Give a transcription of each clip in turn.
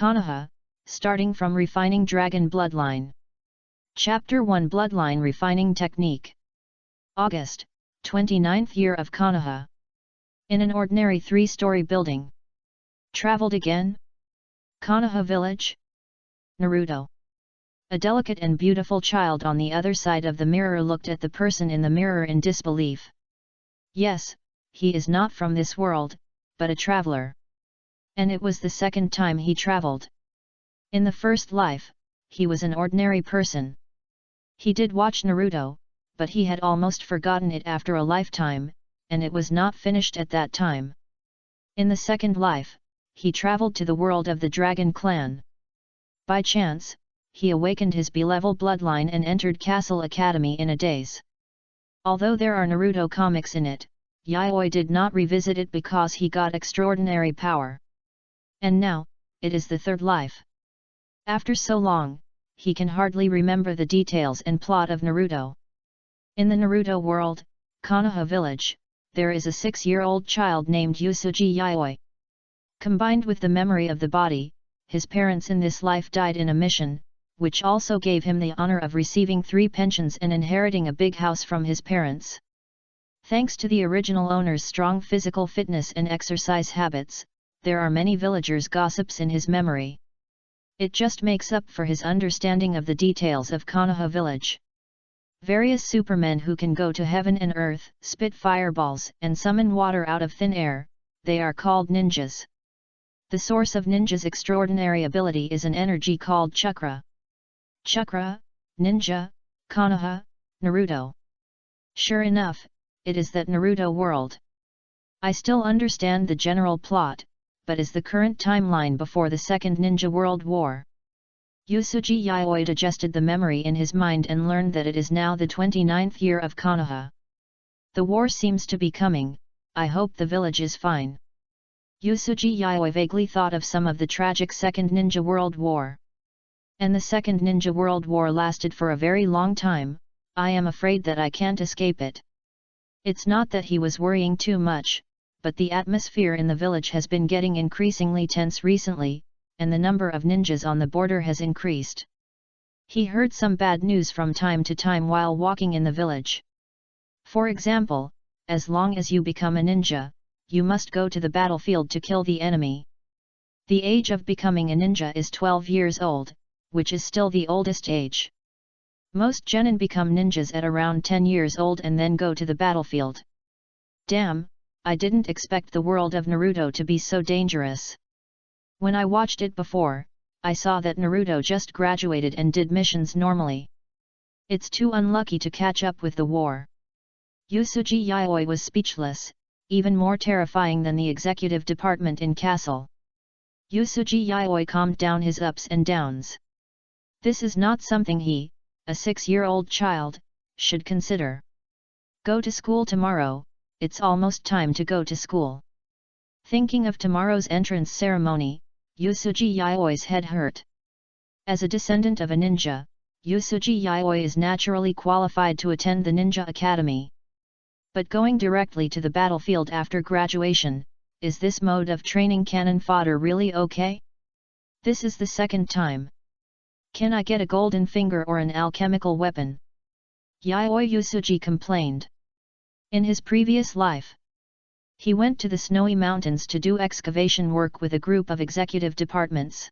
Konoha, starting from Refining Dragon Bloodline. Chapter 1 Bloodline Refining Technique. August, 29th year of Konoha. In an ordinary 3-story building. Traveled again? Konoha village? Naruto. A delicate and beautiful child on the other side of the mirror looked at the person in the mirror in disbelief. Yes, he is not from this world, but a traveler. And it was the second time he traveled. In the first life, he was an ordinary person. He did watch Naruto, but he had almost forgotten it after a lifetime, and it was not finished at that time. In the second life, he traveled to the world of the Dragon Clan. By chance, he awakened his B-level bloodline and entered Castle Academy in a daze. Although there are Naruto comics in it, Yayoi did not revisit it because he got extraordinary power. And now, it is the third life. After so long, he can hardly remember the details and plot of Naruto. In the Naruto world, Konoha village, there is a 6-year-old child named Yusuji Yayoi. Combined with the memory of the body, his parents in this life died in a mission, which also gave him the honor of receiving 3 pensions and inheriting a big house from his parents. Thanks to the original owner's strong physical fitness and exercise habits, there are many villagers' gossips in his memory. It just makes up for his understanding of the details of Konoha village. Various supermen who can go to heaven and earth, spit fireballs and summon water out of thin air, they are called ninjas. The source of ninjas' extraordinary ability is an energy called chakra. Chakra, ninja, Konoha, Naruto. Sure enough, it is that Naruto world. I still understand the general plot, but is the current timeline before the Second Ninja World War. Yusuji Yayoi digested the memory in his mind and learned that it is now the 29th year of Konoha. The war seems to be coming, I hope the village is fine. Yusuji Yayoi vaguely thought of some of the tragic Second Ninja World War. And the Second Ninja World War lasted for a very long time, I am afraid that I can't escape it. It's not that he was worrying too much, but the atmosphere in the village has been getting increasingly tense recently, and the number of ninjas on the border has increased. He heard some bad news from time to time while walking in the village. For example, as long as you become a ninja, you must go to the battlefield to kill the enemy. The age of becoming a ninja is 12 years old, which is still the oldest age. Most genin become ninjas at around 10 years old and then go to the battlefield. Damn, I didn't expect the world of Naruto to be so dangerous. When I watched it before, I saw that Naruto just graduated and did missions normally. It's too unlucky to catch up with the war. Yusuji Yayoi was speechless, even more terrifying than the executive department in Castle. Yusuji Yayoi calmed down his ups and downs. This is not something he, a 6-year-old child, should consider. Go to school tomorrow, it's almost time to go to school. Thinking of tomorrow's entrance ceremony, Yusuji Yayoi's head hurt. As a descendant of a ninja, Yusuji Yayoi is naturally qualified to attend the Ninja Academy. But going directly to the battlefield after graduation, is this mode of training cannon fodder really okay? This is the second time. Can I get a golden finger or an alchemical weapon? Yayoi Yusuji complained. In his previous life, he went to the snowy mountains to do excavation work with a group of executive departments.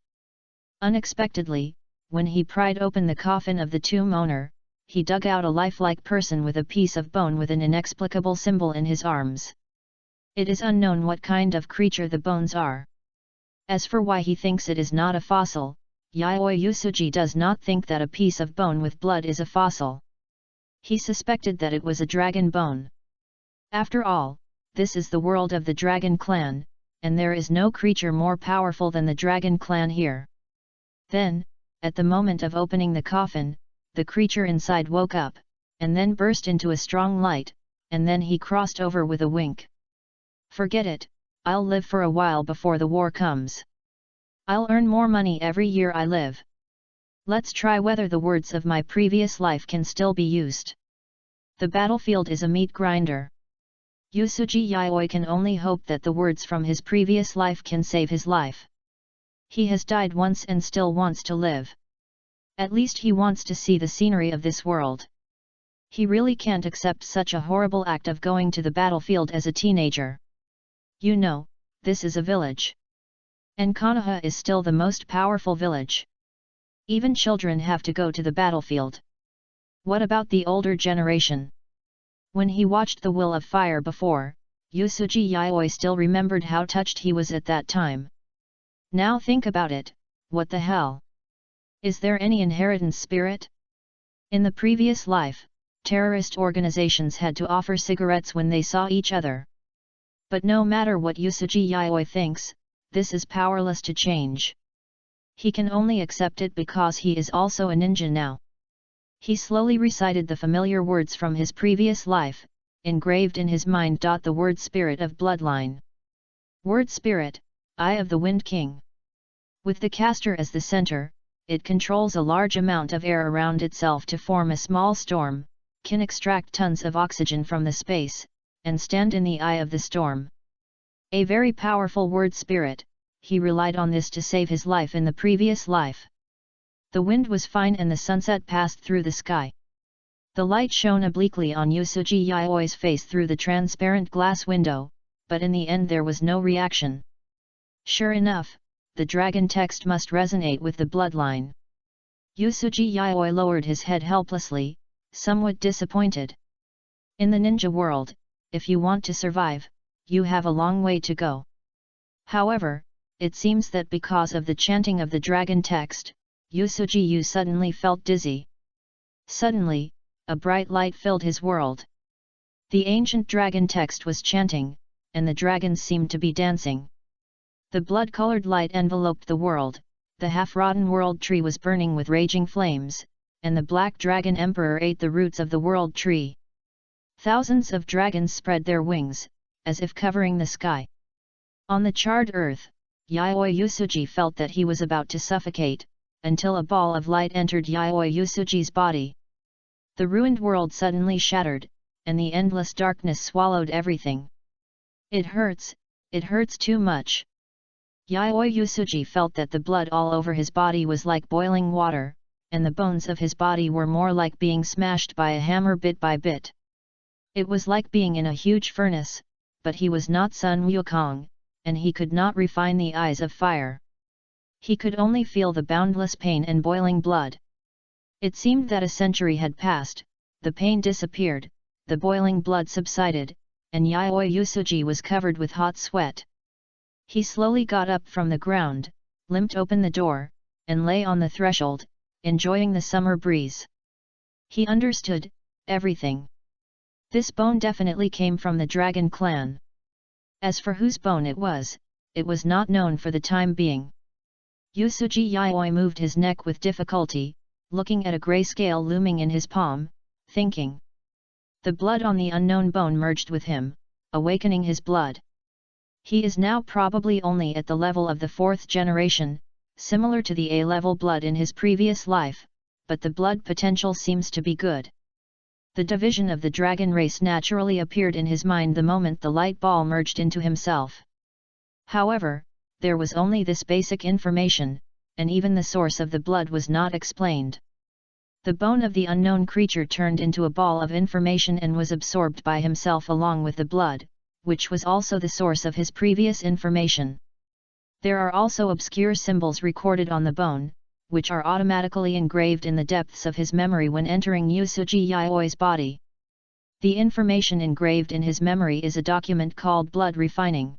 Unexpectedly, when he pried open the coffin of the tomb owner, he dug out a lifelike person with a piece of bone with an inexplicable symbol in his arms. It is unknown what kind of creature the bones are. As for why he thinks it is not a fossil, Yayoi Yusuji does not think that a piece of bone with blood is a fossil. He suspected that it was a dragon bone. After all, this is the world of the Dragon Clan, and there is no creature more powerful than the Dragon Clan here. Then, at the moment of opening the coffin, the creature inside woke up, and then burst into a strong light, and then he crossed over with a wink. Forget it, I'll live for a while before the war comes. I'll earn more money every year I live. Let's try whether the words of my previous life can still be used. The battlefield is a meat grinder. Yusuji Yayoi can only hope that the words from his previous life can save his life. He has died once and still wants to live. At least he wants to see the scenery of this world. He really can't accept such a horrible act of going to the battlefield as a teenager. You know, this is a village. And Konoha is still the most powerful village. Even children have to go to the battlefield. What about the older generation? When he watched The Will of Fire before, Yusuji Yayoi still remembered how touched he was at that time. Now think about it, what the hell? Is there any inheritance spirit? In the previous life, terrorist organizations had to offer cigarettes when they saw each other. But no matter what Yusuji Yayoi thinks, this is powerless to change. He can only accept it because he is also a ninja now. He slowly recited the familiar words from his previous life, engraved in his mind. The word spirit of bloodline. Word spirit, Eye of the Wind King. With the caster as the center, it controls a large amount of air around itself to form a small storm, can extract tons of oxygen from the space, and stand in the eye of the storm. A very powerful word spirit, he relied on this to save his life in the previous life. The wind was fine and the sunset passed through the sky. The light shone obliquely on Yusuji Yaoi's face through the transparent glass window, but in the end there was no reaction. Sure enough, the dragon text must resonate with the bloodline. Yusuji Yaoi lowered his head helplessly, somewhat disappointed. In the ninja world, if you want to survive, you have a long way to go. However, it seems that because of the chanting of the dragon text, Yusuji Yu suddenly felt dizzy. Suddenly, a bright light filled his world. The ancient dragon text was chanting, and the dragons seemed to be dancing. The blood-colored light enveloped the world, the half-rotten world tree was burning with raging flames, and the black dragon emperor ate the roots of the world tree. Thousands of dragons spread their wings, as if covering the sky. On the charred earth, Yaoi Yusuji felt that he was about to suffocate, until a ball of light entered Yaoi Yusuji's body. The ruined world suddenly shattered, and the endless darkness swallowed everything. It hurts too much. Yaoi Yusuji felt that the blood all over his body was like boiling water, and the bones of his body were more like being smashed by a hammer bit by bit. It was like being in a huge furnace, but he was not Sun Wukong, and he could not refine the eyes of fire. He could only feel the boundless pain and boiling blood. It seemed that a century had passed, the pain disappeared, the boiling blood subsided, and Yaoi Yusuji was covered with hot sweat. He slowly got up from the ground, limped open the door, and lay on the threshold, enjoying the summer breeze. He understood everything. This bone definitely came from the dragon clan. As for whose bone it was not known for the time being. Yusuji Yaoi moved his neck with difficulty, looking at a grey scale looming in his palm, thinking. The blood on the unknown bone merged with him, awakening his blood. He is now probably only at the level of the 4th generation, similar to the A-level blood in his previous life, but the blood potential seems to be good. The division of the dragon race naturally appeared in his mind the moment the light ball merged into himself. However, there was only this basic information, and even the source of the blood was not explained. The bone of the unknown creature turned into a ball of information and was absorbed by himself along with the blood, which was also the source of his previous information. There are also obscure symbols recorded on the bone, which are automatically engraved in the depths of his memory when entering Yusuji Yaoi's body. The information engraved in his memory is a document called blood refining.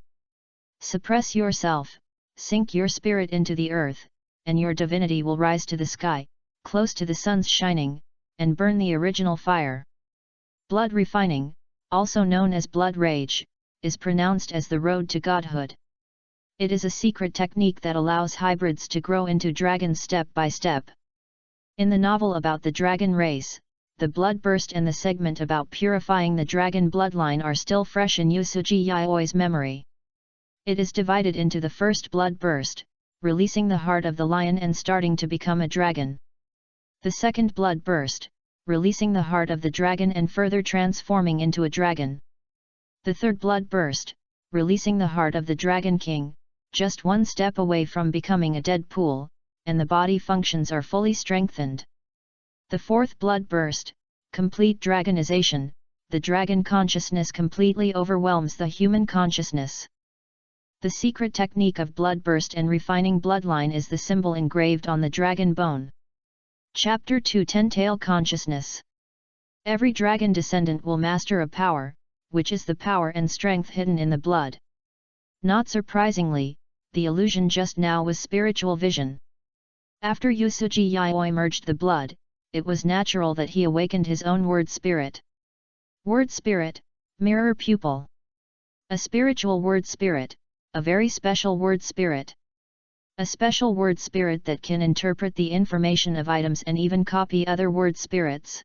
Suppress yourself, sink your spirit into the earth, and your divinity will rise to the sky, close to the sun's shining, and burn the original fire. Blood refining, also known as blood rage, is pronounced as the road to godhood. It is a secret technique that allows hybrids to grow into dragons step by step. In the novel about the dragon race, the blood burst and the segment about purifying the dragon bloodline are still fresh in Yusuji Yaoi's memory. It is divided into the first blood burst, releasing the heart of the lion and starting to become a dragon. The second blood burst, releasing the heart of the dragon and further transforming into a dragon. The third blood burst, releasing the heart of the dragon king, just one step away from becoming a dead pool, and the body functions are fully strengthened. The fourth blood burst, complete dragonization, the dragon consciousness completely overwhelms the human consciousness. The secret technique of bloodburst and refining bloodline is the symbol engraved on the dragon bone. Chapter 2 Ten-Tail Consciousness. Every dragon descendant will master a power, which is the power and strength hidden in the blood. Not surprisingly, the illusion just now was spiritual vision. After Yusuji Yayoi merged the blood, it was natural that he awakened his own word spirit. Word spirit, mirror pupil. A spiritual word spirit, a very special word spirit. A special word spirit that can interpret the information of items and even copy other word spirits.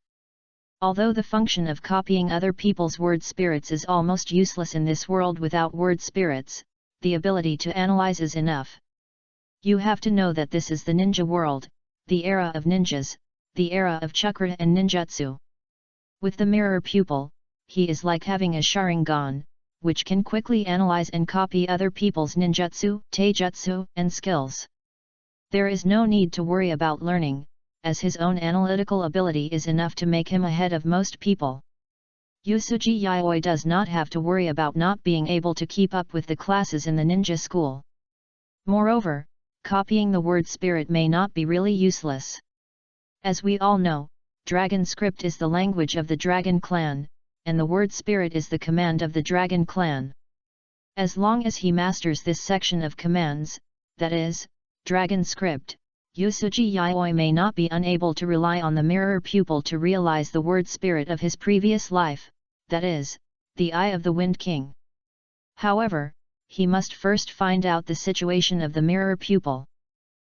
Although the function of copying other people's word spirits is almost useless in this world without word spirits, the ability to analyze is enough. You have to know that this is the ninja world, the era of ninjas, the era of chakra and ninjutsu. With the mirror pupil, he is like having a Sharingan, which can quickly analyze and copy other people's ninjutsu, taijutsu, and skills. There is no need to worry about learning, as his own analytical ability is enough to make him ahead of most people. Yusuji Yayoi does not have to worry about not being able to keep up with the classes in the ninja school. Moreover, copying the word spirit may not be really useless. As we all know, Dragon script is the language of the Dragon clan, and the word spirit is the command of the Dragon clan. As long as he masters this section of commands, that is, Dragon script, Yusuji Yayoi may not be unable to rely on the mirror pupil to realize the word spirit of his previous life, that is, the Eye of the Wind King. However, he must first find out the situation of the mirror pupil.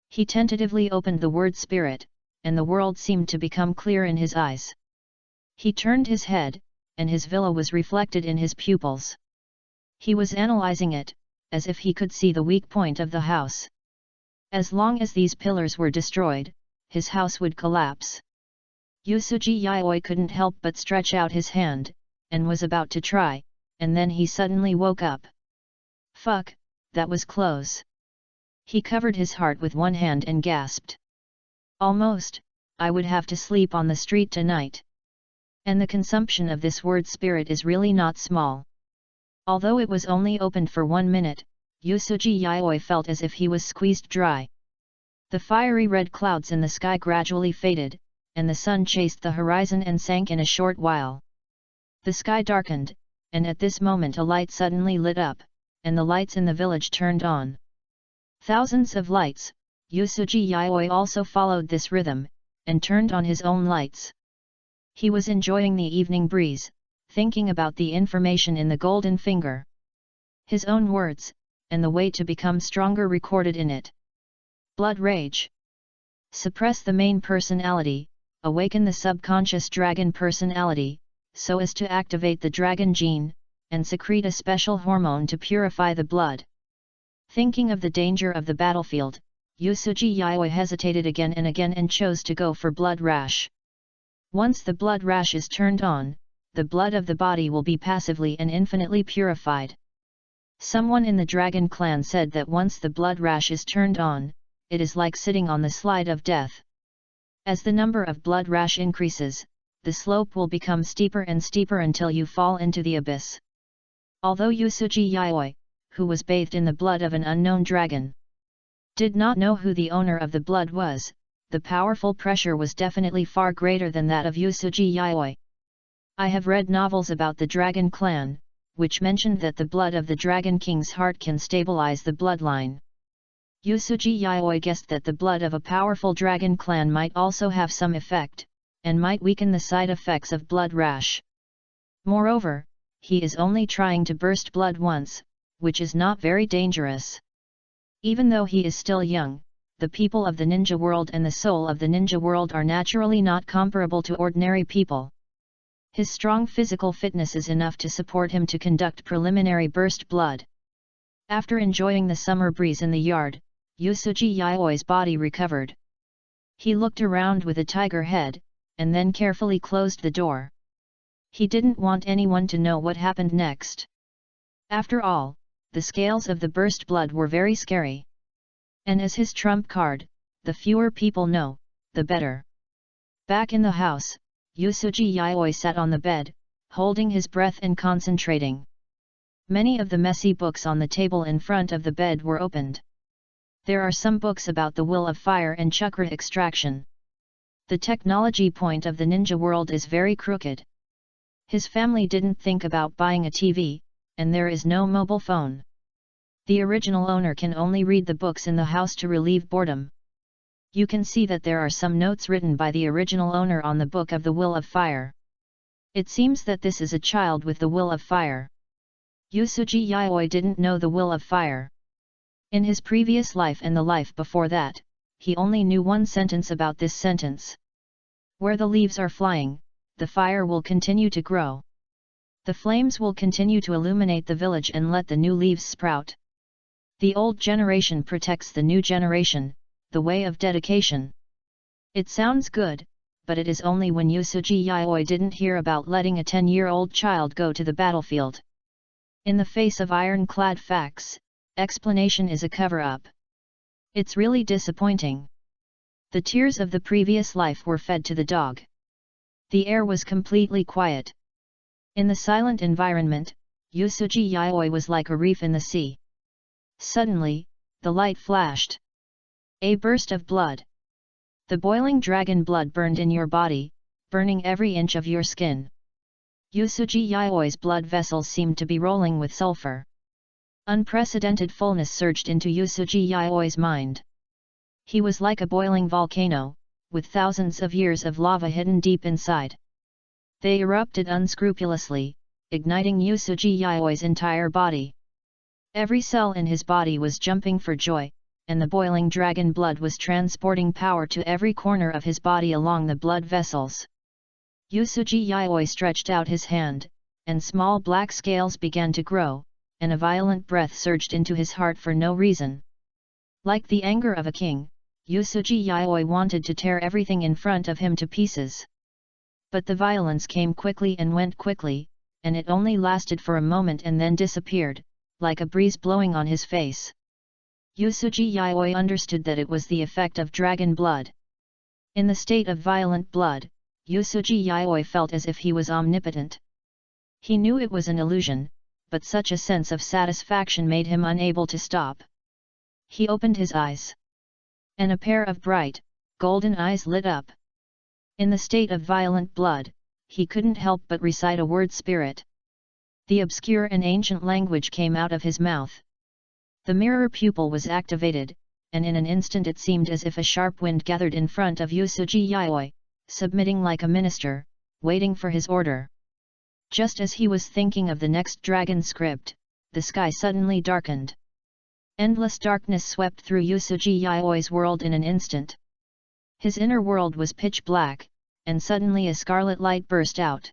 He tentatively opened the word spirit, and the world seemed to become clear in his eyes. He turned his head, and his villa was reflected in his pupils. He was analyzing it, as if he could see the weak point of the house. As long as these pillars were destroyed, his house would collapse. Yusuji Yayoi couldn't help but stretch out his hand, and was about to try, and then he suddenly woke up. Fuck, that was close. He covered his heart with one hand and gasped. Almost, I would have to sleep on the street tonight. And the consumption of this word spirit is really not small. Although it was only opened for 1 minute, Yusuji Yayoi felt as if he was squeezed dry. The fiery red clouds in the sky gradually faded, and the sun chased the horizon and sank in a short while. The sky darkened, and at this moment a light suddenly lit up, and the lights in the village turned on. Thousands of lights, Yusuji Yayoi also followed this rhythm, and turned on his own lights. He was enjoying the evening breeze, thinking about the information in the golden finger. His own words, and the way to become stronger recorded in it. Blood rage. Suppress the main personality, awaken the subconscious dragon personality, so as to activate the dragon gene, and secrete a special hormone to purify the blood. Thinking of the danger of the battlefield, Yusuji Yayoi hesitated again and chose to go for blood rash. Once the blood rash is turned on, the blood of the body will be passively and infinitely purified. Someone in the Dragon clan said that once the blood rash is turned on, it is like sitting on the slide of death. As the number of blood rash increases, the slope will become steeper and steeper until you fall into the abyss. Although Yusuji Yayoi, who was bathed in the blood of an unknown dragon, did not know who the owner of the blood was, the powerful pressure was definitely far greater than that of Yusuji Yayoi. I have read novels about the Dragon clan, which mentioned that the blood of the Dragon King's heart can stabilize the bloodline. Yusuji Yayoi guessed that the blood of a powerful Dragon clan might also have some effect, and might weaken the side effects of blood rash. Moreover, he is only trying to burst blood once, which is not very dangerous. Even though he is still young, the people of the ninja world and the soul of the ninja world are naturally not comparable to ordinary people. His strong physical fitness is enough to support him to conduct preliminary burst blood. After enjoying the summer breeze in the yard, Yusuji Yayoi's body recovered. He looked around with a tiger head, and then carefully closed the door. He didn't want anyone to know what happened next. After all, the scales of the burst blood were very scary. And as his trump card, the fewer people know, the better. Back in the house, Yusuji Yayoi sat on the bed, holding his breath and concentrating. Many of the messy books on the table in front of the bed were opened. There are some books about the will of fire and chakra extraction. The technology point of the ninja world is very crooked. His family didn't think about buying a TV, and there is no mobile phone. The original owner can only read the books in the house to relieve boredom. You can see that there are some notes written by the original owner on the book of the will of fire. It seems that this is a child with the will of fire. Yusuji Yayoi didn't know the will of fire. In his previous life and the life before that, he only knew one sentence about this sentence. Where the leaves are flying, the fire will continue to grow. The flames will continue to illuminate the village and let the new leaves sprout. The old generation protects the new generation, the way of dedication. It sounds good, but it is only when Yusuji Yayoi didn't hear about letting a 10-year-old child go to the battlefield. In the face of ironclad facts, explanation is a cover-up. It's really disappointing. The tears of the previous life were fed to the dog. The air was completely quiet. In the silent environment, Yusuji Yayoi was like a reef in the sea. Suddenly, the light flashed. A burst of blood. The boiling dragon blood burned in your body, burning every inch of your skin. Yusuji Yayoi's blood vessels seemed to be rolling with sulfur. Unprecedented fullness surged into Yusuji Yayoi's mind. He was like a boiling volcano, with thousands of years of lava hidden deep inside. They erupted unscrupulously, igniting Yusuji Yayoi's entire body. Every cell in his body was jumping for joy, and the boiling dragon blood was transporting power to every corner of his body along the blood vessels. Yusuji Yayoi stretched out his hand, and small black scales began to grow, and a violent breath surged into his heart for no reason. Like the anger of a king, Yusuji Yayoi wanted to tear everything in front of him to pieces. But the violence came quickly and went quickly, and it only lasted for a moment and then disappeared, like a breeze blowing on his face. Yusuji Yayoi understood that it was the effect of dragon blood. In the state of violent blood, Yusuji Yayoi felt as if he was omnipotent. He knew it was an illusion, but such a sense of satisfaction made him unable to stop. He opened his eyes. And a pair of bright, golden eyes lit up. In the state of violent blood, he couldn't help but recite a word spirit. The obscure and ancient language came out of his mouth. The mirror pupil was activated, and in an instant it seemed as if a sharp wind gathered in front of Yusuji Yayoi, submitting like a minister, waiting for his order. Just as he was thinking of the next dragon script, the sky suddenly darkened. Endless darkness swept through Yusuji Yayoi's world in an instant. His inner world was pitch black, and suddenly a scarlet light burst out.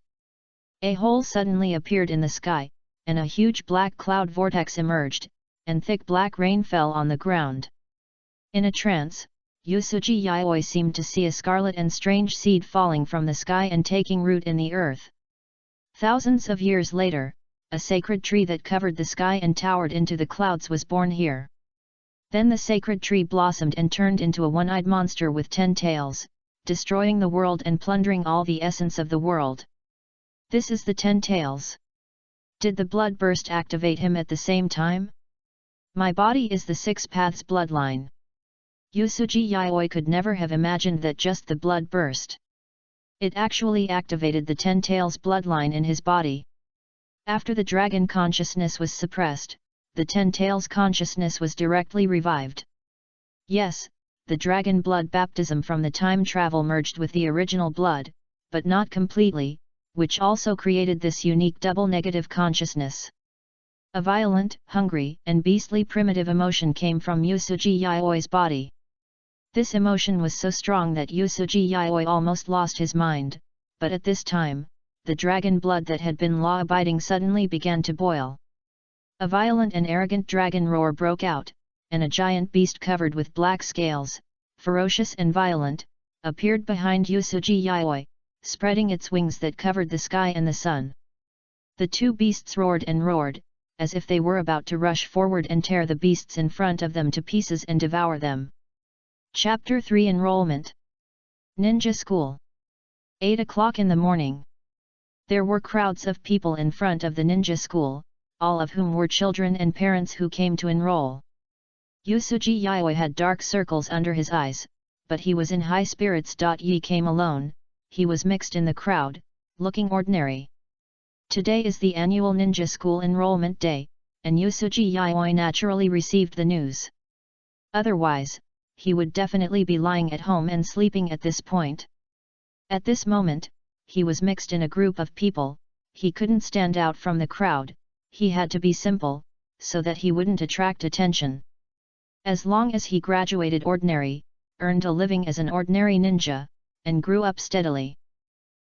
A hole suddenly appeared in the sky, and a huge black cloud vortex emerged, and thick black rain fell on the ground. In a trance, Yusuji Yayoi seemed to see a scarlet and strange seed falling from the sky and taking root in the earth. Thousands of years later, a sacred tree that covered the sky and towered into the clouds was born here. Then the sacred tree blossomed and turned into a one-eyed monster with 10 tails, destroying the world and plundering all the essence of the world. This is the 10 tails. Did the blood burst activate him at the same time? My body is the 6 paths bloodline. Yusuji Yayoi could never have imagined that just the blood burst. It actually activated the 10 tails bloodline in his body. After the dragon consciousness was suppressed, the 10 tails consciousness was directly revived. Yes, the dragon blood baptism from the time travel merged with the original blood, but not completely, which also created this unique double negative consciousness. A violent, hungry, and beastly primitive emotion came from Yusuji Yayoi's body. This emotion was so strong that Yusuji Yayoi almost lost his mind, but at this time, the dragon blood that had been law-abiding suddenly began to boil. A violent and arrogant dragon roar broke out, and a giant beast covered with black scales, ferocious and violent, appeared behind Yusuji Yayoi, spreading its wings that covered the sky and the sun. The two beasts roared and roared, as if they were about to rush forward and tear the beasts in front of them to pieces and devour them. Chapter 3 Enrollment. Ninja School. 8 o'clock in the morning. There were crowds of people in front of the ninja school, all of whom were children and parents who came to enroll. Yusuji Yayoi had dark circles under his eyes, but he was in high spirits. Yi came alone, he was mixed in the crowd, looking ordinary. Today is the annual ninja school enrollment day, and Yusuji Yayoi naturally received the news. Otherwise, he would definitely be lying at home and sleeping at this point. At this moment, he was mixed in a group of people, he couldn't stand out from the crowd, he had to be simple, so that he wouldn't attract attention. As long as he graduated ordinary, earned a living as an ordinary ninja, and grew up steadily.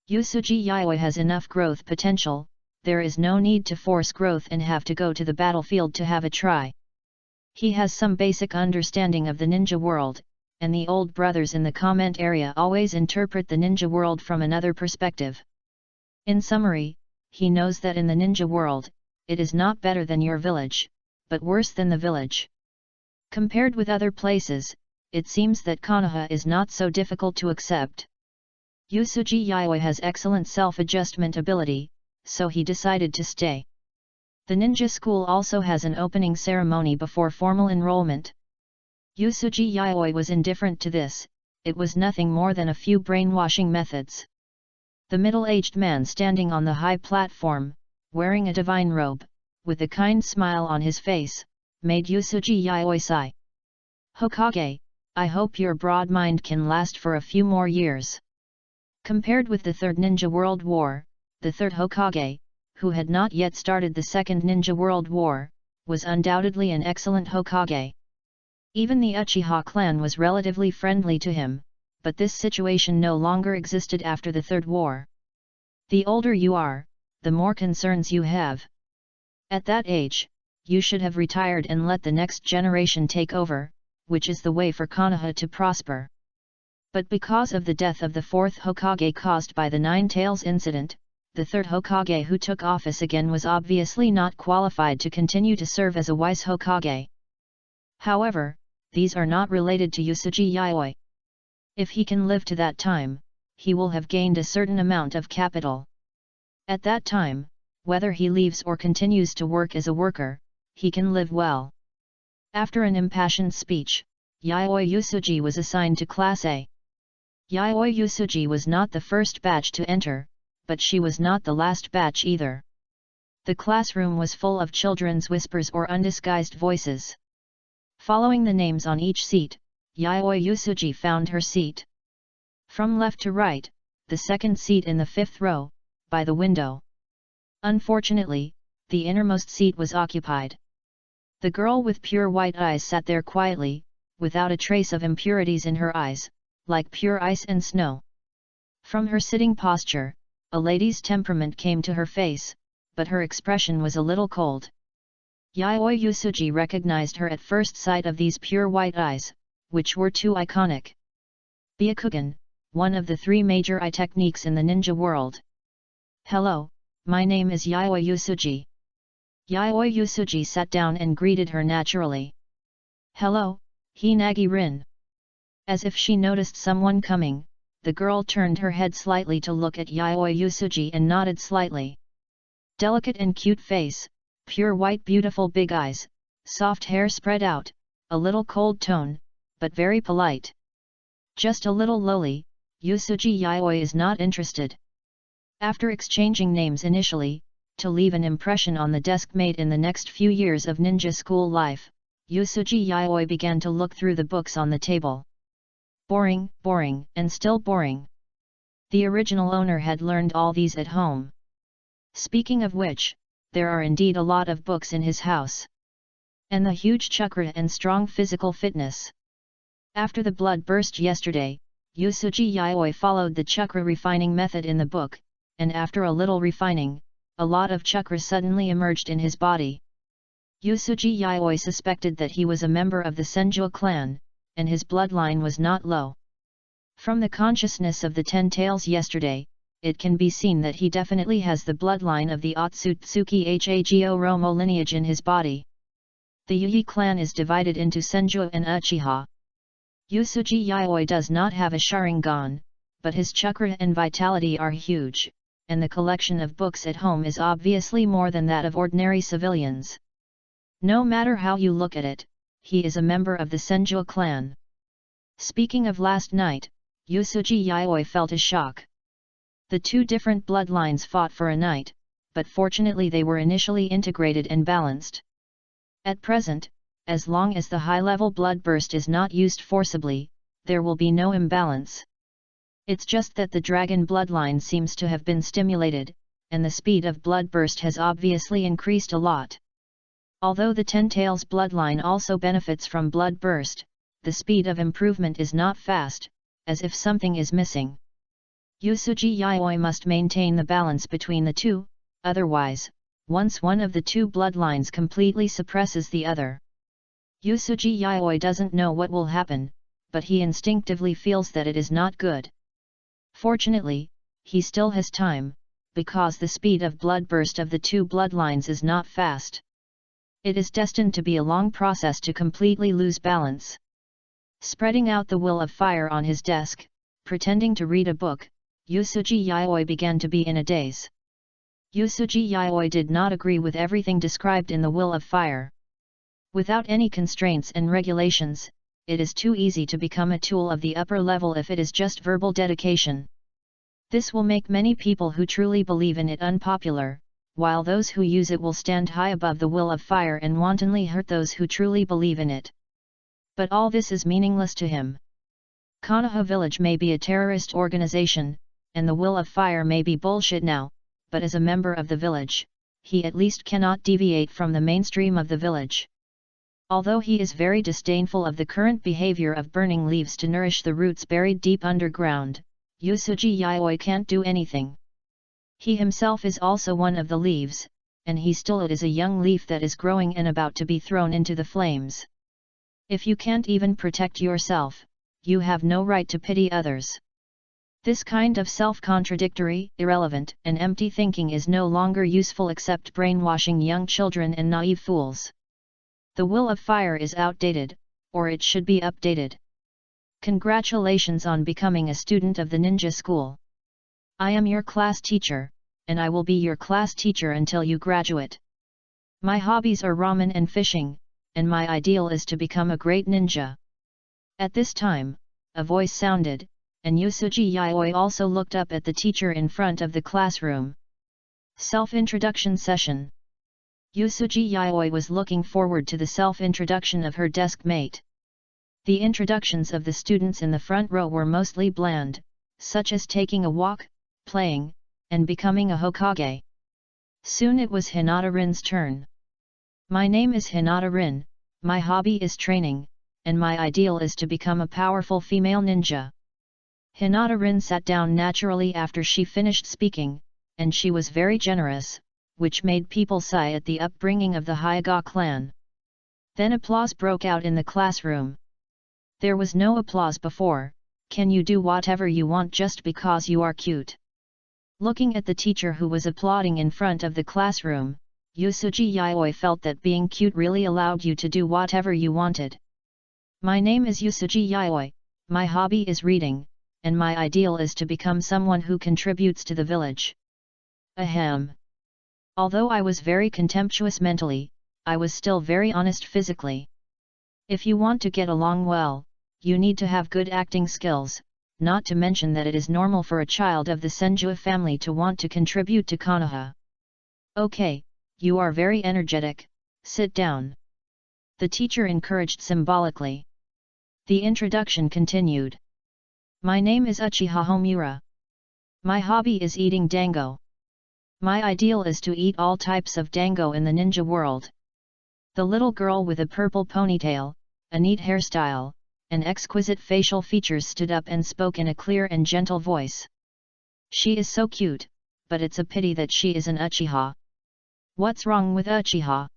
Yusuji Yayoi has enough growth potential, there is no need to force growth and have to go to the battlefield to have a try. He has some basic understanding of the ninja world, and the old brothers in the comment area always interpret the ninja world from another perspective. In summary, he knows that in the ninja world, it is not better than your village, but worse than the village. Compared with other places, it seems that Konoha is not so difficult to accept. Yusuji Yayoi has excellent self-adjustment ability, so he decided to stay. The ninja school also has an opening ceremony before formal enrollment. Yusuji Yayoi was indifferent to this, it was nothing more than a few brainwashing methods. The middle-aged man standing on the high platform, wearing a divine robe, with a kind smile on his face, made Yusuji Yayoi sigh. Hokage, I hope your broad mind can last for a few more years. Compared with the Third Ninja World War, the third Hokage, who had not yet started the Second Ninja World War, was undoubtedly an excellent Hokage. Even the Uchiha clan was relatively friendly to him, but this situation no longer existed after the Third War. The older you are, the more concerns you have. At that age, you should have retired and let the next generation take over, which is the way for Konoha to prosper. But because of the death of the fourth Hokage caused by the Nine Tails incident, the third Hokage who took office again was obviously not qualified to continue to serve as a wise Hokage. However, these are not related to Yusuji Yayoi. If he can live to that time, he will have gained a certain amount of capital. At that time, whether he leaves or continues to work as a worker, he can live well. After an impassioned speech, Yayoi Yusuji was assigned to Class A. Yayoi Yusuji was not the first batch to enter, but she was not the last batch either. The classroom was full of children's whispers or undisguised voices. Following the names on each seat, Yayoi Yusuji found her seat. From left to right, the second seat in the fifth row, by the window. Unfortunately, the innermost seat was occupied. The girl with pure white eyes sat there quietly, without a trace of impurities in her eyes, like pure ice and snow. From her sitting posture, a lady's temperament came to her face, but her expression was a little cold. Yayoi Yusuji recognized her at first sight of these pure white eyes, which were too iconic. Byakugan, one of the three major eye techniques in the ninja world. Hello, my name is Yayoi Yusuji. Yayoi Yusuji sat down and greeted her naturally. Hello, Hinagi Rin. As if she noticed someone coming, the girl turned her head slightly to look at Yayoi Yusuji and nodded slightly. Delicate and cute face, pure white beautiful big eyes, soft hair spread out, a little cold tone, but very polite. Just a little lowly, Yusuji Yayoi is not interested. After exchanging names initially, to leave an impression on the deskmate in the next few years of ninja school life, Yusuji Yayoi began to look through the books on the table. Boring, boring, and still boring. The original owner had learned all these at home. Speaking of which, there are indeed a lot of books in his house. And the huge chakra and strong physical fitness. After the blood burst yesterday, Yusuji Yayoi followed the chakra refining method in the book, and after a little refining, a lot of chakra suddenly emerged in his body. Yusuji Yayoi suspected that he was a member of the Senju clan, and his bloodline was not low. From the consciousness of the 10 tails yesterday, it can be seen that he definitely has the bloodline of the Otsutsuki Hago Romo lineage in his body. The Yui clan is divided into Senju and Uchiha. Yusuji Yayoi does not have a Sharingan, but his chakra and vitality are huge, and the collection of books at home is obviously more than that of ordinary civilians. No matter how you look at it, he is a member of the Senju clan. Speaking of last night, Yusuji Yayoi felt a shock. The two different bloodlines fought for a night, but fortunately they were initially integrated and balanced. At present, as long as the high-level blood burst is not used forcibly, there will be no imbalance. It's just that the dragon bloodline seems to have been stimulated, and the speed of blood burst has obviously increased a lot. Although the Ten Tails bloodline also benefits from blood burst, the speed of improvement is not fast, as if something is missing. Yusuji Yayoi must maintain the balance between the two, otherwise, once one of the two bloodlines completely suppresses the other. Yusuji Yayoi doesn't know what will happen, but he instinctively feels that it is not good. Fortunately, he still has time, because the speed of blood burst of the two bloodlines is not fast. It is destined to be a long process to completely lose balance. Spreading out the will of fire on his desk, pretending to read a book, Yusuji Yayoi began to be in a daze. Yusuji Yayoi did not agree with everything described in the will of fire. Without any constraints and regulations, it is too easy to become a tool of the upper level if it is just verbal dedication. This will make many people who truly believe in it unpopular, while those who use it will stand high above the will of fire and wantonly hurt those who truly believe in it. But all this is meaningless to him. Konoha village may be a terrorist organization, and the will of fire may be bullshit now, but as a member of the village, he at least cannot deviate from the mainstream of the village. Although he is very disdainful of the current behavior of burning leaves to nourish the roots buried deep underground, Yusuji Yayoi can't do anything. He himself is also one of the leaves, and he still is a young leaf that is growing and about to be thrown into the flames. If you can't even protect yourself, you have no right to pity others. This kind of self-contradictory, irrelevant, and empty thinking is no longer useful except brainwashing young children and naive fools. The will of fire is outdated, or it should be updated. Congratulations on becoming a student of the ninja school. I am your class teacher, and I will be your class teacher until you graduate. My hobbies are ramen and fishing, and my ideal is to become a great ninja. At this time, a voice sounded, and Yusuji Yayoi also looked up at the teacher in front of the classroom. Self-introduction session. Yusuji Yayoi was looking forward to the self-introduction of her desk mate. The introductions of the students in the front row were mostly bland, such as taking a walk, playing, and becoming a Hokage. Soon it was Hinata Rin's turn. My name is Hinata Rin, my hobby is training, and my ideal is to become a powerful female ninja. Hinata Rin sat down naturally after she finished speaking, and she was very generous, which made people sigh at the upbringing of the Hyuga clan. Then applause broke out in the classroom. There was no applause before. Can you do whatever you want just because you are cute? Looking at the teacher who was applauding in front of the classroom, Yusuji Yayoi felt that being cute really allowed you to do whatever you wanted. My name is Yusuji Yayoi, my hobby is reading, and my ideal is to become someone who contributes to the village. Ahem. Although I was very contemptuous mentally, I was still very honest physically. If you want to get along well, you need to have good acting skills, not to mention that it is normal for a child of the Senju family to want to contribute to Konoha. Okay, you are very energetic, sit down. The teacher encouraged symbolically. The introduction continued. My name is Uchiha Homura. My hobby is eating dango. My ideal is to eat all types of dango in the ninja world. The little girl with a purple ponytail, a neat hairstyle, and exquisite facial features stood up and spoke in a clear and gentle voice. She is so cute, but it's a pity that she is an Uchiha. What's wrong with Uchiha?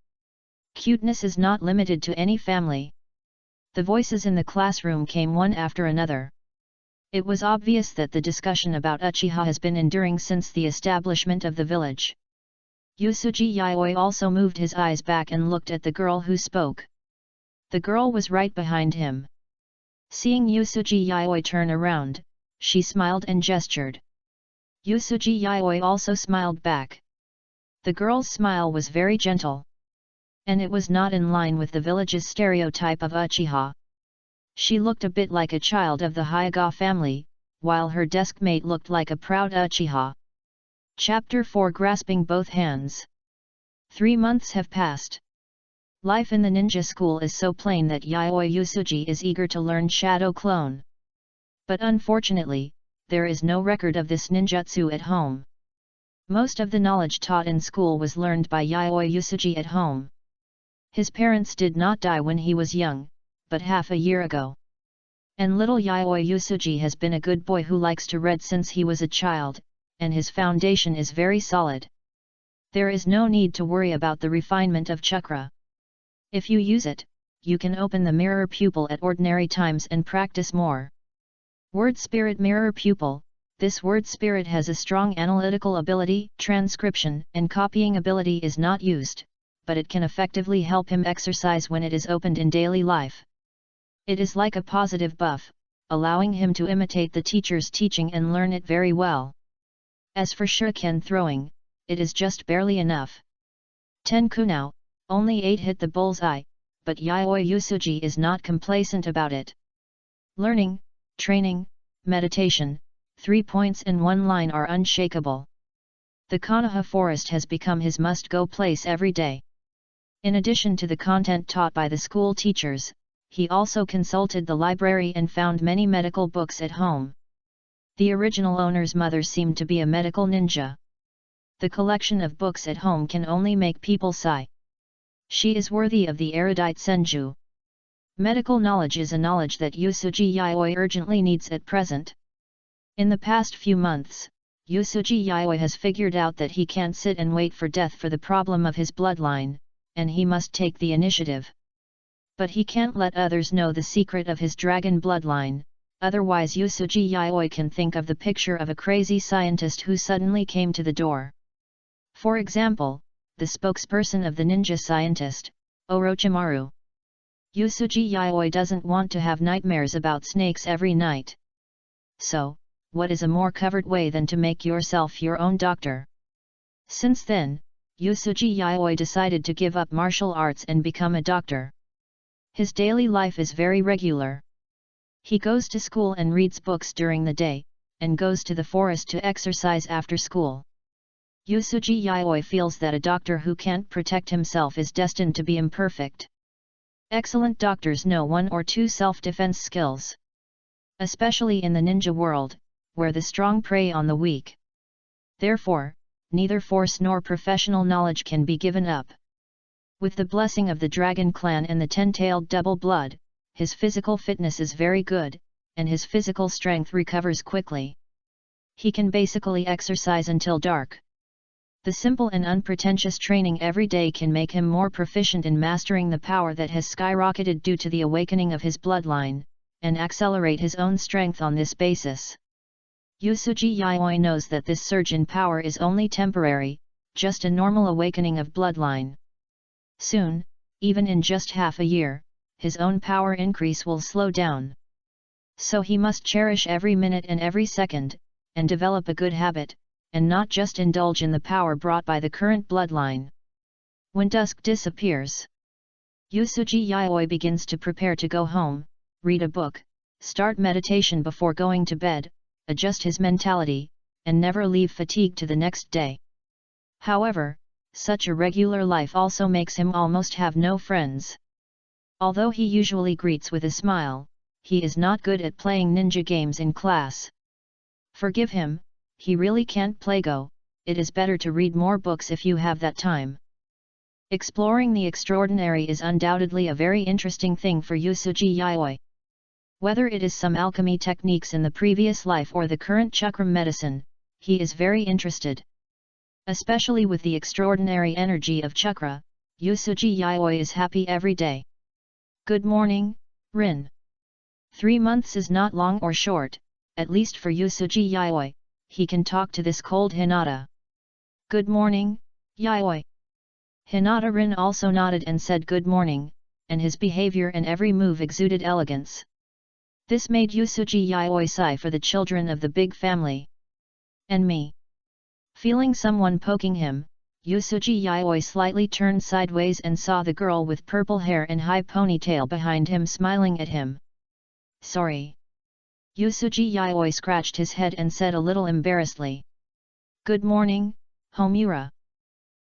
Cuteness is not limited to any family. The voices in the classroom came one after another. It was obvious that the discussion about Uchiha has been enduring since the establishment of the village. Yusuji Yayoi also moved his eyes back and looked at the girl who spoke. The girl was right behind him. Seeing Yusuji Yayoi turn around, she smiled and gestured. Yusuji Yayoi also smiled back. The girl's smile was very gentle. And it was not in line with the village's stereotype of Uchiha. She looked a bit like a child of the Hyuga family, while her deskmate looked like a proud Uchiha. Chapter 4 Grasping Both Hands. 3 months have passed. Life in the ninja school is so plain that Yayoi Yusuji is eager to learn Shadow Clone. But unfortunately, there is no record of this ninjutsu at home. Most of the knowledge taught in school was learned by Yayoi Yusuji at home. His parents did not die when he was young, but half a year ago. And little Yayoi Yusuji has been a good boy who likes to read since he was a child, and his foundation is very solid. There is no need to worry about the refinement of chakra. If you use it, you can open the mirror pupil at ordinary times and practice more. Word spirit mirror pupil. This word spirit has a strong analytical ability, transcription and copying ability is not used, but it can effectively help him exercise when it is opened in daily life. It is like a positive buff, allowing him to imitate the teacher's teaching and learn it very well. As for shuriken throwing, it is just barely enough. Tenku only 8 hit the bullseye, but Yayoi Yusuji is not complacent about it. Learning, training, meditation, 3 points in one line are unshakable. The Konoha forest has become his must-go place every day. In addition to the content taught by the school teachers, he also consulted the library and found many medical books at home. The original owner's mother seemed to be a medical ninja. The collection of books at home can only make people sigh. She is worthy of the erudite Senju. Medical knowledge is a knowledge that Yusuji Yayoi urgently needs at present. In the past few months, Yusuji Yayoi has figured out that he can't sit and wait for death for the problem of his bloodline, and he must take the initiative. But he can't let others know the secret of his dragon bloodline, otherwise Yusuji Yayoi can think of the picture of a crazy scientist who suddenly came to the door. For example, the spokesperson of the ninja scientist, Orochimaru. Yusuji Yayoi doesn't want to have nightmares about snakes every night. So, what is a more covered way than to make yourself your own doctor? Since then, Yusuji Yayoi decided to give up martial arts and become a doctor. His daily life is very regular. He goes to school and reads books during the day, and goes to the forest to exercise after school. Yusuji Yayoi feels that a doctor who can't protect himself is destined to be imperfect. Excellent doctors know 1 or 2 self-defense skills. Especially in the ninja world, where the strong prey on the weak. Therefore, neither force nor professional knowledge can be given up. With the blessing of the Dragon Clan and the 10-tailed double blood, his physical fitness is very good, and his physical strength recovers quickly. He can basically exercise until dark. The simple and unpretentious training every day can make him more proficient in mastering the power that has skyrocketed due to the awakening of his bloodline, and accelerate his own strength on this basis. Yusuji Yayoi knows that this surge in power is only temporary, just a normal awakening of bloodline. Soon, even in just half a year, his own power increase will slow down. So he must cherish every minute and every second, and develop a good habit, and not just indulge in the power brought by the current bloodline. When dusk disappears, Yusuji Yayoi begins to prepare to go home, read a book, start meditation before going to bed, adjust his mentality, and never leave fatigued to the next day. However, such a regular life also makes him almost have no friends. Although he usually greets with a smile, he is not good at playing ninja games in class. Forgive him, he really can't play Go, it is better to read more books if you have that time. Exploring the extraordinary is undoubtedly a very interesting thing for Yusuji Yayoi. Whether it is some alchemy techniques in the previous life or the current chakram medicine, he is very interested. Especially with the extraordinary energy of chakra, Yusuji Yayoi is happy every day. Good morning, Rin. 3 months is not long or short, at least for Yusuji Yayoi, he can talk to this cold Hinata. Good morning, Yayoi. Hinata Rin also nodded and said good morning, and his behavior and every move exuded elegance. This made Yusuji Yayoi sigh for the children of the big family. And me. Feeling someone poking him, Yusuji Yayoi slightly turned sideways and saw the girl with purple hair and high ponytail behind him smiling at him. Sorry. Yusuji Yayoi scratched his head and said a little embarrassedly. Good morning, Homura.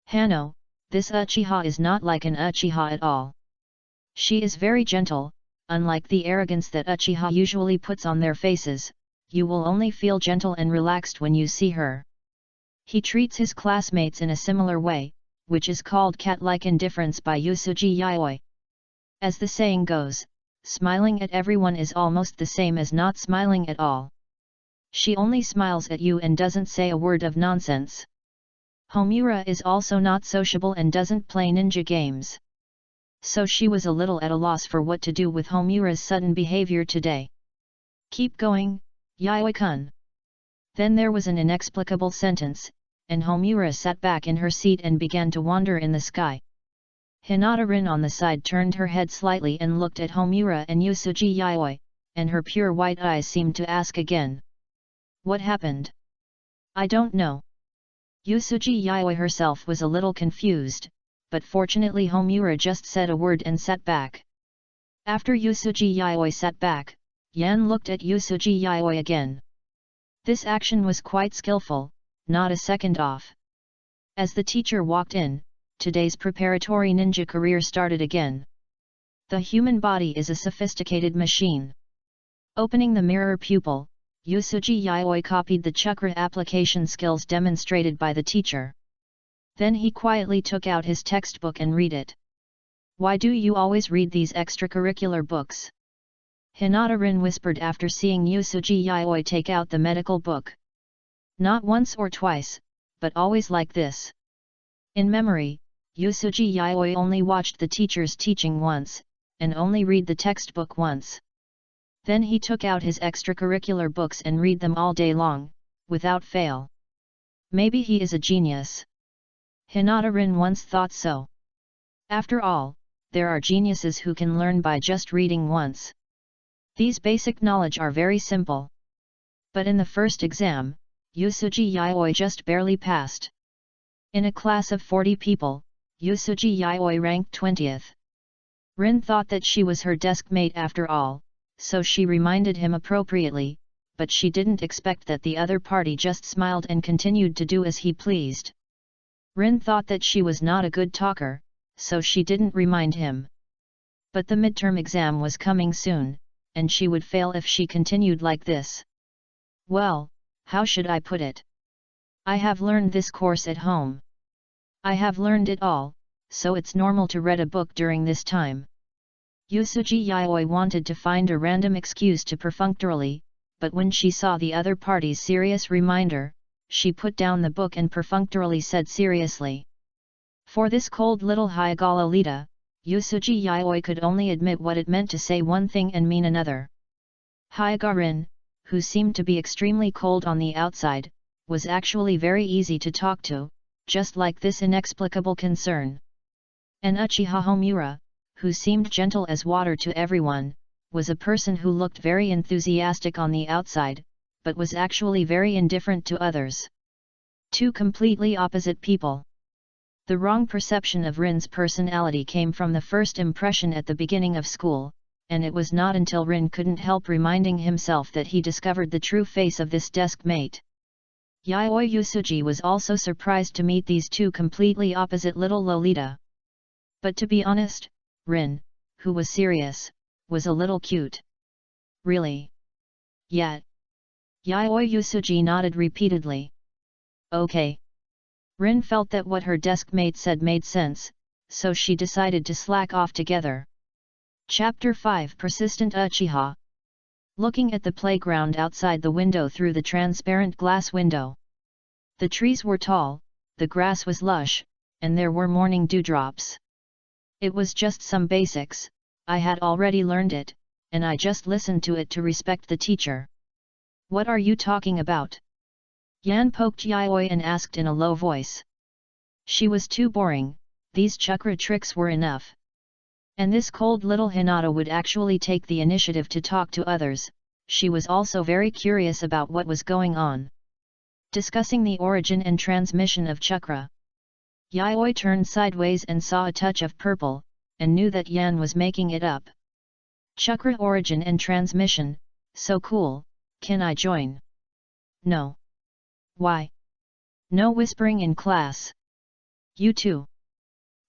Hano, this Uchiha is not like an Uchiha at all. She is very gentle, unlike the arrogance that Uchiha usually puts on their faces. You will only feel gentle and relaxed when you see her. He treats his classmates in a similar way, which is called cat-like indifference by Yusuji Yayoi. As the saying goes, smiling at everyone is almost the same as not smiling at all. She only smiles at you and doesn't say a word of nonsense. Homura is also not sociable and doesn't play ninja games. So she was a little at a loss for what to do with Homura's sudden behavior today. Keep going, Yayoi-kun. Then there was an inexplicable sentence, and Homura sat back in her seat and began to wander in the sky. Hinata Rin on the side turned her head slightly and looked at Homura and Yusuji Yayoi, and her pure white eyes seemed to ask again. What happened? I don't know. Yusuji Yayoi herself was a little confused, but fortunately Homura just said a word and sat back. After Yusuji Yayoi sat back, Yan looked at Yusuji Yayoi again. This action was quite skillful, not a second off. As the teacher walked in, today's preparatory ninja career started again. The human body is a sophisticated machine. Opening the mirror pupil, Yusuji Yayoi copied the chakra application skills demonstrated by the teacher. Then he quietly took out his textbook and read it. Why do you always read these extracurricular books? Hinata Rin whispered after seeing Yusuji Yayoi take out the medical book. Not once or twice, but always like this. In memory, Yusuji Yayoi only watched the teacher's teaching once, and only read the textbook once. Then he took out his extracurricular books and read them all day long, without fail. Maybe he is a genius. Hinata Rin once thought so. After all, there are geniuses who can learn by just reading once. These basic knowledge are very simple. But in the first exam, Yusuji Yayoi just barely passed. In a class of 40 people, Yusuji Yayoi ranked 20th. Rin thought that she was her desk mate after all, so she reminded him appropriately, but she didn't expect that the other party just smiled and continued to do as he pleased. Rin thought that she was not a good talker, so she didn't remind him. But the midterm exam was coming soon, and she would fail if she continued like this. Well, how should I put it? I have learned this course at home. I have learned it all, so it's normal to read a book during this time. Yusuji Yayoi wanted to find a random excuse to perfunctorily, but when she saw the other party's serious reminder, she put down the book and perfunctorily said seriously. For this cold little Hyagala Lolita, Yusuji Yayoi could only admit what it meant to say one thing and mean another. Hyagarin, who seemed to be extremely cold on the outside, was actually very easy to talk to, just like this inexplicable concern. And Uchiha Homura, who seemed gentle as water to everyone, was a person who looked very enthusiastic on the outside, but was actually very indifferent to others. Two completely opposite people. The wrong perception of Rin's personality came from the first impression at the beginning of school, and it was not until Rin couldn't help reminding himself that he discovered the true face of this desk mate. Yayoi Yusuji was also surprised to meet these two completely opposite little Lolita. But to be honest, Rin, who was serious, was a little cute. Really? Yet. Yayoi Yusuji nodded repeatedly. Okay. Rin felt that what her desk mate said made sense, so she decided to slack off together. Chapter 5 Persistent Uchiha. Looking at the playground outside the window through the transparent glass window. The trees were tall, the grass was lush, and there were morning dewdrops. It was just some basics, I had already learned it, and I just listened to it to respect the teacher. What are you talking about? Yan poked Yayoi and asked in a low voice. She was too boring, these chakra tricks were enough. And this cold little Hinata would actually take the initiative to talk to others. She was also very curious about what was going on. Discussing the origin and transmission of chakra. Yayoi turned sideways and saw a touch of purple, and knew that Yan was making it up. Chakra origin and transmission, so cool, can I join? No. Why? No whispering in class. You too.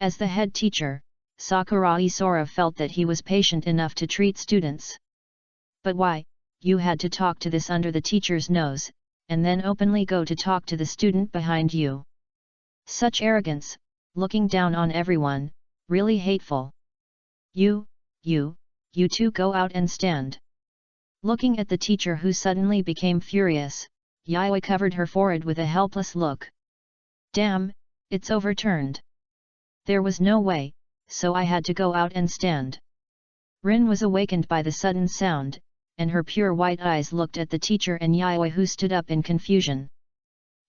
As the head teacher, Sakurai Sora felt that he was patient enough to treat students. But why, you had to talk to this under the teacher's nose, and then openly go to talk to the student behind you. Such arrogance, looking down on everyone, really hateful. You two go out and stand. Looking at the teacher who suddenly became furious, Yayoi covered her forehead with a helpless look. Damn, it's overturned. There was no way, so I had to go out and stand. Rin was awakened by the sudden sound, and her pure white eyes looked at the teacher and Yayoi, who stood up in confusion.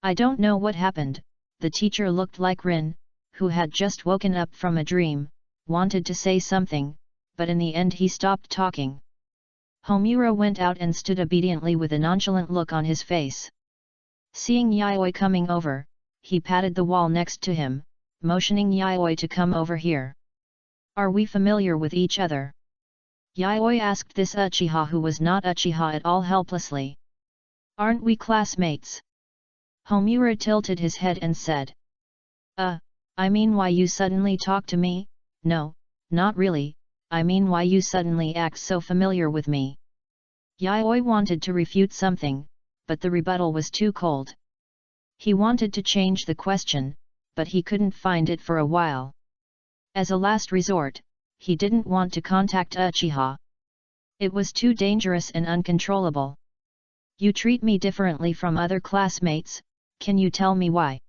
I don't know what happened. The teacher looked like Rin, who had just woken up from a dream, wanted to say something, but in the end he stopped talking. Homura went out and stood obediently with a nonchalant look on his face. Seeing Yayoi coming over, he patted the wall next to him, motioning Yayoi to come over here. Are we familiar with each other? Yayoi asked this Uchiha who was not Uchiha at all helplessly. Aren't we classmates? Homura tilted his head and said. I mean why you suddenly talk to me? No, not really, I mean why you suddenly act so familiar with me. Yayoi wanted to refute something, but the rebuttal was too cold. He wanted to change the question, but he couldn't find it for a while. As a last resort, he didn't want to contact Uchiha. It was too dangerous and uncontrollable. You treat me differently from other classmates, can you tell me why?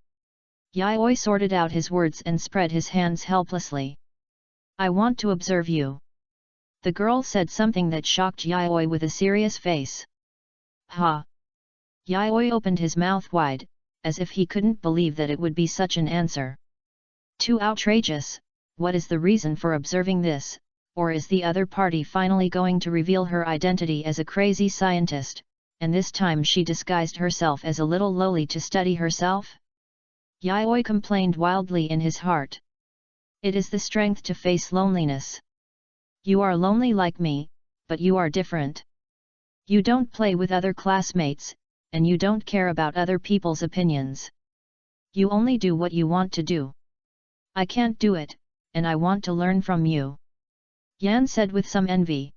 Yayoi sorted out his words and spread his hands helplessly. I want to observe you. The girl said something that shocked Yayoi with a serious face. Ha! Yayoi opened his mouth wide, as if he couldn't believe that it would be such an answer. Too outrageous. What is the reason for observing this, or is the other party finally going to reveal her identity as a crazy scientist, and this time she disguised herself as a little lowly to study herself? Yayoi complained wildly in his heart. It is the strength to face loneliness. You are lonely like me, but you are different. You don't play with other classmates, and you don't care about other people's opinions. You only do what you want to do. I can't do it, and I want to learn from you. Yan said with some envy.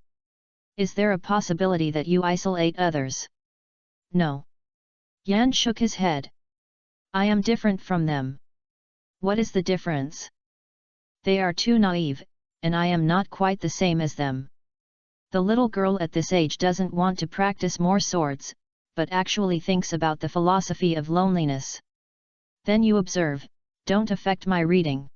Is there a possibility that you isolate others? No. Yan shook his head. I am different from them. What is the difference? They are too naive, and I am not quite the same as them. The little girl at this age doesn't want to practice more swords, but actually thinks about the philosophy of loneliness. Then you observe, don't affect my reading.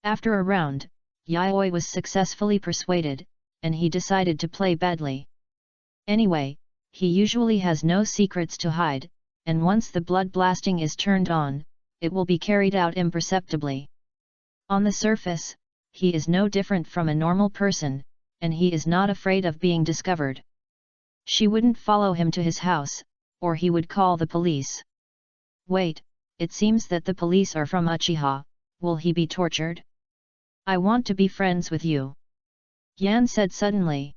After a round, Yayoi was successfully persuaded, and he decided to play badly. Anyway, he usually has no secrets to hide, and once the blood blasting is turned on, it will be carried out imperceptibly. On the surface, he is no different from a normal person, and he is not afraid of being discovered. She wouldn't follow him to his house, or he would call the police. Wait, it seems that the police are from Uchiha, will he be tortured? I want to be friends with you. Yan said suddenly.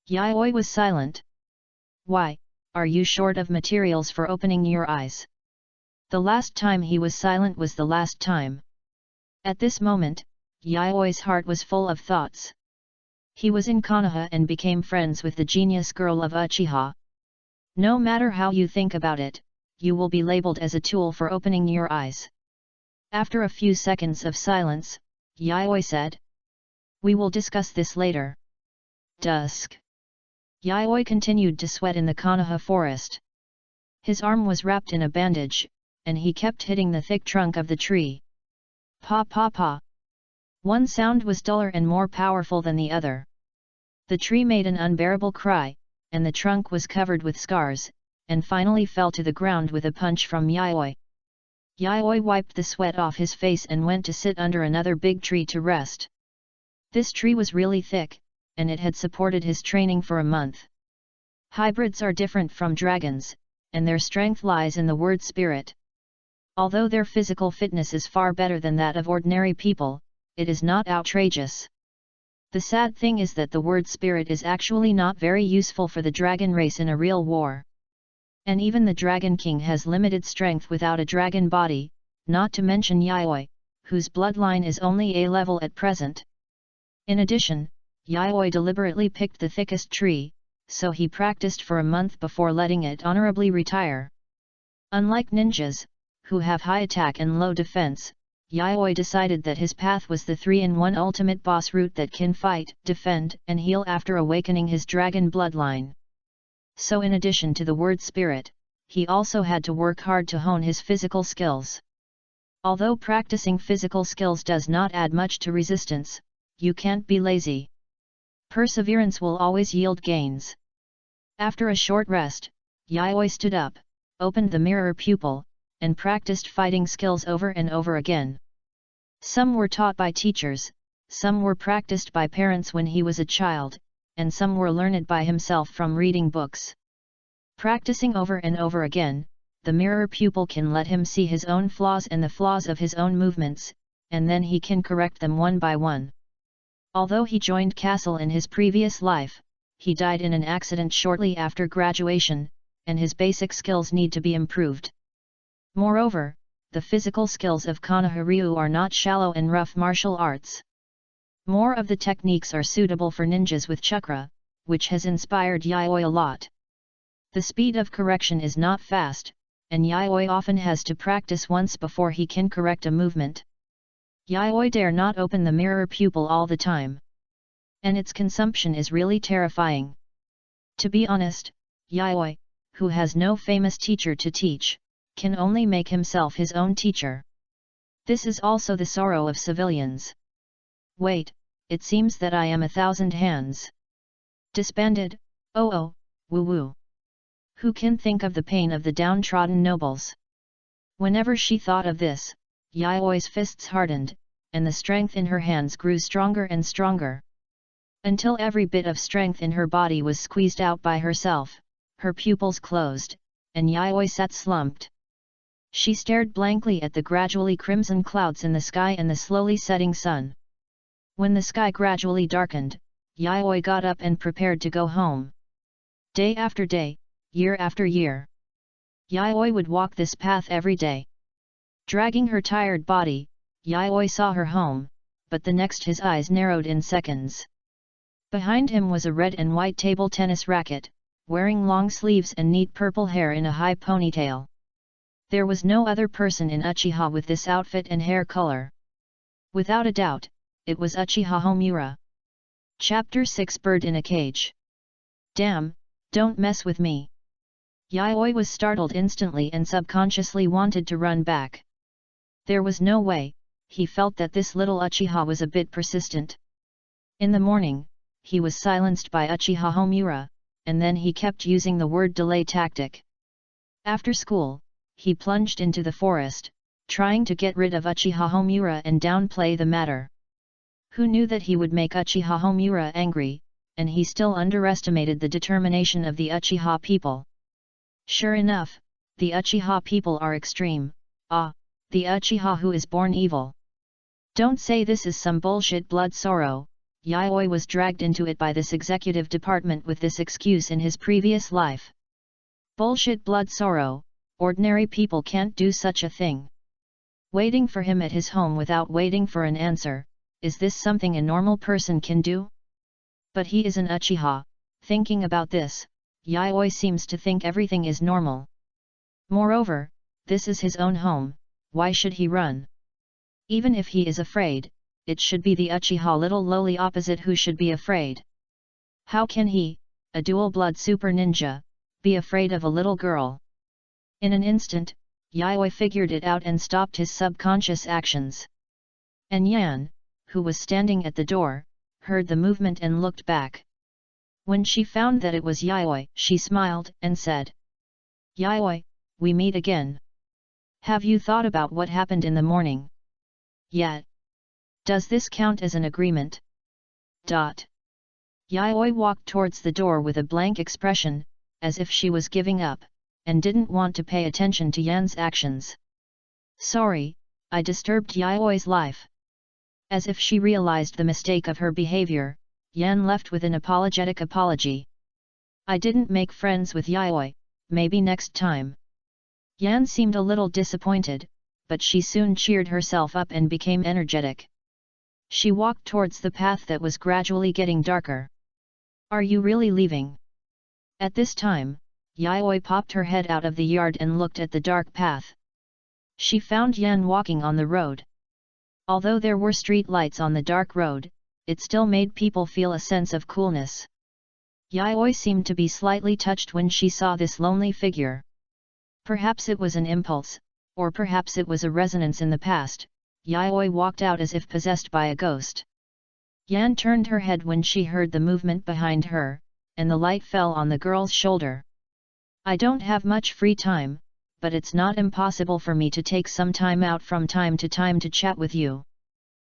Yayoi was silent. Why, are you short of materials for opening your eyes? The last time he was silent was the last time. At this moment, Yayoi's heart was full of thoughts. He was in Konoha and became friends with the genius girl of Uchiha. No matter how you think about it, you will be labeled as a tool for opening your eyes. After a few seconds of silence, Yayoi said. We will discuss this later. Dusk. Yayoi continued to sweat in the Konoha forest. His arm was wrapped in a bandage, and he kept hitting the thick trunk of the tree. Pa pa pa. One sound was duller and more powerful than the other. The tree made an unbearable cry, and the trunk was covered with scars, and finally fell to the ground with a punch from Yayoi. Yayoi wiped the sweat off his face and went to sit under another big tree to rest. This tree was really thick, and it had supported his training for a month. Hybrids are different from dragons, and their strength lies in the word spirit. Although their physical fitness is far better than that of ordinary people, it is not outrageous. The sad thing is that the word spirit is actually not very useful for the dragon race in a real war. And even the Dragon King has limited strength without a dragon body, not to mention Yayoi, whose bloodline is only A level at present. In addition, Yayoi deliberately picked the thickest tree, so he practiced for a month before letting it honorably retire. Unlike ninjas, who have high attack and low defense, Yayoi decided that his path was the 3-in-1 ultimate boss route that can fight, defend, and heal after awakening his dragon bloodline. So in addition to the word spirit, he also had to work hard to hone his physical skills. Although practicing physical skills does not add much to resistance, you can't be lazy. Perseverance will always yield gains. After a short rest, Yayoi stood up, opened the mirror pupil, and practiced fighting skills over and over again. Some were taught by teachers, some were practiced by parents when he was a child, and some were learned by himself from reading books. Practicing over and over again, the mirror pupil can let him see his own flaws and the flaws of his own movements, and then he can correct them one by one. Although he joined Castle in his previous life, he died in an accident shortly after graduation, and his basic skills need to be improved. Moreover, the physical skills of Konoha Ryu are not shallow and rough martial arts. More of the techniques are suitable for ninjas with chakra, which has inspired Yayoi a lot. The speed of correction is not fast, and Yayoi often has to practice once before he can correct a movement. Yayoi dare not open the mirror pupil all the time. And its consumption is really terrifying. To be honest, Yayoi, who has no famous teacher to teach, can only make himself his own teacher. This is also the sorrow of civilians. Wait, it seems that I am 1,000 hands. Disbanded, oh, woo-woo. Who can think of the pain of the downtrodden nobles? Whenever she thought of this, Yayoi's fists hardened, and the strength in her hands grew stronger and stronger. Until every bit of strength in her body was squeezed out by herself, her pupils closed, and Yayoi sat slumped. She stared blankly at the gradually crimson clouds in the sky and the slowly setting sun. When the sky gradually darkened, Yayoi got up and prepared to go home. Day after day, year after year, Yayoi would walk this path every day. Dragging her tired body, Yayoi saw her home, but the next his eyes narrowed in seconds. Behind him was a red and white table tennis racket, wearing long sleeves and neat purple hair in a high ponytail. There was no other person in Uchiha with this outfit and hair color. Without a doubt, it was Uchiha Homura. Chapter 6 Bird in a Cage. Damn, don't mess with me. Yayoi was startled instantly and subconsciously wanted to run back. There was no way, he felt that this little Uchiha was a bit persistent. In the morning, he was silenced by Uchiha Homura, and then he kept using the word delay tactic. After school, he plunged into the forest, trying to get rid of Uchiha Homura and downplay the matter. Who knew that he would make Uchiha Homura angry, and he still underestimated the determination of the Uchiha people. Sure enough, the Uchiha people are extreme, the Uchiha who is born evil. Don't say this is some bullshit blood sorrow. Yayoi was dragged into it by this executive department with this excuse in his previous life. Bullshit blood sorrow, ordinary people can't do such a thing. Waiting for him at his home without waiting for an answer, is this something a normal person can do? But he is an Uchiha. Thinking about this, Yayoi seems to think everything is normal. Moreover, this is his own home, why should he run? Even if he is afraid, it should be the Uchiha little lowly opposite who should be afraid. How can he, a dual-blood super ninja, be afraid of a little girl? In an instant, Yayoi figured it out and stopped his subconscious actions. And Yan, who was standing at the door, heard the movement and looked back. When she found that it was Yayoi, she smiled and said, Yaoi, we meet again. Have you thought about what happened in the morning? Yet. Does this count as an agreement? Yaoi walked towards the door with a blank expression, as if she was giving up, and didn't want to pay attention to Yan's actions. Sorry, I disturbed Yaoi's life. As if she realized the mistake of her behavior, Yan left with an apologetic apology. I didn't make friends with Yaoi, maybe next time. Yan seemed a little disappointed, but she soon cheered herself up and became energetic. She walked towards the path that was gradually getting darker. Are you really leaving? At this time, Yaoi popped her head out of the yard and looked at the dark path. She found Yan walking on the road. Although there were street lights on the dark road, it still made people feel a sense of coolness. Yaoi seemed to be slightly touched when she saw this lonely figure. Perhaps it was an impulse, or perhaps it was a resonance in the past. Yaoi walked out as if possessed by a ghost. Yan turned her head when she heard the movement behind her, and the light fell on the girl's shoulder. I don't have much free time, but it's not impossible for me to take some time out from time to time to chat with you.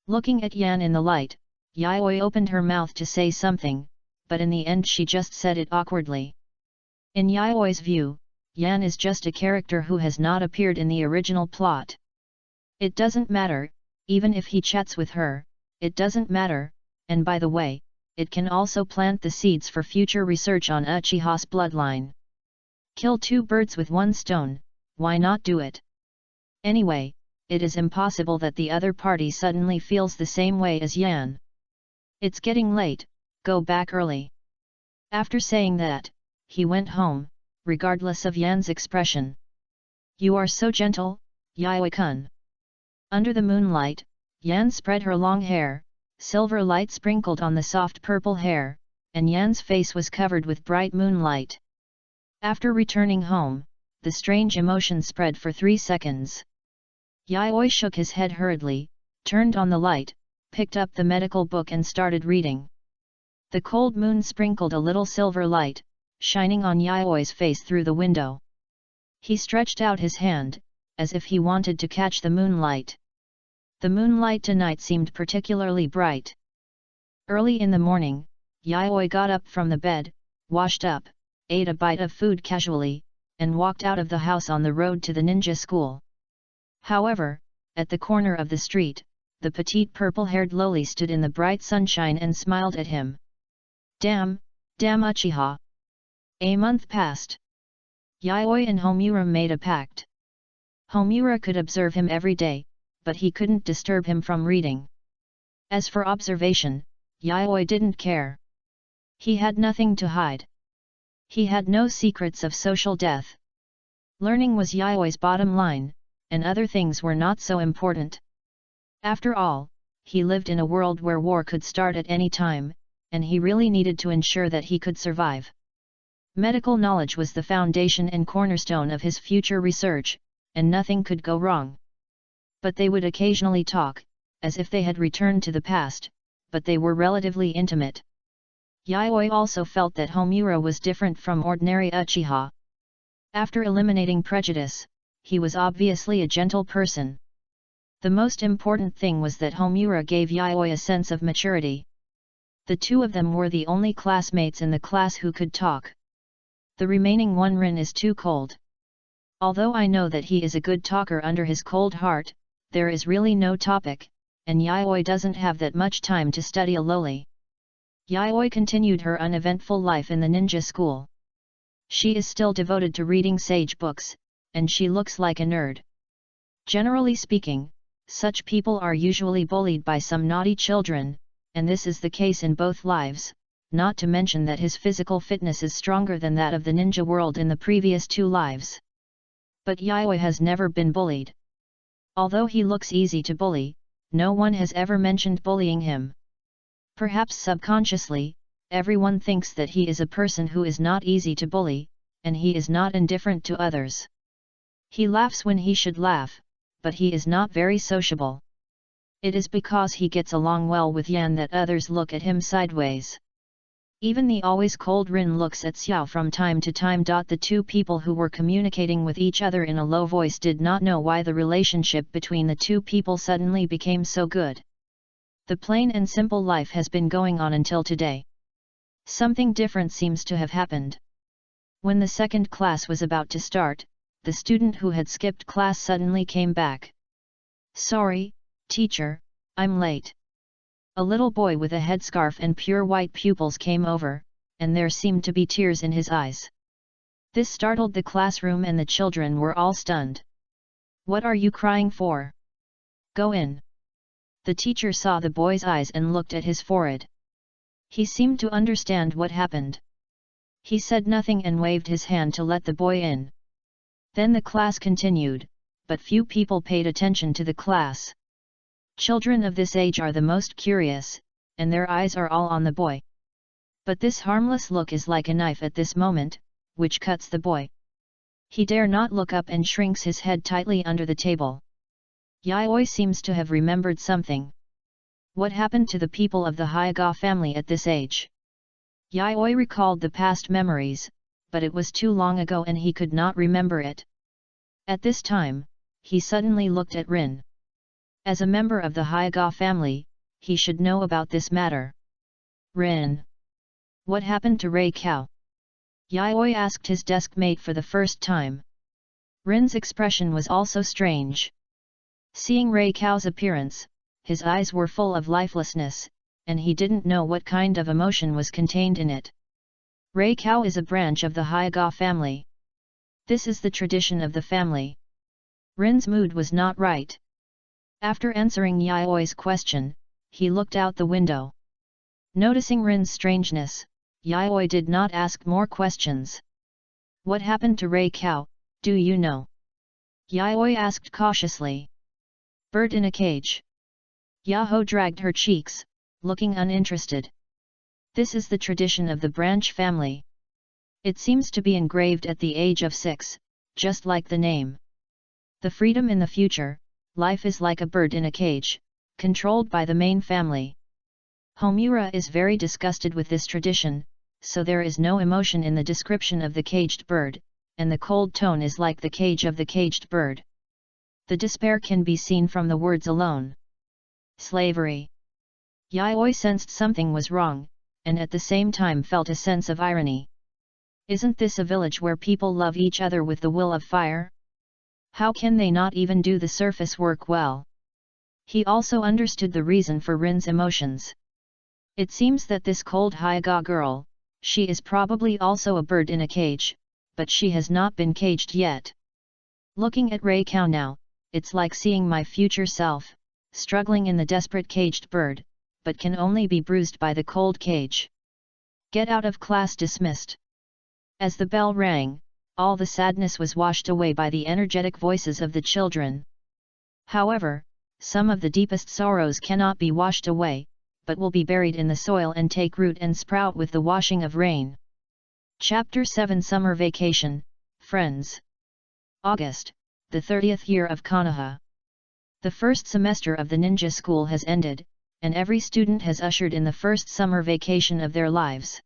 Looking at Yan in the light, Yaoi opened her mouth to say something, but in the end she just said it awkwardly. In Yaoi's view, Yan is just a character who has not appeared in the original plot. It doesn't matter, even if he chats with her, it doesn't matter, and by the way, it can also plant the seeds for future research on Uchiha's bloodline. Kill two birds with one stone, why not do it? Anyway, it is impossible that the other party suddenly feels the same way as Yan. It's getting late, go back early. After saying that, he went home, regardless of Yan's expression. You are so gentle, Yaoi-kun. Under the moonlight, Yan spread her long hair, silver light sprinkled on the soft purple hair, and Yan's face was covered with bright moonlight. After returning home, the strange emotion spread for 3 seconds. Yaoi shook his head hurriedly, turned on the light, picked up the medical book and started reading. The cold moon sprinkled a little silver light, shining on Yaoi's face through the window. He stretched out his hand, as if he wanted to catch the moonlight. The moonlight tonight seemed particularly bright. Early in the morning, Yaoi got up from the bed, washed up, ate a bite of food casually, and walked out of the house on the road to the ninja school. However, at the corner of the street, the petite purple-haired loli stood in the bright sunshine and smiled at him. Damn Uchiha! A month passed. Yaoi and Homura made a pact. Homura could observe him every day, but he couldn't disturb him from reading. As for observation, Yaoi didn't care. He had nothing to hide. He had no secrets of social death. Learning was Yaoi's bottom line, and other things were not so important. After all, he lived in a world where war could start at any time, and he really needed to ensure that he could survive. Medical knowledge was the foundation and cornerstone of his future research, and nothing could go wrong. But they would occasionally talk, as if they had returned to the past, but they were relatively intimate. Yaoi also felt that Homura was different from ordinary Uchiha. After eliminating prejudice, he was obviously a gentle person. The most important thing was that Homura gave Yaoi a sense of maturity. The two of them were the only classmates in the class who could talk. The remaining one Rin is too cold. Although I know that he is a good talker under his cold heart, there is really no topic, and Yaoi doesn't have that much time to study a loli. Yaoi continued her uneventful life in the ninja school. She is still devoted to reading sage books, and she looks like a nerd. Generally speaking, such people are usually bullied by some naughty children, and this is the case in both lives, not to mention that his physical fitness is stronger than that of the ninja world in the previous 2 lives. But Yaoi has never been bullied. Although he looks easy to bully, no one has ever mentioned bullying him. Perhaps subconsciously, everyone thinks that he is a person who is not easy to bully, and he is not indifferent to others. He laughs when he should laugh, but he is not very sociable. It is because he gets along well with Yan that others look at him sideways. Even the always cold Rin looks at Xiao from time to time. The two people who were communicating with each other in a low voice did not know why the relationship between the two people suddenly became so good. The plain and simple life has been going on until today. Something different seems to have happened. When the second class was about to start, the student who had skipped class suddenly came back. "Sorry, teacher, I'm late." A little boy with a headscarf and pure white pupils came over, and there seemed to be tears in his eyes. This startled the classroom and the children were all stunned. "What are you crying for? Go in." The teacher saw the boy's eyes and looked at his forehead. He seemed to understand what happened. He said nothing and waved his hand to let the boy in. Then the class continued, but few people paid attention to the class. Children of this age are the most curious, and their eyes are all on the boy. But this harmless look is like a knife at this moment, which cuts the boy. He dare not look up and shrinks his head tightly under the table. Yayoi seems to have remembered something. What happened to the people of the Hyuga family at this age? Yayoi recalled the past memories, but it was too long ago and he could not remember it. At this time, he suddenly looked at Rin. As a member of the Hyuga family, he should know about this matter. "Rin, what happened to Rei Kao?" Yayoi asked his desk mate for the first time. Rin's expression was also strange. Seeing Rei Kao's appearance, his eyes were full of lifelessness, and he didn't know what kind of emotion was contained in it. Rei Kao is a branch of the Hyuga family. This is the tradition of the family. Rin's mood was not right. After answering Yaoi's question, he looked out the window. Noticing Rin's strangeness, Yaoi did not ask more questions. "What happened to Rei Kao, do you know?" Yaoi asked cautiously. "Bird in a cage." Yaho dragged her cheeks, looking uninterested. This is the tradition of the branch family. It seems to be engraved at the age of 6, just like the name. The freedom in the future, life is like a bird in a cage, controlled by the main family. Homura is very disgusted with this tradition, so there is no emotion in the description of the caged bird, and the cold tone is like the cage of the caged bird. The despair can be seen from the words alone. Slavery. Yaoi sensed something was wrong, and at the same time felt a sense of irony. Isn't this a village where people love each other with the will of fire? How can they not even do the surface work well? He also understood the reason for Rin's emotions. It seems that this cold Hyuga girl, she is probably also a bird in a cage, but she has not been caged yet. Looking at Rei Kao now, it's like seeing my future self, struggling in the desperate caged bird, but can only be bruised by the cold cage. Get out of class dismissed. As the bell rang, all the sadness was washed away by the energetic voices of the children. However, some of the deepest sorrows cannot be washed away, but will be buried in the soil and take root and sprout with the washing of rain. Chapter 7 Summer Vacation, Friends. August, the 30th year of Konoha. The first semester of the ninja school has ended, and every student has ushered in the first summer vacation of their lives.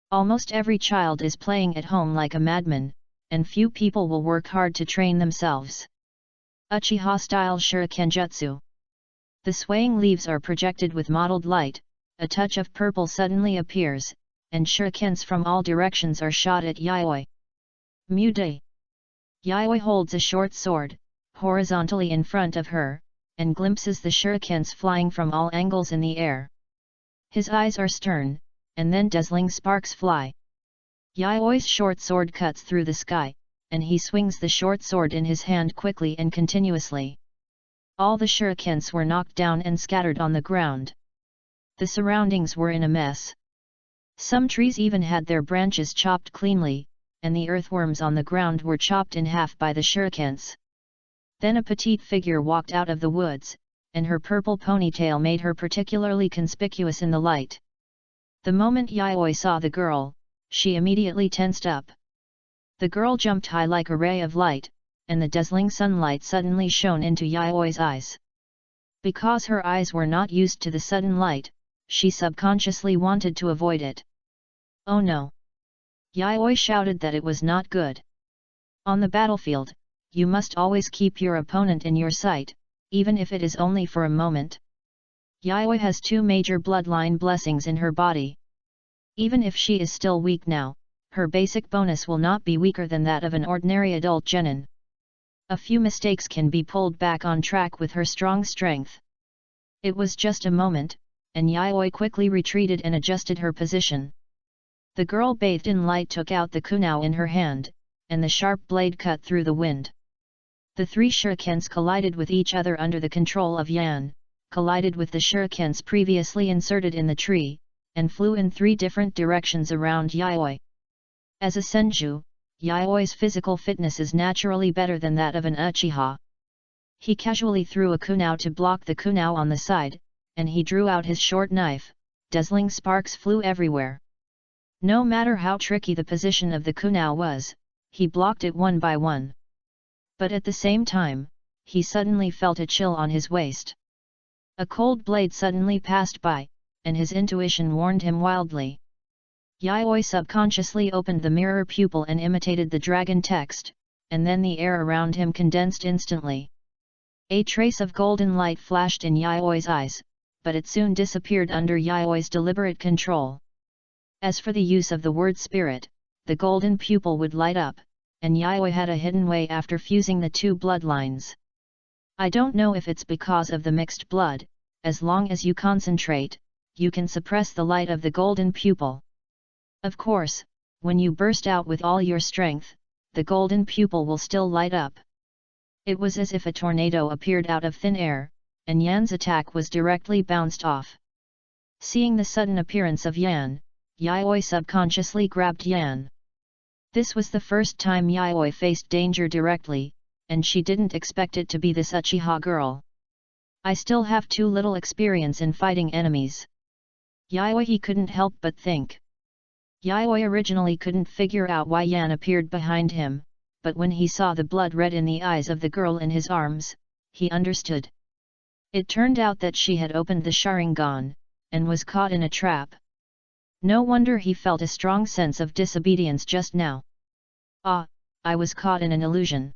Almost every child is playing at home like a madman, and few people will work hard to train themselves. Uchiha-style shurikenjutsu. The swaying leaves are projected with mottled light, a touch of purple suddenly appears, and shurikens from all directions are shot at Yaoi. Mude. Yaoi holds a short sword, horizontally in front of her, and glimpses the shurikens flying from all angles in the air. His eyes are stern, and then dazzling sparks fly. Yaoi's short sword cuts through the sky, and he swings the short sword in his hand quickly and continuously. All the shurikens were knocked down and scattered on the ground. The surroundings were in a mess. Some trees even had their branches chopped cleanly, and the earthworms on the ground were chopped in half by the shurikens. Then a petite figure walked out of the woods, and her purple ponytail made her particularly conspicuous in the light. The moment Yaoi saw the girl, she immediately tensed up. The girl jumped high like a ray of light, and the dazzling sunlight suddenly shone into Yaoi's eyes. Because her eyes were not used to the sudden light, she subconsciously wanted to avoid it. Oh no! Yayoi shouted that it was not good. On the battlefield, you must always keep your opponent in your sight, even if it is only for a moment. Yayoi has 2 major bloodline blessings in her body. Even if she is still weak now, her basic bonus will not be weaker than that of an ordinary adult genin. A few mistakes can be pulled back on track with her strong strength. It was just a moment, and Yayoi quickly retreated and adjusted her position. The girl bathed in light took out the kunao in her hand, and the sharp blade cut through the wind. The 3 shurikens collided with each other under the control of Yan, collided with the shurikens previously inserted in the tree, and flew in 3 different directions around Yayoi. As a senju, Yayoi's physical fitness is naturally better than that of an Uchiha. He casually threw a kunao to block the kunao on the side, and he drew out his short knife. Dazzling sparks flew everywhere. No matter how tricky the position of the kunao was, he blocked it one by one. But at the same time, he suddenly felt a chill on his waist. A cold blade suddenly passed by, and his intuition warned him wildly. Yayoi subconsciously opened the mirror pupil and imitated the dragon text, and then the air around him condensed instantly. A trace of golden light flashed in Yayoi's eyes, but it soon disappeared under Yayoi's deliberate control. As for the use of the word spirit, the golden pupil would light up, and Yayoi had a hidden way after fusing the 2 bloodlines. I don't know if it's because of the mixed blood, as long as you concentrate, you can suppress the light of the golden pupil. Of course, when you burst out with all your strength, the golden pupil will still light up. It was as if a tornado appeared out of thin air, and Yan's attack was directly bounced off. Seeing the sudden appearance of Yan, Yayoi subconsciously grabbed Yan. This was the first time Yayoi faced danger directly, and she didn't expect it to be this Uchiha girl. I still have too little experience in fighting enemies. Yayoi couldn't help but think. Yayoi originally couldn't figure out why Yan appeared behind him, but when he saw the blood red in the eyes of the girl in his arms, he understood. It turned out that she had opened the Sharingan, and was caught in a trap. No wonder he felt a strong sense of disobedience just now. Ah, I was caught in an illusion.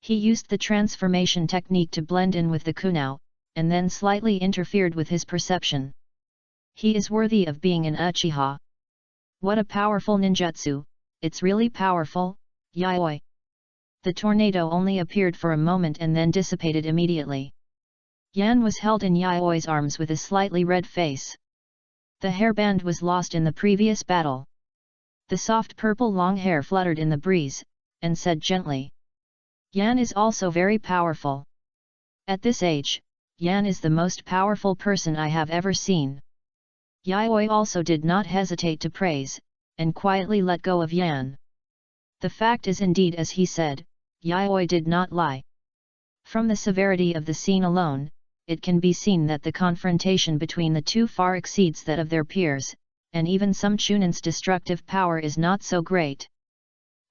He used the transformation technique to blend in with the kunao, and then slightly interfered with his perception. He is worthy of being an Uchiha. What a powerful ninjutsu, it's really powerful, Yayoi. The tornado only appeared for a moment and then dissipated immediately. Yan was held in Yayoi's arms with a slightly red face. The hairband was lost in the previous battle. The soft purple long hair fluttered in the breeze, and said gently. Yan is also very powerful. At this age, Yan is the most powerful person I have ever seen. Yayoi also did not hesitate to praise, and quietly let go of Yan. The fact is indeed as he said, Yayoi did not lie. From the severity of the scene alone, it can be seen that the confrontation between the 2 far exceeds that of their peers, and even some Chunin's destructive power is not so great.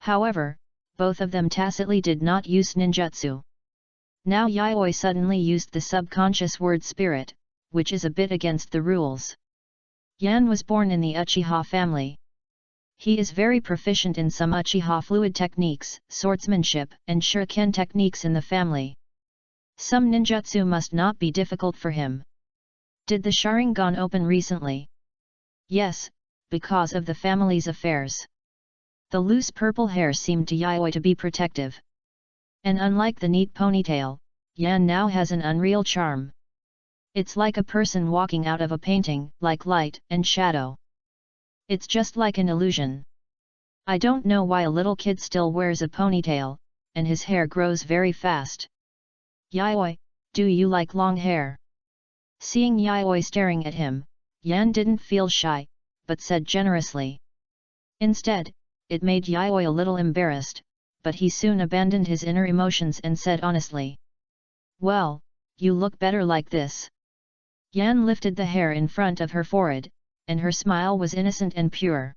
However, both of them tacitly did not use ninjutsu. Now Yayoi suddenly used the subconscious word spirit, which is a bit against the rules. Yan was born in the Uchiha family. He is very proficient in some Uchiha fluid techniques, swordsmanship, and shuriken techniques in the family. Some ninjutsu must not be difficult for him. Did the Sharingan open recently? Yes, because of the family's affairs. The loose purple hair seemed to Yayoi to be protective. And unlike the neat ponytail, Yan now has an unreal charm. It's like a person walking out of a painting, like light and shadow. It's just like an illusion. I don't know why a little kid still wears a ponytail, and his hair grows very fast. Yayoi, do you like long hair? Seeing Yayoi staring at him, Yan didn't feel shy, but said generously. Instead, it made Yayoi a little embarrassed, but he soon abandoned his inner emotions and said honestly. Well, you look better like this. Yan lifted the hair in front of her forehead, and her smile was innocent and pure.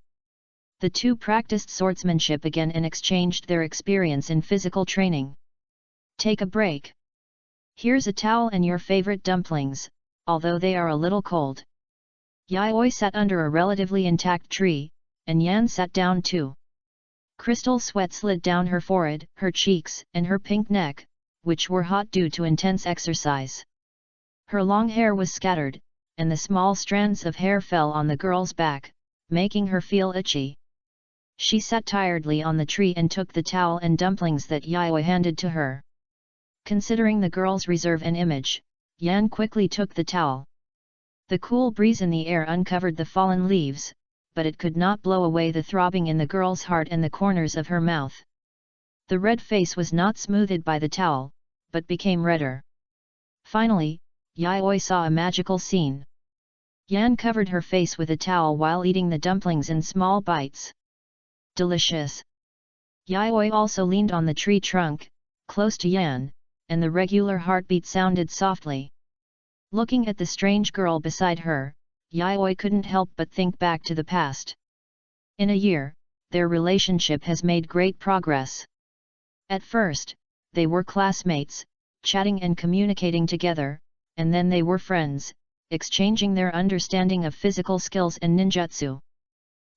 The 2 practiced swordsmanship again and exchanged their experience in physical training. Take a break. Here's a towel and your favorite dumplings, although they are a little cold. Yayoi sat under a relatively intact tree, and Yan sat down too. Crystal sweat slid down her forehead, her cheeks, and her pink neck, which were hot due to intense exercise. Her long hair was scattered, and the small strands of hair fell on the girl's back, making her feel itchy. She sat tiredly on the tree and took the towel and dumplings that Yayoi handed to her. Considering the girl's reserve and image, Yan quickly took the towel. The cool breeze in the air uncovered the fallen leaves, but it could not blow away the throbbing in the girl's heart and the corners of her mouth. The red face was not smoothed by the towel, but became redder. Finally, Yayoi saw a magical scene. Yan covered her face with a towel while eating the dumplings in small bites. Delicious! Yayoi also leaned on the tree trunk, close to Yan, and the regular heartbeat sounded softly. Looking at the strange girl beside her, Yayoi couldn't help but think back to the past. In a year, their relationship has made great progress. At first, they were classmates, chatting and communicating together, and then they were friends, exchanging their understanding of physical skills and ninjutsu.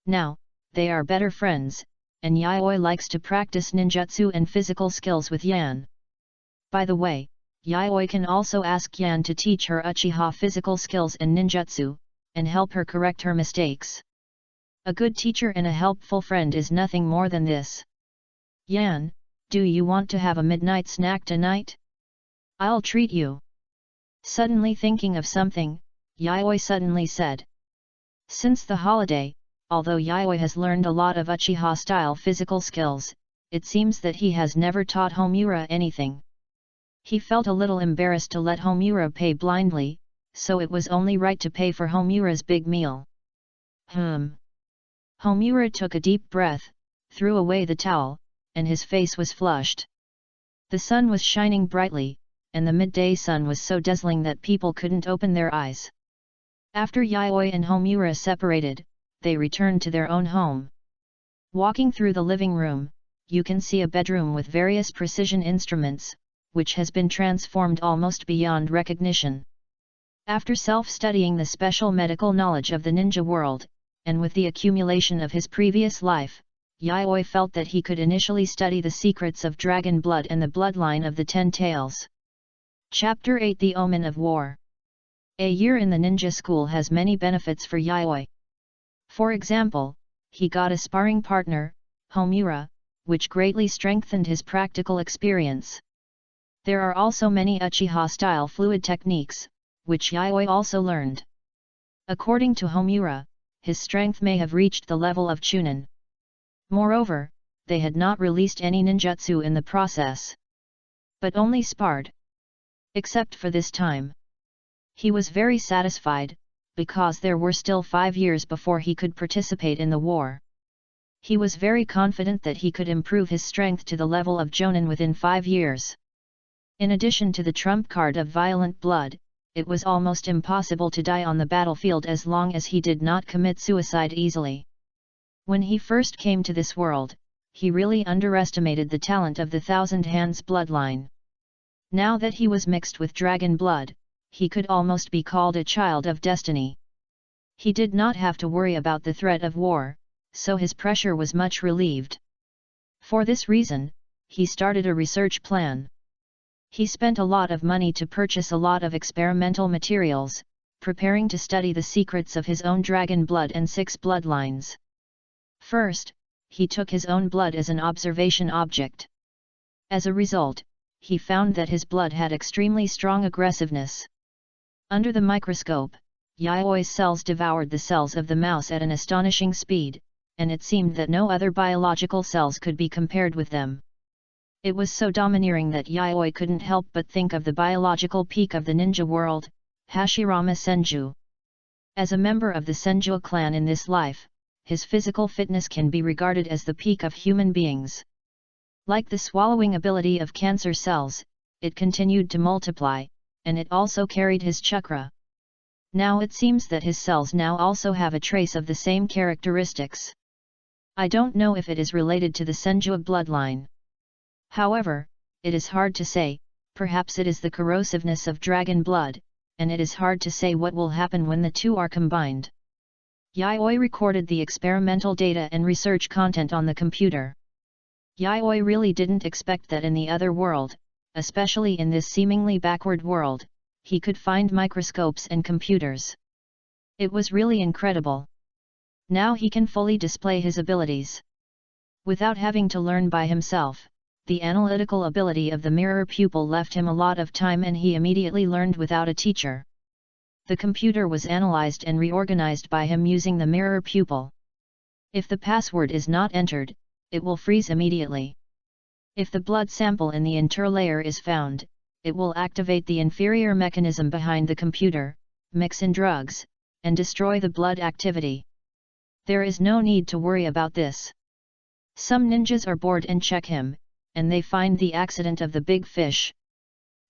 Now, they are better friends, and Yayoi likes to practice ninjutsu and physical skills with Yan. By the way, Yayoi can also ask Yan to teach her Uchiha physical skills and ninjutsu, and help her correct her mistakes. A good teacher and a helpful friend is nothing more than this. Yan, do you want to have a midnight snack tonight? I'll treat you. Suddenly thinking of something, Yayoi suddenly said. Since the holiday, although Yayoi has learned a lot of Uchiha-style physical skills, it seems that he has never taught Homura anything. He felt a little embarrassed to let Homura pay blindly, so it was only right to pay for Homura's big meal. Homura took a deep breath, threw away the towel, and his face was flushed. The sun was shining brightly, and the midday sun was so dazzling that people couldn't open their eyes. After Yayoi and Homura separated, they returned to their own home. Walking through the living room, you can see a bedroom with various precision instruments, which has been transformed almost beyond recognition. After self-studying the special medical knowledge of the ninja world, and with the accumulation of his previous life, Yayoi felt that he could initially study the secrets of dragon blood and the bloodline of the 10 Tails. Chapter 8 The Omen of War. A year in the ninja school has many benefits for Yayoi. For example, he got a sparring partner, Homura, which greatly strengthened his practical experience. There are also many Uchiha-style fluid techniques, which Yayoi also learned. According to Homura, his strength may have reached the level of Chunin. Moreover, they had not released any ninjutsu in the process, but only sparred. Except for this time. He was very satisfied, because there were still 5 years before he could participate in the war. He was very confident that he could improve his strength to the level of Jonin within 5 years. In addition to the trump card of violent blood, it was almost impossible to die on the battlefield as long as he did not commit suicide easily. When he first came to this world, he really underestimated the talent of the Thousand Hands bloodline. Now that he was mixed with dragon blood, he could almost be called a child of destiny. He did not have to worry about the threat of war, so his pressure was much relieved. For this reason, he started a research plan. He spent a lot of money to purchase a lot of experimental materials, preparing to study the secrets of his own dragon blood and 6 bloodlines. First, he took his own blood as an observation object. As a result, he found that his blood had extremely strong aggressiveness. Under the microscope, Yayoi's cells devoured the cells of the mouse at an astonishing speed, and it seemed that no other biological cells could be compared with them. It was so domineering that Yayoi couldn't help but think of the biological peak of the ninja world, Hashirama Senju. As a member of the Senju clan in this life, his physical fitness can be regarded as the peak of human beings. Like the swallowing ability of cancer cells, it continued to multiply, and it also carried his chakra. Now it seems that his cells now also have a trace of the same characteristics. I don't know if it is related to the Senju bloodline. However, it is hard to say, perhaps it is the corrosiveness of dragon blood, and it is hard to say what will happen when the two are combined. Yayoi recorded the experimental data and research content on the computer. Yayoi really didn't expect that in the other world, especially in this seemingly backward world, he could find microscopes and computers. It was really incredible. Now he can fully display his abilities. Without having to learn by himself, the analytical ability of the mirror pupil left him a lot of time and he immediately learned without a teacher. The computer was analyzed and reorganized by him using the mirror pupil. If the password is not entered, it will freeze immediately. If the blood sample in the interlayer is found, it will activate the inferior mechanism behind the computer, mix in drugs, and destroy the blood activity. There is no need to worry about this. Some ninjas are bored and check him, and they find the accident of the big fish.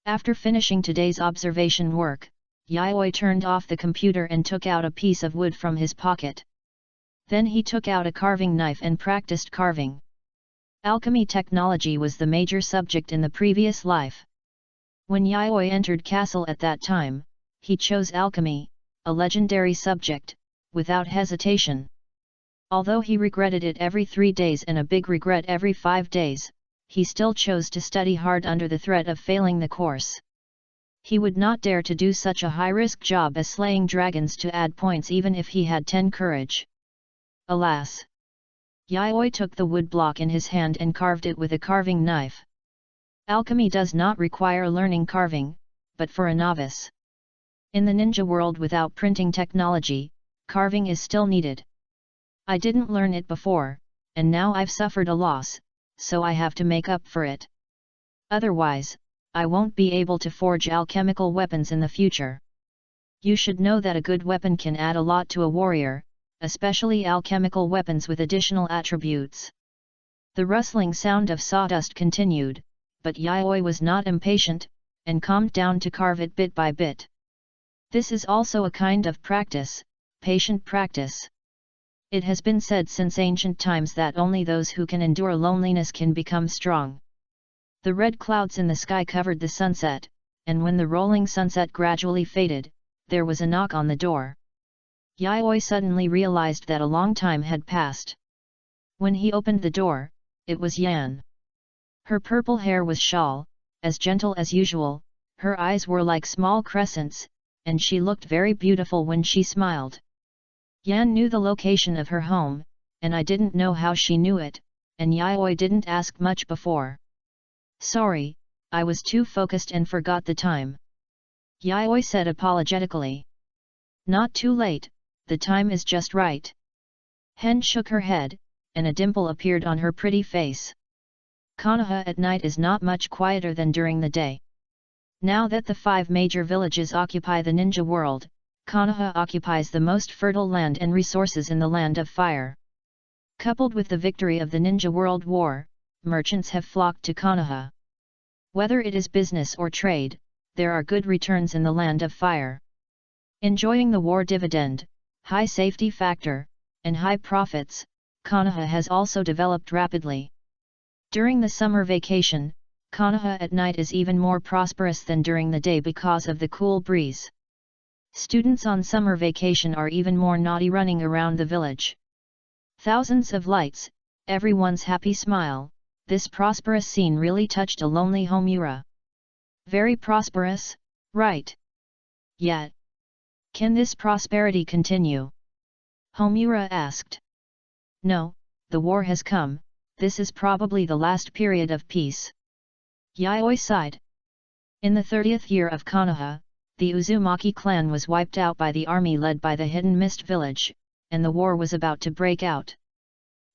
After finishing today's observation work, Yayoi turned off the computer and took out a piece of wood from his pocket. Then he took out a carving knife and practiced carving. Alchemy technology was the major subject in the previous life. When Yayoi entered castle at that time, he chose alchemy, a legendary subject, without hesitation. Although he regretted it every 3 days and a big regret every 5 days, he still chose to study hard under the threat of failing the course. He would not dare to do such a high-risk job as slaying dragons to add points even if he had 10 courage. Alas! Yayoi took the wood block in his hand and carved it with a carving knife. Alchemy does not require learning carving, but for a novice. In the ninja world without printing technology, carving is still needed. I didn't learn it before, and now I've suffered a loss, so I have to make up for it. Otherwise, I won't be able to forge alchemical weapons in the future. You should know that a good weapon can add a lot to a warrior, especially alchemical weapons with additional attributes. The rustling sound of sawdust continued, but Yayoi was not impatient, and calmed down to carve it bit by bit. This is also a kind of practice, patient practice. It has been said since ancient times that only those who can endure loneliness can become strong. The red clouds in the sky covered the sunset, and when the rolling sunset gradually faded, there was a knock on the door. Yayoi suddenly realized that a long time had passed. When he opened the door, it was Yan. Her purple hair was shawl, as gentle as usual, her eyes were like small crescents, and she looked very beautiful when she smiled. Yan knew the location of her home, and I didn't know how she knew it, and Yayoi didn't ask much before. Sorry, I was too focused and forgot the time. Yayoi said apologetically. Not too late, the time is just right. Hen shook her head, and a dimple appeared on her pretty face. Konoha at night is not much quieter than during the day. Now that the 5 major villages occupy the ninja world, Konoha occupies the most fertile land and resources in the land of fire. Coupled with the victory of the Ninja World War, merchants have flocked to Konoha. Whether it is business or trade, there are good returns in the land of fire. Enjoying the war dividend, high safety factor, and high profits, Konoha has also developed rapidly. During the summer vacation, Konoha at night is even more prosperous than during the day because of the cool breeze. Students on summer vacation are even more naughty running around the village. Thousands of lights, everyone's happy smile, this prosperous scene really touched a lonely Homura. Very prosperous, right? Yet, can this prosperity continue? Homura asked. No, the war has come, this is probably the last period of peace. Yayoi sighed. In the 30th year of Konoha, the Uzumaki clan was wiped out by the army led by the Hidden Mist village, and the war was about to break out.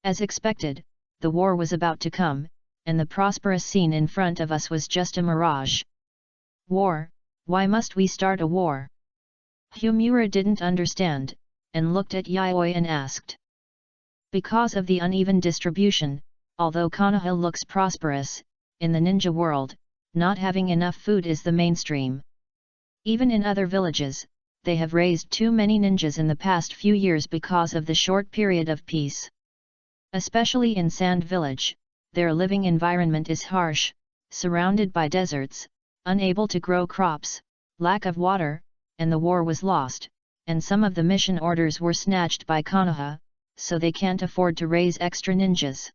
As expected, the war was about to come, and the prosperous scene in front of us was just a mirage. War, why must we start a war? Homura didn't understand, and looked at Yayoi and asked. Because of the uneven distribution, although Konoha looks prosperous, in the ninja world, not having enough food is the mainstream. Even in other villages, they have raised too many ninjas in the past few years because of the short period of peace. Especially in Sand Village, their living environment is harsh, surrounded by deserts, unable to grow crops, lack of water, and the war was lost, and some of the mission orders were snatched by Konoha, so they can't afford to raise extra ninjas.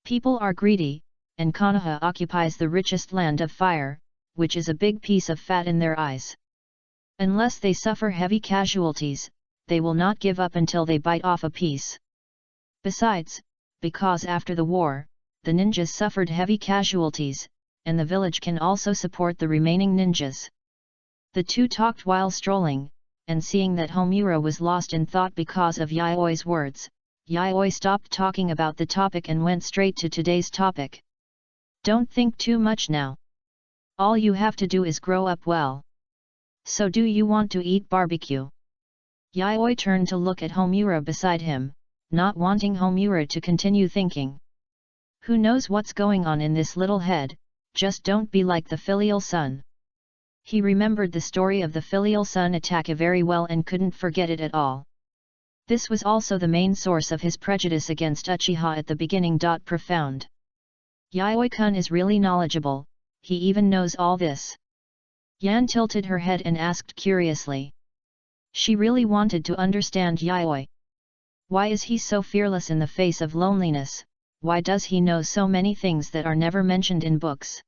People are greedy, and Konoha occupies the richest land of fire, which is a big piece of fat in their eyes. Unless they suffer heavy casualties, they will not give up until they bite off a piece. Besides, because after the war, the ninjas suffered heavy casualties, and the village can also support the remaining ninjas. The two talked while strolling, and seeing that Homura was lost in thought because of Yaoi's words, Yaoi stopped talking about the topic and went straight to today's topic. Don't think too much now. All you have to do is grow up well. So do you want to eat barbecue? Yaoi turned to look at Homura beside him, not wanting Homura to continue thinking. Who knows what's going on in this little head, just don't be like the filial son. He remembered the story of the filial son attack very well and couldn't forget it at all. This was also the main source of his prejudice against Uchiha at the beginning. Profound. Yaoi-kun is really knowledgeable, he even knows all this. Yan tilted her head and asked curiously. She really wanted to understand Yaoi. Why is he so fearless in the face of loneliness? Why does he know so many things that are never mentioned in books?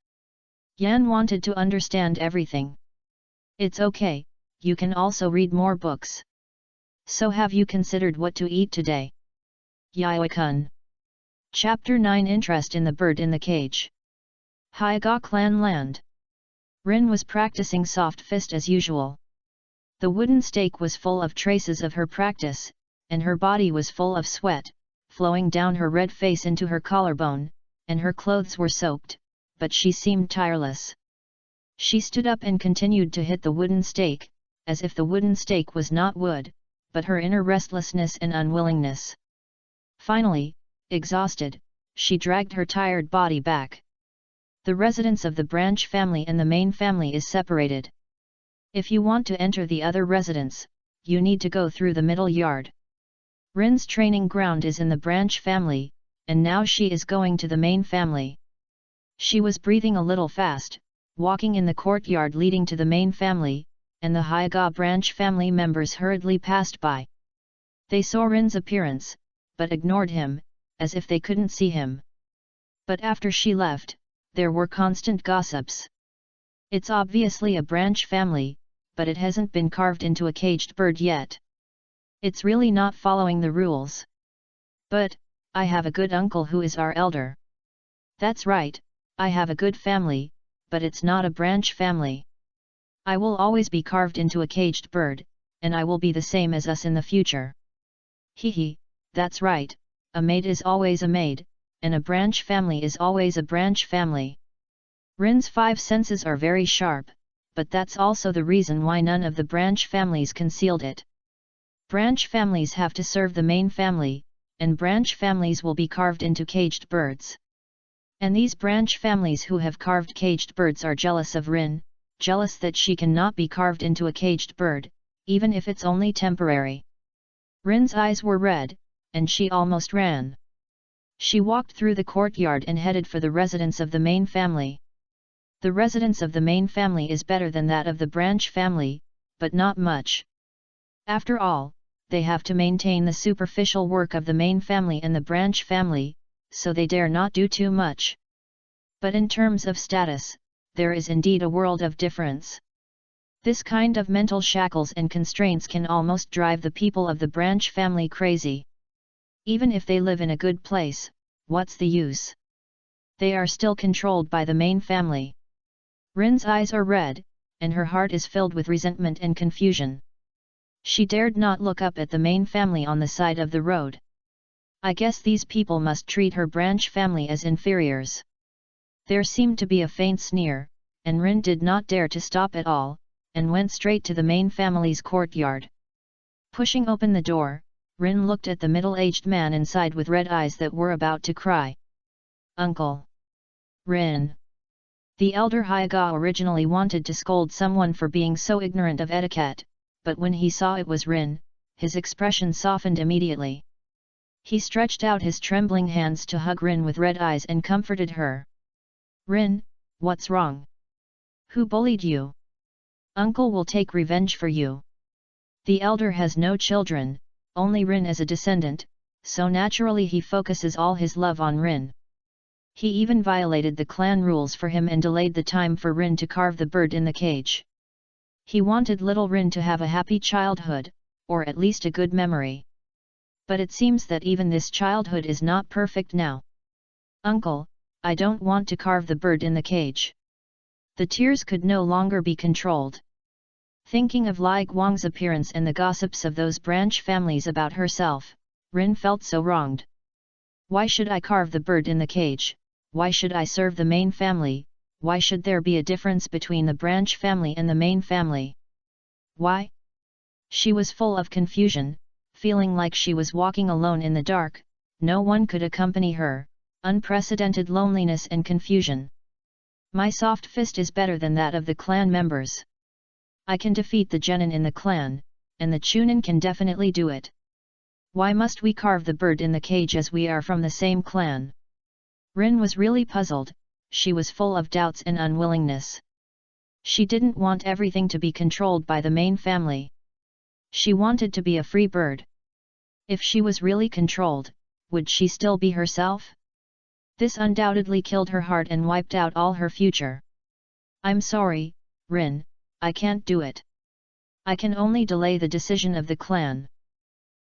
Yan wanted to understand everything. It's okay, you can also read more books. So have you considered what to eat today? Yaoi-kun. Chapter 9 Interest in the Bird in the Cage. Hyuga Clan Land. Rin was practicing soft fist as usual. The wooden stake was full of traces of her practice, and her body was full of sweat, flowing down her red face into her collarbone, and her clothes were soaked, but she seemed tireless. She stood up and continued to hit the wooden stake, as if the wooden stake was not wood, but her inner restlessness and unwillingness. Finally, exhausted, she dragged her tired body back. The residence of the branch family and the main family is separated. If you want to enter the other residence, you need to go through the middle yard. Rin's training ground is in the branch family, and now she is going to the main family. She was breathing a little fast, walking in the courtyard leading to the main family, and the Hyuga branch family members hurriedly passed by. They saw Rin's appearance, but ignored him, as if they couldn't see him. But after she left, there were constant gossips. It's obviously a branch family, but it hasn't been carved into a caged bird yet. It's really not following the rules. But, I have a good uncle who is our elder. That's right, I have a good family, but it's not a branch family. I will always be carved into a caged bird, and I will be the same as us in the future. Hehe, that's right, a maid is always a maid, and a branch family is always a branch family. Rin's 5 senses are very sharp, but that's also the reason why none of the branch families concealed it. Branch families have to serve the main family, and branch families will be carved into caged birds. And these branch families who have carved caged birds are jealous of Rin, jealous that she cannot be carved into a caged bird, even if it's only temporary. Rin's eyes were red, and she almost ran. She walked through the courtyard and headed for the residence of the main family. The residence of the main family is better than that of the branch family, but not much. After all, they have to maintain the superficial work of the main family and the branch family, so they dare not do too much. But in terms of status, there is indeed a world of difference. This kind of mental shackles and constraints can almost drive the people of the branch family crazy. Even if they live in a good place, what's the use? They are still controlled by the main family. Rin's eyes are red, and her heart is filled with resentment and confusion. She dared not look up at the main family on the side of the road. I guess these people must treat her branch family as inferiors. There seemed to be a faint sneer, and Rin did not dare to stop at all, and went straight to the main family's courtyard. Pushing open the door, Rin looked at the middle-aged man inside with red eyes that were about to cry. Uncle! Rin! The elder Hyuga originally wanted to scold someone for being so ignorant of etiquette, but when he saw it was Rin, his expression softened immediately. He stretched out his trembling hands to hug Rin with red eyes and comforted her. Rin, what's wrong? Who bullied you? Uncle will take revenge for you. The elder has no children, only Rin as a descendant, so naturally he focuses all his love on Rin. He even violated the clan rules for him and delayed the time for Rin to carve the bird in the cage. He wanted little Rin to have a happy childhood, or at least a good memory. But it seems that even this childhood is not perfect now. Uncle, I don't want to carve the bird in the cage. The tears could no longer be controlled. Thinking of Lai Guang's appearance and the gossips of those branch families about herself, Rin felt so wronged. Why should I carve the bird in the cage? Why should I serve the main family? Why should there be a difference between the branch family and the main family? Why? She was full of confusion, feeling like she was walking alone in the dark, no one could accompany her, unprecedented loneliness and confusion. My soft fist is better than that of the clan members. I can defeat the genin in the clan, and the chunin can definitely do it. Why must we carve the bird in the cage as we are from the same clan? Rin was really puzzled, she was full of doubts and unwillingness. She didn't want everything to be controlled by the main family. She wanted to be a free bird. If she was really controlled, would she still be herself? This undoubtedly killed her heart and wiped out all her future. I'm sorry, Rin, I can't do it. I can only delay the decision of the clan.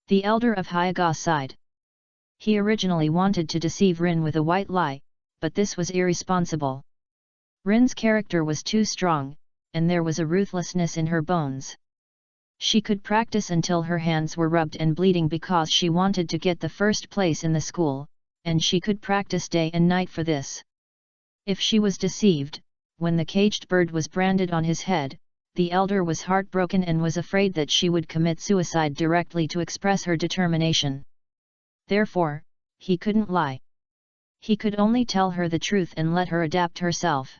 The elder of Hyega sighed. He originally wanted to deceive Rin with a white lie, but this was irresponsible. Rin's character was too strong, and there was a ruthlessness in her bones. She could practice until her hands were rubbed and bleeding because she wanted to get the first place in the school, and she could practice day and night for this. If she was deceived, when the caged bird was branded on his head, the elder was heartbroken and was afraid that she would commit suicide directly to express her determination. Therefore, he couldn't lie. He could only tell her the truth and let her adapt herself.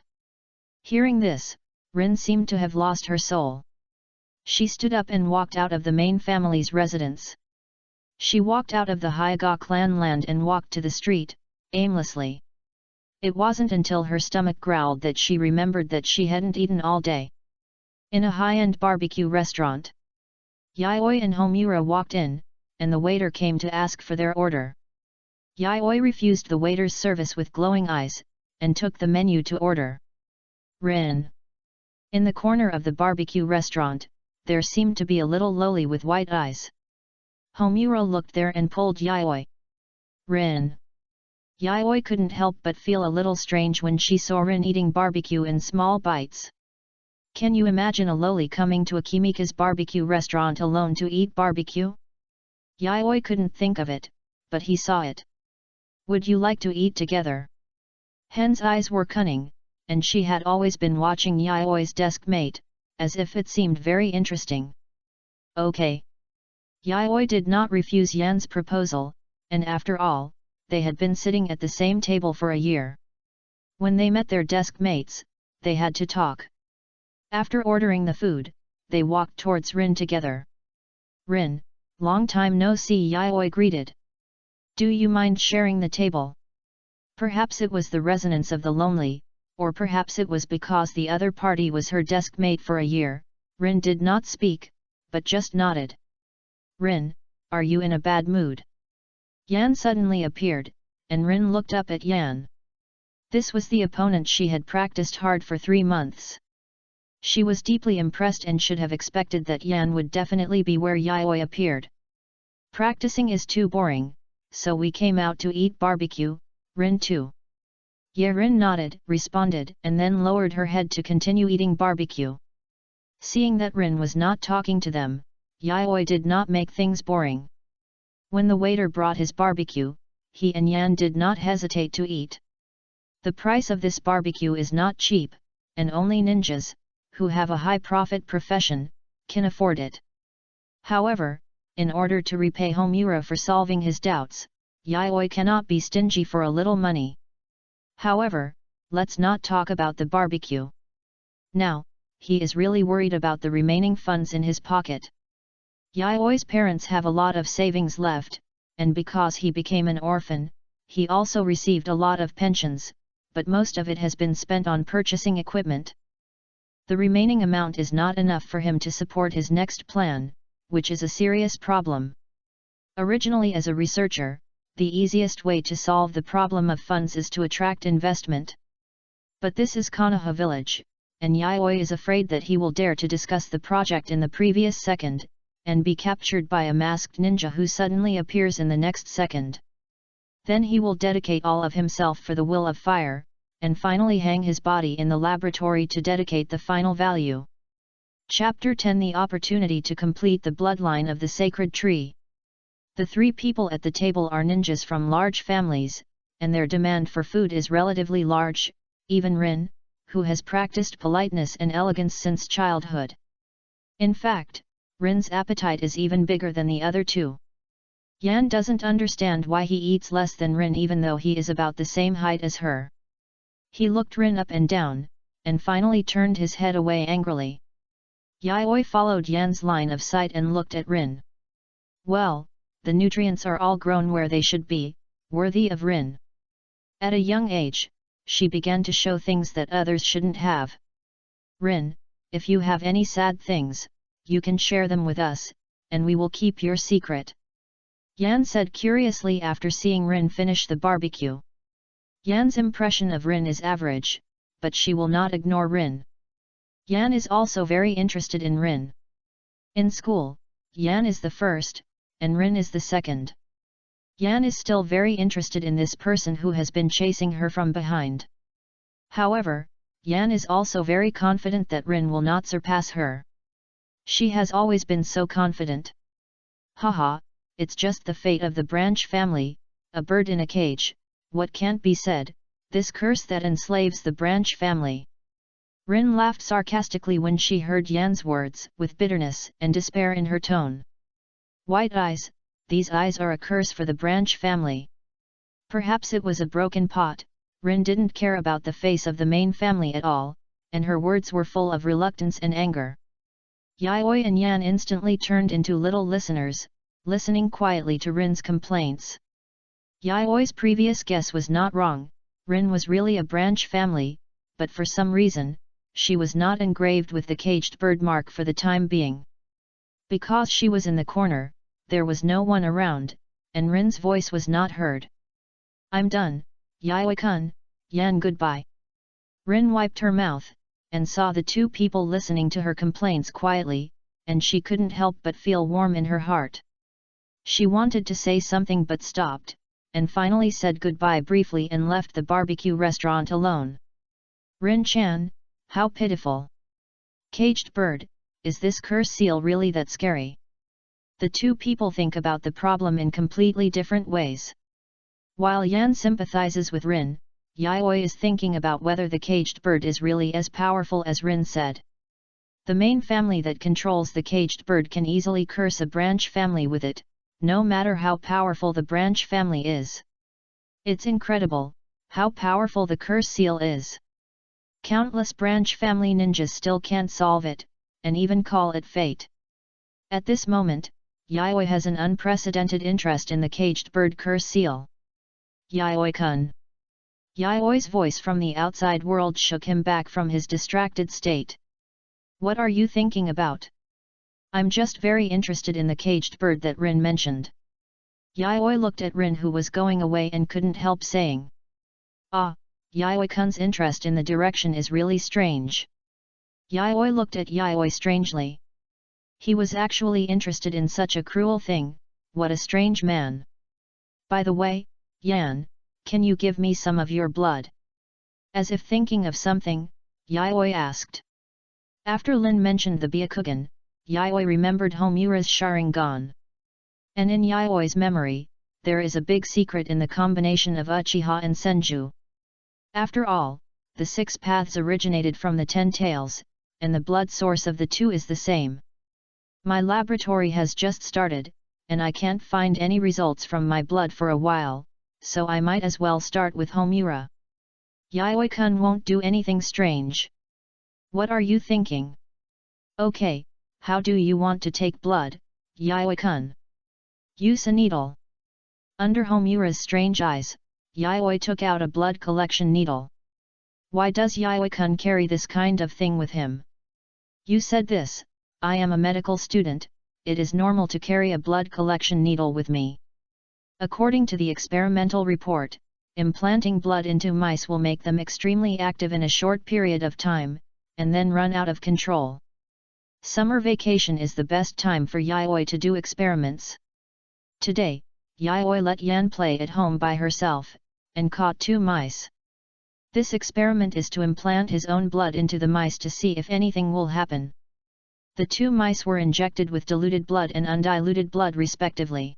Hearing this, Rin seemed to have lost her soul. She stood up and walked out of the main family's residence. She walked out of the Hyega clan land and walked to the street, aimlessly. It wasn't until her stomach growled that she remembered that she hadn't eaten all day. In a high-end barbecue restaurant, Yayoi and Homura walked in, and the waiter came to ask for their order. Yayoi refused the waiter's service with glowing eyes, and took the menu to order. Rin. In the corner of the barbecue restaurant, there seemed to be a little loli with white eyes. Homura looked there and pulled Yayoi. Rin. Yayoi couldn't help but feel a little strange when she saw Rin eating barbecue in small bites. Can you imagine a loli coming to a Kimika's barbecue restaurant alone to eat barbecue? Yayoi couldn't think of it, but he saw it. Would you like to eat together? Hen's eyes were cunning, and she had always been watching Yayoi's desk mate, as if it seemed very interesting. Okay. Yayoi did not refuse Yan's proposal, and after all, they had been sitting at the same table for a year. When they met their desk mates, they had to talk. After ordering the food, they walked towards Rin together. Rin, long time no see, Yayoi greeted. Do you mind sharing the table? Perhaps it was the resonance of the lonely, or perhaps it was because the other party was her desk mate for a year. Rin did not speak, but just nodded. Rin, are you in a bad mood? Yan suddenly appeared, and Rin looked up at Yan. This was the opponent she had practiced hard for 3 months. She was deeply impressed and should have expected that Yan would definitely be where Yayoi appeared. Practicing is too boring, so we came out to eat barbecue, Rin too. Rin nodded, responded, and then lowered her head to continue eating barbecue. Seeing that Rin was not talking to them, Yayoi did not make things boring. When the waiter brought his barbecue, he and Yan did not hesitate to eat. The price of this barbecue is not cheap, and only ninjas, who have a high-profit profession, can afford it. However, in order to repay Homura for solving his doubts, Yayoi cannot be stingy for a little money. However, let's not talk about the barbecue. Now, he is really worried about the remaining funds in his pocket. Yayoi's parents have a lot of savings left, and because he became an orphan, he also received a lot of pensions, but most of it has been spent on purchasing equipment. The remaining amount is not enough for him to support his next plan, which is a serious problem. Originally as a researcher, the easiest way to solve the problem of funds is to attract investment. But this is Konoha village, and Yayoi is afraid that he will dare to discuss the project in the previous second, and be captured by a masked ninja who suddenly appears in the next second. Then he will dedicate all of himself for the will of fire, and finally hang his body in the laboratory to dedicate the final value. Chapter 10: The opportunity to complete the bloodline of the sacred tree. The three people at the table are ninjas from large families, and their demand for food is relatively large, even Rin, who has practiced politeness and elegance since childhood. In fact, Rin's appetite is even bigger than the other two. Yan doesn't understand why he eats less than Rin even though he is about the same height as her. He looked Rin up and down, and finally turned his head away angrily. Yayoi followed Yan's line of sight and looked at Rin. Well, the nutrients are all grown where they should be, worthy of Rin. At a young age, she began to show things that others shouldn't have. Rin, if you have any sad things, you can share them with us, and we will keep your secret. Yan said curiously after seeing Rin finish the barbecue. Yan's impression of Rin is average, but she will not ignore Rin. Yan is also very interested in Rin. In school, Yan is the first, and Rin is the second. Yan is still very interested in this person who has been chasing her from behind. However, Yan is also very confident that Rin will not surpass her. She has always been so confident. Haha, it's just the fate of the branch family, a bird in a cage, what can't be said, this curse that enslaves the branch family. Rin laughed sarcastically when she heard Yan's words, with bitterness and despair in her tone. White eyes, these eyes are a curse for the branch family. Perhaps it was a broken pot. Rin didn't care about the face of the main family at all, and her words were full of reluctance and anger. Yayoi and Yan instantly turned into little listeners, listening quietly to Rin's complaints. Yayoi's previous guess was not wrong, Rin was really a branch family, but for some reason, she was not engraved with the caged bird mark for the time being. Because she was in the corner, there was no one around, and Rin's voice was not heard. I'm done, Yayoi-kun, Yan goodbye. Rin wiped her mouth, and saw the two people listening to her complaints quietly, and she couldn't help but feel warm in her heart. She wanted to say something but stopped, and finally said goodbye briefly and left the barbecue restaurant alone. Rin-chan, how pitiful. Caged bird, is this curse seal really that scary? The two people think about the problem in completely different ways. While Yan sympathizes with Rin, Yayoi is thinking about whether the caged bird is really as powerful as Rin said. The main family that controls the caged bird can easily curse a branch family with it, no matter how powerful the branch family is. It's incredible, how powerful the curse seal is. Countless branch family ninjas still can't solve it, and even call it fate. At this moment, Yayoi has an unprecedented interest in the caged bird curse seal. Yayoi-kun. Yayoi's voice from the outside world shook him back from his distracted state. What are you thinking about? I'm just very interested in the caged bird that Rin mentioned. Yayoi looked at Rin who was going away and couldn't help saying. Ah, Yayoi-kun's interest in the direction is really strange. Yayoi looked at Yayoi strangely. He was actually interested in such a cruel thing, what a strange man. By the way, Yan, can you give me some of your blood? As if thinking of something, Yayoi asked. After Lin mentioned the Byakugan, Yayoi remembered Homura's Sharingan. And in Yayoi's memory, there is a big secret in the combination of Uchiha and Senju. After all, the 6 paths originated from the 10 tails, and the blood source of the two is the same. My laboratory has just started, and I can't find any results from my blood for a while, so I might as well start with Homura. Yayoi-kun won't do anything strange. What are you thinking? Okay, how do you want to take blood, Yayoi-kun? Use a needle. Under Homura's strange eyes, Yayoi took out a blood collection needle. Why does Yayoi-kun carry this kind of thing with him? You said this, I am a medical student, it is normal to carry a blood collection needle with me. According to the experimental report, implanting blood into mice will make them extremely active in a short period of time, and then run out of control. Summer vacation is the best time for Yayoi to do experiments. Today, Yayoi let Yan play at home by herself, and caught 2 mice. This experiment is to implant his own blood into the mice to see if anything will happen. The 2 mice were injected with diluted blood and undiluted blood respectively.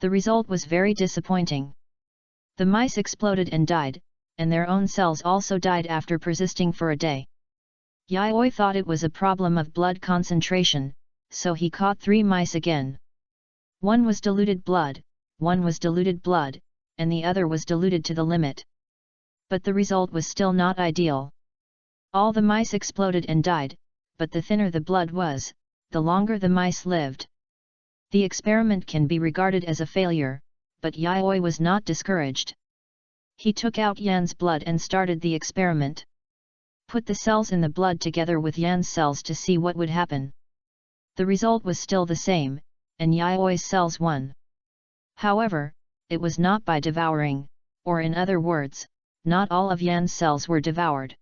The result was very disappointing. The mice exploded and died, and their own cells also died after persisting for a day. Yayoi thought it was a problem of blood concentration, so he caught 3 mice again. One was diluted blood, one was diluted blood, and the other was diluted to the limit. But the result was still not ideal. All the mice exploded and died, but the thinner the blood was, the longer the mice lived. The experiment can be regarded as a failure, but Yayoi was not discouraged. He took out Yan's blood and started the experiment. Put the cells in the blood together with Yan's cells to see what would happen. The result was still the same, and Yayoi's cells won. However, it was not by devouring, or in other words, not all of Yan's cells were devoured.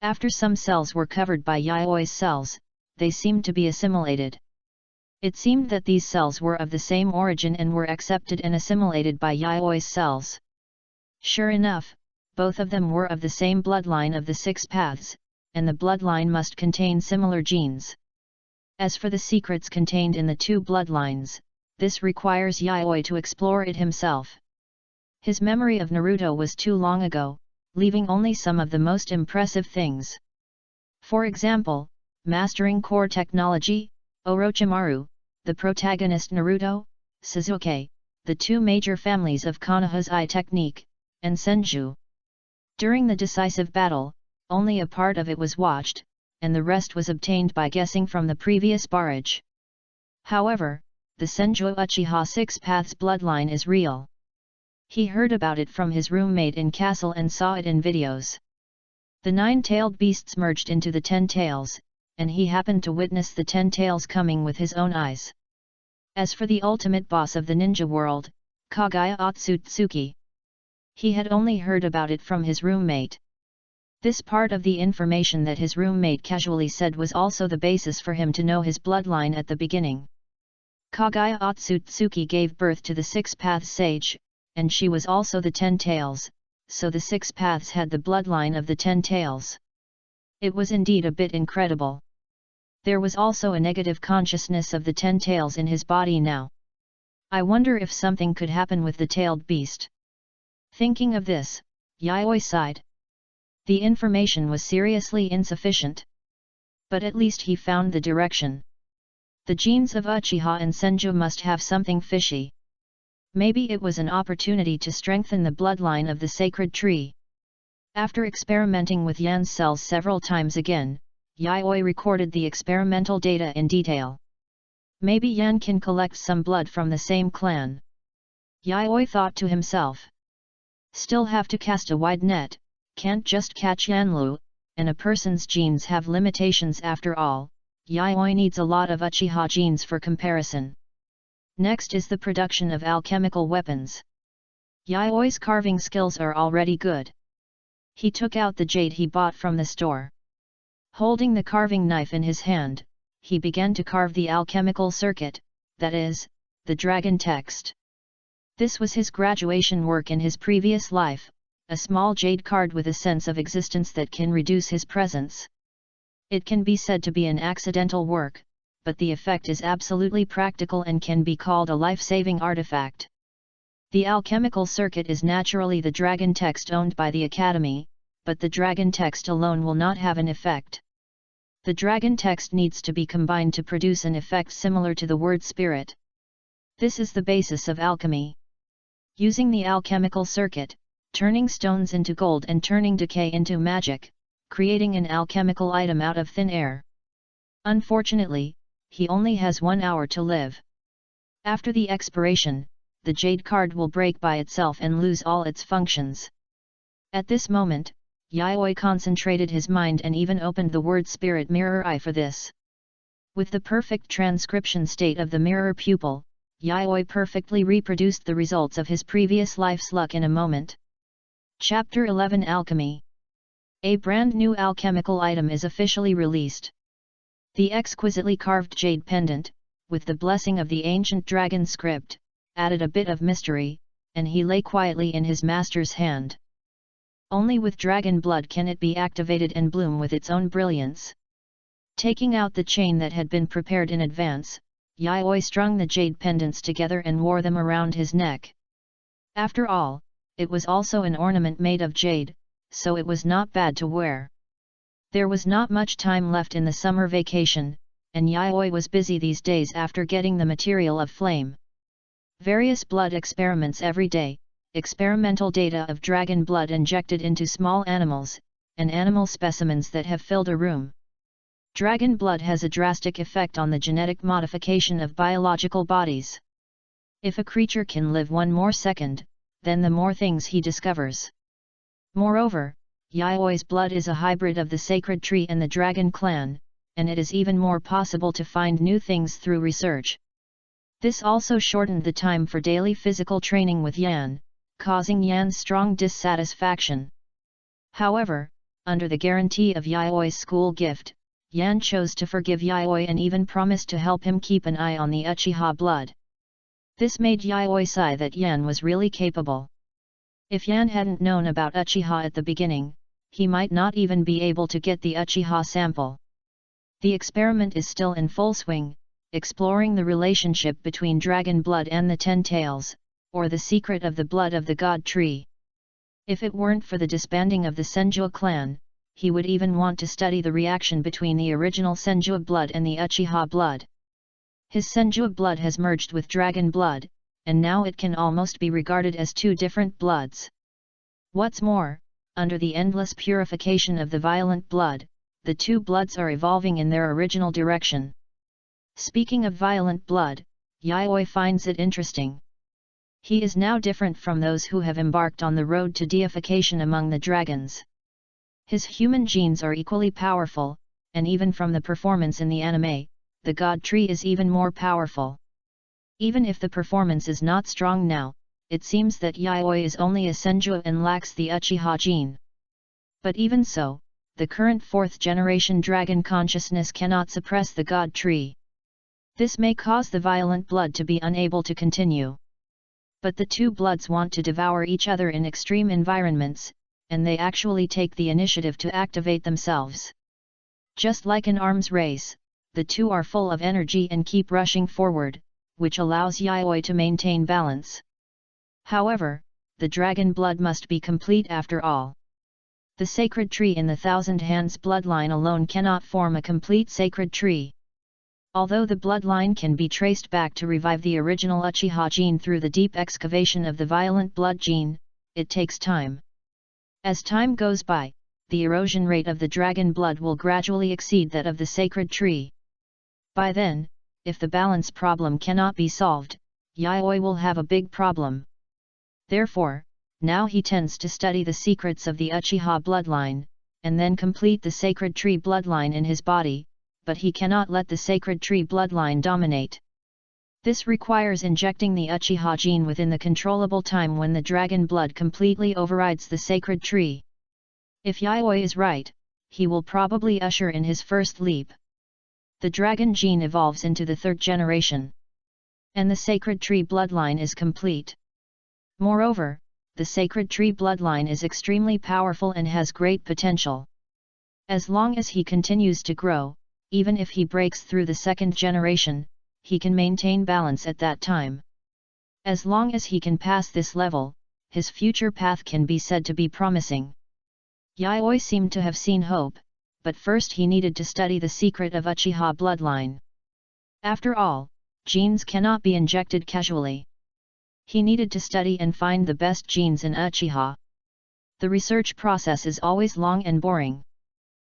After some cells were covered by Yayoi's cells, they seemed to be assimilated. It seemed that these cells were of the same origin and were accepted and assimilated by Yayoi's cells. Sure enough, both of them were of the same bloodline of the 6 paths, and the bloodline must contain similar genes. As for the secrets contained in the 2 bloodlines, this requires Yayoi to explore it himself. His memory of Naruto was too long ago, leaving only some of the most impressive things. For example, mastering core technology, Orochimaru, the protagonist Naruto, Sasuke, the 2 major families of Konoha's eye technique, and Senju. During the decisive battle, only a part of it was watched, and the rest was obtained by guessing from the previous barrage. However, the Senju Uchiha 6 Paths bloodline is real. He heard about it from his roommate in castle and saw it in videos. The 9-tailed beasts merged into the 10 tails, and he happened to witness the 10 tails coming with his own eyes. As for the ultimate boss of the ninja world, Kaguya Otsutsuki, he had only heard about it from his roommate. This part of the information that his roommate casually said was also the basis for him to know his bloodline at the beginning. Kaguya Otsutsuki gave birth to the 6 Paths Sage, and she was also the 10 tails, so the 6 Paths had the bloodline of the 10 tails. It was indeed a bit incredible. There was also a negative consciousness of the 10 tails in his body now. I wonder if something could happen with the tailed beast. Thinking of this, Yayoi sighed. The information was seriously insufficient. But at least he found the direction. The genes of Uchiha and Senju must have something fishy. Maybe it was an opportunity to strengthen the bloodline of the sacred tree. After experimenting with Yan's cells several times again, Yayoi recorded the experimental data in detail. Maybe Yan can collect some blood from the same clan. Yayoi thought to himself. Still have to cast a wide net, can't just catch Yanlu, and a person's genes have limitations after all. Yayoi needs a lot of Uchiha genes for comparison. Next is the production of alchemical weapons. Yayoi's carving skills are already good. He took out the jade he bought from the store. Holding the carving knife in his hand, he began to carve the alchemical circuit, that is, the dragon text. This was his graduation work in his previous life, a small jade card with a sense of existence that can reduce his presence. It can be said to be an accidental work, but the effect is absolutely practical and can be called a life-saving artifact. The alchemical circuit is naturally the dragon text owned by the Academy, but the dragon text alone will not have an effect. The dragon text needs to be combined to produce an effect similar to the word spirit. This is the basis of alchemy. Using the alchemical circuit, turning stones into gold and turning decay into magic, creating an alchemical item out of thin air. Unfortunately, he only has 1 hour to live. After the expiration, the jade card will break by itself and lose all its functions. At this moment, Yayoi concentrated his mind and even opened the word spirit mirror eye for this. With the perfect transcription state of the mirror pupil, Yayoi perfectly reproduced the results of his previous life's luck in a moment. Chapter 11 Alchemy. A brand new alchemical item is officially released. The exquisitely carved jade pendant, with the blessing of the ancient dragon script, added a bit of mystery, and he lay quietly in his master's hand. Only with dragon blood can it be activated and bloom with its own brilliance. Taking out the chain that had been prepared in advance, Yayoi strung the jade pendants together and wore them around his neck. After all, it was also an ornament made of jade, so it was not bad to wear. There was not much time left in the summer vacation, and Yayoi was busy these days after getting the material of flame. Various blood experiments every day, experimental data of dragon blood injected into small animals, and animal specimens that have filled a room. Dragon blood has a drastic effect on the genetic modification of biological bodies. If a creature can live one more second, then the more things he discovers. Moreover, Yayoi's blood is a hybrid of the sacred tree and the dragon clan, and it is even more possible to find new things through research. This also shortened the time for daily physical training with Yan, causing Yan's strong dissatisfaction. However, under the guarantee of Yayoi's school gift, Yan chose to forgive Yayoi and even promised to help him keep an eye on the Uchiha blood. This made Yayoi sigh that Yan was really capable. If Yan hadn't known about Uchiha at the beginning, he might not even be able to get the Uchiha sample. The experiment is still in full swing, exploring the relationship between dragon blood and the 10 tails, or the secret of the blood of the god tree. If it weren't for the disbanding of the Senju clan, he would even want to study the reaction between the original Senju blood and the Uchiha blood. His Senju blood has merged with dragon blood, and now it can almost be regarded as two different bloods. What's more, under the endless purification of the violent blood, the two bloods are evolving in their original direction. Speaking of violent blood, Yayoi finds it interesting. He is now different from those who have embarked on the road to deification among the dragons. His human genes are equally powerful, and even from the performance in the anime, the god tree is even more powerful. Even if the performance is not strong now, it seems that Yayoi is only a Senju and lacks the Uchiha gene. But even so, the current 4th generation dragon consciousness cannot suppress the god tree. This may cause the violent blood to be unable to continue. But the two bloods want to devour each other in extreme environments, and they actually take the initiative to activate themselves. Just like an arms race, the two are full of energy and keep rushing forward, which allows Yayoi to maintain balance. However, the dragon blood must be complete after all. The sacred tree in the 1000 Hands bloodline alone cannot form a complete sacred tree. Although the bloodline can be traced back to revive the original Uchiha gene through the deep excavation of the violent blood gene, it takes time. As time goes by, the erosion rate of the dragon blood will gradually exceed that of the sacred tree. By then, if the balance problem cannot be solved, Yayoi will have a big problem. Therefore, now he tends to study the secrets of the Uchiha bloodline, and then complete the sacred tree bloodline in his body, but he cannot let the sacred tree bloodline dominate. This requires injecting the Uchiha gene within the controllable time when the dragon blood completely overrides the sacred tree. If Yayoi is right, he will probably usher in his first leap. The dragon gene evolves into the 3rd generation. And the sacred tree bloodline is complete. Moreover, the sacred tree bloodline is extremely powerful and has great potential. As long as he continues to grow, even if he breaks through the 2nd generation, he can maintain balance at that time. As long as he can pass this level, his future path can be said to be promising. Yayoi seemed to have seen hope, but first he needed to study the secret of Uchiha bloodline. After all, genes cannot be injected casually. He needed to study and find the best genes in Uchiha. The research process is always long and boring.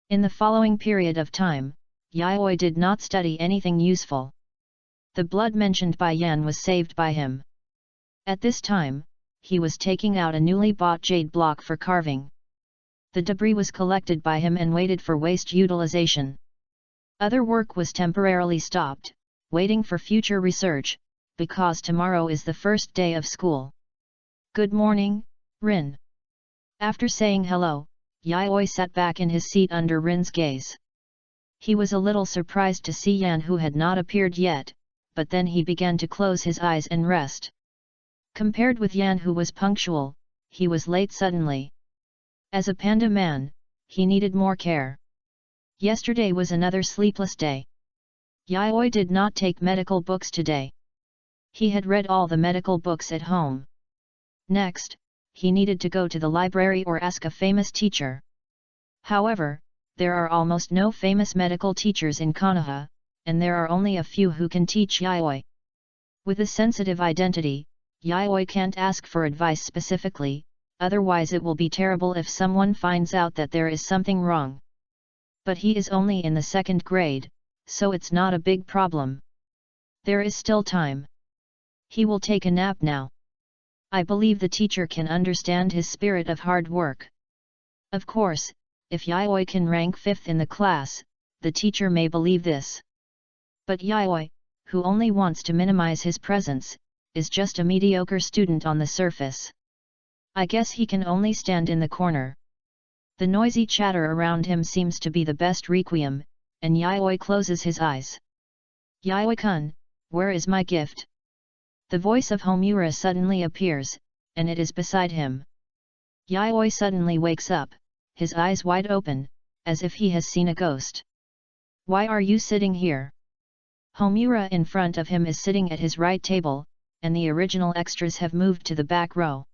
In the following period of time, Yayoi did not study anything useful. The blood mentioned by Yan was saved by him. At this time, he was taking out a newly bought jade block for carving. The debris was collected by him and waited for waste utilization. Other work was temporarily stopped, waiting for future research, because tomorrow is the first day of school. Good morning, Rin. After saying hello, Yayoi sat back in his seat under Rin's gaze. He was a little surprised to see Yan, who had not appeared yet, but then he began to close his eyes and rest. Compared with Yan, who was punctual, he was late suddenly. As a panda man, he needed more care. Yesterday was another sleepless day. Yayoi did not take medical books today. He had read all the medical books at home. Next, he needed to go to the library or ask a famous teacher. However, there are almost no famous medical teachers in Konoha, and there are only a few who can teach Yayoi. With a sensitive identity, Yayoi can't ask for advice specifically, otherwise it will be terrible if someone finds out that there is something wrong. But he is only in the 2nd grade, so it's not a big problem. There is still time. He will take a nap now. I believe the teacher can understand his spirit of hard work. Of course, if Yayoi can rank 5th in the class, the teacher may believe this. But Yayoi, who only wants to minimize his presence, is just a mediocre student on the surface. I guess he can only stand in the corner. The noisy chatter around him seems to be the best requiem, and Yayoi closes his eyes. Yayoi-kun, where is my gift? The voice of Homura suddenly appears, and it is beside him. Yayoi suddenly wakes up, his eyes wide open, as if he has seen a ghost. Why are you sitting here? Homura in front of him is sitting at his right table, and the original extras have moved to the back row.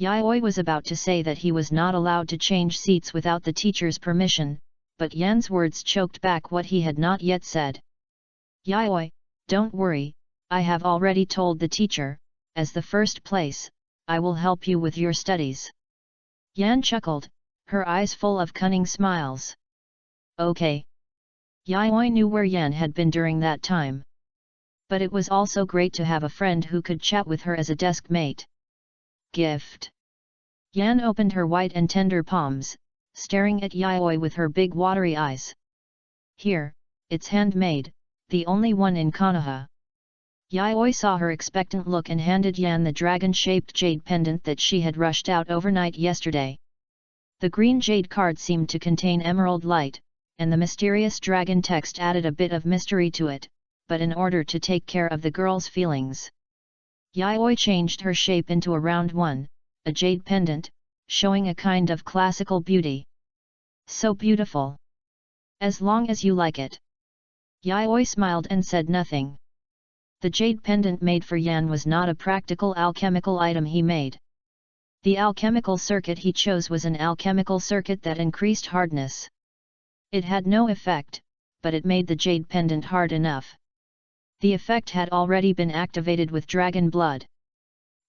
Yayoi was about to say that he was not allowed to change seats without the teacher's permission, but Yan's words choked back what he had not yet said. Yayoi, don't worry, I have already told the teacher, as the first place, I will help you with your studies. Yan chuckled, her eyes full of cunning smiles. Okay. Yayoi knew where Yan had been during that time. But it was also great to have a friend who could chat with her as a desk mate. Gift. Yan opened her white and tender palms, staring at Yayoi with her big watery eyes. Here, it's handmade, the only one in Konoha. Yayoi saw her expectant look and handed Yan the dragon-shaped jade pendant that she had rushed out overnight yesterday. The green jade card seemed to contain emerald light, and the mysterious dragon text added a bit of mystery to it, but in order to take care of the girl's feelings, Yayoi changed her shape into a round one, a jade pendant, showing a kind of classical beauty. So beautiful. As long as you like it. Yayoi smiled and said nothing. The jade pendant made for Yan was not a practical alchemical item he made. The alchemical circuit he chose was an alchemical circuit that increased hardness. It had no effect, but it made the jade pendant hard enough. The effect had already been activated with dragon blood.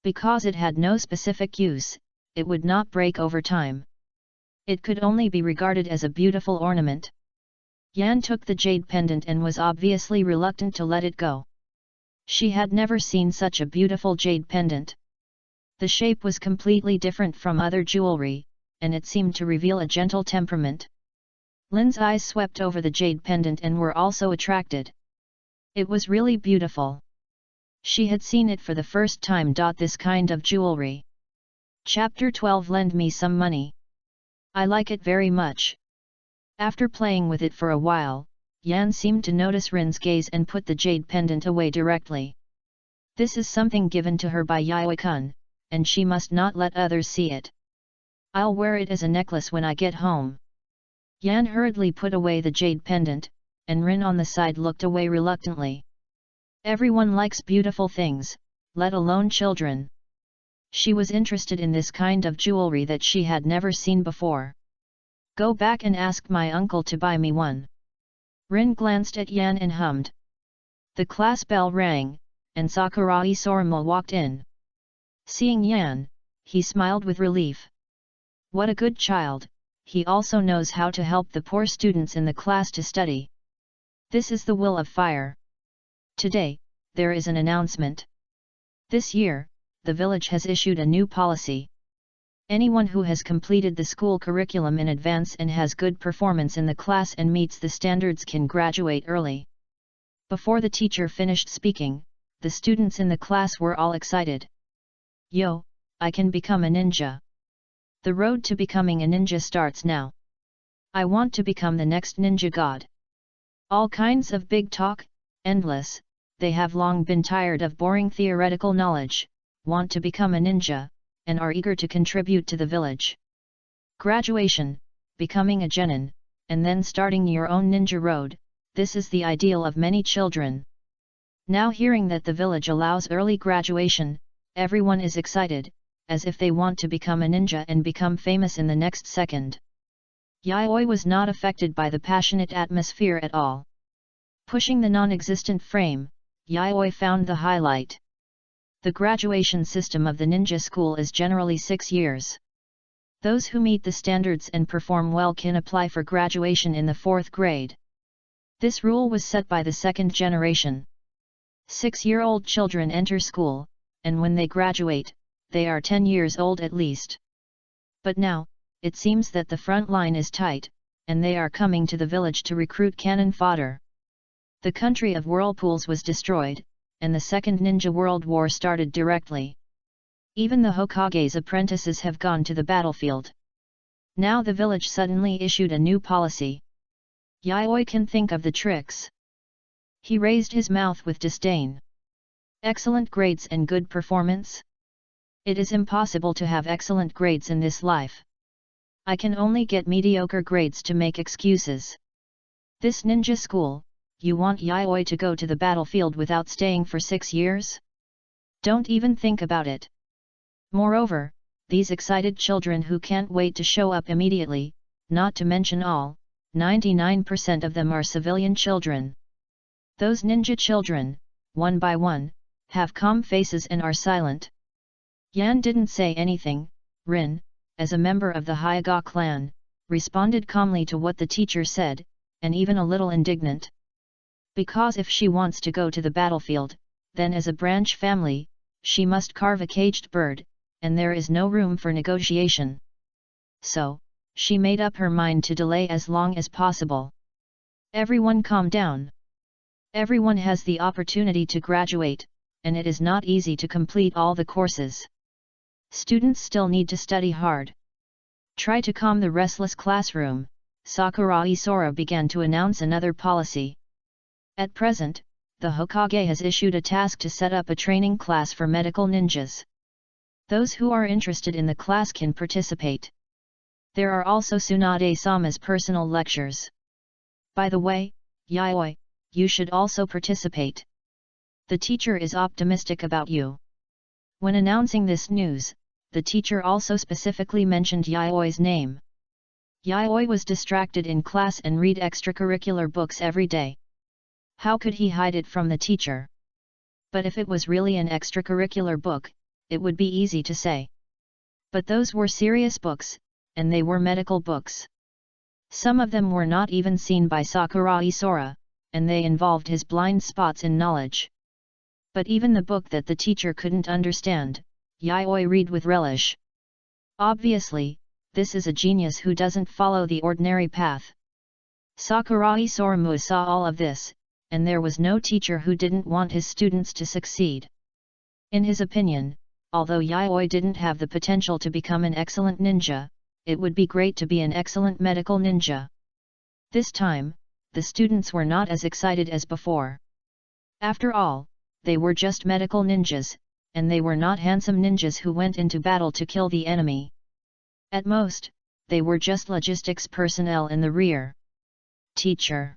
Because it had no specific use, it would not break over time. It could only be regarded as a beautiful ornament. Yan took the jade pendant and was obviously reluctant to let it go. She had never seen such a beautiful jade pendant. The shape was completely different from other jewelry, and it seemed to reveal a gentle temperament. Lin's eyes swept over the jade pendant and were also attracted. It was really beautiful. She had seen it for the first time. This kind of jewelry. Chapter 12. Lend me some money. I like it very much. After playing with it for a while, Yan seemed to notice Rin's gaze and put the jade pendant away directly. This is something given to her by Yayoi-kun, and she must not let others see it. I'll wear it as a necklace when I get home. Yan hurriedly put away the jade pendant, and Rin on the side looked away reluctantly. Everyone likes beautiful things, let alone children. She was interested in this kind of jewelry that she had never seen before. Go back and ask my uncle to buy me one. Rin glanced at Yan and hummed. The class bell rang, and Sakurai Soruma walked in. Seeing Yan, he smiled with relief. What a good child, he also knows how to help the poor students in the class to study. This is the will of fire. Today, there is an announcement. This year, the village has issued a new policy. Anyone who has completed the school curriculum in advance and has good performance in the class and meets the standards can graduate early. Before the teacher finished speaking, the students in the class were all excited. Yo, I can become a ninja. The road to becoming a ninja starts now. I want to become the next ninja god. All kinds of big talk, endless, they have long been tired of boring theoretical knowledge, want to become a ninja, and are eager to contribute to the village. Graduation, becoming a genin, and then starting your own ninja road, this is the ideal of many children. Now hearing that the village allows early graduation, everyone is excited, as if they want to become a ninja and become famous in the next second. Yayoi was not affected by the passionate atmosphere at all. Pushing the non-existent frame, Yayoi found the highlight. The graduation system of the ninja school is generally 6 years. Those who meet the standards and perform well can apply for graduation in the 4th grade. This rule was set by the second generation. 6-year-old children enter school, and when they graduate, they are 10 years old at least. But now, it seems that the front line is tight, and they are coming to the village to recruit cannon fodder. The country of whirlpools was destroyed, and the Second Ninja World War started directly. Even the Hokage's apprentices have gone to the battlefield. Now the village suddenly issued a new policy. Yayoi can think of the tricks. He raised his mouth with disdain. Excellent grades and good performance? It is impossible to have excellent grades in this life. I can only get mediocre grades to make excuses. This ninja school, you want Yayoi to go to the battlefield without staying for 6 years? Don't even think about it. Moreover, these excited children who can't wait to show up immediately, not to mention all, 99% of them are civilian children. Those ninja children, one by one, have calm faces and are silent. Yan didn't say anything. Rin, as a member of the Hyuga clan, responded calmly to what the teacher said, and even a little indignant. Because if she wants to go to the battlefield, then as a branch family, she must carve a caged bird, and there is no room for negotiation. So, she made up her mind to delay as long as possible. Everyone calm down. Everyone has the opportunity to graduate, and it is not easy to complete all the courses. Students still need to study hard. Try to calm the restless classroom. Sakurai Sora began to announce another policy. At present, the Hokage has issued a task to set up a training class for medical ninjas. Those who are interested in the class can participate. There are also Tsunade-sama's personal lectures. By the way, Yayoi, you should also participate. The teacher is optimistic about you. When announcing this news, the teacher also specifically mentioned Yayoi's name. Yayoi was distracted in class and read extracurricular books every day. How could he hide it from the teacher? But if it was really an extracurricular book, it would be easy to say. But those were serious books, and they were medical books. Some of them were not even seen by Sakurai Sora, and they involved his blind spots in knowledge. But even the book that the teacher couldn't understand, Yayoi read with relish. Obviously, this is a genius who doesn't follow the ordinary path. Sakurai Sora saw all of this, and there was no teacher who didn't want his students to succeed. In his opinion, although Yayoi didn't have the potential to become an excellent ninja, it would be great to be an excellent medical ninja. This time, the students were not as excited as before. After all, they were just medical ninjas, and they were not handsome ninjas who went into battle to kill the enemy. At most, they were just logistics personnel in the rear. Teacher.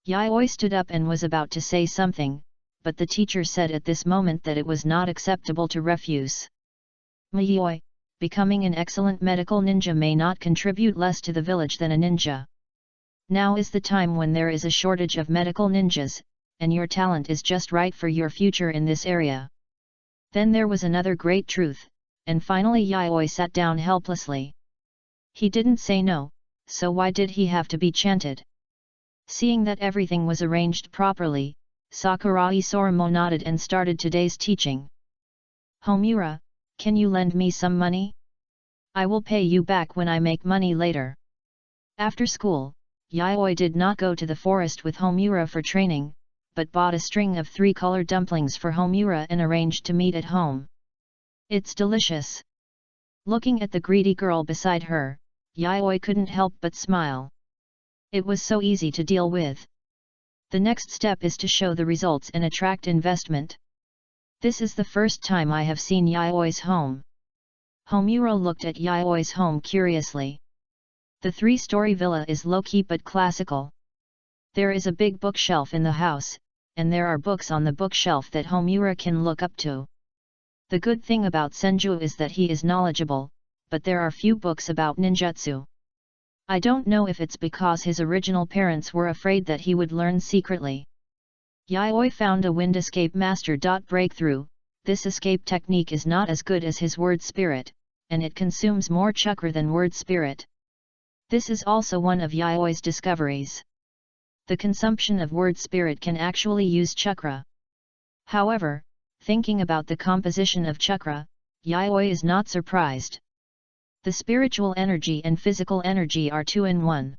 Yayoi stood up and was about to say something, but the teacher said at this moment that it was not acceptable to refuse. Yayoi, becoming an excellent medical ninja may not contribute less to the village than a ninja. Now is the time when there is a shortage of medical ninjas, and your talent is just right for your future in this area. Then there was another great truth, and finally Yayoi sat down helplessly. He didn't say no, so why did he have to be chanted? Seeing that everything was arranged properly, Sakurai Sora nodded and started today's teaching. Homura, can you lend me some money? I will pay you back when I make money later. After school, Yayoi did not go to the forest with Homura for training, but bought a string of 3-color dumplings for Homura and arranged to meet at home. It's delicious. Looking at the greedy girl beside her, Yayoi couldn't help but smile. It was so easy to deal with. The next step is to show the results and attract investment. This is the first time I have seen Yayoi's home. Homura looked at Yayoi's home curiously. The 3-story villa is low-key but classical. There is a big bookshelf in the house, and there are books on the bookshelf that Homura can look up to. The good thing about Senju is that he is knowledgeable, but there are few books about ninjutsu. I don't know if it's because his original parents were afraid that he would learn secretly. Yayoi found a wind escape master. Breakthrough. This escape technique is not as good as his word spirit, and it consumes more chakra than word spirit. This is also one of Yayoi's discoveries. The consumption of word spirit can actually use chakra. However, thinking about the composition of chakra, Yayoi is not surprised. The spiritual energy and physical energy are 2 in 1.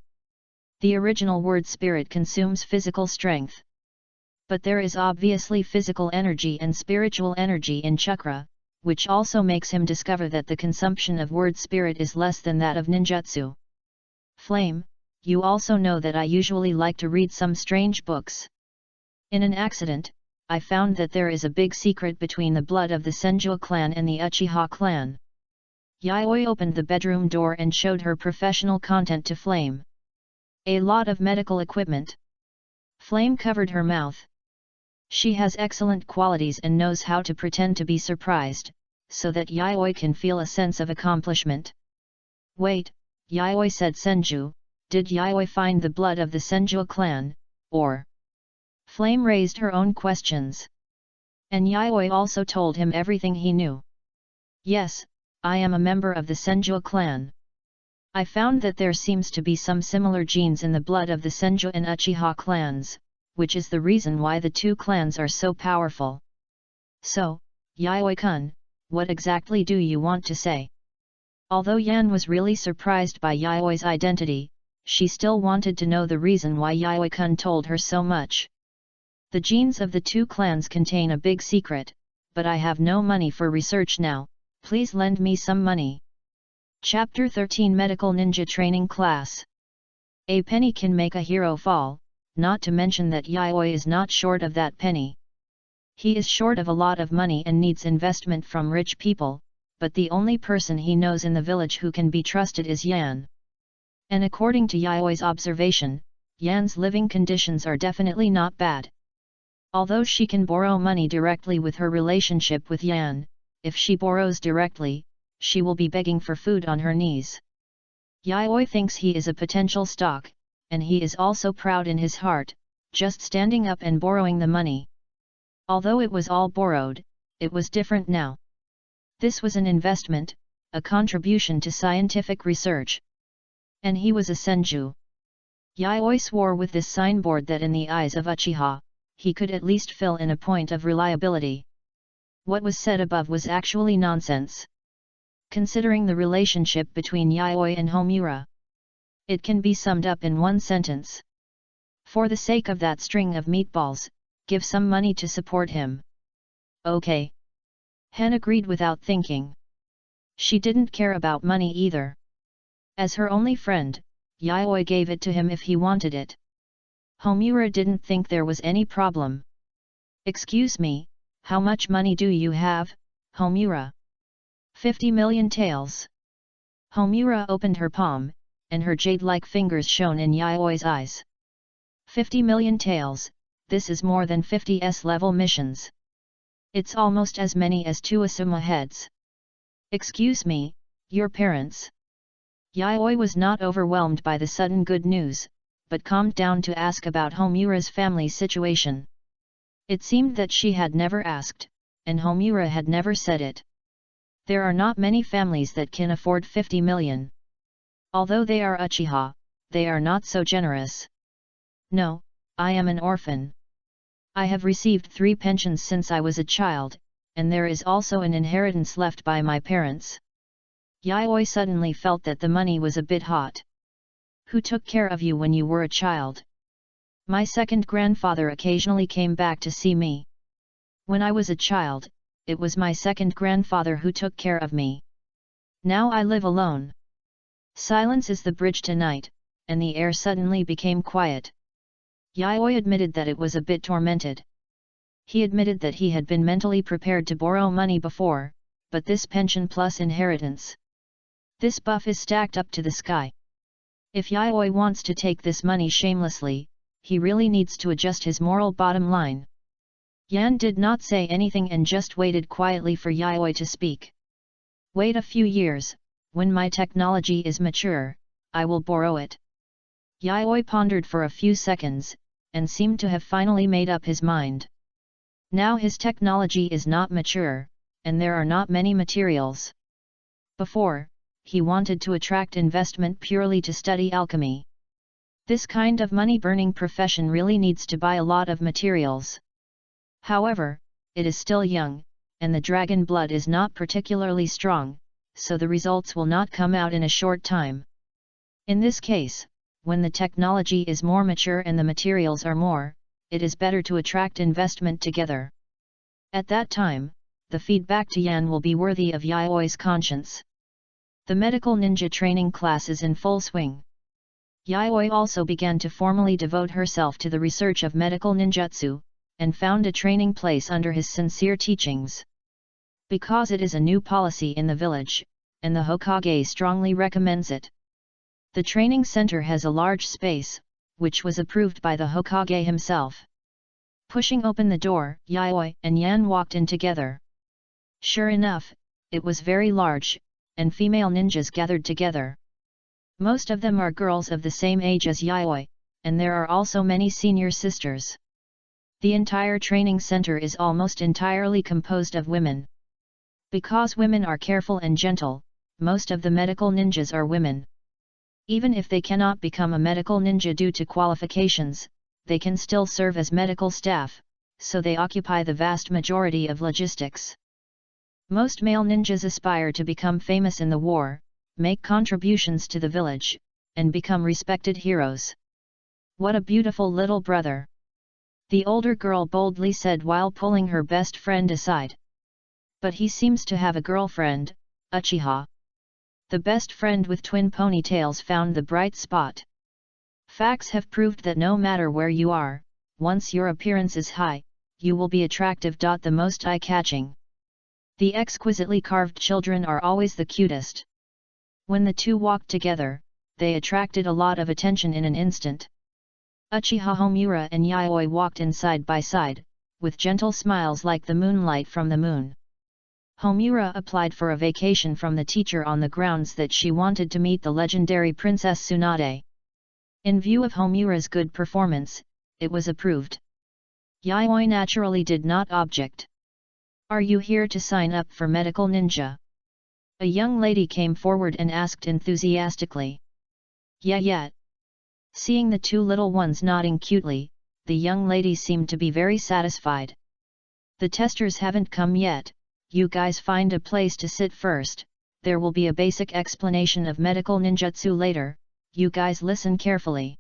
The original word spirit consumes physical strength. But there is obviously physical energy and spiritual energy in chakra, which also makes him discover that the consumption of word spirit is less than that of ninjutsu. Flame, you also know that I usually like to read some strange books. In an accident, I found that there is a big secret between the blood of the Senju clan and the Uchiha clan. Yayoi opened the bedroom door and showed her professional content to Flame. A lot of medical equipment. Flame covered her mouth. She has excellent qualities and knows how to pretend to be surprised, so that Yayoi can feel a sense of accomplishment. Wait, Yayoi said. Senju, did Yayoi find the blood of the Senju clan, or? Flame raised her own questions. And Yayoi also told him everything he knew. Yes, I am a member of the Senju clan. I found that there seems to be some similar genes in the blood of the Senju and Uchiha clans, which is the reason why the 2 clans are so powerful. So, Yayoi-kun, what exactly do you want to say? Although Yan was really surprised by Yayoi's identity, she still wanted to know the reason why Yayoi-kun told her so much. The genes of the 2 clans contain a big secret, but I have no money for research now, please lend me some money. Chapter 13 Medical Ninja Training Class. A penny can make a hero fall, not to mention that Yayoi is not short of that penny. He is short of a lot of money and needs investment from rich people, but the only person he knows in the village who can be trusted is Yan. And according to Yayoi's observation, Yan's living conditions are definitely not bad. Although she can borrow money directly with her relationship with Yan, if she borrows directly, she will be begging for food on her knees. Yayoi thinks he is a potential stock, and he is also proud in his heart, just standing up and borrowing the money. Although it was all borrowed, it was different now. This was an investment, a contribution to scientific research. And he was a Senju. Yayoi swore with this signboard that in the eyes of Uchiha, he could at least fill in a point of reliability. What was said above was actually nonsense. Considering the relationship between Yayoi and Homura, it can be summed up in one sentence. For the sake of that string of meatballs, give some money to support him. Okay. Hen agreed without thinking. She didn't care about money either. As her only friend, Yayoi gave it to him if he wanted it. Homura didn't think there was any problem. Excuse me, how much money do you have, Homura? 50 million taels. Homura opened her palm, and her jade-like fingers shone in Yayoi's eyes. 50 million taels, this is more than 50 S-level missions. It's almost as many as 2 Asuma heads. Excuse me, your parents? Yayoi was not overwhelmed by the sudden good news, but calmed down to ask about Homura's family situation. It seemed that she had never asked, and Homura had never said it. There are not many families that can afford 50 million. Although they are Uchiha, they are not so generous. No, I am an orphan. I have received 3 pensions since I was a child, and there is also an inheritance left by my parents. Yayoi suddenly felt that the money was a bit hot. Who took care of you when you were a child? My second grandfather occasionally came back to see me. When I was a child, it was my second grandfather who took care of me. Now I live alone. Silence is the bridge to night, and the air suddenly became quiet. Yayoi admitted that it was a bit tormented. He admitted that he had been mentally prepared to borrow money before, but this pension plus inheritance. This buff is stacked up to the sky. If Yayoi wants to take this money shamelessly, he really needs to adjust his moral bottom line. Yan did not say anything and just waited quietly for Yayoi to speak. Wait a few years, when my technology is mature, I will borrow it. Yayoi pondered for a few seconds, and seemed to have finally made up his mind. Now his technology is not mature, and there are not many materials. Before, he wanted to attract investment purely to study alchemy. This kind of money-burning profession really needs to buy a lot of materials. However, it is still young, and the dragon blood is not particularly strong, so the results will not come out in a short time. In this case, when the technology is more mature and the materials are more, it is better to attract investment together. At that time, the feedback to Yan will be worthy of Yayoi's conscience. The medical ninja training class is in full swing. Yayoi also began to formally devote herself to the research of medical ninjutsu, and found a training place under his sincere teachings. Because it is a new policy in the village, and the Hokage strongly recommends it. The training center has a large space, which was approved by the Hokage himself. Pushing open the door, Yayoi and Yan walked in together. Sure enough, it was very large, and female ninjas gathered together. Most of them are girls of the same age as Yayoi, and there are also many senior sisters. The entire training center is almost entirely composed of women. Because women are careful and gentle, most of the medical ninjas are women. Even if they cannot become a medical ninja due to qualifications, they can still serve as medical staff, so they occupy the vast majority of logistics. Most male ninjas aspire to become famous in the war, make contributions to the village, and become respected heroes. What a beautiful little brother! The older girl boldly said while pulling her best friend aside. But he seems to have a girlfriend, Uchiha. The best friend with twin ponytails found the bright spot. Facts have proved that no matter where you are, once your appearance is high, you will be attractive. The most eye-catching. The exquisitely carved children are always the cutest. When the two walked together, they attracted a lot of attention in an instant. Uchiha Homura and Yayoi walked in side by side, with gentle smiles like the moonlight from the moon. Homura applied for a vacation from the teacher on the grounds that she wanted to meet the legendary Princess Tsunade. In view of Homura's good performance, it was approved. Yayoi naturally did not object. Are you here to sign up for medical ninja? A young lady came forward and asked enthusiastically. Yeah. Seeing the two little ones nodding cutely, the young lady seemed to be very satisfied. The testers haven't come yet, you guys find a place to sit first, there will be a basic explanation of medical ninjutsu later, you guys listen carefully.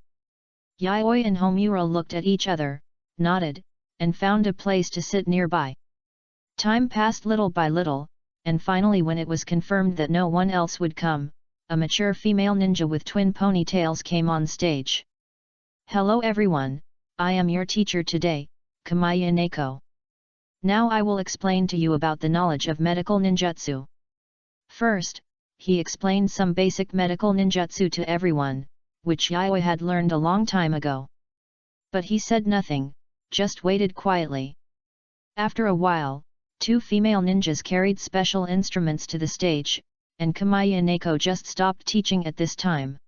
Yayoi and Homura looked at each other, nodded, and found a place to sit nearby. Time passed little by little, and finally when it was confirmed that no one else would come, a mature female ninja with twin ponytails came on stage. Hello everyone, I am your teacher today, Kamaya Neko. Now I will explain to you about the knowledge of medical ninjutsu. First, he explained some basic medical ninjutsu to everyone, which Yayoi had learned a long time ago. But he said nothing, just waited quietly. After a while, two female ninjas carried special instruments to the stage, and Kamaya Neko just stopped teaching at this time.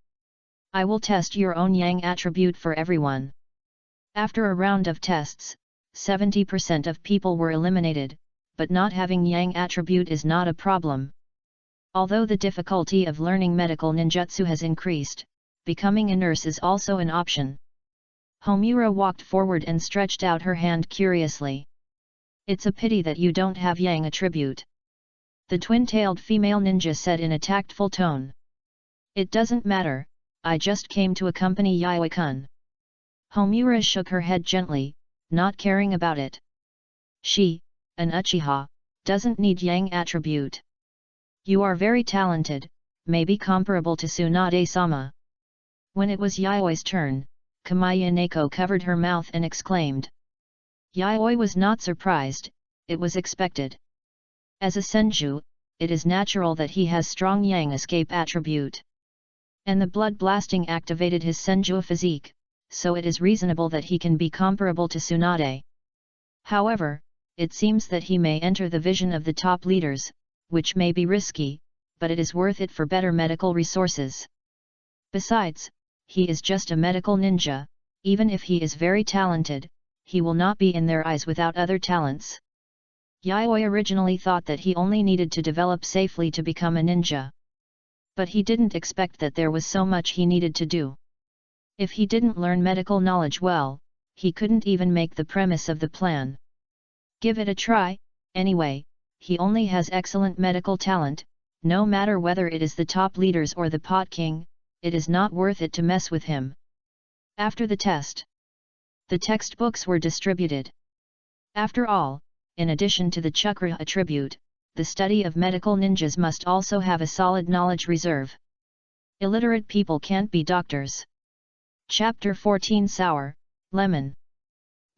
I will test your own yang attribute for everyone. After a round of tests, 70% of people were eliminated, but not having yang attribute is not a problem. Although the difficulty of learning medical ninjutsu has increased, becoming a nurse is also an option. Homura walked forward and stretched out her hand curiously. It's a pity that you don't have yang attribute. the twin-tailed female ninja said in a tactful tone. It doesn't matter, I just came to accompany Yayoi-kun. Homura shook her head gently, not caring about it. She, an Uchiha, doesn't need yang attribute. You are very talented, maybe comparable to Tsunade-sama. When it was Yaoi's turn, Kamiya Neko covered her mouth and exclaimed. Yaoi was not surprised, it was expected. As a senju, it is natural that he has strong yang escape attribute. And the blood blasting activated his senju physique, so it is reasonable that he can be comparable to Tsunade. However, it seems that he may enter the vision of the top leaders, which may be risky, but it is worth it for better medical resources. Besides, he is just a medical ninja, even if he is very talented, he will not be in their eyes without other talents. Yaoi originally thought that he only needed to develop safely to become a ninja. But he didn't expect that there was so much he needed to do. If he didn't learn medical knowledge well, he couldn't even make the premise of the plan. Give it a try, anyway, he only has excellent medical talent, no matter whether it is the top leaders or the pot king, it is not worth it to mess with him. After the test, the textbooks were distributed. After all, in addition to the chakra attribute, the study of medical ninjas must also have a solid knowledge reserve. Illiterate people can't be doctors. Chapter 14 Sour, Lemon.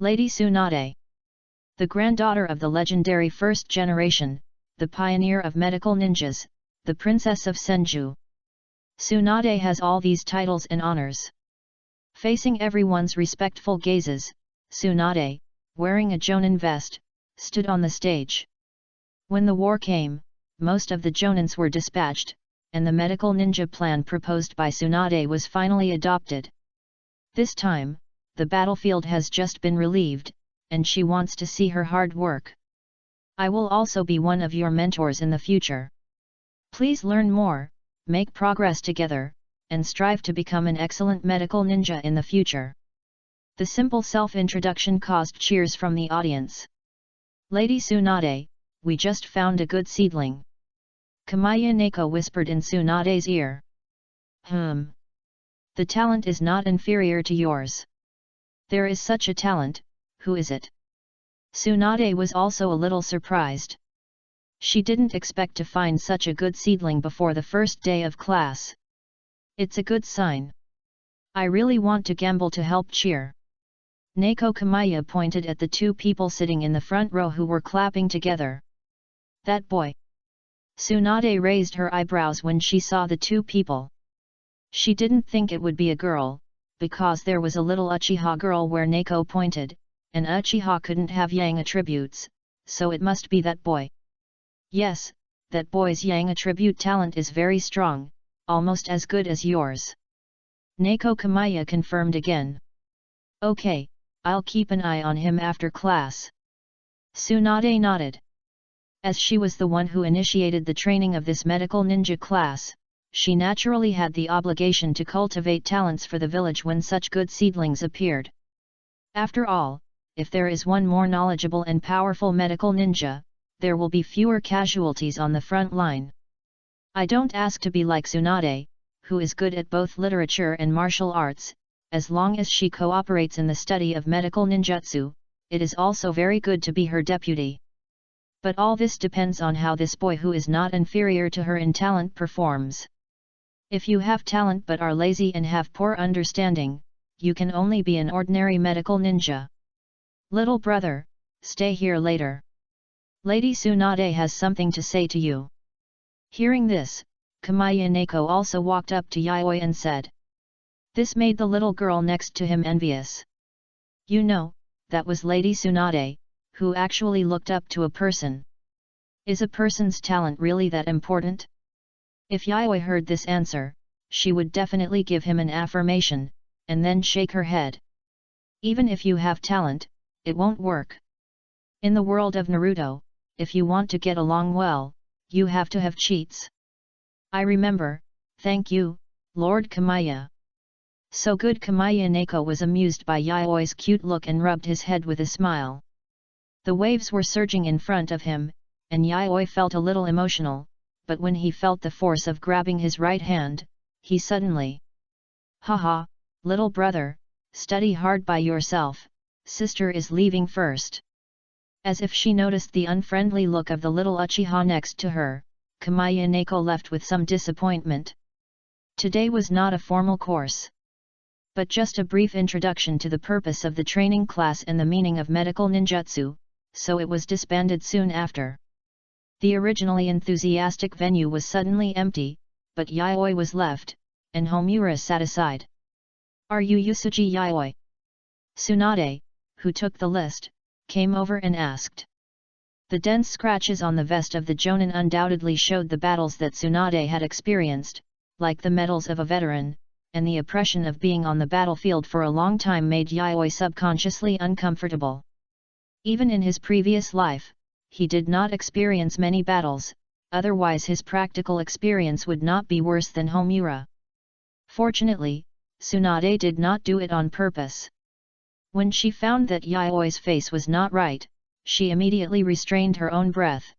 Lady Tsunade. The granddaughter of the legendary first generation, the pioneer of medical ninjas, the princess of Senju. Tsunade has all these titles and honors. Facing everyone's respectful gazes, Tsunade, wearing a jonin vest, stood on the stage. When the war came, most of the jonins were dispatched, and the medical ninja plan proposed by Tsunade was finally adopted. This time, the battlefield has just been relieved, and she wants to see her hard work. I will also be one of your mentors in the future. Please learn more, make progress together, and strive to become an excellent medical ninja in the future. The simple self-introduction caused cheers from the audience. Lady Tsunade, we just found a good seedling. Kamiya Neko whispered in Tsunade's ear. The talent is not inferior to yours. There is such a talent, who is it? Tsunade was also a little surprised. She didn't expect to find such a good seedling before the first day of class. It's a good sign. I really want to gamble to help cheer. Neko Kamiya pointed at the two people sitting in the front row who were clapping together. That boy. Tsunade raised her eyebrows when she saw the two people. She didn't think it would be a girl, because there was a little Uchiha girl where Neko pointed, and Uchiha couldn't have yang attributes, so it must be that boy. Yes, that boy's yang attribute talent is very strong, almost as good as yours. Neko Kamiya confirmed again. Okay, I'll keep an eye on him after class. Tsunade nodded. As she was the one who initiated the training of this medical ninja class, she naturally had the obligation to cultivate talents for the village when such good seedlings appeared. After all, if there is one more knowledgeable and powerful medical ninja, there will be fewer casualties on the front line. I don't ask to be like Tsunade, who is good at both literature and martial arts. As long as she cooperates in the study of medical ninjutsu, it is also very good to be her deputy. But all this depends on how this boy who is not inferior to her in talent performs. If you have talent but are lazy and have poor understanding, you can only be an ordinary medical ninja. Little brother, stay here later. Lady Tsunade has something to say to you. Hearing this, Kamiya Neko also walked up to Yaoi and said. This made the little girl next to him envious. You know, that was Lady Tsunade, who actually looked up to a person. Is a person's talent really that important? If Yaoi heard this answer, she would definitely give him an affirmation, and then shake her head. Even if you have talent, it won't work. In the world of Naruto, if you want to get along well, you have to have cheats. I remember, thank you, Lord Kamiya. So good. Kamiya Neko was amused by Yaoi's cute look and rubbed his head with a smile. The waves were surging in front of him, and Yayoi felt a little emotional, but when he felt the force of grabbing his right hand, he suddenly, "Haha, little brother, study hard by yourself, sister is leaving first." As if she noticed the unfriendly look of the little Uchiha next to her, Kamaya Neko left with some disappointment. Today was not a formal course, but just a brief introduction to the purpose of the training class and the meaning of medical ninjutsu, so it was disbanded soon after. The originally enthusiastic venue was suddenly empty, but Yayoi was left, and Homura sat aside. "Are you Yusuji Yayoi?" Tsunade, who took the list, came over and asked. The dense scratches on the vest of the Jonin undoubtedly showed the battles that Tsunade had experienced, like the medals of a veteran, and the oppression of being on the battlefield for a long time made Yayoi subconsciously uncomfortable. Even in his previous life, he did not experience many battles, otherwise his practical experience would not be worse than Homura. Fortunately, Tsunade did not do it on purpose. When she found that Yayoi's face was not right, she immediately restrained her own breath.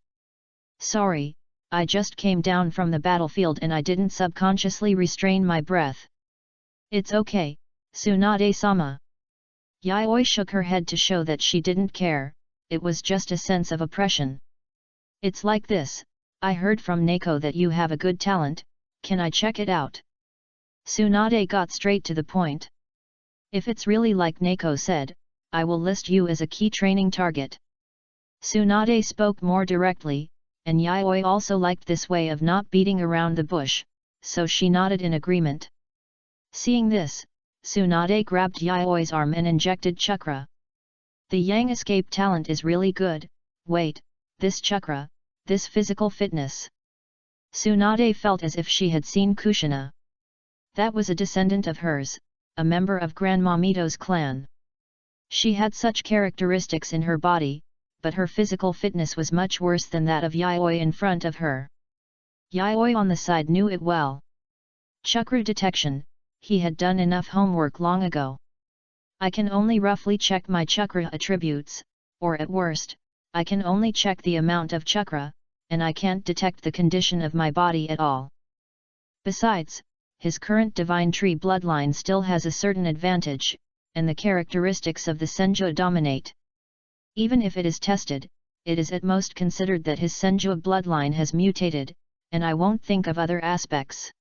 "Sorry, I just came down from the battlefield and I didn't subconsciously restrain my breath." "It's okay, Tsunade-sama." Yayoi shook her head to show that she didn't care, it was just a sense of oppression. "It's like this, I heard from Neko that you have a good talent, can I check it out?" Tsunade got straight to the point. "If it's really like Neko said, I will list you as a key training target." Tsunade spoke more directly, and Yayoi also liked this way of not beating around the bush, so she nodded in agreement. Seeing this, Tsunade grabbed Yayoi's arm and injected chakra. "The Yang escape talent is really good, wait, this chakra, this physical fitness." Tsunade felt as if she had seen Kushina. That was a descendant of hers, a member of Grandma Mito's clan. She had such characteristics in her body, but her physical fitness was much worse than that of Yayoi in front of her. Yayoi on the side knew it well. Chakra detection, he had done enough homework long ago. "I can only roughly check my chakra attributes, or at worst, I can only check the amount of chakra, and I can't detect the condition of my body at all." Besides, his current divine tree bloodline still has a certain advantage, and the characteristics of the Senju dominate. Even if it is tested, it is at most considered that his Senju bloodline has mutated, and I won't think of other aspects.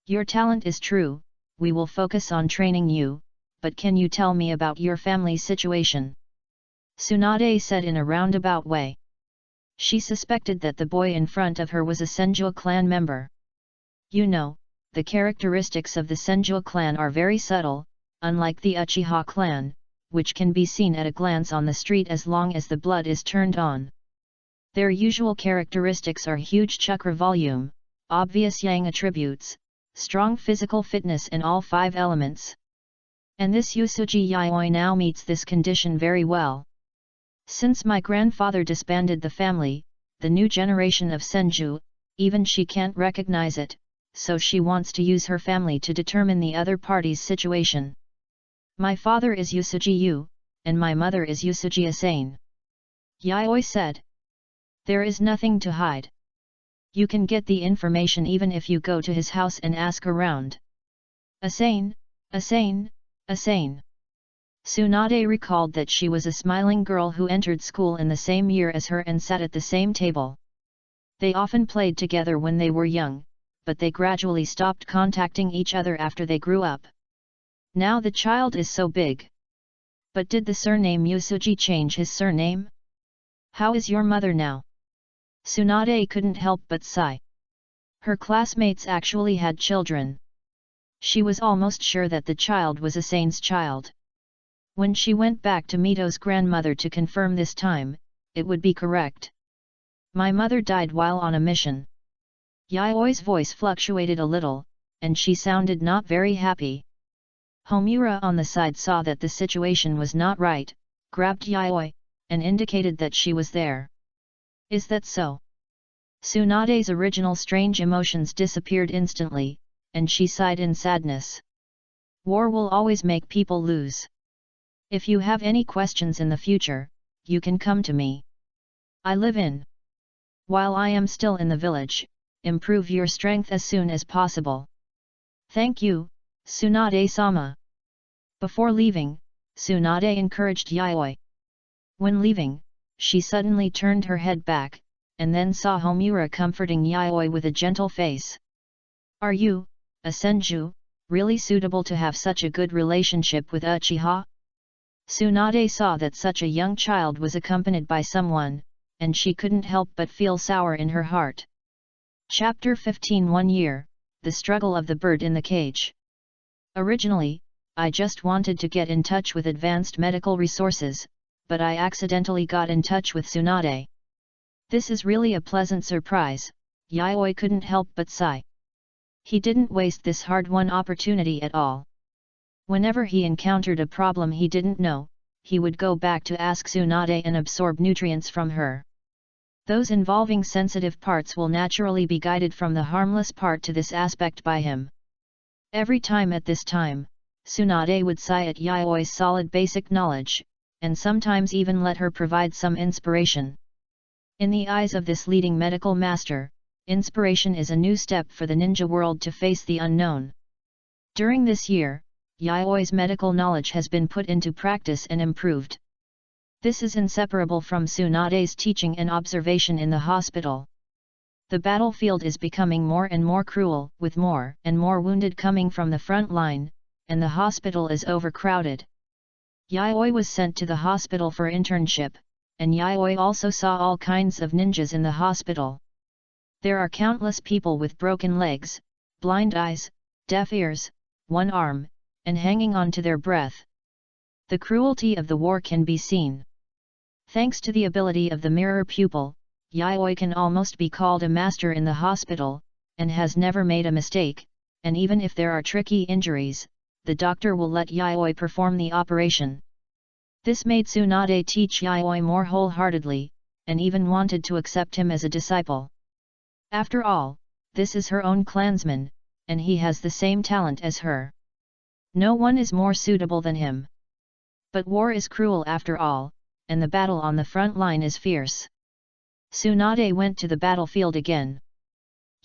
"Your talent is true, we will focus on training you, but can you tell me about your family situation?" Tsunade said in a roundabout way. She suspected that the boy in front of her was a Senju clan member. "You know, the characteristics of the Senju clan are very subtle, unlike the Uchiha clan, which can be seen at a glance on the street as long as the blood is turned on. Their usual characteristics are huge chakra volume, obvious yang attributes, strong physical fitness and all 5 elements. And this Yusuji Yayoi now meets this condition very well. Since my grandfather disbanded the family, the new generation of Senju, even she can't recognize it, so she wants to use her family to determine the other party's situation. My father is Yusuji Yu, and my mother is Yusuji Asane." Yayoi said. "There is nothing to hide. You can get the information even if you go to his house and ask around." "Asane, Asane, Asane." Tsunade recalled that she was a smiling girl who entered school in the same year as her and sat at the same table. They often played together when they were young, but they gradually stopped contacting each other after they grew up. Now the child is so big. But did the surname Yusuji change his surname? "How is your mother now?" Tsunade couldn't help but sigh. Her classmates actually had children. She was almost sure that the child was Asane's child. When she went back to Mito's grandmother to confirm this time, it would be correct. "My mother died while on a mission." Yayoi's voice fluctuated a little, and she sounded not very happy. Homura on the side saw that the situation was not right, grabbed Yayoi, and indicated that she was there. "Is that so?" Tsunade's original strange emotions disappeared instantly, and she sighed in sadness. "War will always make people lose. If you have any questions in the future, you can come to me. I live in While I am still in the village, improve your strength as soon as possible. Thank you, Tsunade-sama. Before leaving, Tsunade encouraged Yayoi. When leaving, she suddenly turned her head back, and then saw Homura comforting Yayoi with a gentle face. Are you, a senju, really suitable to have such a good relationship with Uchiha? Tsunade saw that such a young child was accompanied by someone, and she couldn't help but feel sour in her heart. Chapter 15 1 year, The Struggle of the Bird in the Cage. Originally, I just wanted to get in touch with advanced medical resources, but I accidentally got in touch with Tsunade. This is really a pleasant surprise, Yayoi couldn't help but sigh. He didn't waste this hard-won opportunity at all. Whenever he encountered a problem he didn't know, he would go back to ask Tsunade and absorb nutrients from her. Those involving sensitive parts will naturally be guided from the harmless part to this aspect by him. Every time at this time, Tsunade would sigh at Yayoi's solid basic knowledge, and sometimes even let her provide some inspiration. In the eyes of this leading medical master, inspiration is a new step for the ninja world to face the unknown. During this year, Yayoi's medical knowledge has been put into practice and improved. This is inseparable from Tsunade's teaching and observation in the hospital. The battlefield is becoming more and more cruel, with more and more wounded coming from the front line, and the hospital is overcrowded. Yayoi was sent to the hospital for internship, and Yayoi also saw all kinds of ninjas in the hospital. There are countless people with broken legs, blind eyes, deaf ears, one arm, and hanging on to their breath. The cruelty of the war can be seen. Thanks to the ability of the mirror pupil, Yayoi can almost be called a master in the hospital, and has never made a mistake, and even if there are tricky injuries, the doctor will let Yayoi perform the operation. This made Tsunade teach Yayoi more wholeheartedly, and even wanted to accept him as a disciple. After all, this is her own clansman, and he has the same talent as her. No one is more suitable than him. But war is cruel after all, and the battle on the front line is fierce. Tsunade went to the battlefield again.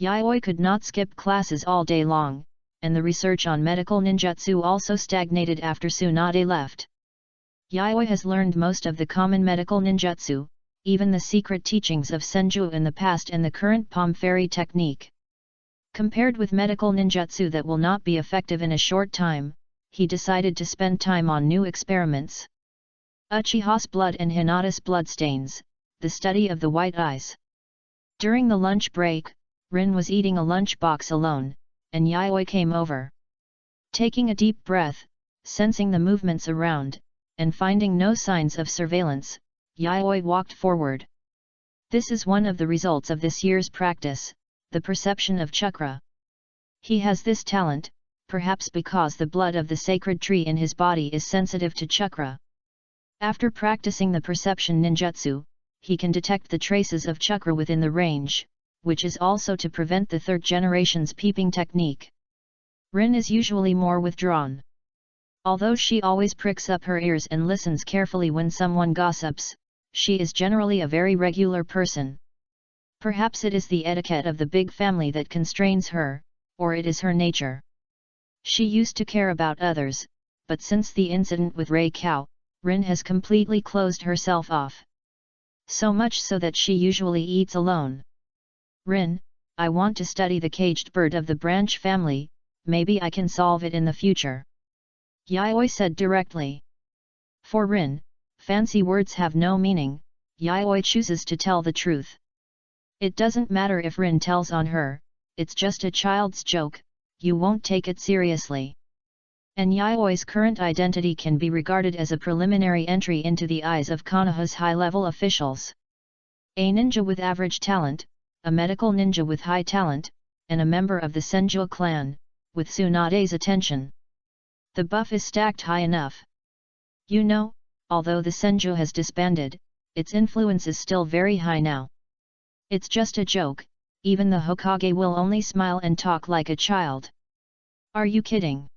Yayoi could not skip classes all day long, and the research on medical ninjutsu also stagnated after Tsunade left. Yayoi has learned most of the common medical ninjutsu, even the secret teachings of Senju in the past and the current palm fairy technique. Compared with medical ninjutsu that will not be effective in a short time, he decided to spend time on new experiments. Uchiha's blood and Hinata's bloodstains, the study of the white eyes. During the lunch break, Rin was eating a lunch box alone, and Yayoi came over. Taking a deep breath, sensing the movements around, and finding no signs of surveillance, Yayoi walked forward. This is one of the results of this year's practice, the perception of chakra. He has this talent, perhaps because the blood of the sacred tree in his body is sensitive to chakra. After practicing the perception ninjutsu, he can detect the traces of chakra within the range, which is also to prevent the third generation's peeping technique. Rin is usually more withdrawn. Although she always pricks up her ears and listens carefully when someone gossips, she is generally a very regular person. Perhaps it is the etiquette of the big family that constrains her, or it is her nature. She used to care about others, but since the incident with Ray Cow, Rin has completely closed herself off. So much so that she usually eats alone. Rin, I want to study the caged bird of the branch family, maybe I can solve it in the future. Yayoi said directly. For Rin, fancy words have no meaning, Yayoi chooses to tell the truth. It doesn't matter if Rin tells on her, it's just a child's joke, you won't take it seriously. And Yayoi's current identity can be regarded as a preliminary entry into the eyes of Konoha's high-level officials. A ninja with average talent, a medical ninja with high talent, and a member of the Senju clan, with Tsunade's attention. The buff is stacked high enough. You know, although the Senju has disbanded, its influence is still very high now. It's just a joke, even the Hokage will only smile and talk like a child. Are you kidding?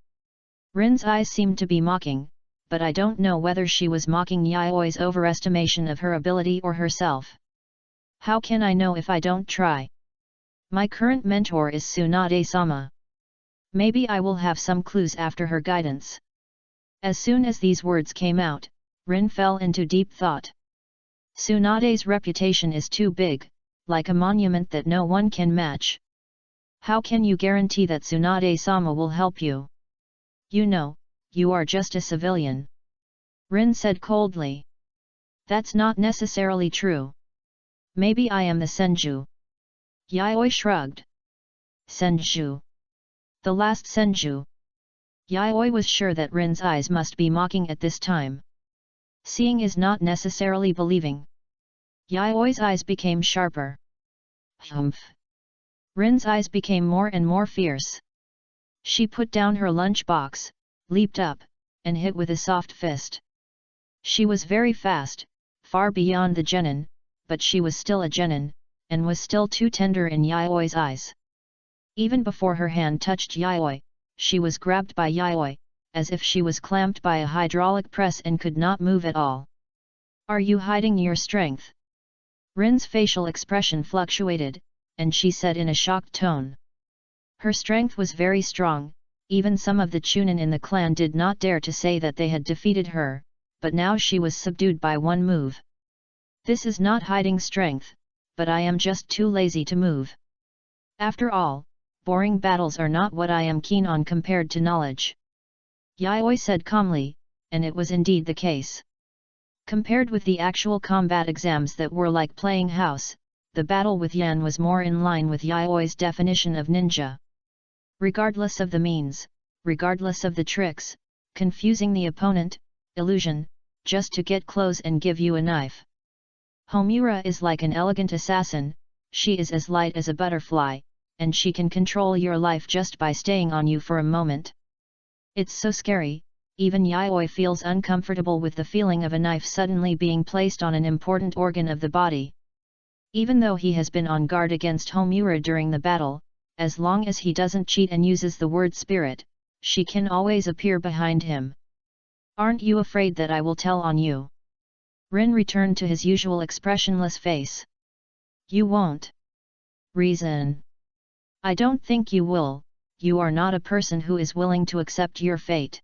Rin's eyes seemed to be mocking, but I don't know whether she was mocking Yayoi's overestimation of her ability or herself. How can I know if I don't try? My current mentor is Tsunade-sama. Maybe I will have some clues after her guidance. As soon as these words came out, Rin fell into deep thought. Tsunade's reputation is too big, like a monument that no one can match. How can you guarantee that Tsunade-sama will help you? You know, you are just a civilian. Rin said coldly. That's not necessarily true. Maybe I am the Senju. Yayoi shrugged. Senju. The last Senju. Yayoi was sure that Rin's eyes must be mocking at this time. Seeing is not necessarily believing. Yayoi's eyes became sharper. Humph. Rin's eyes became more and more fierce. She put down her lunchbox, leaped up, and hit with a soft fist. She was very fast, far beyond the genin, but she was still a genin, and was still too tender in Yayoi's eyes. Even before her hand touched Yayoi, she was grabbed by Yayoi, as if she was clamped by a hydraulic press and could not move at all. Are you hiding your strength? Rin's facial expression fluctuated, and she said in a shocked tone. Her strength was very strong, even some of the Chunin in the clan did not dare to say that they had defeated her, but now she was subdued by one move. This is not hiding strength, but I am just too lazy to move. After all, boring battles are not what I am keen on compared to knowledge. Yayoi said calmly, and it was indeed the case. Compared with the actual combat exams that were like playing house, the battle with Yan was more in line with Yayoi's definition of ninja. Regardless of the means, regardless of the tricks, confusing the opponent, illusion, just to get close and give you a knife. Homura is like an elegant assassin, she is as light as a butterfly, and she can control your life just by staying on you for a moment. It's so scary, even Yayoi feels uncomfortable with the feeling of a knife suddenly being placed on an important organ of the body. Even though he has been on guard against Homura during the battle, as long as he doesn't cheat and uses the word spirit, she can always appear behind him. Aren't you afraid that I will tell on you? Rin returned to his usual expressionless face. You won't. Reason. I don't think you will, you are not a person who is willing to accept your fate.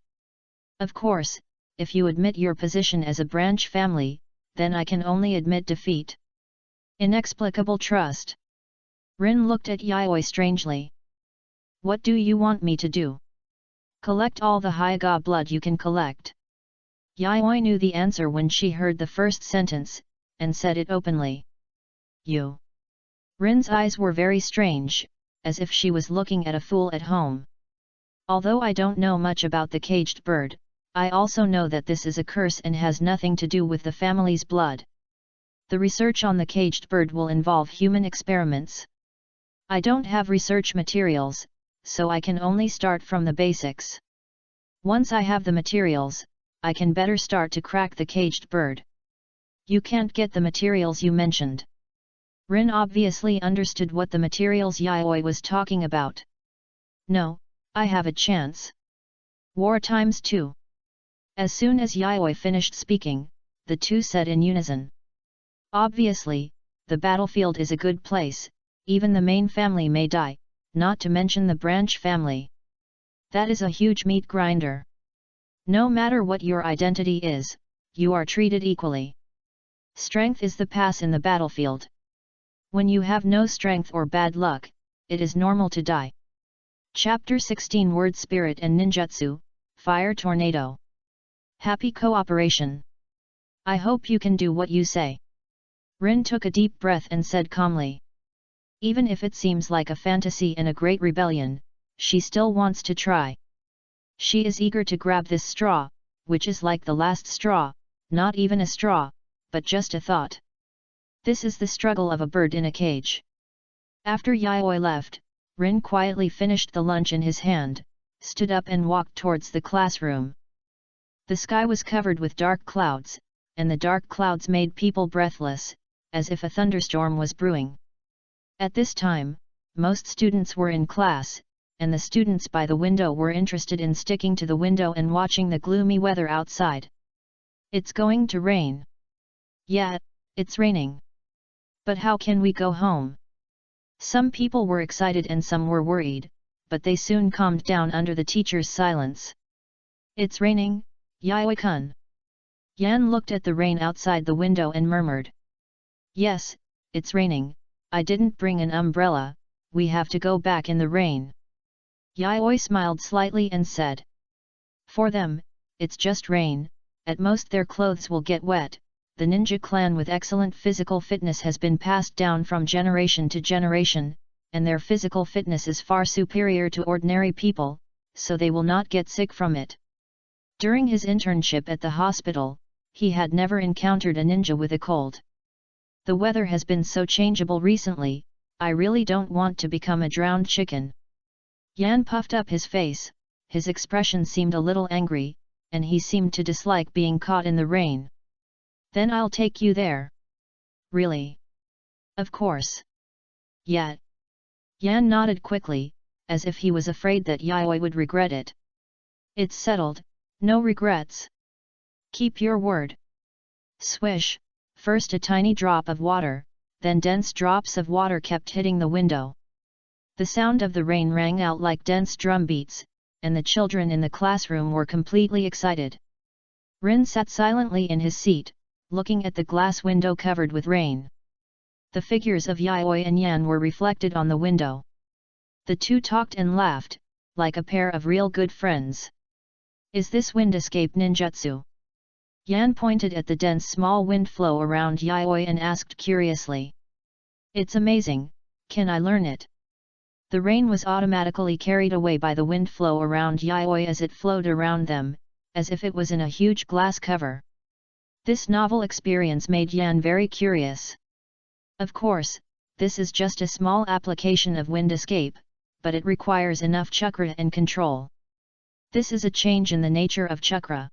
Of course, if you admit your position as a branch family, then I can only admit defeat. Inexplicable trust. Rin looked at Yayoi strangely. What do you want me to do? Collect all the Hyuga blood you can collect. Yayoi knew the answer when she heard the first sentence, and said it openly. You. Rin's eyes were very strange, as if she was looking at a fool at home. Although I don't know much about the caged bird, I also know that this is a curse and has nothing to do with the family's blood. The research on the caged bird will involve human experiments. I don't have research materials, so I can only start from the basics. Once I have the materials, I can better start to crack the caged bird. You can't get the materials you mentioned. Rin obviously understood what the materials Yayoi was talking about. No, I have a chance. War times 2. As soon as Yayoi finished speaking, the two said in unison. Obviously, the battlefield is a good place, even the main family may die, not to mention the branch family. That is a huge meat grinder. No matter what your identity is, you are treated equally. Strength is the pass in the battlefield. When you have no strength or bad luck, it is normal to die. Chapter 16 Word Spirit and Ninjutsu, Fire Tornado. Happy cooperation. I hope you can do what you say. Rin took a deep breath and said calmly. Even if it seems like a fantasy and a great rebellion, she still wants to try. She is eager to grab this straw, which is like the last straw, not even a straw, but just a thought. This is the struggle of a bird in a cage. After Yayoi left, Rin quietly finished the lunch in his hand, stood up and walked towards the classroom. The sky was covered with dark clouds, and the dark clouds made people breathless, as if a thunderstorm was brewing. At this time, most students were in class, and the students by the window were interested in sticking to the window and watching the gloomy weather outside. It's going to rain. Yeah, it's raining. But how can we go home? Some people were excited and some were worried, but they soon calmed down under the teacher's silence. It's raining, Yayoi-kun. Yan looked at the rain outside the window and murmured. Yes, it's raining, I didn't bring an umbrella, we have to go back in the rain. Yayoi smiled slightly and said. For them, it's just rain, at most their clothes will get wet. The ninja clan with excellent physical fitness has been passed down from generation to generation, and their physical fitness is far superior to ordinary people, so they will not get sick from it. During his internship at the hospital, he had never encountered a ninja with a cold. The weather has been so changeable recently, I really don't want to become a drowned chicken. Yan puffed up his face, his expression seemed a little angry, and he seemed to dislike being caught in the rain. Then I'll take you there. Really? Of course. Yet. Yan nodded quickly, as if he was afraid that Yayoi would regret it. It's settled, no regrets. Keep your word. Swish, first a tiny drop of water, then dense drops of water kept hitting the window. The sound of the rain rang out like dense drum beats, and the children in the classroom were completely excited. Rin sat silently in his seat, looking at the glass window covered with rain. The figures of Yayoi and Yan were reflected on the window. The two talked and laughed, like a pair of real good friends. Is this wind escape ninjutsu? Yan pointed at the dense small wind flow around Yayoi and asked curiously. It's amazing, can I learn it? The rain was automatically carried away by the wind flow around Yayoi as it flowed around them, as if it was in a huge glass cover. This novel experience made Yan very curious. Of course, this is just a small application of wind escape, but it requires enough chakra and control. This is a change in the nature of chakra.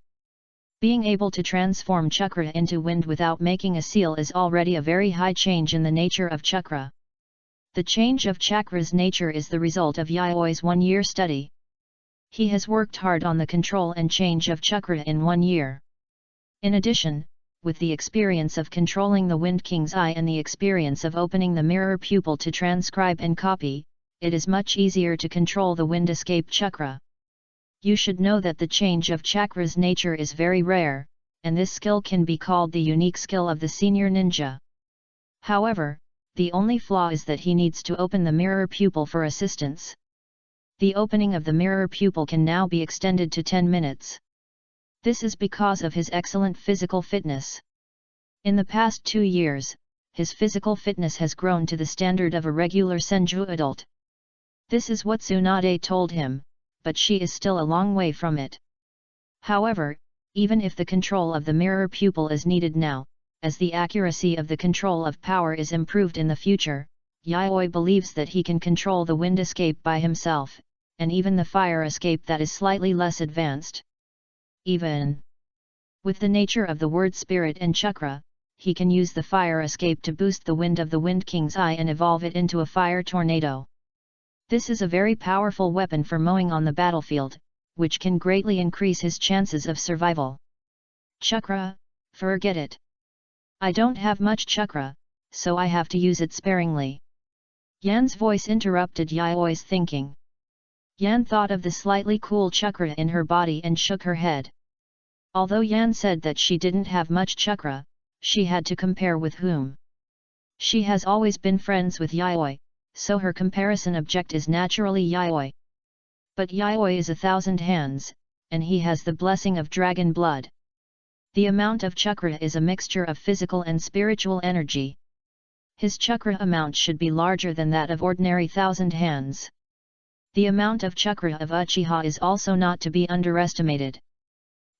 Being able to transform chakra into wind without making a seal is already a very high change in the nature of chakra. The change of chakra's nature is the result of Yayoi's 1-year study. He has worked hard on the control and change of chakra in 1 year. In addition, with the experience of controlling the Wind King's eye and the experience of opening the mirror pupil to transcribe and copy, it is much easier to control the wind escape chakra. You should know that the change of chakra's nature is very rare, and this skill can be called the unique skill of the senior ninja. However, the only flaw is that he needs to open the mirror pupil for assistance. The opening of the mirror pupil can now be extended to 10 minutes. This is because of his excellent physical fitness. In the past 2 years, his physical fitness has grown to the standard of a regular senju adult. This is what Tsunade told him, but she is still a long way from it. However, even if the control of the mirror pupil is needed now, as the accuracy of the control of power is improved in the future, Yayoi believes that he can control the wind escape by himself, and even the fire escape that is slightly less advanced. Even with the nature of the word spirit and chakra, he can use the fire escape to boost the wind of the Wind King's eye and evolve it into a fire tornado. This is a very powerful weapon for mowing on the battlefield, which can greatly increase his chances of survival. Chakra, forget it. I don't have much chakra, so I have to use it sparingly. Yan's voice interrupted Yayoi's thinking. Yan thought of the slightly cool chakra in her body and shook her head. Although Yan said that she didn't have much chakra, she had to compare with whom. She has always been friends with Yayoi, so her comparison object is naturally Yayoi. But Yayoi is 1,000 hands, and he has the blessing of dragon blood. The amount of chakra is a mixture of physical and spiritual energy. His chakra amount should be larger than that of ordinary 1,000 hands. The amount of chakra of Uchiha is also not to be underestimated.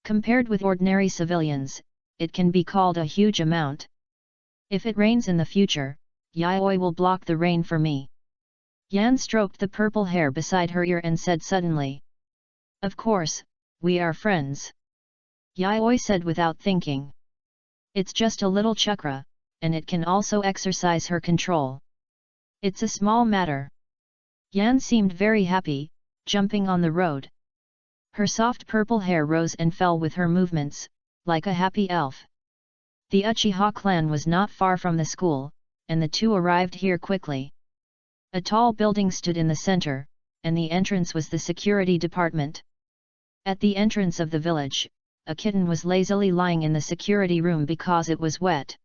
Compared with ordinary civilians, it can be called a huge amount. If it rains in the future, Yayoi will block the rain for me. Yan stroked the purple hair beside her ear and said suddenly. Of course, we are friends. Yayoi said without thinking. It's just a little chakra, and it can also exercise her control. It's a small matter. Yan seemed very happy, jumping on the road. Her soft purple hair rose and fell with her movements, like a happy elf. The Uchiha clan was not far from the school, and the two arrived here quickly. A tall building stood in the center, and the entrance was the security department. At the entrance of the village, a kitten was lazily lying in the security room because it was wet.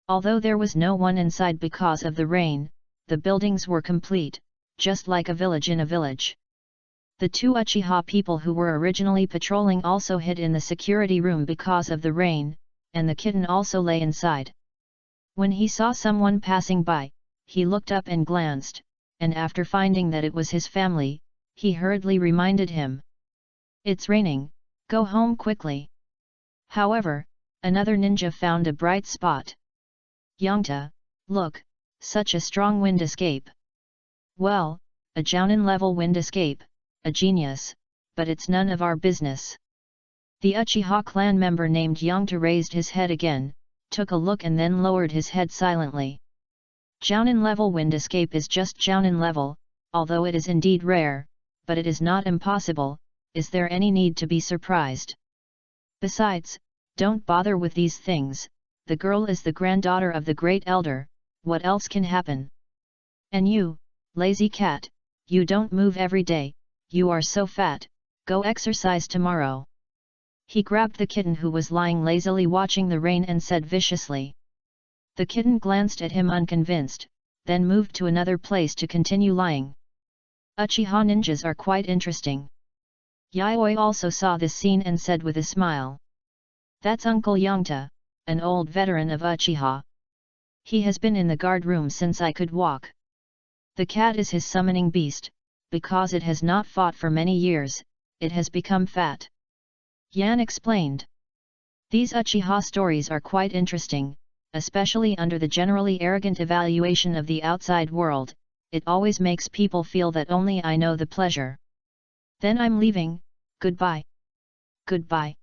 Although there was no one inside because of the rain, the buildings were complete, just like a village in a village. The two Uchiha people who were originally patrolling also hid in the security room because of the rain, and the kitten also lay inside. When he saw someone passing by, he looked up and glanced, and after finding that it was his family, he hurriedly reminded him. "It's raining, go home quickly." However, another ninja found a bright spot. "Yangta, look, such a strong wind escape." "Well, a Jounin level wind escape, a genius, but it's none of our business." The Uchiha clan member named Yangta raised his head again, took a look and then lowered his head silently. Jounin level wind escape is just Jounin level, although it is indeed rare, but it is not impossible. Is there any need to be surprised? Besides, don't bother with these things, the girl is the granddaughter of the great elder, what else can happen? And you, lazy cat, you don't move every day, you are so fat, go exercise tomorrow. He grabbed the kitten who was lying lazily watching the rain and said viciously. The kitten glanced at him unconvinced, then moved to another place to continue lying. Uchiha ninjas are quite interesting. Yayoi also saw this scene and said with a smile. That's Uncle Yangta, an old veteran of Uchiha. He has been in the guard room since I could walk. The cat is his summoning beast, because it has not fought for many years, it has become fat. Yan explained. These Uchiha stories are quite interesting, especially under the generally arrogant evaluation of the outside world, it always makes people feel that only I know the pleasure. Then I'm leaving, goodbye. Goodbye.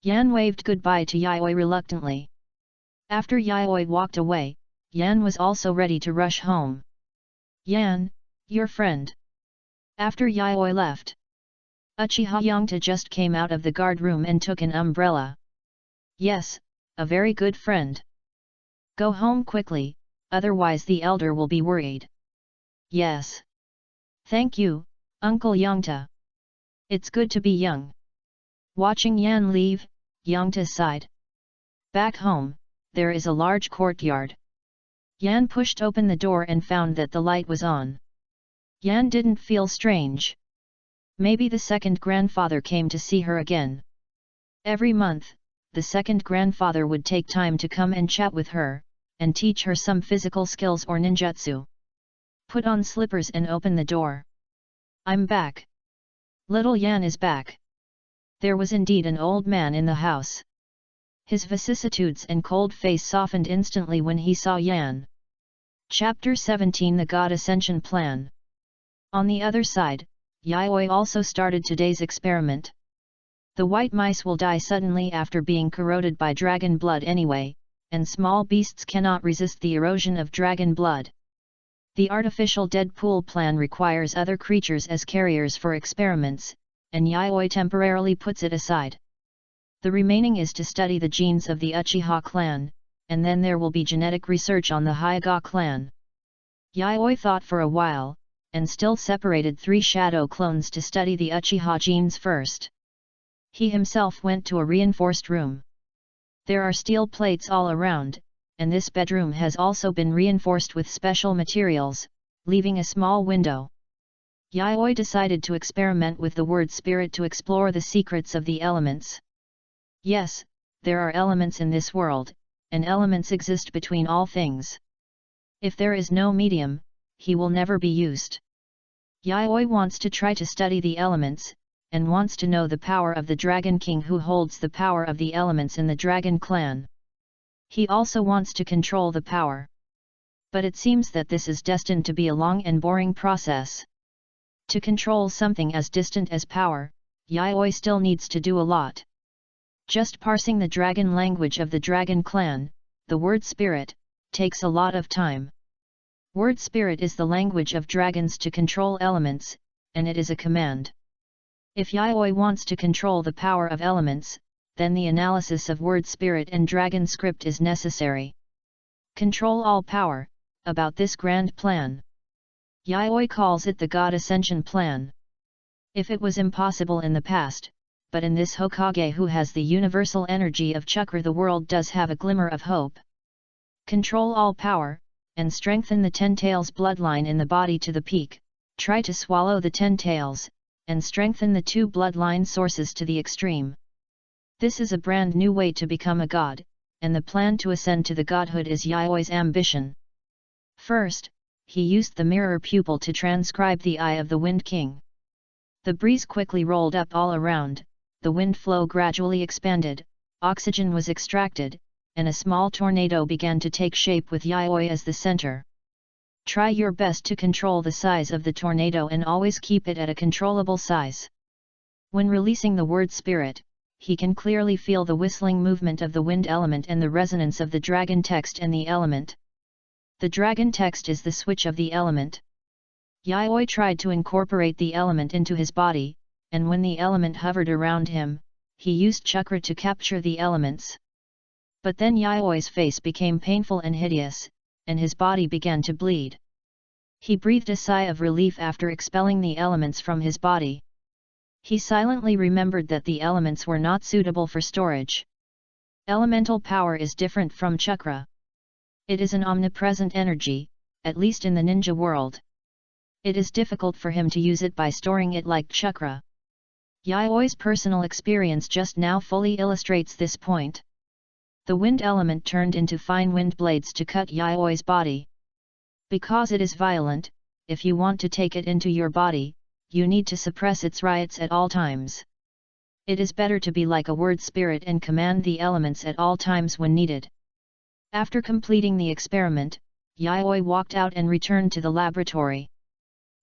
Yan waved goodbye to Yayoi reluctantly. After Yayoi walked away, Yan was also ready to rush home. Yan, your friend. After Yayoi left, Uchiha Yangta just came out of the guard room and took an umbrella. Yes, a very good friend. Go home quickly, otherwise the elder will be worried. Yes. Thank you, Uncle Yangta. It's good to be young. Watching Yan leave, Yangta sighed. Back home, there is a large courtyard. Yan pushed open the door and found that the light was on. Yan didn't feel strange. Maybe the second grandfather came to see her again. Every month, the second grandfather would take time to come and chat with her, and teach her some physical skills or ninjutsu. Put on slippers and open the door. I'm back. Little Yan is back. There was indeed an old man in the house. His vicissitudes and cold face softened instantly when he saw Yan. Chapter 17 The God Ascension Plan. On the other side, Yayoi also started today's experiment. The white mice will die suddenly after being corroded by dragon blood anyway, and small beasts cannot resist the erosion of dragon blood. The artificial dead pool plan requires other creatures as carriers for experiments, and Yayoi temporarily puts it aside. The remaining is to study the genes of the Uchiha clan, and then there will be genetic research on the Hyuga clan. Yayoi thought for a while, and still separated 3 shadow clones to study the Uchiha genes first. He himself went to a reinforced room. There are steel plates all around, and this bedroom has also been reinforced with special materials, leaving a small window. Yayoi decided to experiment with the word spirit to explore the secrets of the elements. Yes, there are elements in this world, and elements exist between all things. If there is no medium, he will never be used. Yayoi wants to try to study the elements, and wants to know the power of the Dragon King who holds the power of the elements in the Dragon Clan. He also wants to control the power. But it seems that this is destined to be a long and boring process. To control something as distant as power, Yayoi still needs to do a lot. Just parsing the dragon language of the Dragon Clan, the word spirit, takes a lot of time. Word spirit is the language of dragons to control elements, and it is a command. If Yayoi wants to control the power of elements, then the analysis of word spirit and dragon script is necessary. Control all power. About this grand plan. Yayoi calls it the God Ascension Plan. If it was impossible in the past, but in this Hokage who has the universal energy of chakra, the world does have a glimmer of hope. Control all power, and strengthen the 10 tails bloodline in the body to the peak. Try to swallow the 10 tails, and strengthen the 2 bloodline sources to the extreme. This is a brand new way to become a god, and the plan to ascend to the godhood is Yayoi's ambition. First, he used the mirror pupil to transcribe the eye of the Wind King. The breeze quickly rolled up all around, the wind flow gradually expanded, oxygen was extracted, and a small tornado began to take shape with Yayoi as the center. Try your best to control the size of the tornado and always keep it at a controllable size. When releasing the word spirit, he can clearly feel the whistling movement of the wind element and the resonance of the dragon text and the element. The dragon text is the switch of the element. Yayoi tried to incorporate the element into his body, and when the element hovered around him, he used chakra to capture the elements. But then Yayoi's face became painful and hideous, and his body began to bleed. He breathed a sigh of relief after expelling the elements from his body. He silently remembered that the elements were not suitable for storage. Elemental power is different from chakra. It is an omnipresent energy, at least in the ninja world. It is difficult for him to use it by storing it like chakra. Yayoi's personal experience just now fully illustrates this point. The wind element turned into fine wind blades to cut Yayoi's body. Because it is violent, if you want to take it into your body, you need to suppress its riots at all times. It is better to be like a word spirit and command the elements at all times when needed. After completing the experiment, Yayoi walked out and returned to the laboratory.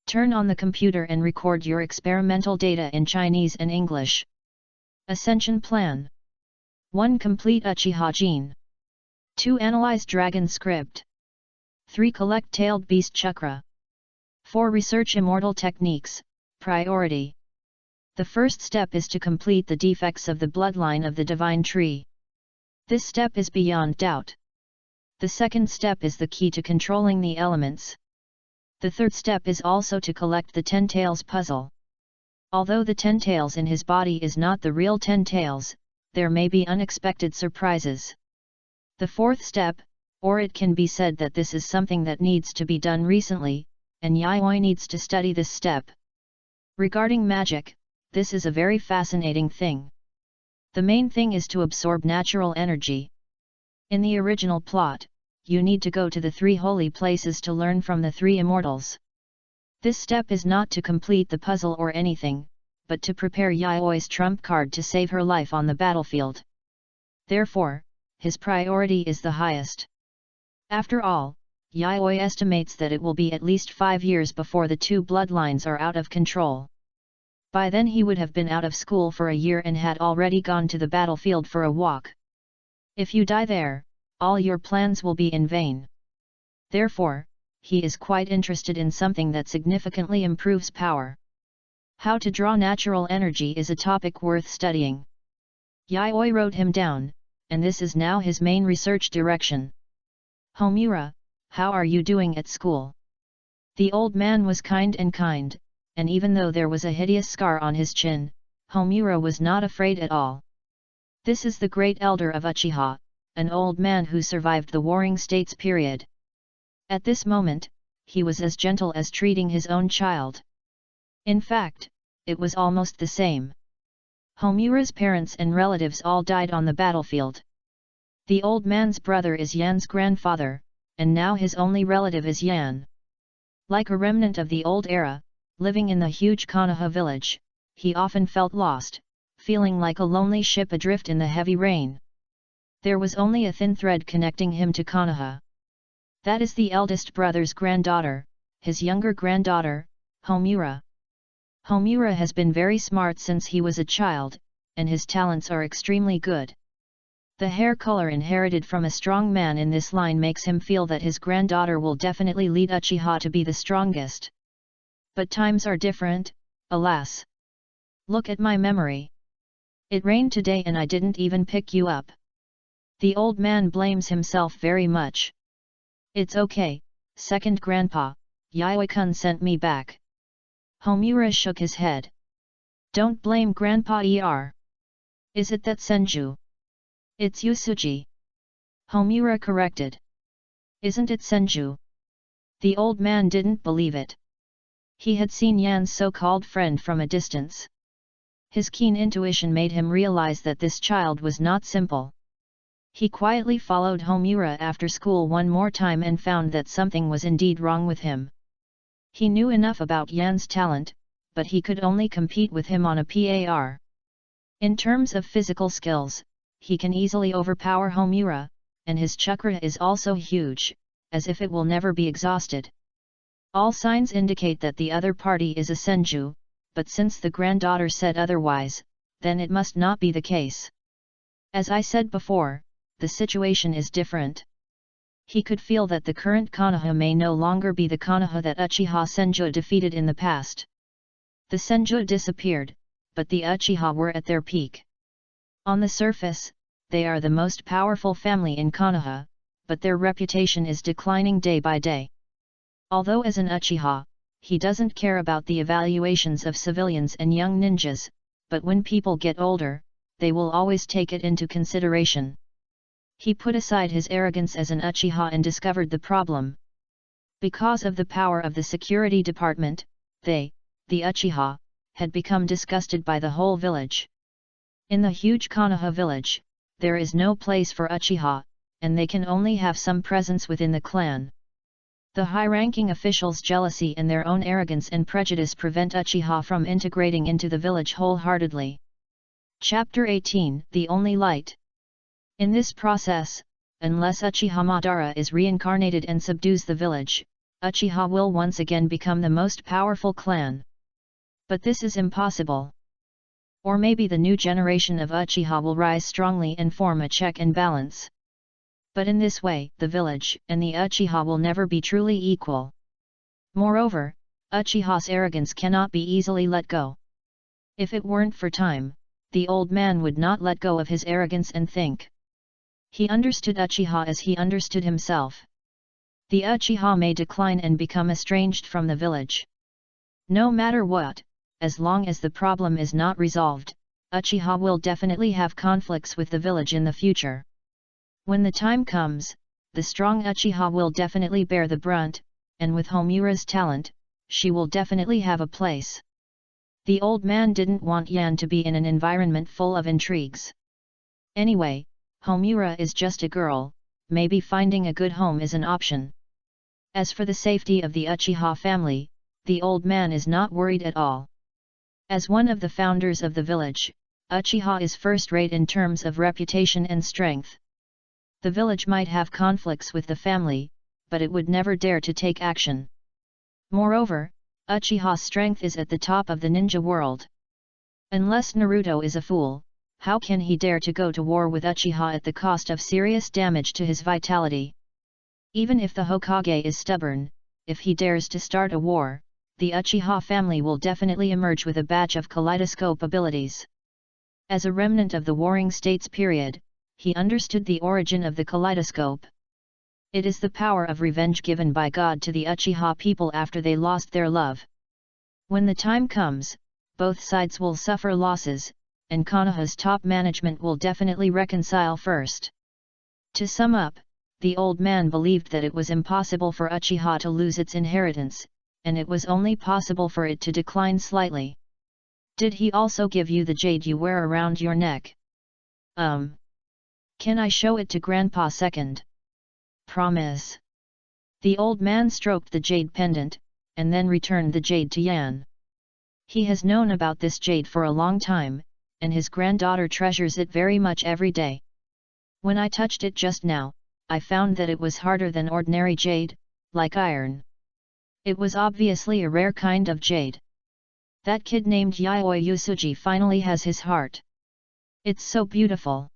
Turn on the computer and record your experimental data in Chinese and English. Ascension Plan. 1. Complete Uchiha Gene. 2. Analyze Dragon Script. 3. Collect Tailed Beast Chakra. 4. Research Immortal Techniques. Priority. The first step is to complete the defects of the bloodline of the divine tree. This step is beyond doubt. The second step is the key to controlling the elements. The third step is also to collect the 10 tails puzzle. Although the 10 tails in his body is not the real 10 tails, there may be unexpected surprises. The fourth step, or it can be said that this is something that needs to be done recently, and Yayoi needs to study this step. Regarding magic, this is a very fascinating thing. The main thing is to absorb natural energy. In the original plot, you need to go to the 3 holy places to learn from the 3 immortals. This step is not to complete the puzzle or anything, but to prepare Yayoi's trump card to save her life on the battlefield. Therefore, his priority is the highest. After all, Yayoi estimates that it will be at least 5 years before the 2 bloodlines are out of control. By then he would have been out of school for a year and had already gone to the battlefield for a walk. If you die there, all your plans will be in vain. Therefore, he is quite interested in something that significantly improves power. How to draw natural energy is a topic worth studying. Yayoi wrote him down, and this is now his main research direction. Homura, how are you doing at school? The old man was kind, and even though there was a hideous scar on his chin, Homura was not afraid at all. This is the great elder of Uchiha, an old man who survived the Warring States period. At this moment, he was as gentle as treating his own child. In fact, it was almost the same. Homura's parents and relatives all died on the battlefield. The old man's brother is Yan's grandfather, and now his only relative is Yan. Like a remnant of the old era, living in the huge Konoha village, he often felt lost, feeling like a lonely ship adrift in the heavy rain. There was only a thin thread connecting him to Konoha. That is the eldest brother's granddaughter, his younger granddaughter, Homura. Homura has been very smart since he was a child, and his talents are extremely good. The hair color inherited from a strong man in this line makes him feel that his granddaughter will definitely lead Uchiha to be the strongest. But times are different, alas. Look at my memory. It rained today and I didn't even pick you up. The old man blames himself very much. It's okay, second grandpa, Yayoi-kun sent me back. Homura shook his head. Don't blame grandpa Is it that Senju? It's Yusuji. Homura corrected. Isn't it Senju? The old man didn't believe it. He had seen Yan's so-called friend from a distance. His keen intuition made him realize that this child was not simple. He quietly followed Homura after school one more time and found that something was indeed wrong with him. He knew enough about Yan's talent, but he could only compete with him on a par. In terms of physical skills, he can easily overpower Homura, and his chakra is also huge, as if it will never be exhausted. All signs indicate that the other party is a Senju, but since the granddaughter said otherwise, then it must not be the case. As I said before, the situation is different. He could feel that the current Konoha may no longer be the Konoha that Uchiha Senju defeated in the past. The Senju disappeared, but the Uchiha were at their peak. On the surface, they are the most powerful family in Konoha, but their reputation is declining day by day. Although as an Uchiha, he doesn't care about the evaluations of civilians and young ninjas, but when people get older, they will always take it into consideration. He put aside his arrogance as an Uchiha and discovered the problem. Because of the power of the security department, they, the Uchiha, had become disgusted by the whole village. In the huge Konoha village, there is no place for Uchiha, and they can only have some presence within the clan. The high-ranking officials' jealousy and their own arrogance and prejudice prevent Uchiha from integrating into the village wholeheartedly. Chapter 18 The Only Light. In this process, unless Uchiha Madara is reincarnated and subdues the village, Uchiha will once again become the most powerful clan. But this is impossible. Or maybe the new generation of Uchiha will rise strongly and form a check and balance. But in this way, the village and the Uchiha will never be truly equal. Moreover, Uchiha's arrogance cannot be easily let go. If it weren't for time, the old man would not let go of his arrogance and think. He understood Uchiha as he understood himself. The Uchiha may decline and become estranged from the village. No matter what, as long as the problem is not resolved, Uchiha will definitely have conflicts with the village in the future. When the time comes, the strong Uchiha will definitely bear the brunt, and with Homura's talent, she will definitely have a place. The old man didn't want Yan to be in an environment full of intrigues. Anyway, Homura is just a girl, maybe finding a good home is an option. As for the safety of the Uchiha family, the old man is not worried at all. As one of the founders of the village, Uchiha is first-rate in terms of reputation and strength. The village might have conflicts with the family, but it would never dare to take action. Moreover, Uchiha's strength is at the top of the ninja world. Unless Naruto is a fool, how can he dare to go to war with Uchiha at the cost of serious damage to his vitality? Even if the Hokage is stubborn, if he dares to start a war, the Uchiha family will definitely emerge with a batch of kaleidoscope abilities. As a remnant of the Warring States period, he understood the origin of the kaleidoscope. It is the power of revenge given by God to the Uchiha people after they lost their love. When the time comes, both sides will suffer losses, and Konoha's top management will definitely reconcile first. To sum up, the old man believed that it was impossible for Uchiha to lose its inheritance, and it was only possible for it to decline slightly. Did he also give you the jade you wear around your neck? Can I show it to Grandpa second? Promise. The old man stroked the jade pendant, and then returned the jade to Yan. He has known about this jade for a long time, and his granddaughter treasures it very much every day. When I touched it just now, I found that it was harder than ordinary jade, like iron. It was obviously a rare kind of jade. That kid named Yayoi Yusuji finally has his heart. It's so beautiful.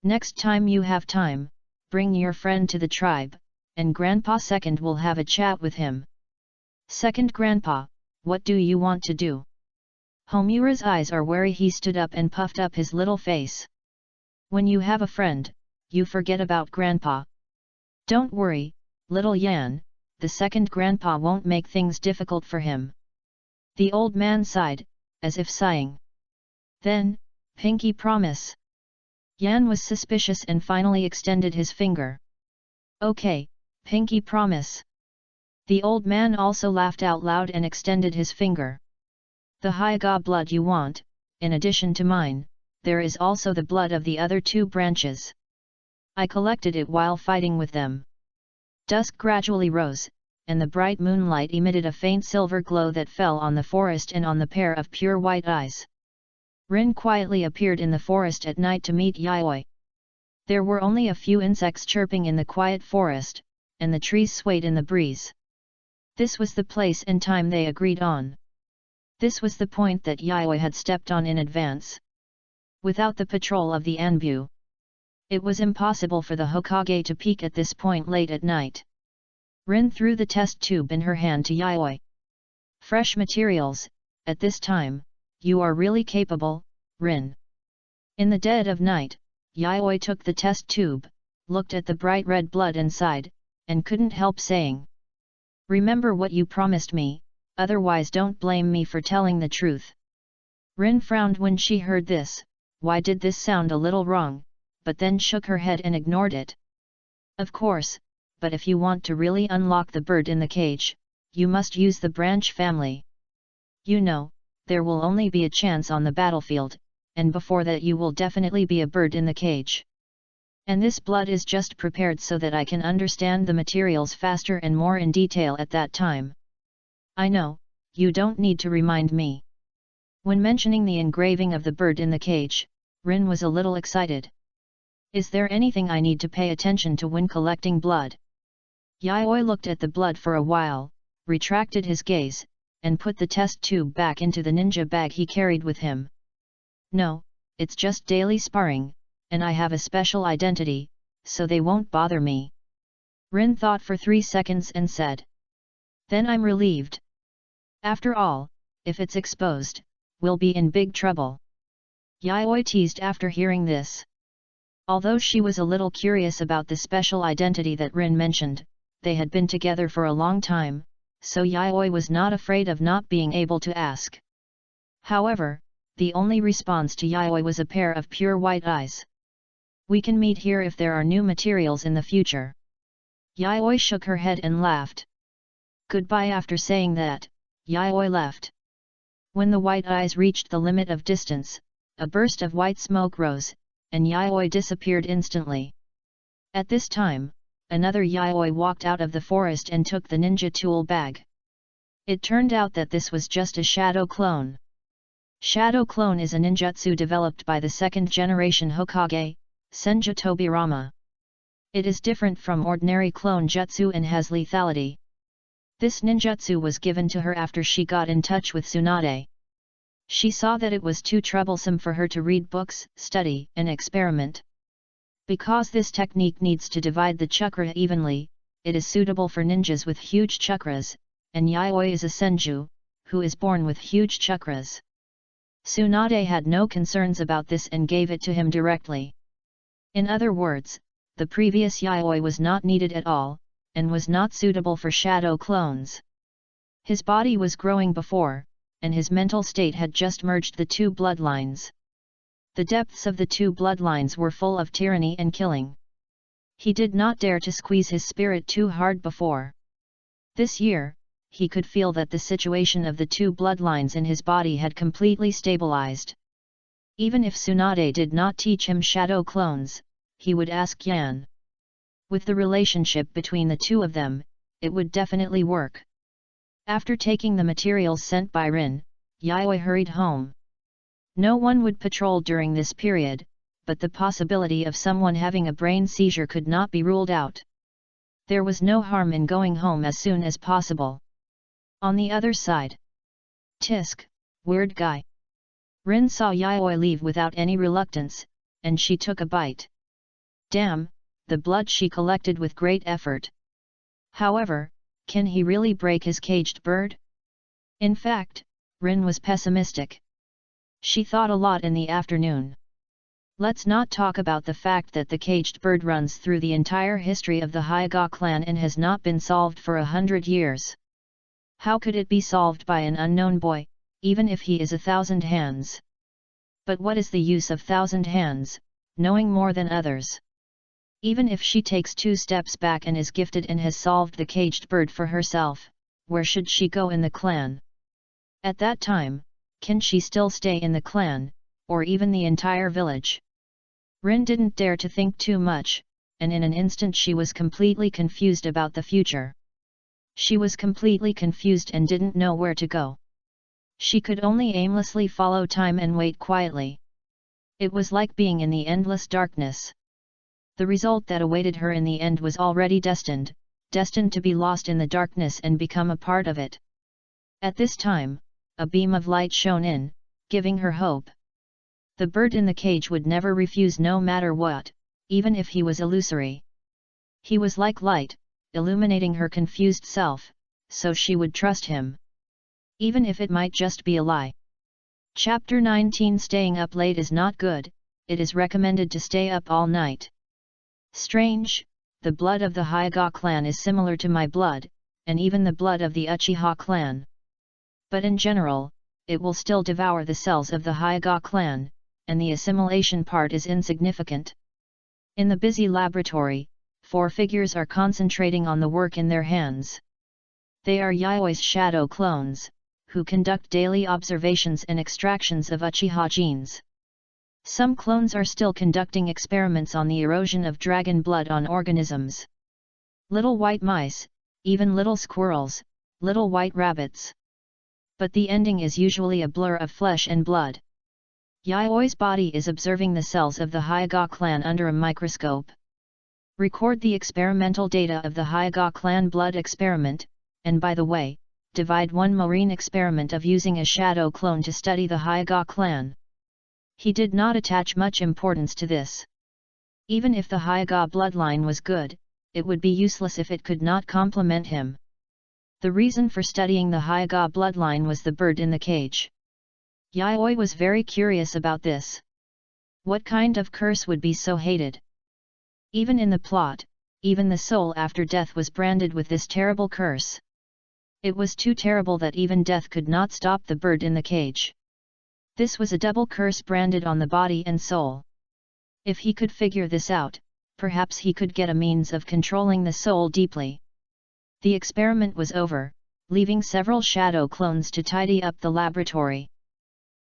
Next time you have time, bring your friend to the tribe, and Grandpa second will have a chat with him. Second Grandpa, what do you want to do? Homura's eyes are wary. He stood up and puffed up his little face. When you have a friend, you forget about Grandpa. Don't worry, Little Yan, the second grandpa won't make things difficult for him. The old man sighed, as if sighing. Then, pinky promise. Yan was suspicious and finally extended his finger. Okay, pinky promise. The old man also laughed out loud and extended his finger. The Hyga blood you want, in addition to mine, there is also the blood of the other two branches. I collected it while fighting with them. Dusk gradually rose, and the bright moonlight emitted a faint silver glow that fell on the forest and on the pair of pure white eyes. Rin quietly appeared in the forest at night to meet Yayoi. There were only a few insects chirping in the quiet forest, and the trees swayed in the breeze. This was the place and time they agreed on. This was the point that Yayoi had stepped on in advance. Without the patrol of the Anbu, it was impossible for the Hokage to peek at this point late at night. Rin threw the test tube in her hand to Yayoi. Fresh materials, at this time, you are really capable, Rin. In the dead of night, Yayoi took the test tube, looked at the bright red blood and sighed, and couldn't help saying. Remember what you promised me, otherwise don't blame me for telling the truth. Rin frowned when she heard this. Why did this sound a little wrong? But then shook her head and ignored it. Of course, but if you want to really unlock the bird in the cage, you must use the branch family. You know, there will only be a chance on the battlefield, and before that you will definitely be a bird in the cage. And this blood is just prepared so that I can understand the materials faster and more in detail at that time. I know, you don't need to remind me. When mentioning the engraving of the bird in the cage, Rin was a little excited. Is there anything I need to pay attention to when collecting blood? Yayoi looked at the blood for a while, retracted his gaze, and put the test tube back into the ninja bag he carried with him. No, it's just daily sparring, and I have a special identity, so they won't bother me. Rin thought for 3 seconds and said. Then I'm relieved. After all, if it's exposed, we'll be in big trouble. Yayoi teased after hearing this. Although she was a little curious about the special identity that Rin mentioned, they had been together for a long time, so Yayoi was not afraid of not being able to ask. However, the only response to Yayoi was a pair of pure white eyes. We can meet here if there are new materials in the future. Yayoi shook her head and laughed. Goodbye. After saying that, Yayoi left. When the white eyes reached the limit of distance, a burst of white smoke rose, and Yayoi disappeared instantly. At this time, another Yayoi walked out of the forest and took the ninja tool bag. It turned out that this was just a shadow clone. Shadow clone is a ninjutsu developed by the second-generation Hokage, Senju Tobirama. It is different from ordinary clone jutsu and has lethality. This ninjutsu was given to her after she got in touch with Tsunade. She saw that it was too troublesome for her to read books, study, and experiment. Because this technique needs to divide the chakra evenly, it is suitable for ninjas with huge chakras, and Yayoi is a senju, who is born with huge chakras. Tsunade had no concerns about this and gave it to him directly. In other words, the previous Yayoi was not needed at all, and was not suitable for shadow clones. His body was growing before, and his mental state had just merged the two bloodlines. The depths of the two bloodlines were full of tyranny and killing. He did not dare to squeeze his spirit too hard before. This year, he could feel that the situation of the two bloodlines in his body had completely stabilized. Even if Tsunade did not teach him shadow clones, he would ask Yan. With the relationship between the two of them, it would definitely work. After taking the materials sent by Rin, Yayoi hurried home. No one would patrol during this period, but the possibility of someone having a brain seizure could not be ruled out. There was no harm in going home as soon as possible. On the other side. Tisk, weird guy. Rin saw Yayoi leave without any reluctance, and she took a bite. Damn, the blood she collected with great effort. However, can he really break his caged bird? In fact, Rin was pessimistic. She thought a lot in the afternoon. Let's not talk about the fact that the caged bird runs through the entire history of the Hyuga clan and has not been solved for 100 years. How could it be solved by an unknown boy, even if he is 1,000 hands? But what is the use of 1,000 hands, knowing more than others? Even if she takes 2 steps back and is gifted and has solved the caged bird for herself, where should she go in the clan? At that time, can she still stay in the clan, or even the entire village? Rin didn't dare to think too much, and in an instant she was completely confused about the future. She was completely confused and didn't know where to go. She could only aimlessly follow time and wait quietly. It was like being in the endless darkness. The result that awaited her in the end was already destined to be lost in the darkness and become a part of it. At this time, a beam of light shone in, giving her hope. The bird in the cage would never refuse no matter what, even if he was illusory. He was like light, illuminating her confused self, so she would trust him. Even if it might just be a lie. Chapter 19 Staying up late is not good, it is recommended to stay up all night. Strange, the blood of the Hyuga clan is similar to my blood, and even the blood of the Uchiha clan. But in general, it will still devour the cells of the Hyuga clan, and the assimilation part is insignificant. In the busy laboratory, 4 figures are concentrating on the work in their hands. They are Yaoi's shadow clones, who conduct daily observations and extractions of Uchiha genes. Some clones are still conducting experiments on the erosion of dragon blood on organisms. Little white mice, even little squirrels, little white rabbits. But the ending is usually a blur of flesh and blood. Yaoi's body is observing the cells of the Hyuga clan under a microscope. Record the experimental data of the Hyuga clan blood experiment, and by the way, divide one marine experiment of using a shadow clone to study the Hyuga clan. He did not attach much importance to this. Even if the Hyuga bloodline was good, it would be useless if it could not complement him. The reason for studying the Hyuga bloodline was the bird in the cage. Yaoi was very curious about this. What kind of curse would be so hated? Even in the plot, even the soul after death was branded with this terrible curse. It was too terrible that even death could not stop the bird in the cage. This was a double curse branded on the body and soul. If he could figure this out, perhaps he could get a means of controlling the soul deeply. The experiment was over, leaving several shadow clones to tidy up the laboratory.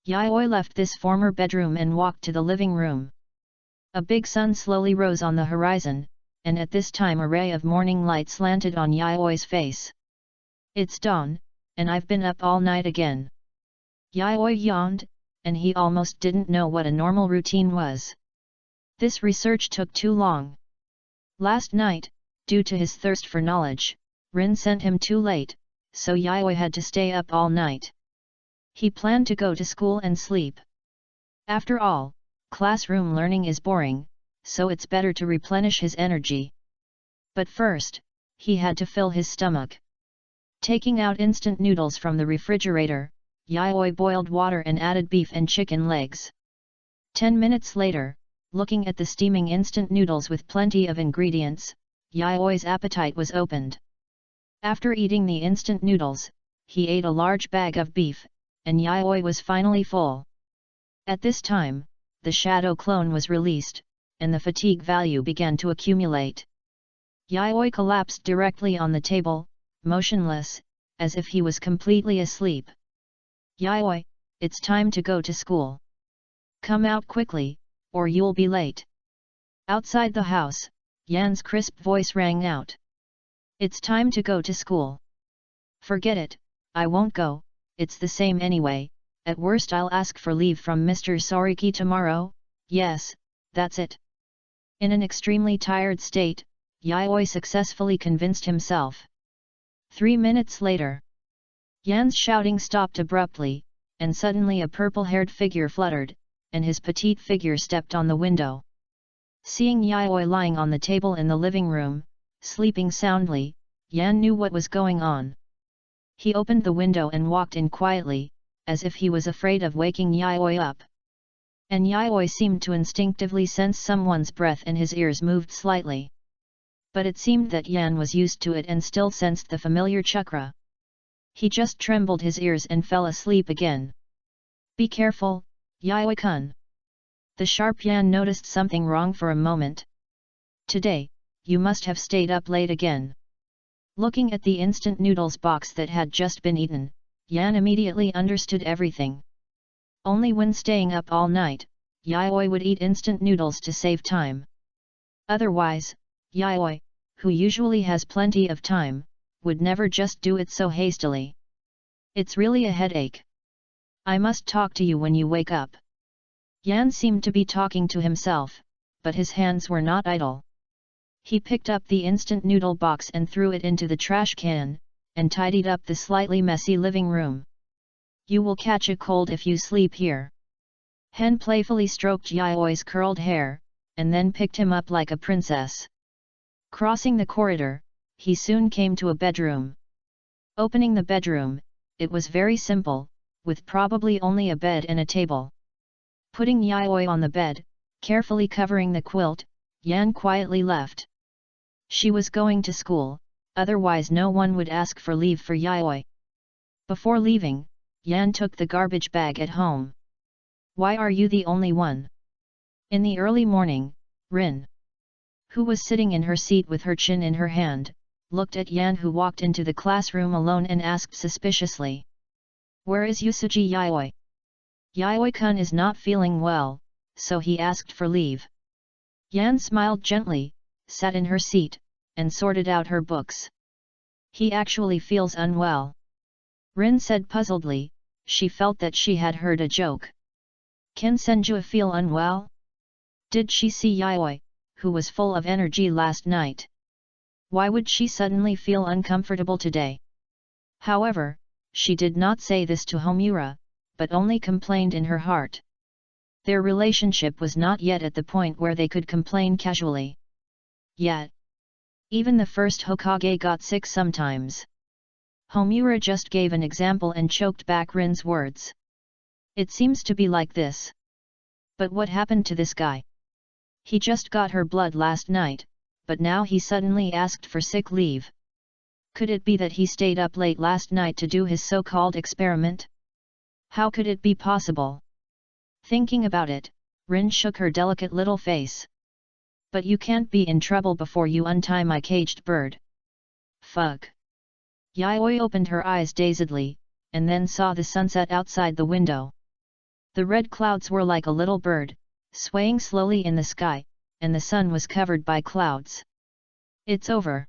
Yaoi left this former bedroom and walked to the living room. A big sun slowly rose on the horizon, and at this time a ray of morning light slanted on Yaoi's face. It's dawn, and I've been up all night again. Yaoi yawned, and he almost didn't know what a normal routine was. This research took too long. Last night, due to his thirst for knowledge, Rin sent him too late, so Yaoi had to stay up all night. He planned to go to school and sleep. After all, classroom learning is boring, so it's better to replenish his energy. But first, he had to fill his stomach. Taking out instant noodles from the refrigerator, Yaoi boiled water and added beef and chicken legs. 10 minutes later, looking at the steaming instant noodles with plenty of ingredients, Yaoi's appetite was opened. After eating the instant noodles, he ate a large bag of beef, and Yaoi was finally full. At this time, the shadow clone was released, and the fatigue value began to accumulate. Yaoi collapsed directly on the table, motionless, as if he was completely asleep. Yaoi, it's time to go to school. Come out quickly, or you'll be late. Outside the house, Yan's crisp voice rang out. It's time to go to school. Forget it, I won't go, it's the same anyway, at worst I'll ask for leave from Mr. Sariki tomorrow, yes, that's it. In an extremely tired state, Yaoi successfully convinced himself. 3 minutes later, Yan's shouting stopped abruptly, and suddenly a purple-haired figure fluttered, and his petite figure stepped on the window. Seeing Yaoi lying on the table in the living room, sleeping soundly, Yan knew what was going on. He opened the window and walked in quietly, as if he was afraid of waking Yaoi up. and Yayoi seemed to instinctively sense someone's breath and his ears moved slightly. But it seemed that Yan was used to it and still sensed the familiar chakra. He just trembled his ears and fell asleep again. Be careful, Yayoi-kun. The sharp Yan noticed something wrong for a moment. Today, you must have stayed up late again. Looking at the instant noodles box that had just been eaten, Yan immediately understood everything. Only when staying up all night, Yayoi would eat instant noodles to save time. Otherwise, Yayoi, who usually has plenty of time, would never just do it so hastily. It's really a headache. I must talk to you when you wake up. Yan seemed to be talking to himself, but his hands were not idle. He picked up the instant noodle box and threw it into the trash can, and tidied up the slightly messy living room. You will catch a cold if you sleep here. Hen playfully stroked Yayoi's curled hair, and then picked him up like a princess. Crossing the corridor, he soon came to a bedroom. Opening the bedroom, it was very simple, with probably only a bed and a table. Putting Yayoi on the bed, carefully covering the quilt, Yan quietly left. She was going to school, otherwise no one would ask for leave for Yayoi. Before leaving, Yan took the garbage bag at home. Why are you the only one? In the early morning, Rin, who was sitting in her seat with her chin in her hand, looked at Yan who walked into the classroom alone and asked suspiciously. Where is Yusuji Yayoi? Yayoi-kun is not feeling well, so he asked for leave. Yan smiled gently, sat in her seat, and sorted out her books. He actually feels unwell. Rin said puzzledly, she felt that she had heard a joke. Can Senju feel unwell? Did she see Yayoi, who was full of energy last night? Why would she suddenly feel uncomfortable today? However, she did not say this to Homura, but only complained in her heart. Their relationship was not yet at the point where they could complain casually. Yet, even the first Hokage got sick sometimes. Homura just gave an example and choked back Rin's words. It seems to be like this. But what happened to this guy? He just got her blood last night, but now he suddenly asked for sick leave. Could it be that he stayed up late last night to do his so-called experiment? How could it be possible? Thinking about it, Rin shook her delicate little face. But you can't be in trouble before you untie my caged bird. Fuck. Yayoi opened her eyes dazedly, and then saw the sunset outside the window. The red clouds were like a little bird, swaying slowly in the sky, and the sun was covered by clouds. It's over.